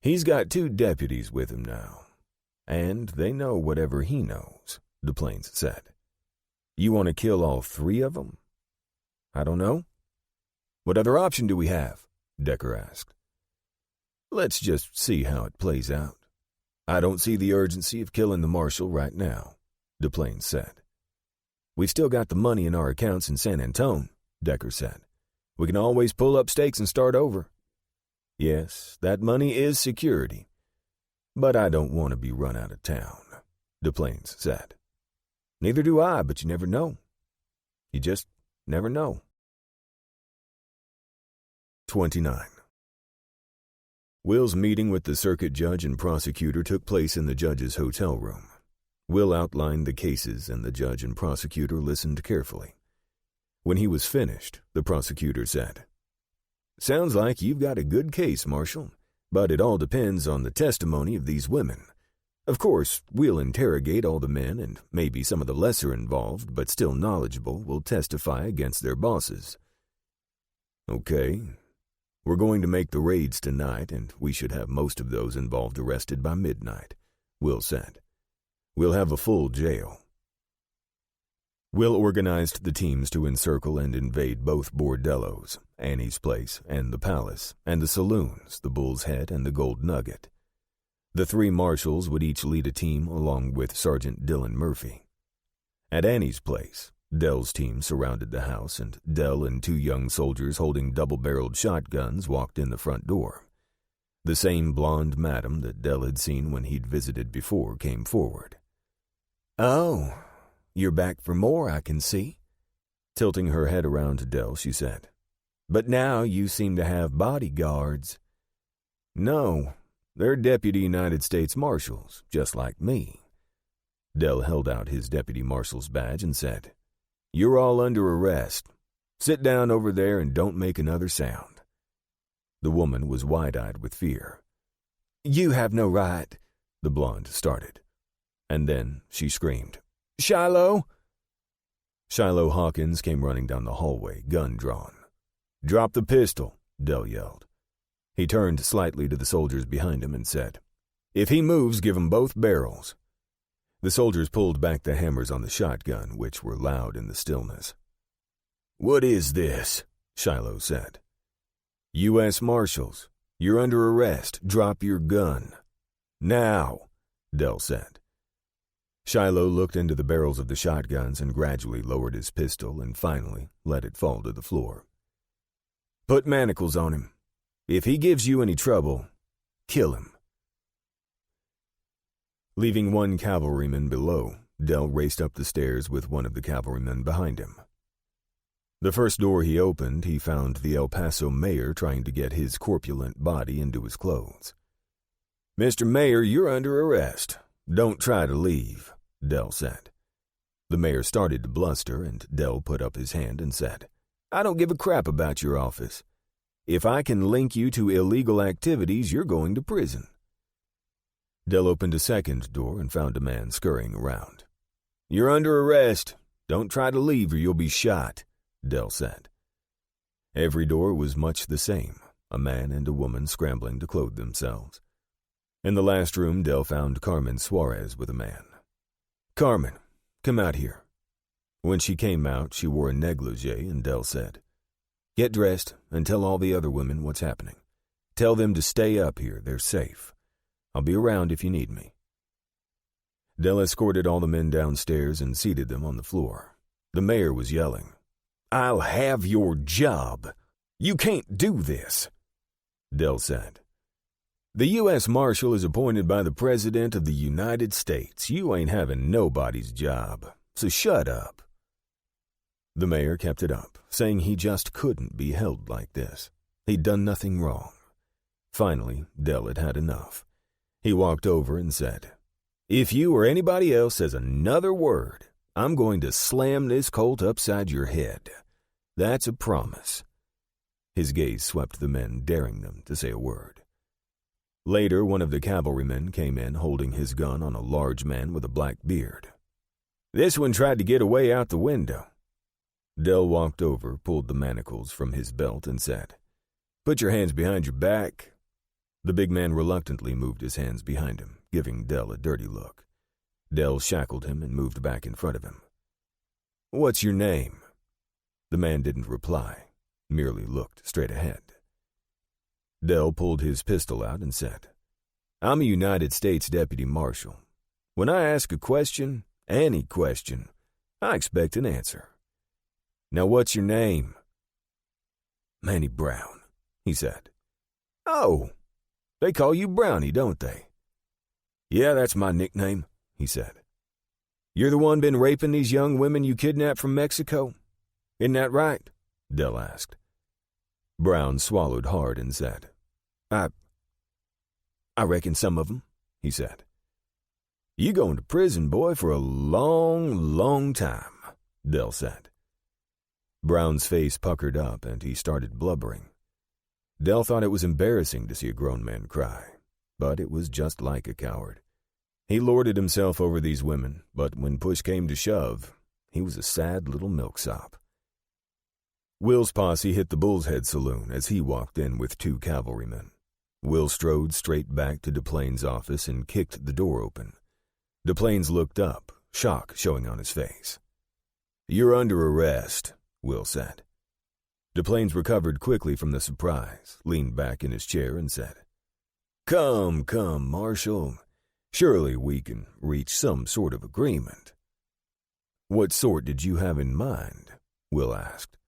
"He's got 2 deputies with him now, and they know whatever he knows," DePlains said. "You want to kill all 3 of them?" "I don't know." "What other option do we have?" Decker asked. "Let's just see how it plays out. I don't see the urgency of killing the Marshal right now," DePlains said. "We've still got the money in our accounts in San Antone," Decker said. "We can always pull up stakes and start over." "Yes, that money is security. But I don't want to be run out of town," DePlains said. "Neither do I, but you never know. You just never know." 29. Will's meeting with the circuit judge and prosecutor took place in the judge's hotel room. Will outlined the cases, and the judge and prosecutor listened carefully. When he was finished, the prosecutor said, "Sounds like you've got a good case, Marshal, but it all depends on the testimony of these women. Of course, we'll interrogate all the men, and maybe some of the lesser involved, but still knowledgeable, will testify against their bosses." "Okay. We're going to make the raids tonight, and we should have most of those involved arrested by midnight," Will said. "We'll have a full jail." Will organized the teams to encircle and invade both bordellos, Annie's Place and the Palace, and the saloons, the Bull's Head and the Gold Nugget. The 3 marshals would each lead a team along with Sergeant Dylan Murphy. At Annie's Place, Dell's team surrounded the house, and Dell and 2 young soldiers holding double-barreled shotguns walked in the front door. The same blonde madam that Dell had seen when he'd visited before came forward. "Oh, you're back for more, I can see." Tilting her head around to Dell, she said, "But now you seem to have bodyguards." "No, they're Deputy United States Marshals, just like me." Dell held out his Deputy Marshal's badge and said, "You're all under arrest. Sit down over there and don't make another sound." The woman was wide-eyed with fear. "You have no right," the blonde started. And then she screamed, "Shiloh!" Shiloh Hawkins came running down the hallway, gun drawn. "Drop the pistol," Dell yelled. He turned slightly to the soldiers behind him and said, "If he moves, give him both barrels." The soldiers pulled back the hammers on the shotgun, which were loud in the stillness. "What is this?" Shiloh said. "U.S. Marshals, you're under arrest. Drop your gun." "Now," Dell said. Shiloh looked into the barrels of the shotguns and gradually lowered his pistol and finally let it fall to the floor. "Put manacles on him. If he gives you any trouble, kill him." Leaving 1 cavalryman below, Dell raced up the stairs with one of the cavalrymen behind him. The first door he opened, he found the El Paso mayor trying to get his corpulent body into his clothes. "Mr. Mayor, you're under arrest. Don't try to leave," Dell said. The mayor started to bluster, and Dell put up his hand and said, I don't give a crap about your office. If I can link you to illegal activities, you're going to prison." Dell opened a second door and found a man scurrying around. "You're under arrest. Don't try to leave or you'll be shot," Dell said. Every door was much the same, a man and a woman scrambling to clothe themselves. In the last room, Dell found Carmen Suarez with a man. "Carmen, come out here." When she came out, she wore a negligee, and Dell said, "Get dressed and tell all the other women what's happening. Tell them to stay up here, they're safe. I'll be around if you need me." Dell escorted all the men downstairs and seated them on the floor. The mayor was yelling, "I'll have your job. You can't do this." Dell said, "The U.S. Marshal is appointed by the President of the United States. You ain't having nobody's job, so shut up." The mayor kept it up, saying he just couldn't be held like this. He'd done nothing wrong. Finally, Dell had had enough. He walked over and said, "If you or anybody else says another word, I'm going to slam this Colt upside your head. That's a promise." His gaze swept the men, daring them to say a word. Later, one of the cavalrymen came in holding his gun on a large man with a black beard. "This one tried to get away out the window." Dell walked over, pulled the manacles from his belt, and said, "Put your hands behind your back." The big man reluctantly moved his hands behind him, giving Dell a dirty look. Dell shackled him and moved back in front of him. "What's your name?" The man didn't reply, merely looked straight ahead. Dell pulled his pistol out and said, "I'm a United States Deputy Marshal. When I ask a question, any question, I expect an answer. Now what's your name?" "Manny Brown," he said. "Oh, they call you Brownie, don't they?" "Yeah, that's my nickname," he said. "You're the one been raping these young women you kidnapped from Mexico? Isn't that right?" Dell asked. Brown swallowed hard and said, I reckon some of them," he said. "You going to prison, boy, for a long, long time," Dell said. Brown's face puckered up and he started blubbering. Dell thought it was embarrassing to see a grown man cry, but it was just like a coward. He lorded himself over these women, but when push came to shove, he was a sad little milksop. Will's posse hit the Bull's Head Saloon as he walked in with 2 cavalrymen. Will strode straight back to DePlain's office and kicked the door open. DePlains looked up, shock showing on his face. "You're under arrest," Will said. DePlains recovered quickly from the surprise, leaned back in his chair, and said, Come, Marshal. Surely we can reach some sort of agreement." "What sort did you have in mind?" Will asked.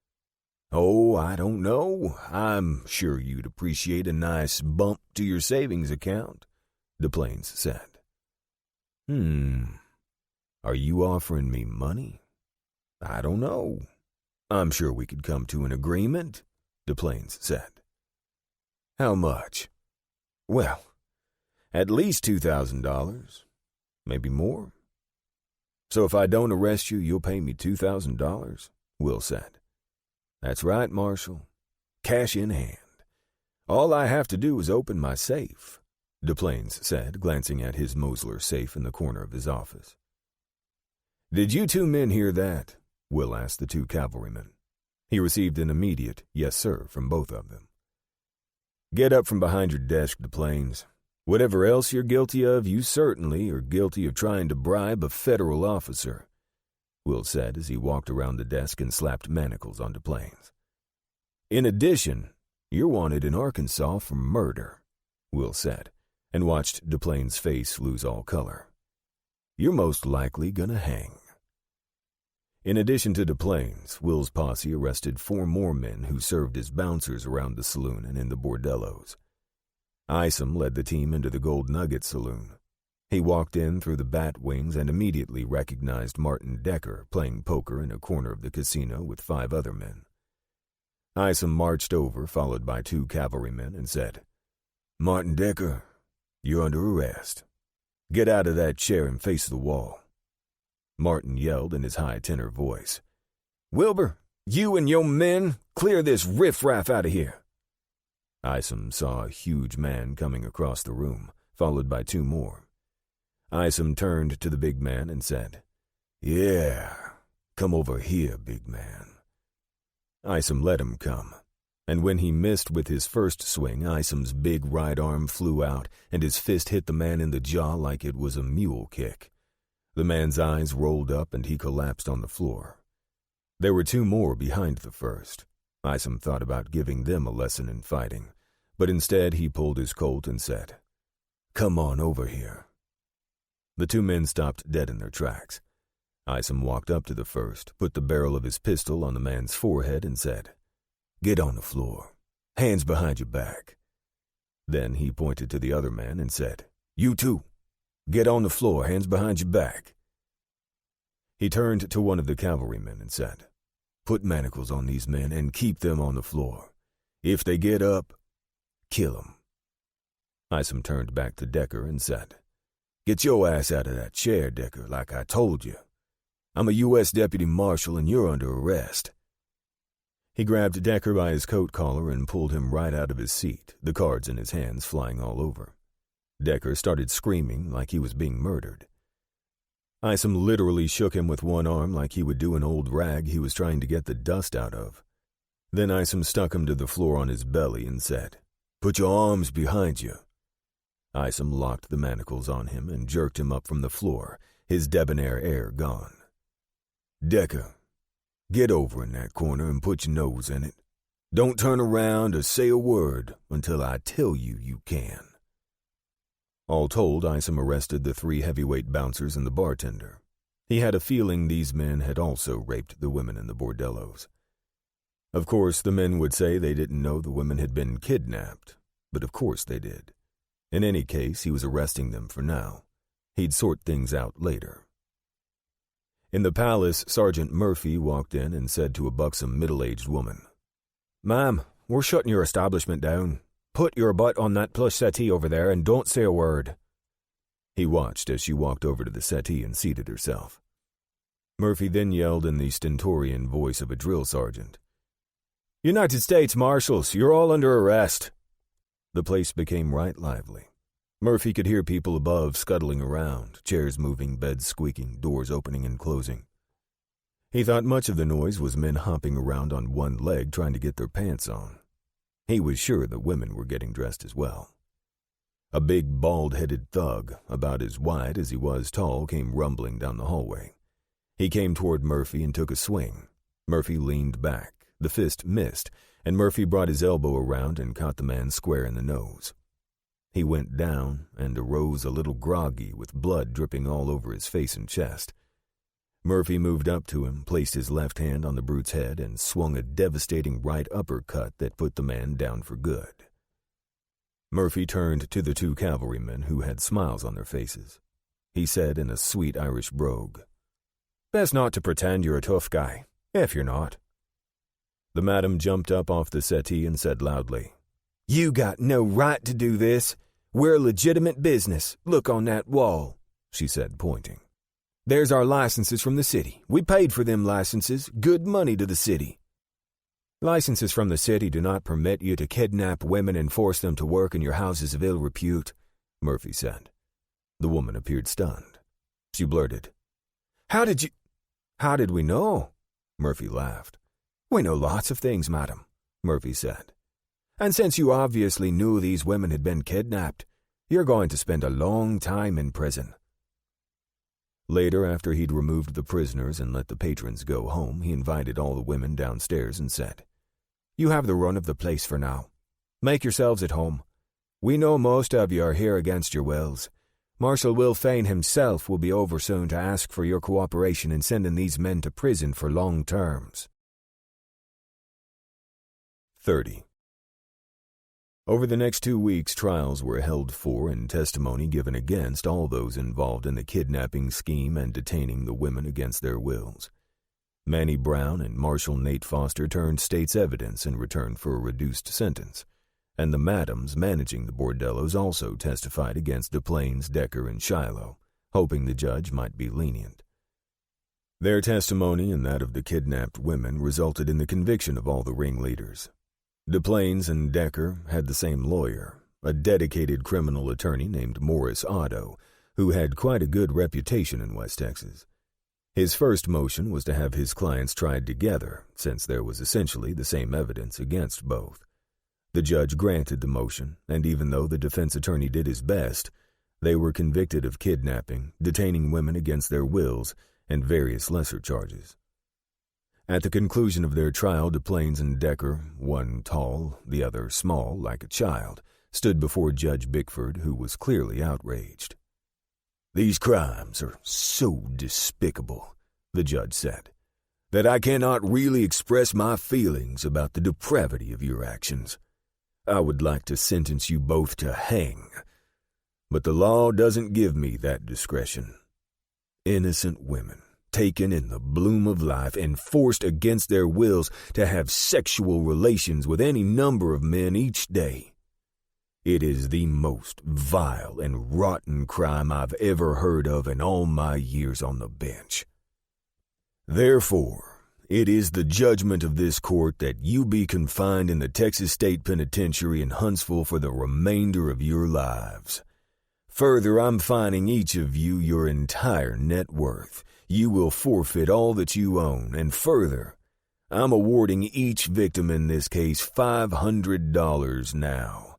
"Oh, I don't know. I'm sure you'd appreciate a nice bump to your savings account," DePlains said. Are you offering me money?" "I don't know. I'm sure we could come to an agreement," DePlains said. "How much?" "Well, at least $2,000. Maybe more." "So if I don't arrest you, you'll pay me $2,000? Will said. "That's right, Marshal. Cash in hand. All I have to do is open my safe," DePlains said, glancing at his Mosler safe in the corner of his office. "Did you 2 men hear that?" Will asked the 2 cavalrymen. He received an immediate "yes, sir" from both of them. "Get up from behind your desk, DePlains. Whatever else you're guilty of, you certainly are guilty of trying to bribe a federal officer," Will said as he walked around the desk and slapped manacles on DePlains. "In addition, you're wanted in Arkansas for murder," Will said, and watched DePlains' face lose all color. "You're most likely gonna hang." In addition to DePlains, Will's posse arrested 4 more men who served as bouncers around the saloon and in the bordellos. Isom led the team into the Gold Nugget Saloon. He walked in through the bat wings and immediately recognized Martin Decker playing poker in a corner of the casino with 5 other men. Isom marched over, followed by 2 cavalrymen, and said, "Martin Decker, you're under arrest. Get out of that chair and face the wall." Martin yelled in his high tenor voice, "Wilbur, You and your men, clear this riffraff out of here. Isom saw a huge man coming across the room, followed by 2 more. Isom turned to the big man and said, "Yeah, come over here, big man." Isom let him come, and when he missed with his first swing, Isom's big right arm flew out, and his fist hit the man in the jaw like it was a mule kick. The man's eyes rolled up, and he collapsed on the floor. There were 2 more behind the first. Isom thought about giving them a lesson in fighting, but instead he pulled his Colt and said, "Come on over here." The 2 men stopped dead in their tracks. Isom walked up to the first, put the barrel of his pistol on the man's forehead and said, "Get on the floor. Hands behind your back." Then he pointed to the other man and said, "You too. Get on the floor, hands behind your back." He turned to one of the cavalrymen and said, "Put manacles on these men and keep them on the floor. If they get up, kill them." Isom turned back to Decker and said, "Get your ass out of that chair, Decker, like I told you. I'm a U.S. Deputy Marshal and you're under arrest." He grabbed Decker by his coat collar and pulled him right out of his seat, the cards in his hands flying all over. Decker started screaming like he was being murdered. Isom literally shook him with one arm like he would do an old rag he was trying to get the dust out of. Then Isom stuck him to the floor on his belly and said, "Put your arms behind you." Isom locked the manacles on him and jerked him up from the floor, his debonair air gone. "Decker, get over in that corner and put your nose in it. Don't turn around or say a word until I tell you you can." All told, Isom arrested the 3 heavyweight bouncers and the bartender. He had a feeling these men had also raped the women in the bordellos. Of course, the men would say they didn't know the women had been kidnapped, but of course they did. In any case, he was arresting them for now. He'd sort things out later. In the palace, Sergeant Murphy walked in and said to a buxom middle-aged woman, "Ma'am, we're shutting your establishment down. Put your butt on that plush settee over there and don't say a word." He watched as she walked over to the settee and seated herself. Murphy then yelled in the stentorian voice of a drill sergeant, "United States Marshals, you're all under arrest." The place became right lively. Murphy could hear people above scuttling around, chairs moving, beds squeaking, doors opening and closing. He thought much of the noise was men hopping around on one leg trying to get their pants on. He was sure the women were getting dressed as well. A big, bald-headed thug, about as wide as he was tall, came rumbling down the hallway. He came toward Murphy and took a swing. Murphy leaned back. The fist missed, and Murphy brought his elbow around and caught the man square in the nose. He went down and arose a little groggy with blood dripping all over his face and chest. Murphy moved up to him, placed his left hand on the brute's head, and swung a devastating right uppercut that put the man down for good. Murphy turned to the 2 cavalrymen who had smiles on their faces. He said in a sweet Irish brogue, "Best not to pretend you're a tough guy, if you're not." The madam jumped up off the settee and said loudly, "You got no right to do this. We're a legitimate business. Look on that wall," she said, pointing. "There's our licenses from the city. We paid for them licenses. Good money to the city." "Licenses from the city do not permit you to kidnap women and force them to work in your houses of ill repute," Murphy said. The woman appeared stunned. She blurted, How did we know?" Murphy laughed. "We know lots of things, madam," Murphy said. "And since you obviously knew these women had been kidnapped, you're going to spend a long time in prison." Later, after he'd removed the prisoners and let the patrons go home, he invited all the women downstairs and said, "You have the run of the place for now. Make yourselves at home. We know most of you are here against your wills. Marshal Will Fain himself will be over soon to ask for your cooperation in sending these men to prison for long terms." 30. Over the next 2 weeks, trials were held for and testimony given against all those involved in the kidnapping scheme and detaining the women against their wills. Manny Brown and Marshal Nate Foster turned state's evidence in return for a reduced sentence, and the madams managing the bordellos also testified against DePlains, Decker, and Shiloh, hoping the judge might be lenient. Their testimony and that of the kidnapped women resulted in the conviction of all the ringleaders. DePlains and Decker had the same lawyer, a dedicated criminal attorney named Morris Otto, who had quite a good reputation in West Texas. His first motion was to have his clients tried together, since there was essentially the same evidence against both. The judge granted the motion, and even though the defense attorney did his best, they were convicted of kidnapping, detaining women against their wills, and various lesser charges. At the conclusion of their trial, DePlains and Decker, one tall, the other small like a child, stood before Judge Bickford, who was clearly outraged. "These crimes are so despicable," the judge said, "that I cannot really express my feelings about the depravity of your actions. I would like to sentence you both to hang, but the law doesn't give me that discretion. Innocent women, taken in the bloom of life and forced against their wills to have sexual relations with any number of men each day. It is the most vile and rotten crime I've ever heard of in all my years on the bench. Therefore, it is the judgment of this court that you be confined in the Texas State Penitentiary in Huntsville for the remainder of your lives. Further, I'm fining each of you your entire net worth. You will forfeit all that you own, and further, I'm awarding each victim in this case $500 now.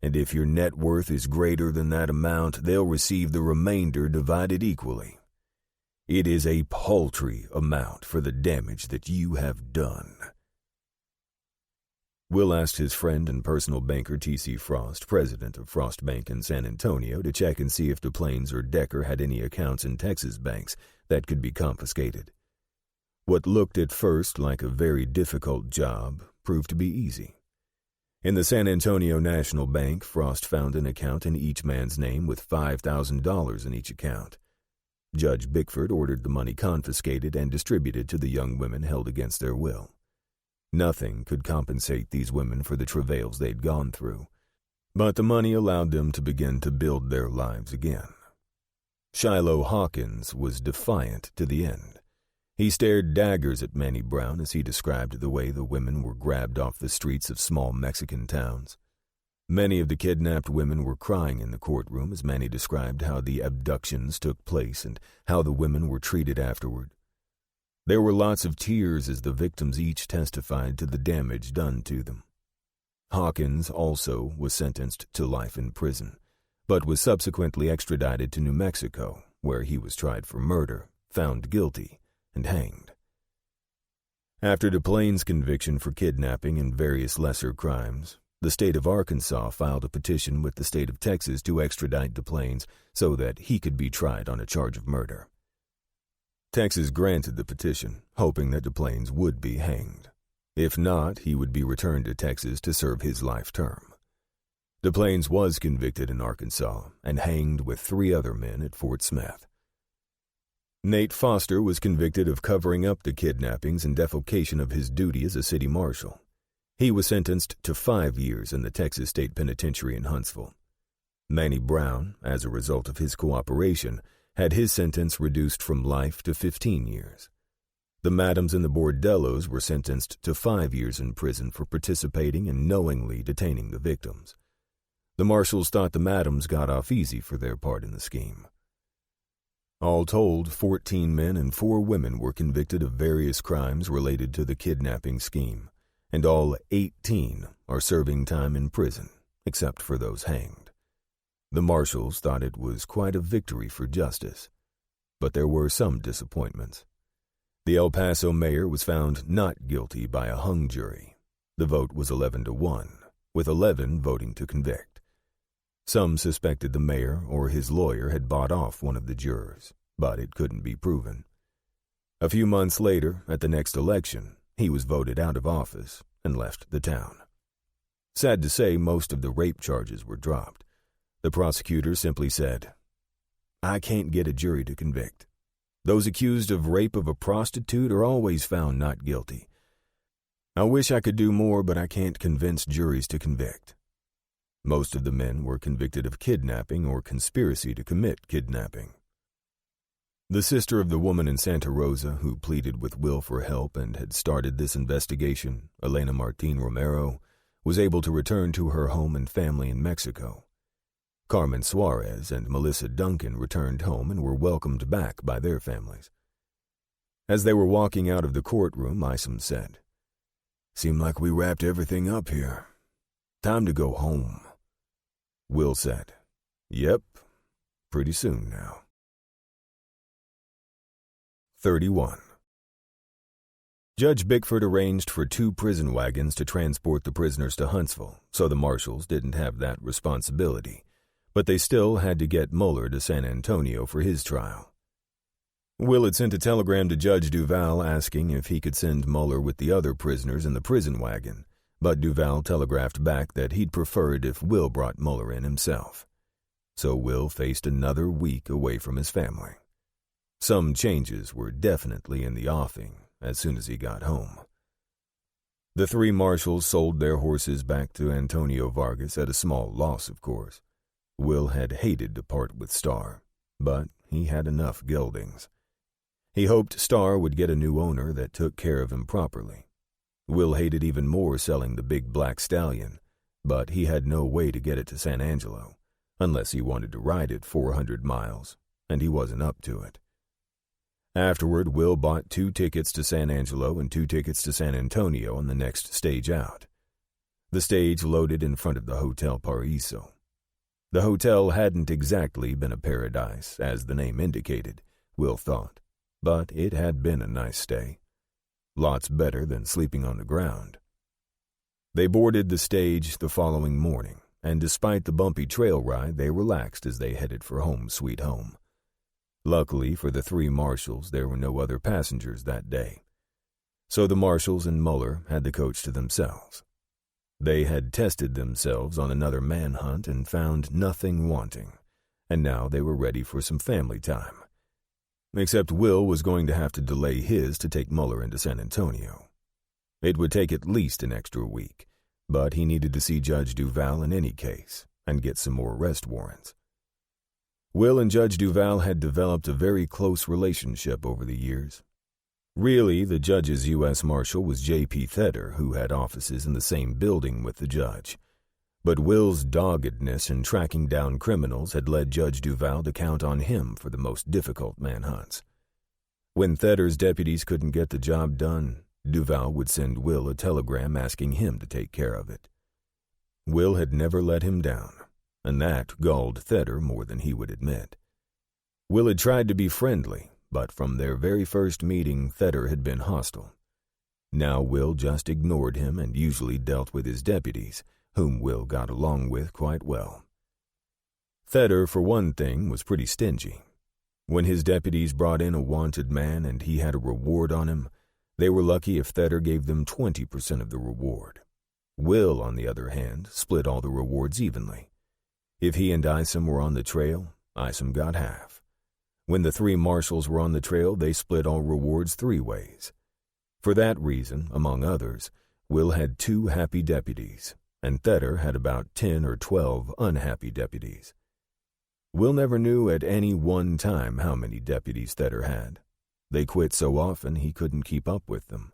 And if your net worth is greater than that amount, they'll receive the remainder divided equally. It is a paltry amount for the damage that you have done." Will asked his friend and personal banker T.C. Frost, president of Frost Bank in San Antonio, to check and see if DePlains or Decker had any accounts in Texas banks that could be confiscated. What looked at first like a very difficult job proved to be easy. In the San Antonio National Bank, Frost found an account in each man's name with $5,000 in each account. Judge Bickford ordered the money confiscated and distributed to the young women held against their will. Nothing could compensate these women for the travails they'd gone through, but the money allowed them to begin to build their lives again. Shiloh Hawkins was defiant to the end. He stared daggers at Manny Brown as he described the way the women were grabbed off the streets of small Mexican towns. Many of the kidnapped women were crying in the courtroom as Manny described how the abductions took place and how the women were treated afterward. There were lots of tears as the victims each testified to the damage done to them. Hawkins also was sentenced to life in prison, but was subsequently extradited to New Mexico, where he was tried for murder, found guilty, and hanged. After DePlains' conviction for kidnapping and various lesser crimes, the state of Arkansas filed a petition with the state of Texas to extradite DePlains so that he could be tried on a charge of murder. Texas granted the petition, hoping that DePlains would be hanged. If not, he would be returned to Texas to serve his life term. DePlains was convicted in Arkansas and hanged with 3 other men at Fort Smith. Nate Foster was convicted of covering up the kidnappings and defalcation of his duty as a city marshal. He was sentenced to 5 years in the Texas State Penitentiary in Huntsville. Manny Brown, as a result of his cooperation, had his sentence reduced from life to 15 years. The madams and the bordellos were sentenced to 5 years in prison for participating and knowingly detaining the victims. The marshals thought the madams got off easy for their part in the scheme. All told, 14 men and 4 women were convicted of various crimes related to the kidnapping scheme, and all 18 are serving time in prison, except for those hanged. The marshals thought it was quite a victory for justice, but there were some disappointments. The El Paso mayor was found not guilty by a hung jury. The vote was 11-1, with 11 voting to convict. Some suspected the mayor or his lawyer had bought off one of the jurors, but it couldn't be proven. A few months later, at the next election, he was voted out of office and left the town. Sad to say, most of the rape charges were dropped. The prosecutor simply said, "I can't get a jury to convict. Those accused of rape of a prostitute are always found not guilty. I wish I could do more, but I can't convince juries to convict." Most of the men were convicted of kidnapping or conspiracy to commit kidnapping. The sister of the woman in Santa Rosa who pleaded with Will for help and had started this investigation, Elena Martin Romero, was able to return to her home and family in Mexico. Carmen Suarez and Melissa Duncan returned home and were welcomed back by their families. As they were walking out of the courtroom, Isom said, "Seemed like we wrapped everything up here. Time to go home." Will said, "Yep, pretty soon now." 31. Judge Bickford arranged for 2 prison wagons to transport the prisoners to Huntsville, so the marshals didn't have that responsibility, but they still had to get Mueller to San Antonio for his trial. Will had sent a telegram to Judge Duval asking if he could send Mueller with the other prisoners in the prison wagon, but Duval telegraphed back that he'd prefer it if Will brought Mueller in himself. So Will faced another week away from his family. Some changes were definitely in the offing as soon as he got home. The 3 marshals sold their horses back to Antonio Vargas at a small loss, of course. Will had hated to part with Star, but he had enough geldings. He hoped Star would get a new owner that took care of him properly. Will hated even more selling the big black stallion, but he had no way to get it to San Angelo, unless he wanted to ride it 400 miles, and he wasn't up to it. Afterward, Will bought 2 tickets to San Angelo and 2 tickets to San Antonio on the next stage out. The stage loaded in front of the Hotel Paraiso. The hotel hadn't exactly been a paradise, as the name indicated, Will thought, but it had been a nice stay. Lots better than sleeping on the ground. They boarded the stage the following morning, and despite the bumpy trail ride, they relaxed as they headed for home sweet home. Luckily for the 3 marshals, there were no other passengers that day. So the marshals and Mueller had the coach to themselves. They had tested themselves on another manhunt and found nothing wanting, and now they were ready for some family time. Except Will was going to have to delay his to take Mueller into San Antonio. It would take at least an extra week, but he needed to see Judge Duval in any case and get some more arrest warrants. Will and Judge Duval had developed a very close relationship over the years. Really, the judge's U.S. Marshal was J.P. Theder, who had offices in the same building with the judge. But Will's doggedness in tracking down criminals had led Judge Duval to count on him for the most difficult manhunts. When Theder's deputies couldn't get the job done, Duval would send Will a telegram asking him to take care of it. Will had never let him down, and that galled Theder more than he would admit. Will had tried to be friendly, but from their very first meeting, Theder had been hostile. Now Will just ignored him and usually dealt with his deputies, whom Will got along with quite well. Theder, for one thing, was pretty stingy. When his deputies brought in a wanted man and he had a reward on him, they were lucky if Theder gave them 20% of the reward. Will, on the other hand, split all the rewards evenly. If he and Isom were on the trail, Isom got half. When the 3 marshals were on the trail, they split all rewards 3 ways. For that reason, among others, Will had 2 happy deputies, and Theder had about 10 or 12 unhappy deputies. Will never knew at any one time how many deputies Theder had. They quit so often he couldn't keep up with them.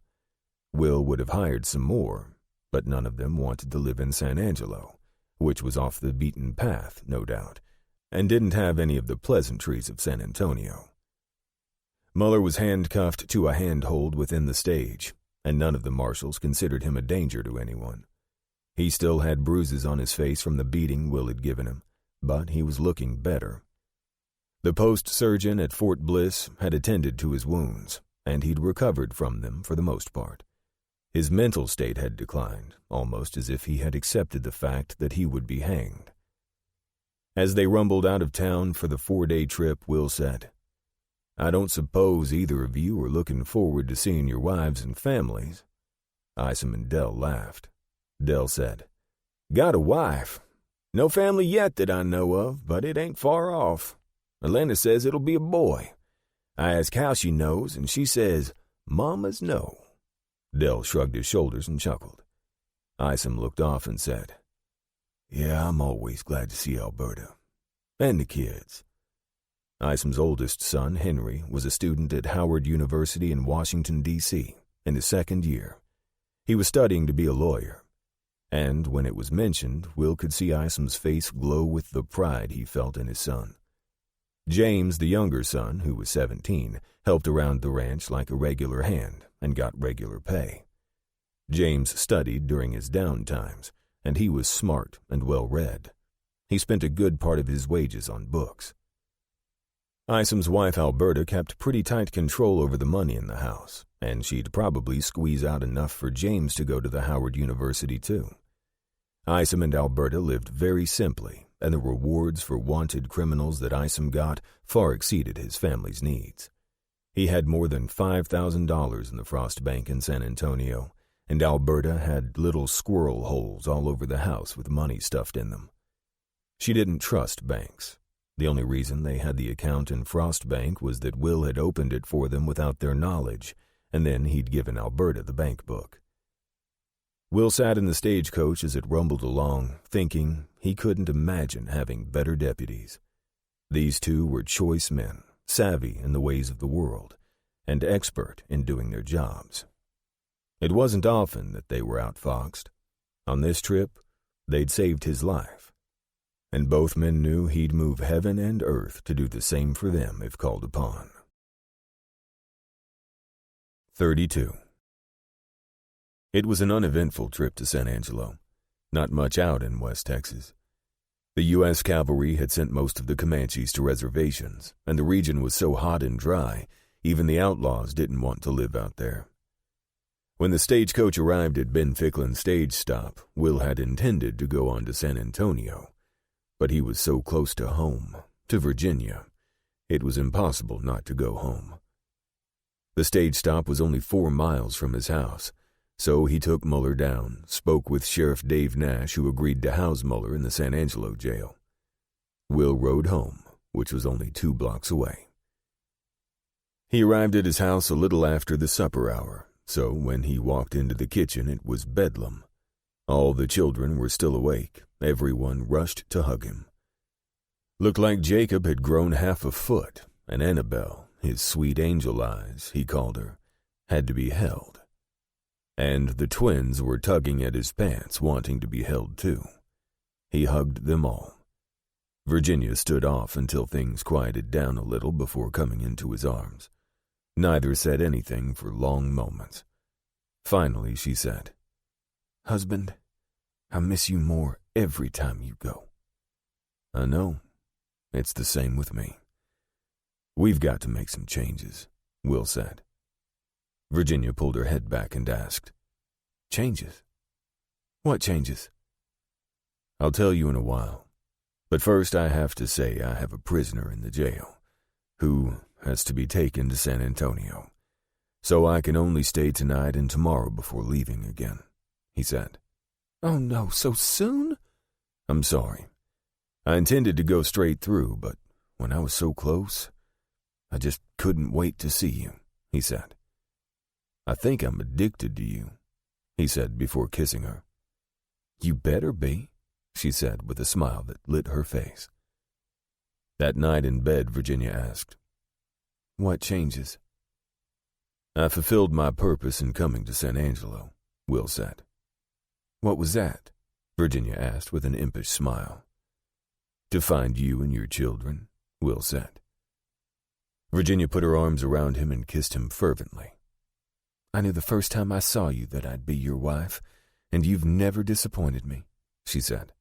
Will would have hired some more, but none of them wanted to live in San Angelo, which was off the beaten path, no doubt, and didn't have any of the pleasantries of San Antonio. Mueller was handcuffed to a handhold within the stage, and none of the marshals considered him a danger to anyone. He still had bruises on his face from the beating Will had given him, but he was looking better. The post surgeon at Fort Bliss had attended to his wounds, and he'd recovered from them for the most part. His mental state had declined, almost as if he had accepted the fact that he would be hanged. As they rumbled out of town for the 4-day trip, Will said, "I don't suppose either of you are looking forward to seeing your wives and families." Isom and Dell laughed. Dell said, "Got a wife. No family yet that I know of, but it ain't far off. Elena says it'll be a boy. I ask how she knows, and she says, Mamas know." Dell shrugged his shoulders and chuckled. Isom looked off and said, "Yeah, I'm always glad to see Alberta. And the kids." Isom's oldest son, Henry, was a student at Howard University in Washington, D.C., in his second year. He was studying to be a lawyer. And when it was mentioned, Will could see Isom's face glow with the pride he felt in his son. James, the younger son, who was 17, helped around the ranch like a regular hand and got regular pay. James studied during his down times, and he was smart and well-read. He spent a good part of his wages on books. Isom's wife, Alberta, kept pretty tight control over the money in the house, and she'd probably squeeze out enough for James to go to the Howard University too. Isom and Alberta lived very simply, and the rewards for wanted criminals that Isom got far exceeded his family's needs. He had more than $5,000 in the Frost Bank in San Antonio, and Alberta had little squirrel holes all over the house with money stuffed in them. She didn't trust banks. The only reason they had the account in Frost Bank was that Will had opened it for them without their knowledge, and then he'd given Alberta the bank book. Will sat in the stagecoach as it rumbled along, thinking he couldn't imagine having better deputies. These two were choice men, savvy in the ways of the world, and expert in doing their jobs. It wasn't often that they were outfoxed. On this trip, they'd saved his life, and both men knew he'd move heaven and earth to do the same for them if called upon. 32. It was an uneventful trip to San Angelo. Not much out in West Texas. The U.S. cavalry had sent most of the Comanches to reservations, and the region was so hot and dry, even the outlaws didn't want to live out there. When the stagecoach arrived at Ben Ficklin's stage stop, Will had intended to go on to San Antonio, but he was so close to home, to Virginia, it was impossible not to go home. The stage stop was only 4 miles from his house, so he took Muller down, spoke with Sheriff Dave Nash, who agreed to house Muller in the San Angelo jail. Will rode home, which was only 2 blocks away. He arrived at his house a little after the supper hour, so when he walked into the kitchen it was bedlam. All the children were still awake. Everyone rushed to hug him. Looked like Jacob had grown half a foot, and Annabelle, his sweet angel eyes, he called her, had to be held. And the twins were tugging at his pants, wanting to be held too. He hugged them all. Virginia stood off until things quieted down a little before coming into his arms. Neither said anything for long moments. Finally, she said, "Husband, I miss you more every time you go." "I know. It's the same with me. We've got to make some changes," Will said. Virginia pulled her head back and asked, "Changes? What changes?" "I'll tell you in a while. But first I have to say I have a prisoner in the jail who has to be taken to San Antonio, so I can only stay tonight and tomorrow before leaving again," he said. "Oh no, so soon?" "I'm sorry. I intended to go straight through, but when I was so close, I just couldn't wait to see you," he said. "I think I'm addicted to you," he said before kissing her. "You better be," she said with a smile that lit her face. That night in bed, Virginia asked, "What changes?" "I fulfilled my purpose in coming to San Angelo," Will said. "What was that?" Virginia asked with an impish smile. "To find you and your children," Will said. Virginia put her arms around him and kissed him fervently. "I knew the first time I saw you that I'd be your wife, and you've never disappointed me," she said.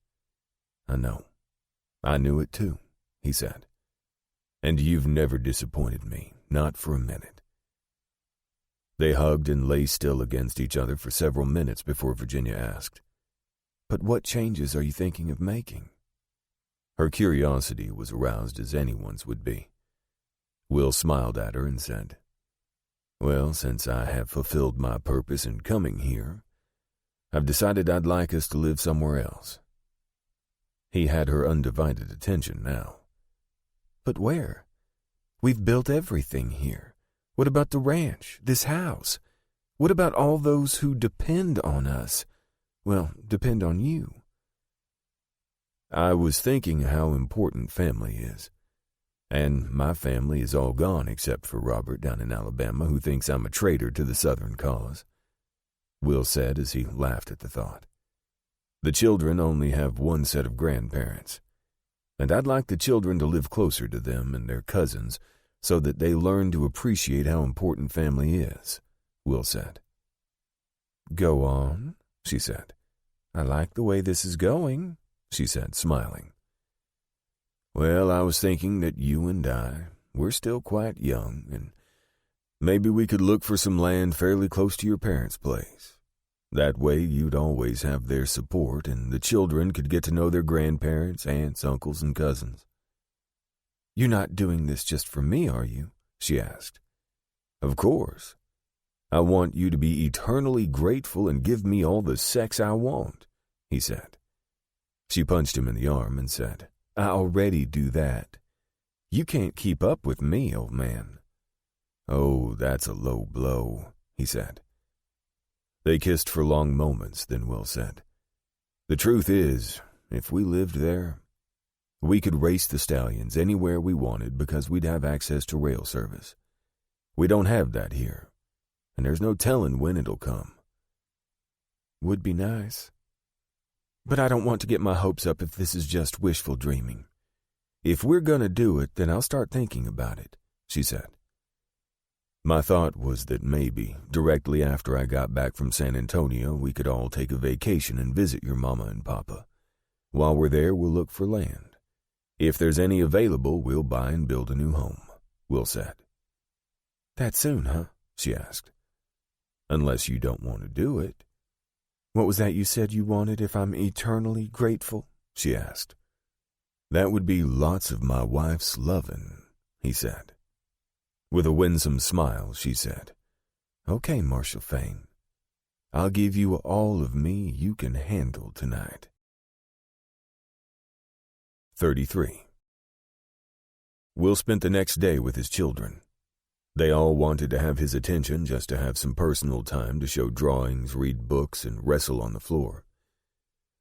"I know. I knew it too," he said. "And you've never disappointed me, not for a minute." They hugged and lay still against each other for several minutes before Virginia asked, "But what changes are you thinking of making?" Her curiosity was aroused as anyone's would be. Will smiled at her and said, "Well, since I have fulfilled my purpose in coming here, I've decided I'd like us to live somewhere else." He had her undivided attention now. "But where? We've built everything here. What about the ranch, this house? What about all those who depend on us? Well, depend on you." "I was thinking how important family is. And my family is all gone except for Robert down in Alabama, who thinks I'm a traitor to the Southern cause," Will said as he laughed at the thought. "The children only have one set of grandparents, and I'd like the children to live closer to them and their cousins so that they learn to appreciate how important family is," Will said. "Go on," she said. "I like the way this is going," she said, smiling. "Well, I was thinking that you and we're still quite young, and maybe we could look for some land fairly close to your parents' place. That way you'd always have their support, and the children could get to know their grandparents, aunts, uncles, and cousins." "You're not doing this just for me, are you?" she asked. "Of course. I want you to be eternally grateful and give me all the sex I want," he said. She punched him in the arm and said, "I already do that. You can't keep up with me, old man." "Oh, that's a low blow," he said. They kissed for long moments, then Will said, "The truth is, if we lived there, we could race the stallions anywhere we wanted because we'd have access to rail service. We don't have that here, and there's no telling when it'll come." "Would be nice. But I don't want to get my hopes up if this is just wishful dreaming. If we're going to do it, then I'll start thinking about it," she said. "My thought was that maybe, directly after I got back from San Antonio, we could all take a vacation and visit your mama and papa. While we're there, we'll look for land. If there's any available, we'll buy and build a new home," Will said. "That soon, huh?" she asked. "Unless you don't want to do it." "What was that you said you wanted if I'm eternally grateful?" she asked. "That would be lots of my wife's lovin'," he said. With a winsome smile, she said, "Okay, Marshal Fain. I'll give you all of me you can handle tonight." 33. Will spent the next day with his children. They all wanted to have his attention just to have some personal time to show drawings, read books, and wrestle on the floor.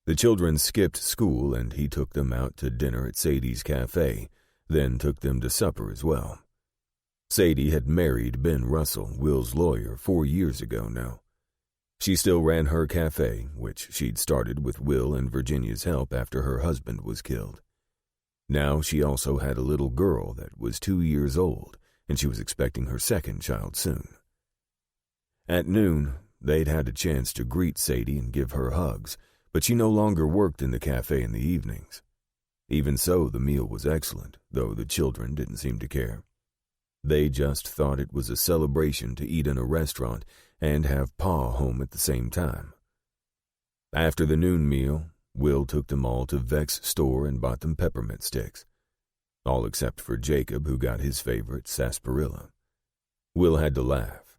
The children skipped school, and he took them out to dinner at Sadie's cafe, then took them to supper as well. Sadie had married Ben Russell, Will's lawyer, 4 years ago now. She still ran her cafe, which she'd started with Will and Virginia's help after her husband was killed. Now she also had a little girl that was 2 years old, and she was expecting her second child soon. At noon, they'd had a chance to greet Sadie and give her hugs, but she no longer worked in the cafe in the evenings. Even so, the meal was excellent, though the children didn't seem to care. They just thought it was a celebration to eat in a restaurant and have Pa home at the same time. After the noon meal, Will took them all to Vec's store and bought them peppermint sticks. All except for Jacob, who got his favorite, sarsaparilla. Will had to laugh.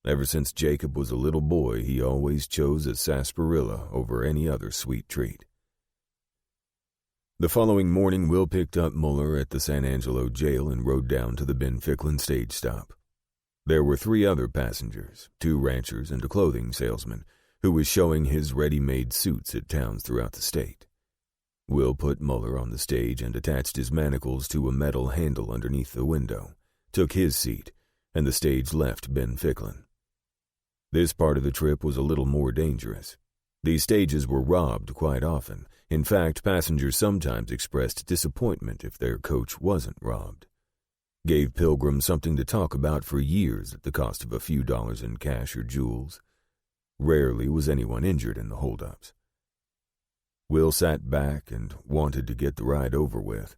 Ever since Jacob was a little boy, he always chose a sarsaparilla over any other sweet treat. The following morning, Will picked up Muller at the San Angelo jail and rode down to the Ben Ficklin stage stop. There were 3 other passengers, 2 ranchers and a clothing salesman, who was showing his ready-made suits at towns throughout the state. Will put Muller on the stage and attached his manacles to a metal handle underneath the window, took his seat, and the stage left Ben Ficklin. This part of the trip was a little more dangerous. These stages were robbed quite often. In fact, passengers sometimes expressed disappointment if their coach wasn't robbed. Gave pilgrims something to talk about for years at the cost of a few dollars in cash or jewels. Rarely was anyone injured in the holdups. Will sat back and wanted to get the ride over with.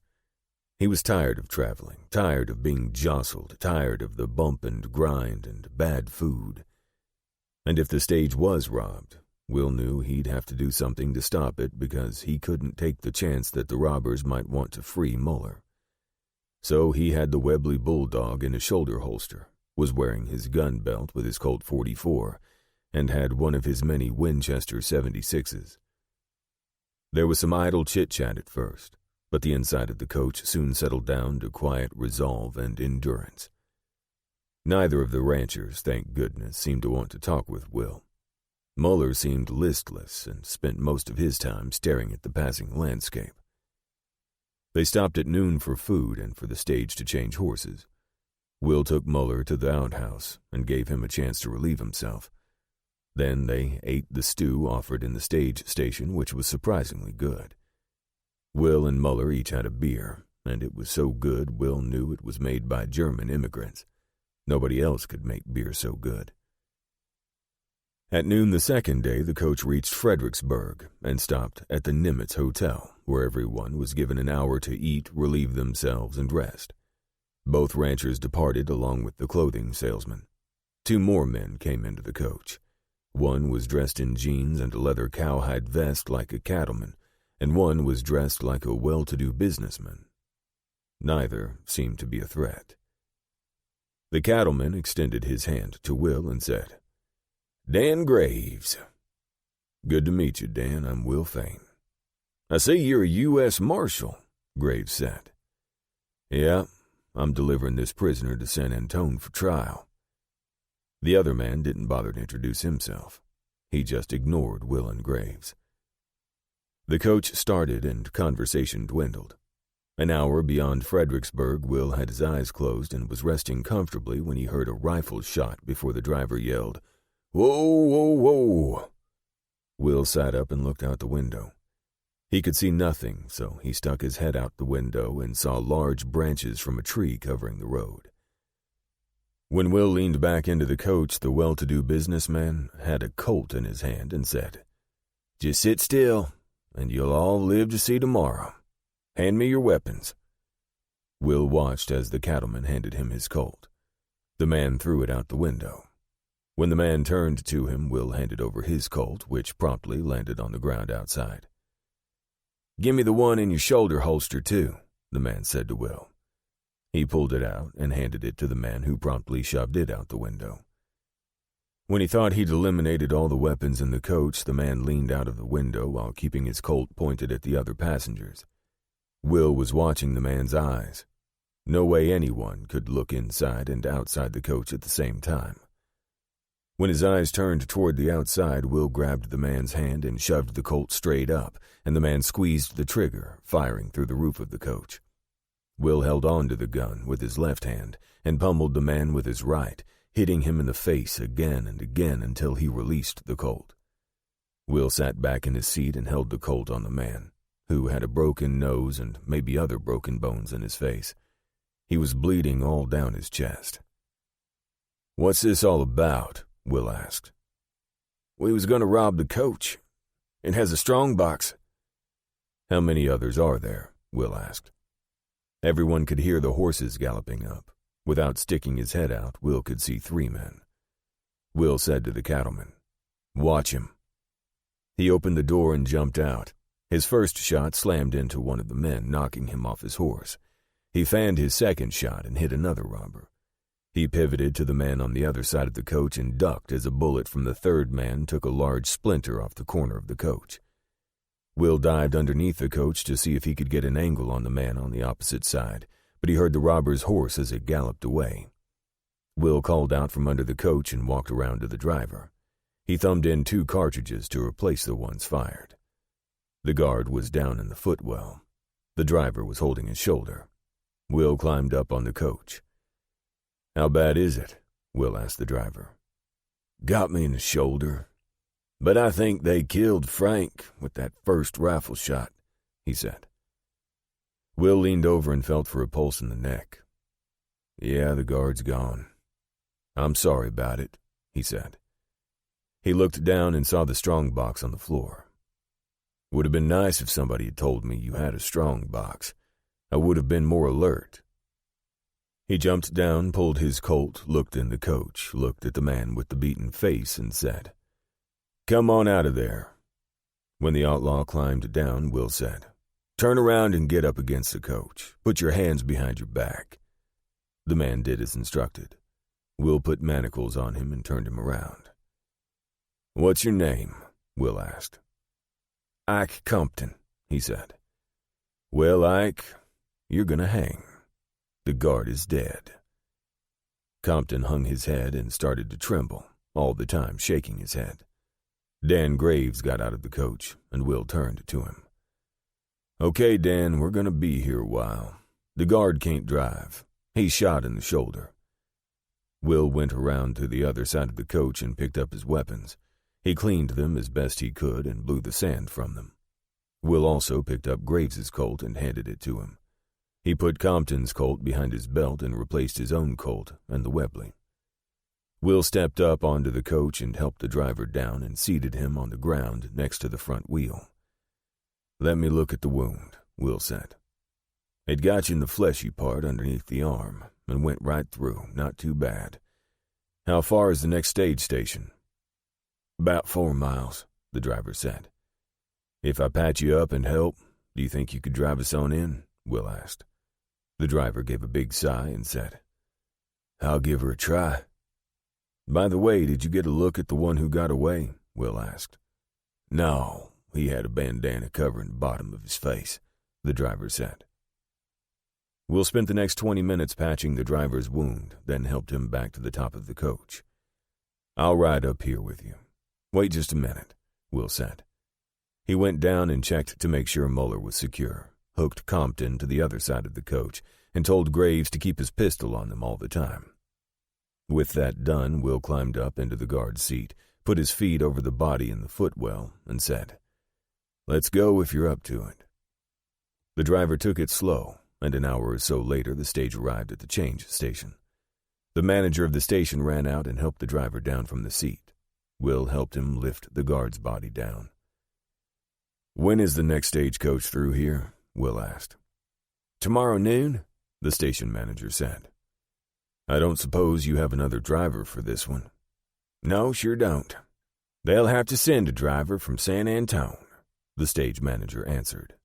He was tired of traveling, tired of being jostled, tired of the bump and grind and bad food. And if the stage was robbed, Will knew he'd have to do something to stop it because he couldn't take the chance that the robbers might want to free Muller. So he had the Webley Bulldog in a shoulder holster, was wearing his gun belt with his Colt 44, and had one of his many Winchester 76s. There was some idle chit-chat at first, but the inside of the coach soon settled down to quiet resolve and endurance. Neither of the ranchers, thank goodness, seemed to want to talk with Will. Muller seemed listless and spent most of his time staring at the passing landscape. They stopped at noon for food and for the stage to change horses. Will took Muller to the outhouse and gave him a chance to relieve himself. Then they ate the stew offered in the stage station, which was surprisingly good. Will and Muller each had a beer, and it was so good Will knew it was made by German immigrants. Nobody else could make beer so good. At noon the second day, the coach reached Fredericksburg and stopped at the Nimitz Hotel, where everyone was given an hour to eat, relieve themselves, and rest. Both ranchers departed along with the clothing salesman. 2 more men came into the coach. One was dressed in jeans and a leather cowhide vest like a cattleman, and one was dressed like a well-to-do businessman. Neither seemed to be a threat. The cattleman extended his hand to Will and said, "Dan Graves." "Good to meet you, Dan. I'm Will Fain." "I see you're a U.S. Marshal," Graves said. "Yeah, I'm delivering this prisoner to San Antone for trial." The other man didn't bother to introduce himself. He just ignored Will and Graves. The coach started and conversation dwindled. An hour beyond Fredericksburg, Will had his eyes closed and was resting comfortably when he heard a rifle shot before the driver yelled, "Whoa, whoa, whoa!" Will sat up and looked out the window. He could see nothing, so he stuck his head out the window and saw large branches from a tree covering the road. When Will leaned back into the coach, the well-to-do businessman had a Colt in his hand and said, "Just sit still, and you'll all live to see tomorrow. Hand me your weapons." Will watched as the cattleman handed him his Colt. The man threw it out the window. When the man turned to him, Will handed over his Colt, which promptly landed on the ground outside. "Give me the one in your shoulder holster, too," the man said to Will. He pulled it out and handed it to the man, who promptly shoved it out the window. When he thought he'd eliminated all the weapons in the coach, the man leaned out of the window while keeping his Colt pointed at the other passengers. Will was watching the man's eyes. No way anyone could look inside and outside the coach at the same time. When his eyes turned toward the outside, Will grabbed the man's hand and shoved the Colt straight up, and the man squeezed the trigger, firing through the roof of the coach. Will held on to the gun with his left hand and pummeled the man with his right, hitting him in the face again and again until he released the Colt. Will sat back in his seat and held the Colt on the man, who had a broken nose and maybe other broken bones in his face. He was bleeding all down his chest. "What's this all about?" Will asked. "We was going to rob the coach. It has a strong box." "How many others are there?" Will asked. Everyone could hear the horses galloping up. Without sticking his head out, Will could see 3 men. Will said to the cattleman, "Watch him." He opened the door and jumped out. His first shot slammed into one of the men, knocking him off his horse. He fanned his second shot and hit another robber. He pivoted to the man on the other side of the coach and ducked as a bullet from the third man took a large splinter off the corner of the coach. Will dived underneath the coach to see if he could get an angle on the man on the opposite side, but he heard the robber's horse as it galloped away. Will called out from under the coach and walked around to the driver. He thumbed in 2 cartridges to replace the ones fired. The guard was down in the footwell. The driver was holding his shoulder. Will climbed up on the coach. "How bad is it?" Will asked the driver. "Got me in the shoulder. But I think they killed Frank with that first rifle shot," he said. Will leaned over and felt for a pulse in the neck. "Yeah, the guard's gone. I'm sorry about it," he said. He looked down and saw the strong box on the floor. "Would have been nice if somebody had told me you had a strong box. I would have been more alert." He jumped down, pulled his Colt, looked in the coach, looked at the man with the beaten face, and said, "Come on out of there." When the outlaw climbed down, Will said, "Turn around and get up against the coach. Put your hands behind your back." The man did as instructed. Will put manacles on him and turned him around. "What's your name?" Will asked. "Ike Compton," he said. "Well, Ike, you're gonna hang. The guard is dead." Compton hung his head and started to tremble, all the time shaking his head. Dan Graves got out of the coach, and Will turned to him. Okay, Dan, we're gonna be here a while. The guard can't drive. He's shot in the shoulder. Will went around to the other side of the coach and picked up his weapons. He cleaned them as best he could and blew the sand from them. Will also picked up Graves's Colt and handed it to him. He put Compton's Colt behind his belt and replaced his own Colt and the Webley. Will stepped up onto the coach and helped the driver down and seated him on the ground next to the front wheel. "Let me look at the wound," Will said. "It got you in the fleshy part underneath the arm and went right through, not too bad. How far is the next stage station?" "About 4 miles, the driver said. "If I patch you up and help, do you think you could drive us on in?" Will asked. The driver gave a big sigh and said, "I'll give her a try." "By the way, did you get a look at the one who got away?" Will asked. "No, he had a bandana covering the bottom of his face," the driver said. Will spent the next 20 minutes patching the driver's wound, then helped him back to the top of the coach. "I'll ride up here with you." "Wait just a minute," Will said. He went down and checked to make sure Muller was secure, hooked Compton to the other side of the coach, and told Graves to keep his pistol on them all the time. With that done, Will climbed up into the guard's seat, put his feet over the body in the footwell, and said, "Let's go if you're up to it." The driver took it slow, and an hour or so later the stage arrived at the change station. The manager of the station ran out and helped the driver down from the seat. Will helped him lift the guard's body down. "When is the next stagecoach through here?" Will asked. "Tomorrow noon," the station manager said. "I don't suppose you have another driver for this one?" "No, sure don't. They'll have to send a driver from San Antone," the stage manager answered.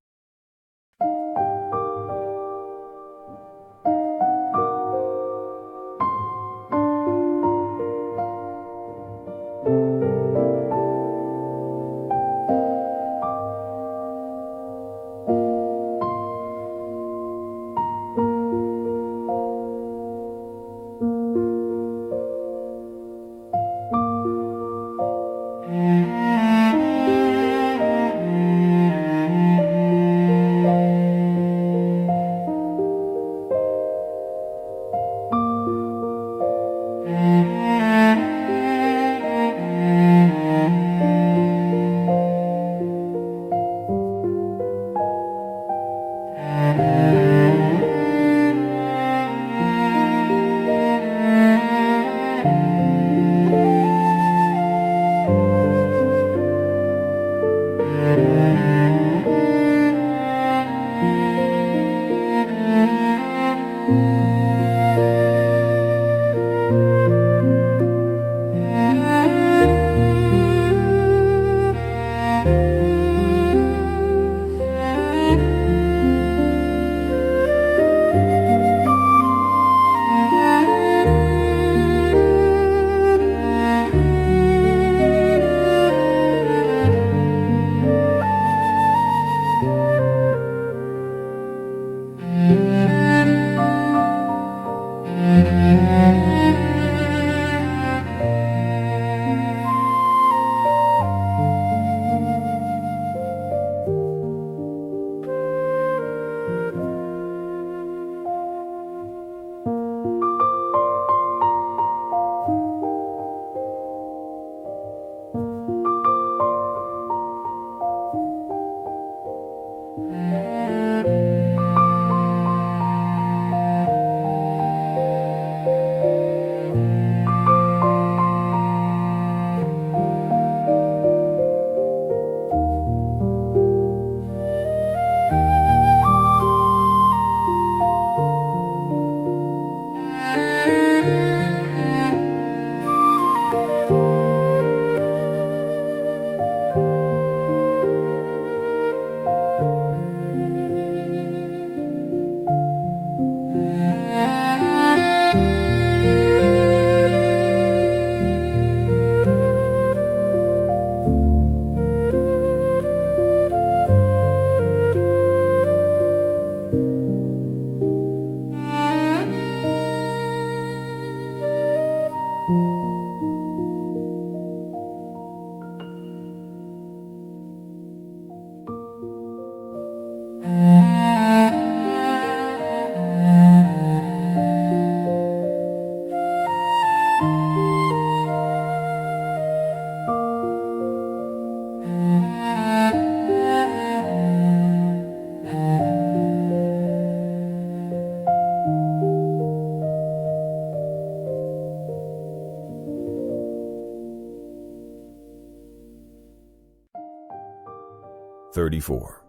34.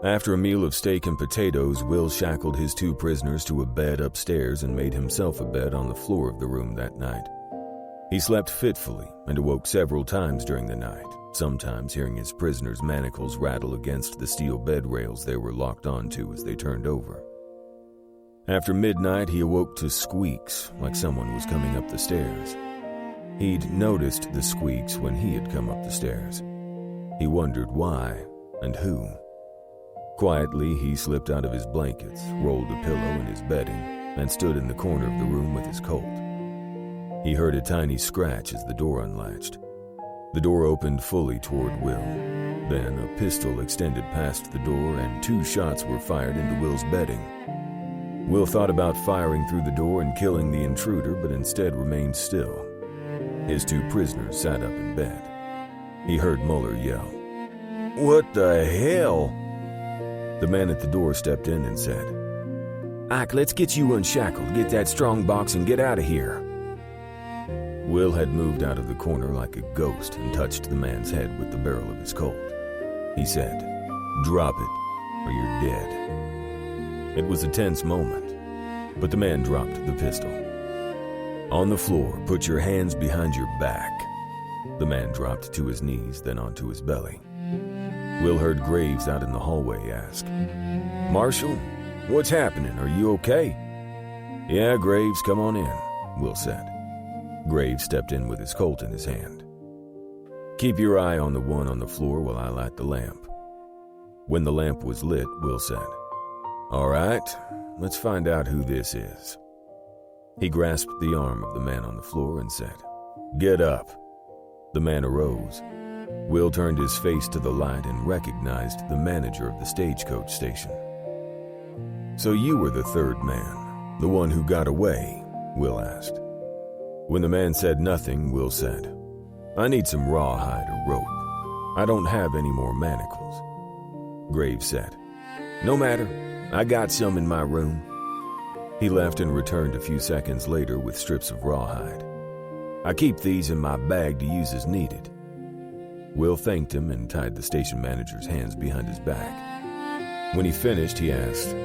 After a meal of steak and potatoes, Will shackled his 2 prisoners to a bed upstairs and made himself a bed on the floor of the room that night. He slept fitfully and awoke several times during the night, sometimes hearing his prisoners' manacles rattle against the steel bed rails they were locked onto as they turned over. After midnight, he awoke to squeaks, like someone was coming up the stairs. He'd noticed the squeaks when he had come up the stairs. He wondered why and who. Quietly, he slipped out of his blankets, rolled a pillow in his bedding, and stood in the corner of the room with his Colt. He heard a tiny scratch as the door unlatched. The door opened fully toward Will. Then a pistol extended past the door and 2 shots were fired into Will's bedding. Will thought about firing through the door and killing the intruder, but instead remained still. His 2 prisoners sat up in bed. He heard Muller yell, "What the hell?" The man at the door stepped in and said, "Ike, let's get you unshackled, get that strong box, and get out of here." Will had moved out of the corner like a ghost and touched the man's head with the barrel of his Colt. He said, "Drop it, or you're dead." It was a tense moment, but the man dropped the pistol. "On the floor, put your hands behind your back." The man dropped to his knees, then onto his belly. Will heard Graves out in the hallway ask, "Marshal, what's happening? Are you okay?" "Yeah, Graves, come on in," Will said. Graves stepped in with his Colt in his hand. "Keep your eye on the one on the floor while I light the lamp." When the lamp was lit, Will said, "All right, let's find out who this is." He grasped the arm of the man on the floor and said, "Get up." The man arose. Will turned his face to the light and recognized the manager of the stagecoach station. "So you were the 3rd man, the one who got away?" Will asked. When the man said nothing, Will said, "I need some rawhide or rope. I don't have any more manacles." Graves said, "No matter, I got some in my room." He left and returned a few seconds later with strips of rawhide. "I keep these in my bag to use as needed." Will thanked him and tied the station manager's hands behind his back. When he finished, he asked,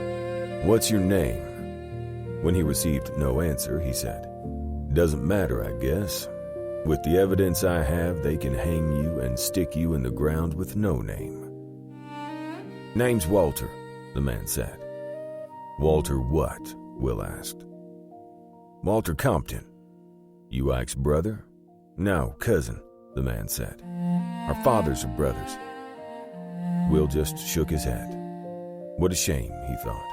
"What's your name?" When he received no answer, he said, "Doesn't matter, I guess. With the evidence I have, they can hang you and stick you in the ground with no name." "Name's Walter," the man said. "Walter what?" Will asked. "Walter Compton." "You Ike's brother?" "No, cousin," the man said. "Our fathers are brothers." Will just shook his head. What a shame, he thought.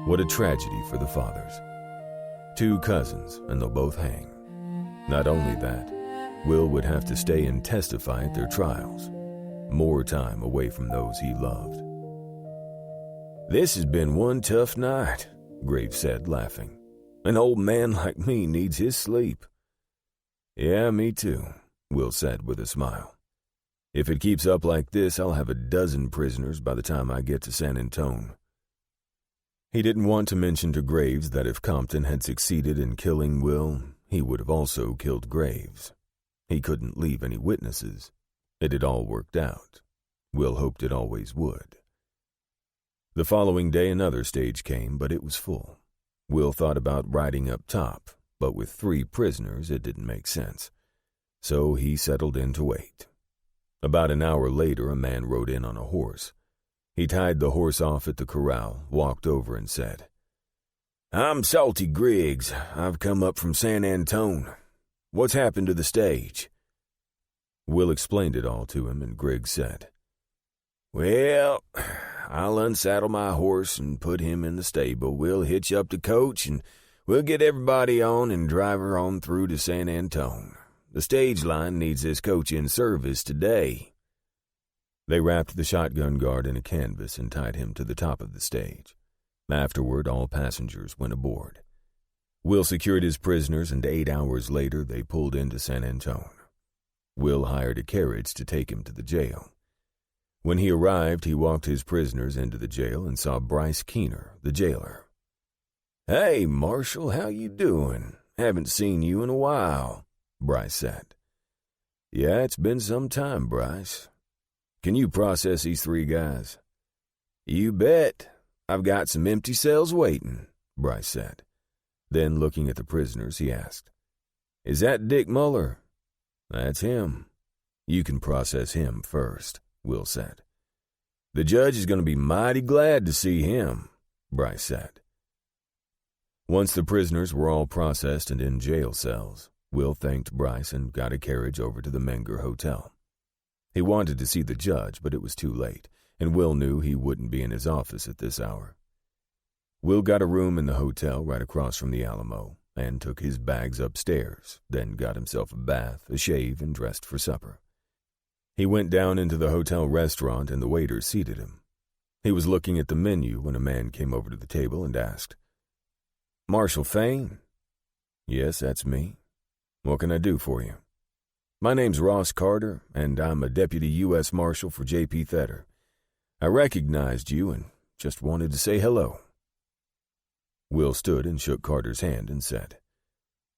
What a tragedy for the fathers. 2 cousins, and they'll both hang. Not only that, Will would have to stay and testify at their trials. More time away from those he loved. "This has been one tough night," Graves said, laughing. "An old man like me needs his sleep." "Yeah, me too," Will said with a smile. "If it keeps up like this, I'll have a dozen prisoners by the time I get to San Antone." He didn't want to mention to Graves that if Compton had succeeded in killing Will, he would have also killed Graves. He couldn't leave any witnesses. It had all worked out. Will hoped it always would. The following day another stage came, but it was full. Will thought about riding up top, but with 3 prisoners it didn't make sense. So he settled in to wait. About an hour later, a man rode in on a horse. He tied the horse off at the corral, walked over and said, "I'm Salty Griggs. I've come up from San Antone. What's happened to the stage?" Will explained it all to him, and Griggs said, "Well, I'll unsaddle my horse and put him in the stable. We'll hitch up the coach, and we'll get everybody on and drive her on through to San Antone. The stage line needs this coach in service today." They wrapped the shotgun guard in a canvas and tied him to the top of the stage. Afterward, all passengers went aboard. Will secured his prisoners, and 8 hours later they pulled into San Antone. Will hired a carriage to take him to the jail. When he arrived, he walked his prisoners into the jail and saw Bryce Keener, the jailer. "Hey, Marshal, how you doing? Haven't seen you in a while," Bryce said. "Yeah, it's been some time, Bryce." Can you process these 3 guys?" "You bet. I've got some empty cells waiting," Bryce said. Then, looking at the prisoners, he asked, "Is that Dick Muller?" "That's him." "You can process him first," Will said. "The judge is going to be mighty glad to see him," Bryce said. Once the prisoners were all processed and in jail cells, Will thanked Bryce and got a carriage over to the Menger Hotel. He wanted to see the judge, but it was too late, and Will knew he wouldn't be in his office at this hour. Will got a room in the hotel right across from the Alamo and took his bags upstairs, then got himself a bath, a shave, and dressed for supper. He went down into the hotel restaurant and the waiter seated him. He was looking at the menu when a man came over to the table and asked, "Marshal Fain?" "Yes, that's me. What can I do for you?" "My name's Ross Carter, and I'm a deputy U.S. Marshal for J.P. Theder. I recognized you and just wanted to say hello." Will stood and shook Carter's hand and said,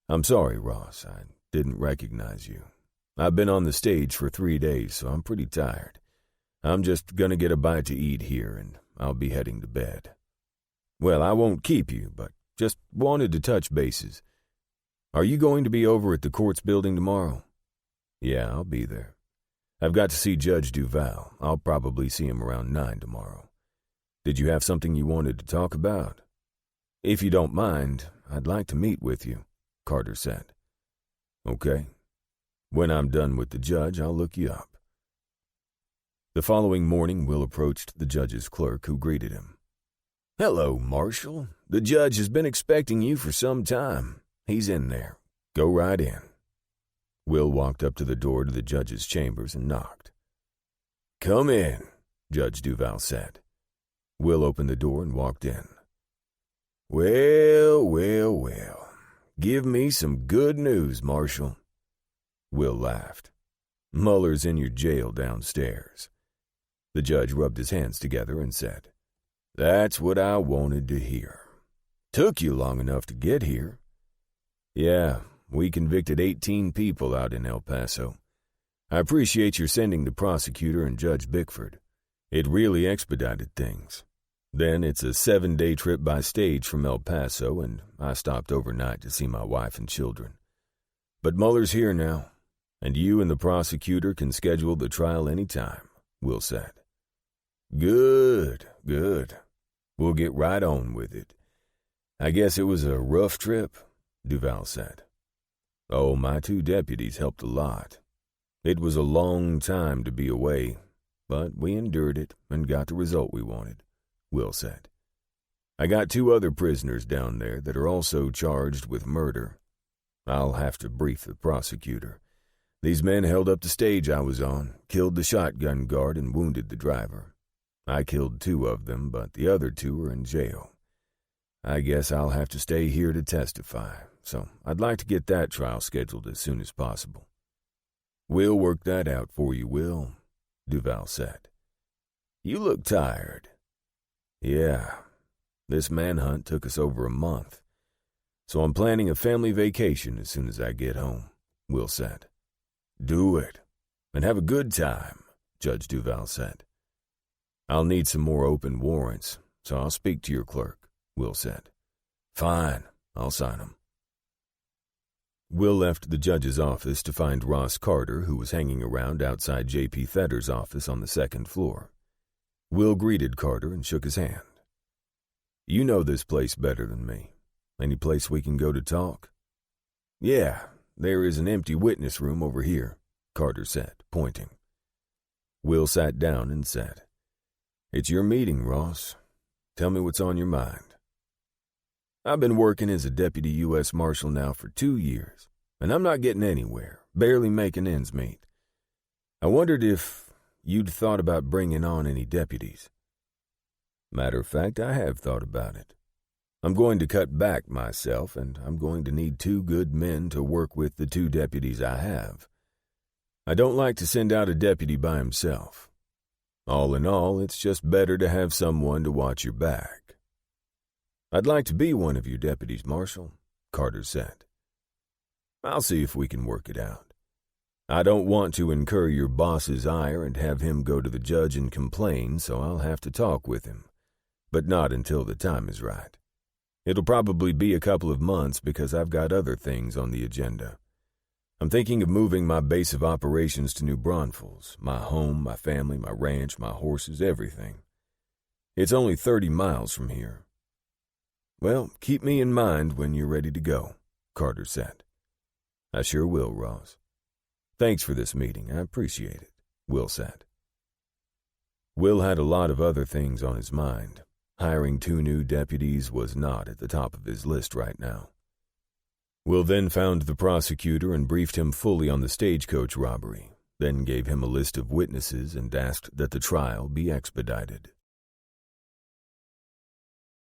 "I'm sorry, Ross, I didn't recognize you. I've been on the stage for 3 days, so I'm pretty tired. I'm just gonna get a bite to eat here, and I'll be heading to bed." "Well, I won't keep you, but just wanted to touch bases. Are you going to be over at the courts building tomorrow?" "Yeah, I'll be there. I've got to see Judge Duval. I'll probably see him around 9 tomorrow. Did you have something you wanted to talk about?" "If you don't mind, I'd like to meet with you," Carter said. "Okay. When I'm done with the judge, I'll look you up." The following morning, Will approached the judge's clerk, who greeted him. "Hello, Marshal. The judge has been expecting you for some time. He's in there. Go right in." Will walked up to the door to the judge's chambers and knocked. "Come in," Judge Duval said. Will opened the door and walked in. Well. Give me some good news, Marshal." Will laughed. "Muller's in your jail downstairs." The judge rubbed his hands together and said, "That's what I wanted to hear. Took you long enough to get here." "Yeah, we convicted 18 people out in El Paso. I appreciate your sending the prosecutor and Judge Bickford. It really expedited things. Then it's a 7-day trip by stage from El Paso, and I stopped overnight to see my wife and children. But Muller's here now, and you and the prosecutor can schedule the trial any time," Will said. Good. We'll get right on with it. I guess it was a rough trip," Duval said. "Oh, my 2 deputies helped a lot. It was a long time to be away, but we endured it and got the result we wanted," Will said. "I got 2 other prisoners down there that are also charged with murder. I'll have to brief the prosecutor. These men held up the stage I was on, killed the shotgun guard, and wounded the driver. I killed 2 of them, but the other 2 are in jail. I guess I'll have to stay here to testify, so I'd like to get that trial scheduled as soon as possible." "We'll work that out for you, Will," Duval said. "You look tired." "Yeah, this manhunt took us over a month, so I'm planning a family vacation as soon as I get home," Will said. "Do it, and have a good time," Judge Duval said. "I'll need some more open warrants, so I'll speak to your clerk," Will said. "Fine, I'll sign them." Will left the judge's office to find Ross Carter, who was hanging around outside J.P. Thether's office on the 2nd floor. Will greeted Carter and shook his hand. "You know this place better than me. Any place we can go to talk?" "Yeah, there is an empty witness room over here," Carter said, pointing. Will sat down and said, "It's your meeting, Ross. Tell me what's on your mind." "I've been working as a deputy U.S. Marshal now for 2 years, and I'm not getting anywhere, barely making ends meet. I wondered if you'd thought about bringing on any deputies." "Matter of fact, I have thought about it. I'm going to cut back myself, and I'm going to need 2 good men to work with the 2 deputies I have. I don't like to send out a deputy by himself. All in all, it's just better to have someone to watch your back." "I'd like to be one of your deputies, Marshal," Carter said. "I'll see if we can work it out. I don't want to incur your boss's ire and have him go to the judge and complain, so I'll have to talk with him. But not until the time is right. It'll probably be a couple of months because I've got other things on the agenda. I'm thinking of moving my base of operations to New Braunfels, my home, my family, my ranch, my horses, everything. It's only 30 miles from here. Well, keep me in mind when you're ready to go, Carter said. I sure will, Ross. Thanks for this meeting, I appreciate it, Will said. Will had a lot of other things on his mind. Hiring 2 new deputies was not at the top of his list right now. Will then found the prosecutor and briefed him fully on the stagecoach robbery, then gave him a list of witnesses and asked that the trial be expedited.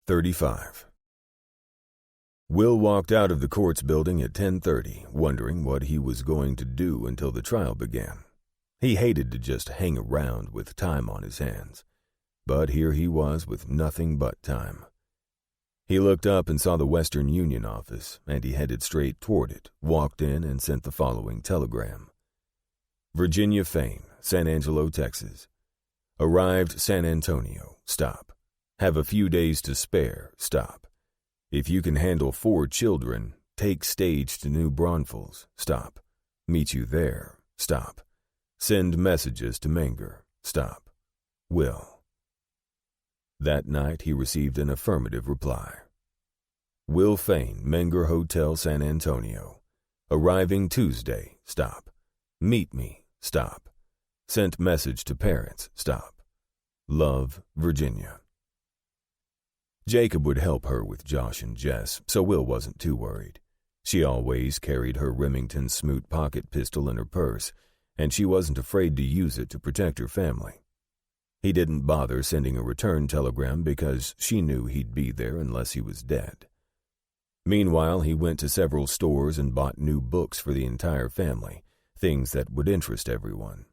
35. Will walked out of the courts building at 10:30, wondering what he was going to do until the trial began. He hated to just hang around with time on his hands, but here he was with nothing but time. He looked up and saw the Western Union office, and he headed straight toward it, walked in, and sent the following telegram. Virginia Fain, San Angelo, Texas. Arrived San Antonio, stop. Have a few days to spare, stop. If you can handle 4 children, take stage to New Braunfels, stop. Meet you there, stop. Send messages to Menger, stop. Will. That night he received an affirmative reply. Will Fain, Menger Hotel, San Antonio. Arriving Tuesday, stop. Meet me, stop. Sent message to parents, stop. Love, Virginia. Jacob would help her with Josh and Jess, so Will wasn't too worried. She always carried her Remington Smoot pocket pistol in her purse, and she wasn't afraid to use it to protect her family. He didn't bother sending a return telegram because she knew he'd be there unless he was dead. Meanwhile, he went to several stores and bought new books for the entire family, things that would interest everyone.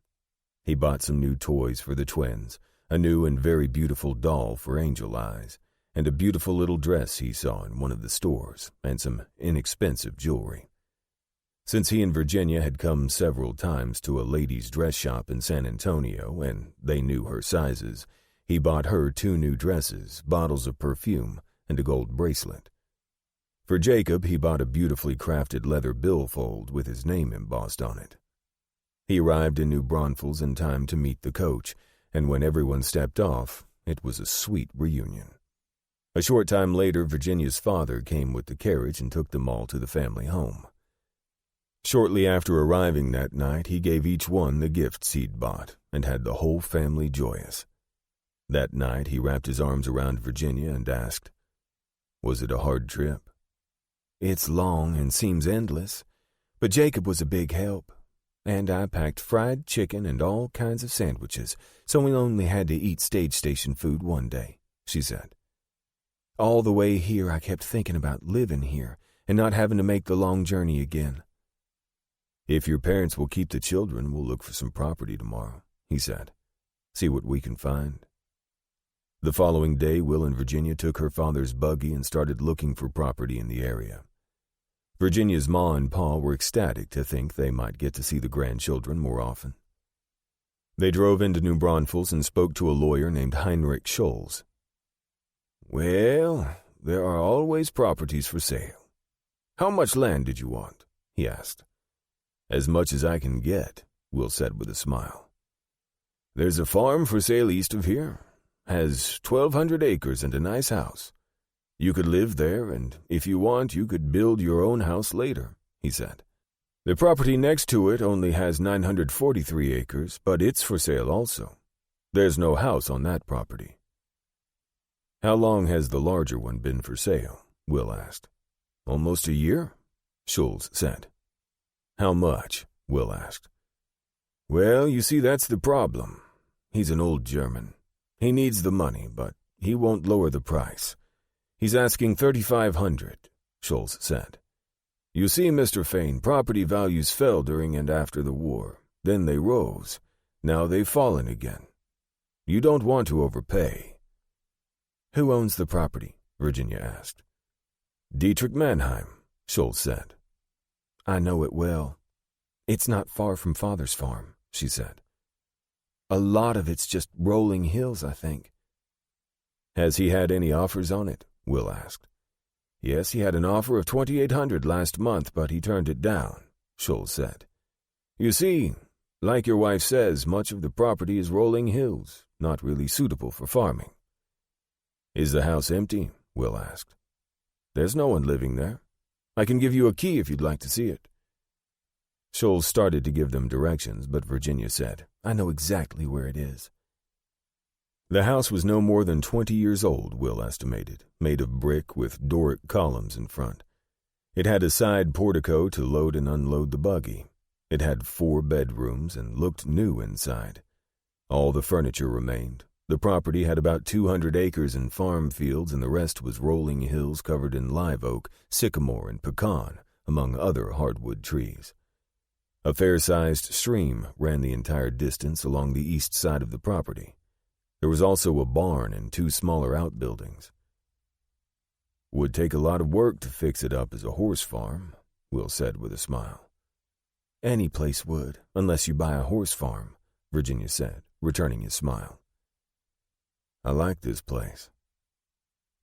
He bought some new toys for the twins, a new and very beautiful doll for Angel Eyes, and a beautiful little dress he saw in one of the stores, and some inexpensive jewelry. Since he and Virginia had come several times to a ladies' dress shop in San Antonio, and they knew her sizes, he bought her 2 new dresses, bottles of perfume, and a gold bracelet. For Jacob, he bought a beautifully crafted leather billfold with his name embossed on it. He arrived in New Braunfels in time to meet the coach, and when everyone stepped off, it was a sweet reunion. A short time later, Virginia's father came with the carriage and took them all to the family home. Shortly after arriving that night, he gave each one the gifts he'd bought and had the whole family joyous. That night, he wrapped his arms around Virginia and asked, "Was it a hard trip?" "It's long and seems endless, but Jacob was a big help, and I packed fried chicken and all kinds of sandwiches, so we only had to eat stage station food one day," she said. "All the way here, I kept thinking about living here and not having to make the long journey again." "If your parents will keep the children, we'll look for some property tomorrow," he said. "See what we can find." The following day, Will and Virginia took her father's buggy and started looking for property in the area. Virginia's ma and pa were ecstatic to think they might get to see the grandchildren more often. They drove into New Braunfels and spoke to a lawyer named Heinrich Scholz. "Well, there are always properties for sale. How much land did you want?" he asked. "As much as I can get," Will said with a smile. "There's a farm for sale east of here. Has 1,200 acres and a nice house. You could live there, and if you want, you could build your own house later," he said. "The property next to it only has 943 acres, but it's for sale also. There's no house on that property." "How long has the larger one been for sale?" Will asked. "Almost a year," Scholz said. "How much?" Will asked. "Well, you see, that's the problem. He's an old German. He needs the money, but he won't lower the price. He's asking $3,500, Scholz said. "You see, Mr. Fain, property values fell during and after the war. Then they rose. Now they've fallen again. You don't want to overpay." "Who owns the property?" Virginia asked. "Dietrich Mannheim," Scholz said. "I know it well." It's not far from Father's farm, she said. A lot of it's just rolling hills, I think. Has he had any offers on it? Will asked. Yes, he had an offer of $2,800 last month, but he turned it down, Scholl said. You see, like your wife says, much of the property is rolling hills, not really suitable for farming. Is the house empty? Will asked. There's no one living there. I can give you a key if you'd like to see it. Scholl started to give them directions, but Virginia said, I know exactly where it is. The house was no more than 20 years old, Will estimated, made of brick with Doric columns in front. It had a side portico to load and unload the buggy. It had 4 bedrooms and looked new inside. All the furniture remained. The property had about 200 acres in farm fields, and the rest was rolling hills covered in live oak, sycamore, and pecan, among other hardwood trees. A fair-sized stream ran the entire distance along the east side of the property. There was also a barn and 2 smaller outbuildings. Would take a lot of work to fix it up as a horse farm, Will said with a smile. Any place would, unless you buy a horse farm, Virginia said, returning his smile. I like this place.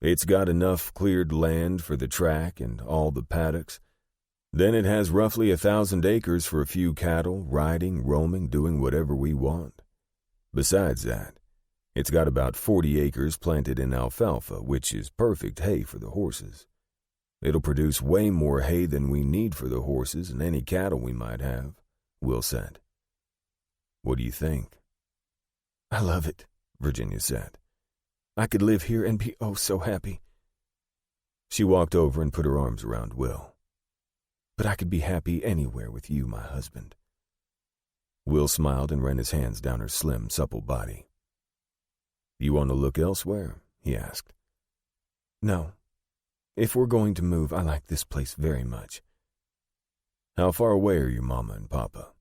It's got enough cleared land for the track and all the paddocks. Then it has roughly 1,000 acres for a few cattle, riding, roaming, doing whatever we want. Besides that, it's got about 40 acres planted in alfalfa, which is perfect hay for the horses. It'll produce way more hay than we need for the horses and any cattle we might have, Will said. What do you think? I love it, Virginia said. I could live here and be oh so happy. She walked over and put her arms around Will. But I could be happy anywhere with you, my husband. Will smiled and ran his hands down her slim, supple body. You want to look elsewhere? He asked. No. If we're going to move, I like this place very much. How far away are your mama and papa?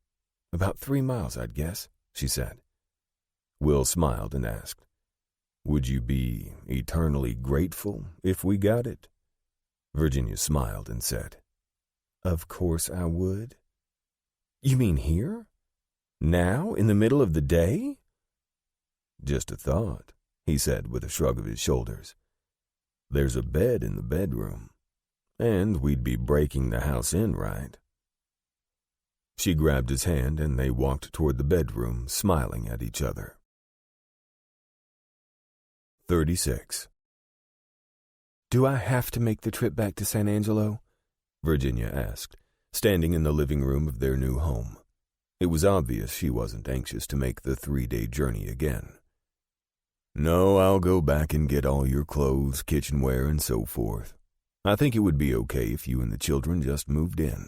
About 3 miles, I'd guess, she said. Will smiled and asked, Would you be eternally grateful if we got it? Virginia smiled and said, Of course I would. You mean here? Now, in the middle of the day? Just a thought, he said with a shrug of his shoulders. There's a bed in the bedroom, and we'd be breaking the house in, right? She grabbed his hand and they walked toward the bedroom, smiling at each other. 36. Do I have to make the trip back to San Angelo? Virginia asked, standing in the living room of their new home. It was obvious she wasn't anxious to make the 3-day journey again. No, I'll go back and get all your clothes, kitchenware, and so forth. I think it would be okay if you and the children just moved in.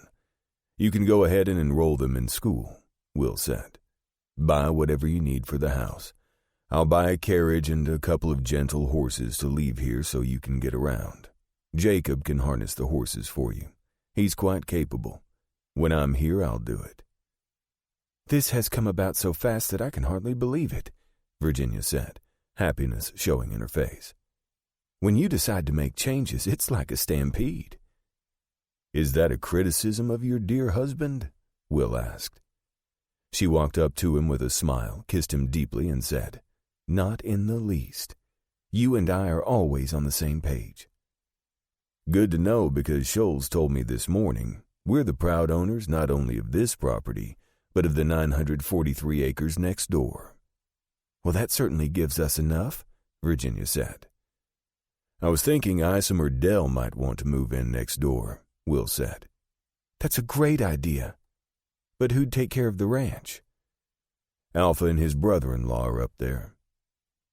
You can go ahead and enroll them in school, Will said. Buy whatever you need for the house. I'll buy a carriage and a couple of gentle horses to leave here so you can get around. Jacob can harness the horses for you. He's quite capable. When I'm here, I'll do it. This has come about so fast that I can hardly believe it, Virginia said, happiness showing in her face. When you decide to make changes, it's like a stampede. Is that a criticism of your dear husband? Will asked. She walked up to him with a smile, kissed him deeply, and said, Not in the least. You and I are always on the same page. Good to know, because Scholl's told me this morning we're the proud owners not only of this property, but of the 943 acres next door. Well, that certainly gives us enough, Virginia said. I was thinking Isom or Dell might want to move in next door, Will said. That's a great idea. But who'd take care of the ranch? Alpha and his brother-in-law are up there.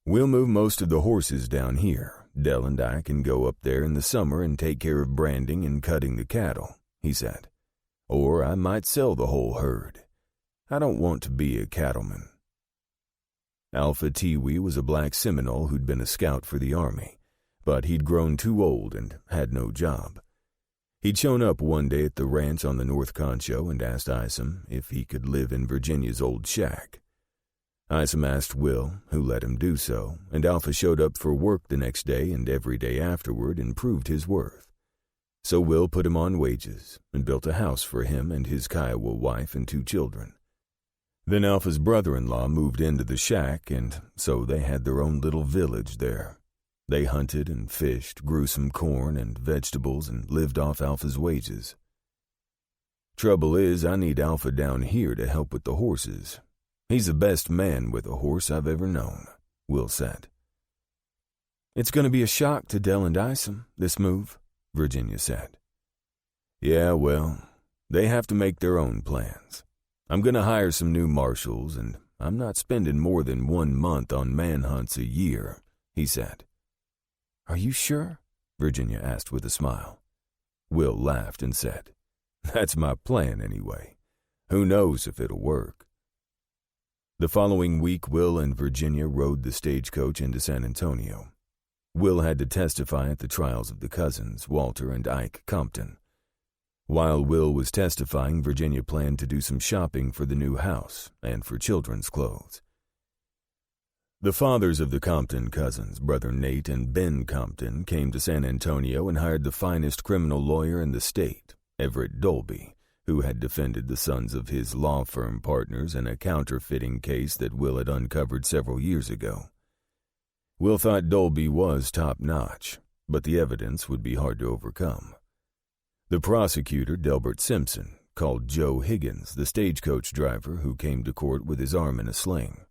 We'll move most of the horses down here. Dell and I can go up there in the summer and take care of branding and cutting the cattle, he said. Or I might sell the whole herd. I don't want to be a cattleman. Alpha Tiwi was a black Seminole who'd been a scout for the army, but he'd grown too old and had no job. He'd shown up one day at the ranch on the North Concho and asked Isom if he could live in Virginia's old shack. Isom asked Will, who let him do so, and Alpha showed up for work the next day and every day afterward and proved his worth. So Will put him on wages and built a house for him and his Kiowa wife and 2 children. Then Alpha's brother-in-law moved into the shack, and so they had their own little village there. They hunted and fished, grew some corn and vegetables, and lived off Alpha's wages. Trouble is, I need Alpha down here to help with the horses. He's the best man with a horse I've ever known, Will said. It's going to be a shock to Dell and Isom, this move, Virginia said. Yeah, well, they have to make their own plans. I'm going to hire some new marshals, and I'm not spending more than 1 month on manhunts a year, he said. Are you sure? Virginia asked with a smile. Will laughed and said, That's my plan anyway. Who knows if it'll work. The following week, Will and Virginia rode the stagecoach into San Antonio. Will had to testify at the trials of the cousins, Walter and Ike Compton. While Will was testifying, Virginia planned to do some shopping for the new house and for children's clothes. The fathers of the Compton cousins, Brother Nate and Ben Compton, came to San Antonio and hired the finest criminal lawyer in the state, Everett Dolby, who had defended the sons of his law firm partners in a counterfeiting case that Will had uncovered several years ago. Will thought Dolby was top-notch, but the evidence would be hard to overcome. The prosecutor, Delbert Simpson, called Joe Higgins, the stagecoach driver who came to court with his arm in a sling.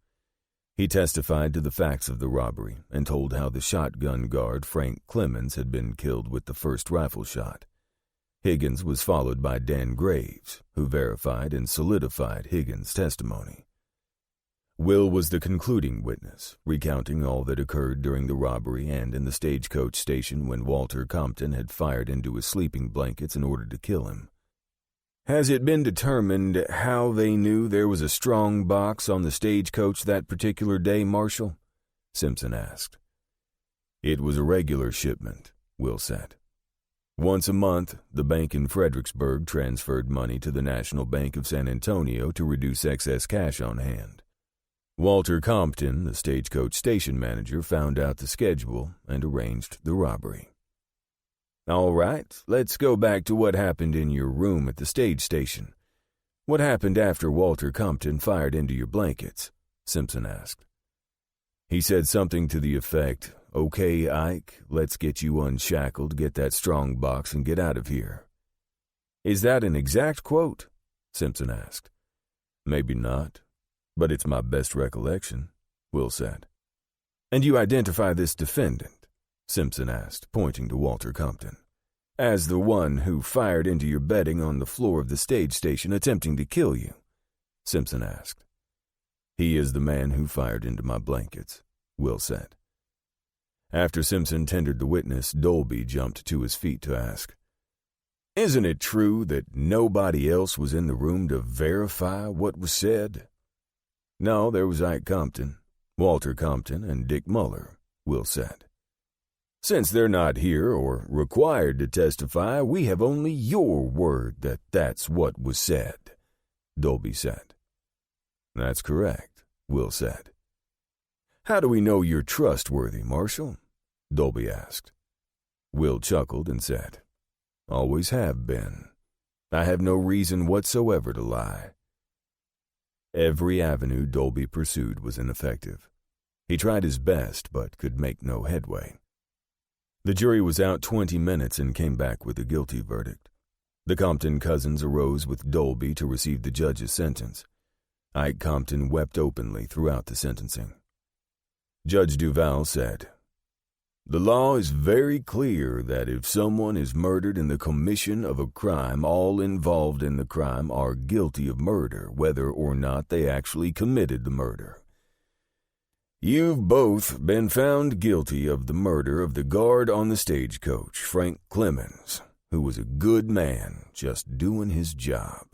He testified to the facts of the robbery and told how the shotgun guard, Frank Clemens, had been killed with the first rifle shot. Higgins was followed by Dan Graves, who verified and solidified Higgins' testimony. Will was the concluding witness, recounting all that occurred during the robbery and in the stagecoach station when Walter Compton had fired into his sleeping blankets in order to kill him. Has it been determined how they knew there was a strong box on the stagecoach that particular day, Marshal? Simpson asked. It was a regular shipment, Will said. Once a month, the bank in Fredericksburg transferred money to the National Bank of San Antonio to reduce excess cash on hand. Walter Compton, the stagecoach station manager, found out the schedule and arranged the robbery. All right, let's go back to what happened in your room at the stage station. What happened after Walter Compton fired into your blankets? Simpson asked. He said something to the effect, Okay, Ike, let's get you unshackled, get that strong box, and get out of here. Is that an exact quote? Simpson asked. Maybe not, but it's my best recollection, Will said. And you identify this defendant, Simpson asked, pointing to Walter Compton, as the one who fired into your bedding on the floor of the stage station attempting to kill you, Simpson asked. He is the man who fired into my blankets, Will said. After Simpson tendered the witness, Dolby jumped to his feet to ask, Isn't it true that nobody else was in the room to verify what was said? No, there was Ike Compton, Walter Compton, and Dick Muller, Will said. Since they're not here or required to testify, we have only your word that that's what was said, Dolby said. That's correct, Will said. How do we know you're trustworthy, Marshal? Dolby asked. Will chuckled and said, Always have been. I have no reason whatsoever to lie. Every avenue Dolby pursued was ineffective. He tried his best, but could make no headway. The jury was out 20 minutes and came back with a guilty verdict. The Compton cousins arose with Dolby to receive the judge's sentence. Ike Compton wept openly throughout the sentencing. Judge Duval said, The law is very clear that if someone is murdered in the commission of a crime, all involved in the crime are guilty of murder, whether or not they actually committed the murder. You've both been found guilty of the murder of the guard on the stagecoach, Frank Clemens, who was a good man just doing his job.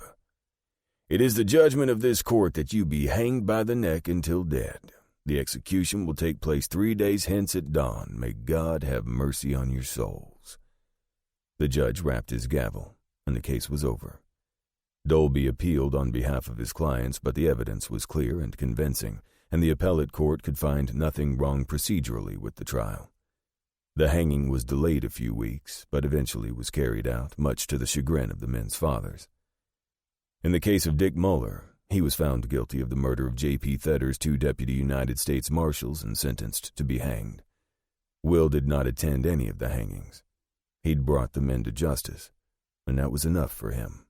It is the judgment of this court that you be hanged by the neck until dead. The execution will take place 3 days hence at dawn. May God have mercy on your souls. The judge rapped his gavel, and the case was over. Dolby appealed on behalf of his clients, but the evidence was clear and convincing, and the appellate court could find nothing wrong procedurally with the trial. The hanging was delayed a few weeks, but eventually was carried out, much to the chagrin of the men's fathers. In the case of Dick Muller, he was found guilty of the murder of J.P. Thetter's 2 deputy United States Marshals and sentenced to be hanged. Will did not attend any of the hangings. He'd brought the men to justice, and that was enough for him.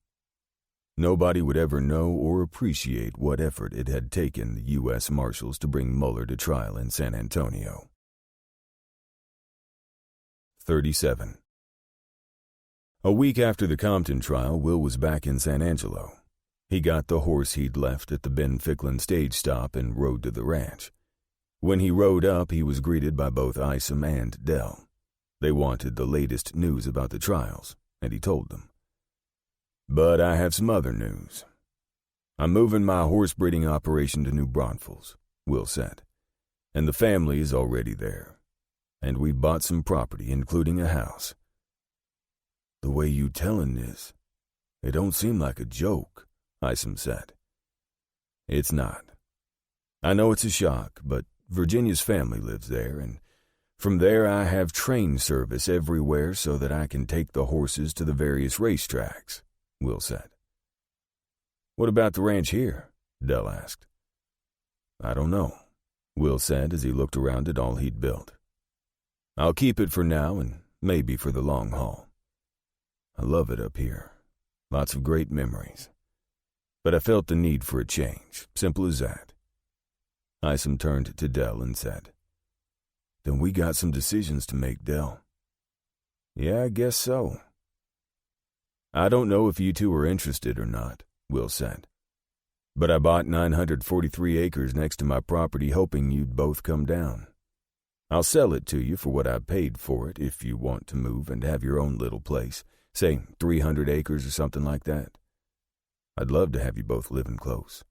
Nobody would ever know or appreciate what effort it had taken the U.S. Marshals to bring Muller to trial in San Antonio. 37. A week after the Compton trial, Will was back in San Angelo. He got the horse he'd left at the Ben Ficklin stage stop and rode to the ranch. When he rode up, he was greeted by both Isom and Dell. They wanted the latest news about the trials, and he told them. "But I have some other news. I'm moving my horse breeding operation to New Braunfels," Will said, "and the family is already there. And we've bought some property, including a house." "The way you tellin' this, it don't seem like a joke," Isom said. "It's not. I know it's a shock, but Virginia's family lives there, and from there I have train service everywhere so that I can take the horses to the various racetracks," Will said. "What about the ranch here?" Dell asked. "I don't know," Will said as he looked around at all he'd built. "I'll keep it for now and maybe for the long haul. I love it up here. Lots of great memories. But I felt the need for a change, simple as that." Isom turned to Dell and said, "Then we got some decisions to make, Dell." "Yeah, I guess so." "I don't know if you two are interested or not," Will said, "but I bought 943 acres next to my property hoping you'd both come down. I'll sell it to you for what I paid for it if you want to move and have your own little place, say 300 acres or something like that. I'd love to have you both living close.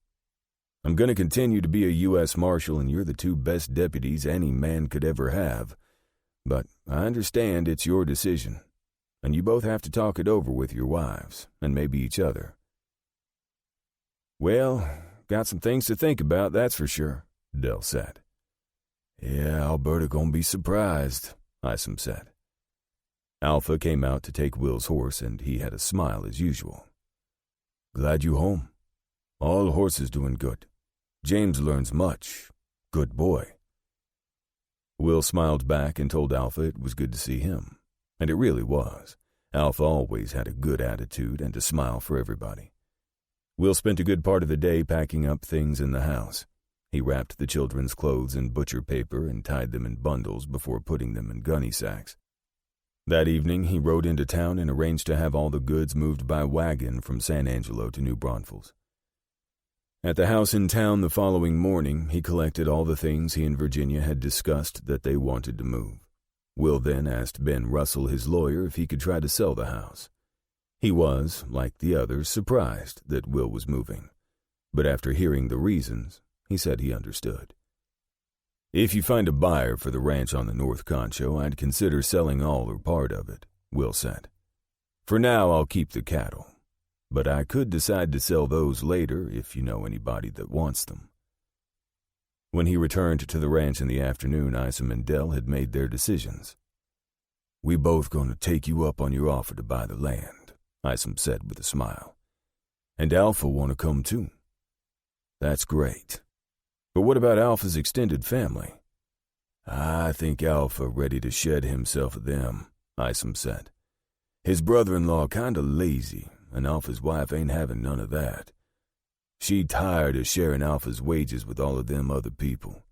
I'm going to continue to be a U.S. Marshal, and you're the 2 best deputies any man could ever have. But I understand it's your decision, and you both have to talk it over with your wives, and maybe each other." "Well, got some things to think about, that's for sure," Dell said. "Yeah, Alberta gonna be surprised," Isom said. Alpha came out to take Will's horse, and he had a smile as usual. "Glad you home. All horses doing good. James learns much. Good boy." Will smiled back and told Alpha it was good to see him. And it really was. Alpha always had a good attitude and a smile for everybody. Will spent a good part of the day packing up things in the house. He wrapped the children's clothes in butcher paper and tied them in bundles before putting them in gunny sacks. That evening, he rode into town and arranged to have all the goods moved by wagon from San Angelo to New Braunfels. At the house in town the following morning, he collected all the things he and Virginia had discussed that they wanted to move. Will then asked Ben Russell, his lawyer, if he could try to sell the house. He was, like the others, surprised that Will was moving, but after hearing the reasons, he said he understood. "If you find a buyer for the ranch on the North Concho, I'd consider selling all or part of it," Will said. "For now, I'll keep the cattle, but I could decide to sell those later if you know anybody that wants them." When he returned to the ranch in the afternoon, Isom and Dell had made their decisions. "We both going to take you up on your offer to buy the land," Isom said with a smile. "And Alpha want to come too." "That's great. But what about Alpha's extended family?" "I think Alpha ready to shed himself of them," Isom said. "His brother-in-law kinda lazy, and Alpha's wife ain't having none of that. She tired of sharing Alpha's wages with all of them other people.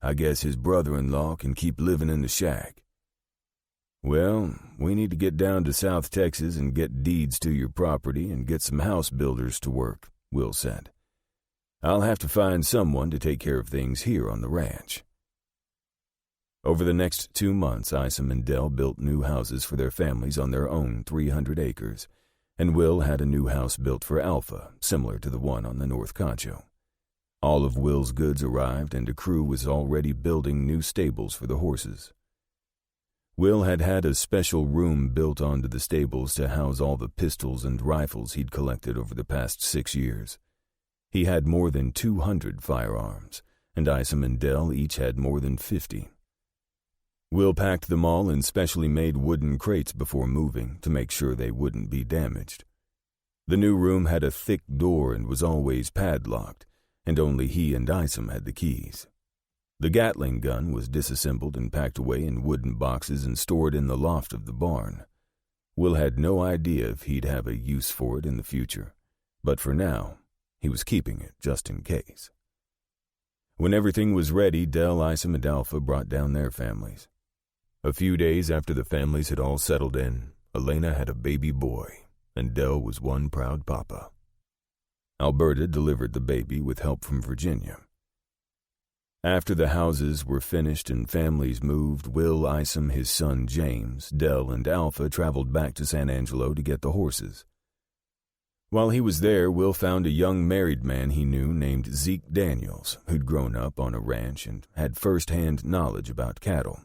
I guess his brother-in-law can keep living in the shack." "Well, we need to get down to South Texas and get deeds to your property and get some house builders to work," Will said. "I'll have to find someone to take care of things here on the ranch." Over the next 2 months, Isom and Dell built new houses for their families on their own 300 acres, and Will had a new house built for Alpha, similar to the one on the North Concho. All of Will's goods arrived, and a crew was already building new stables for the horses. Will had had a special room built onto the stables to house all the pistols and rifles he'd collected over the past 6 years. He had more than 200 firearms, and Isom and Dell each had more than 50. Will packed them all in specially made wooden crates before moving to make sure they wouldn't be damaged. The new room had a thick door and was always padlocked, and only he and Isom had the keys. The Gatling gun was disassembled and packed away in wooden boxes and stored in the loft of the barn. Will had no idea if he'd have a use for it in the future, but for now, he was keeping it just in case. When everything was ready, Del, Isom, and Alpha brought down their families. A few days after the families had all settled in, Elena had a baby boy, and Del was one proud papa. Alberta delivered the baby with help from Virginia. After the houses were finished and families moved, Will, Isom, his son James, Del, and Alpha traveled back to San Angelo to get the horses. While he was there, Will found a young married man he knew named Zeke Daniels, who'd grown up on a ranch and had first-hand knowledge about cattle.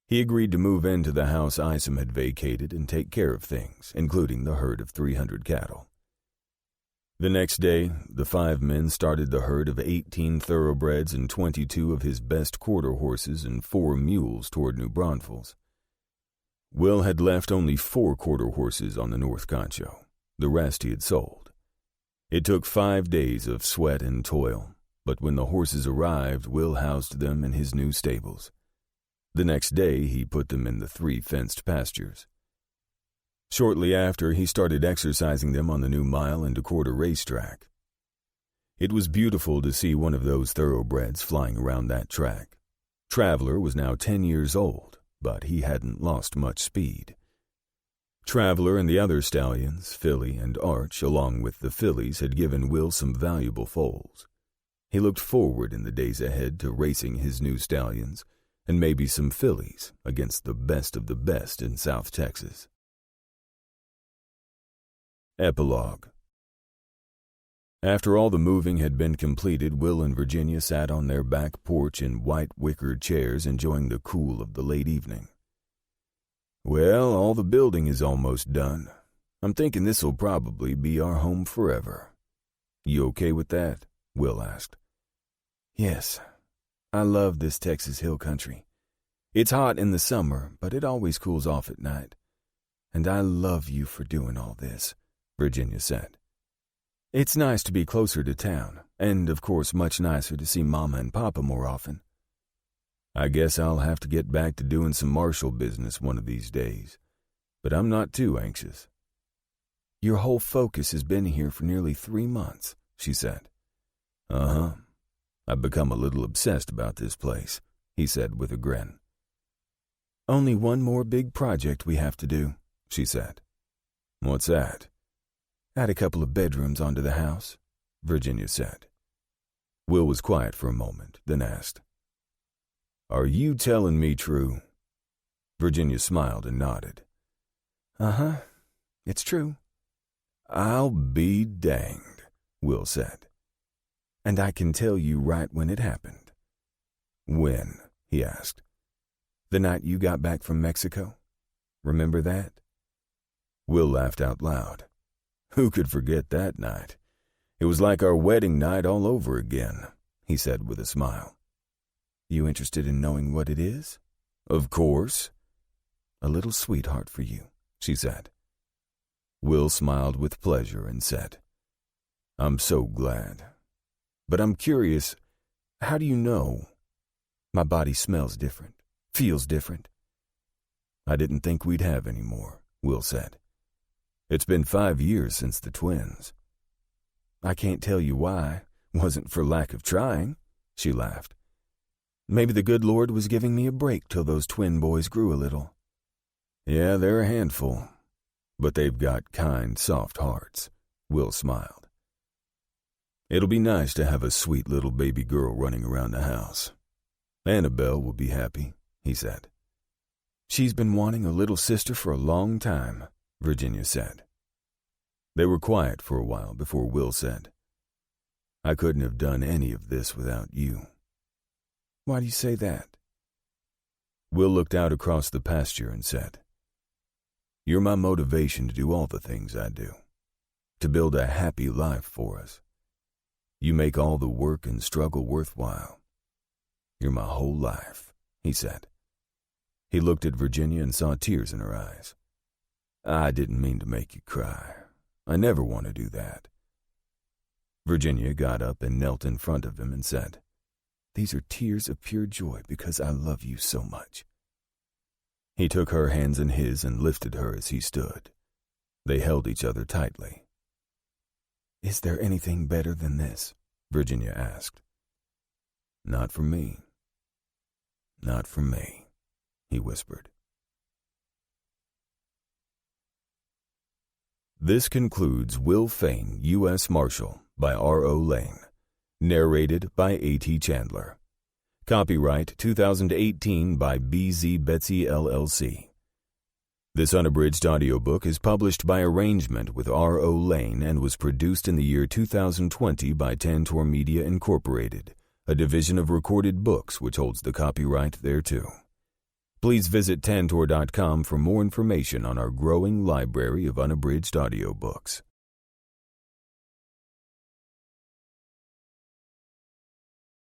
He agreed to move into the house Isom had vacated and take care of things, including the herd of 300 cattle. The next day, the 5 men started the herd of 18 thoroughbreds and 22 of his best quarter horses and 4 mules toward New Braunfels. Will had left only 4 quarter horses on the North Concho. The rest he had sold. It took 5 days of sweat and toil, but when the horses arrived, Will housed them in his new stables. The next day, he put them in the 3 fenced pastures. Shortly after, he started exercising them on the new mile and a quarter racetrack. It was beautiful to see one of those thoroughbreds flying around that track. Traveler was now 10 years old, but he hadn't lost much speed. Traveler and the other stallions, Filly and Arch, along with the fillies, had given Will some valuable foals. He looked forward in the days ahead to racing his new stallions and maybe some fillies against the best of the best in South Texas. Epilogue. After all the moving had been completed, Will and Virginia sat on their back porch in white wickered chairs enjoying the cool of the late evening. "Well, all the building is almost done. I'm thinking this'll probably be our home forever. You okay with that?" Will asked. "Yes. I love this Texas hill country. It's hot in the summer, but it always cools off at night. And I love you for doing all this," Virginia said. "It's nice to be closer to town, and of course much nicer to see Mama and Papa more often. I guess I'll have to get back to doing some Marshal business one of these days, but I'm not too anxious." "Your whole focus has been here for nearly 3 months," she said. "Uh-huh. I've become a little obsessed about this place," he said with a grin. "Only one more big project we have to do," she said. "What's that?" "Add a couple of bedrooms onto the house," Virginia said. Will was quiet for a moment, then asked, "Are you telling me true?" Virginia smiled and nodded. "Uh-huh. It's true." "I'll be danged," Will said. "And I can tell you right when it happened." "When?" he asked. "The night you got back from Mexico. Remember that?" Will laughed out loud. Who could forget that night? It was like our wedding night all over again, he said with a smile. "You interested in knowing what it is?" "Of course." "A little sweetheart for you," she said. Will smiled with pleasure and said, "I'm so glad. But I'm curious, how do you know?" "My body smells different, feels different." "I didn't think we'd have any more," Will said. "It's been 5 years since the twins." "I can't tell you why. Wasn't for lack of trying," she laughed. "Maybe the good Lord was giving me a break till those twin boys grew a little." "Yeah, they're a handful, but they've got kind, soft hearts," Will smiled. "It'll be nice to have a sweet little baby girl running around the house. Annabelle will be happy," he said. "She's been wanting a little sister for a long time," Virginia said. They were quiet for a while before Will said, "I couldn't have done any of this without you." "Why do you say that?" Will looked out across the pasture and said, "You're my motivation to do all the things I do, to build a happy life for us. You make all the work and struggle worthwhile. You're my whole life," he said. He looked at Virginia and saw tears in her eyes. "I didn't mean to make you cry. I never want to do that." Virginia got up and knelt in front of him and said, "These are tears of pure joy because I love you so much." He took her hands in his and lifted her as he stood. They held each other tightly. "Is there anything better than this?" Virginia asked. "Not for me. Not for me," he whispered. This concludes Will Fain, U.S. Marshal, by R.O. Lane. Narrated by A.T. Chandler. Copyright 2018 by B.Z. Betsy LLC. This unabridged audiobook is published by arrangement with R.O. Lane and was produced in the year 2020 by Tantor Media Incorporated, a division of Recorded Books which holds the copyright thereto. Please visit Tantor.com for more information on our growing library of unabridged audiobooks.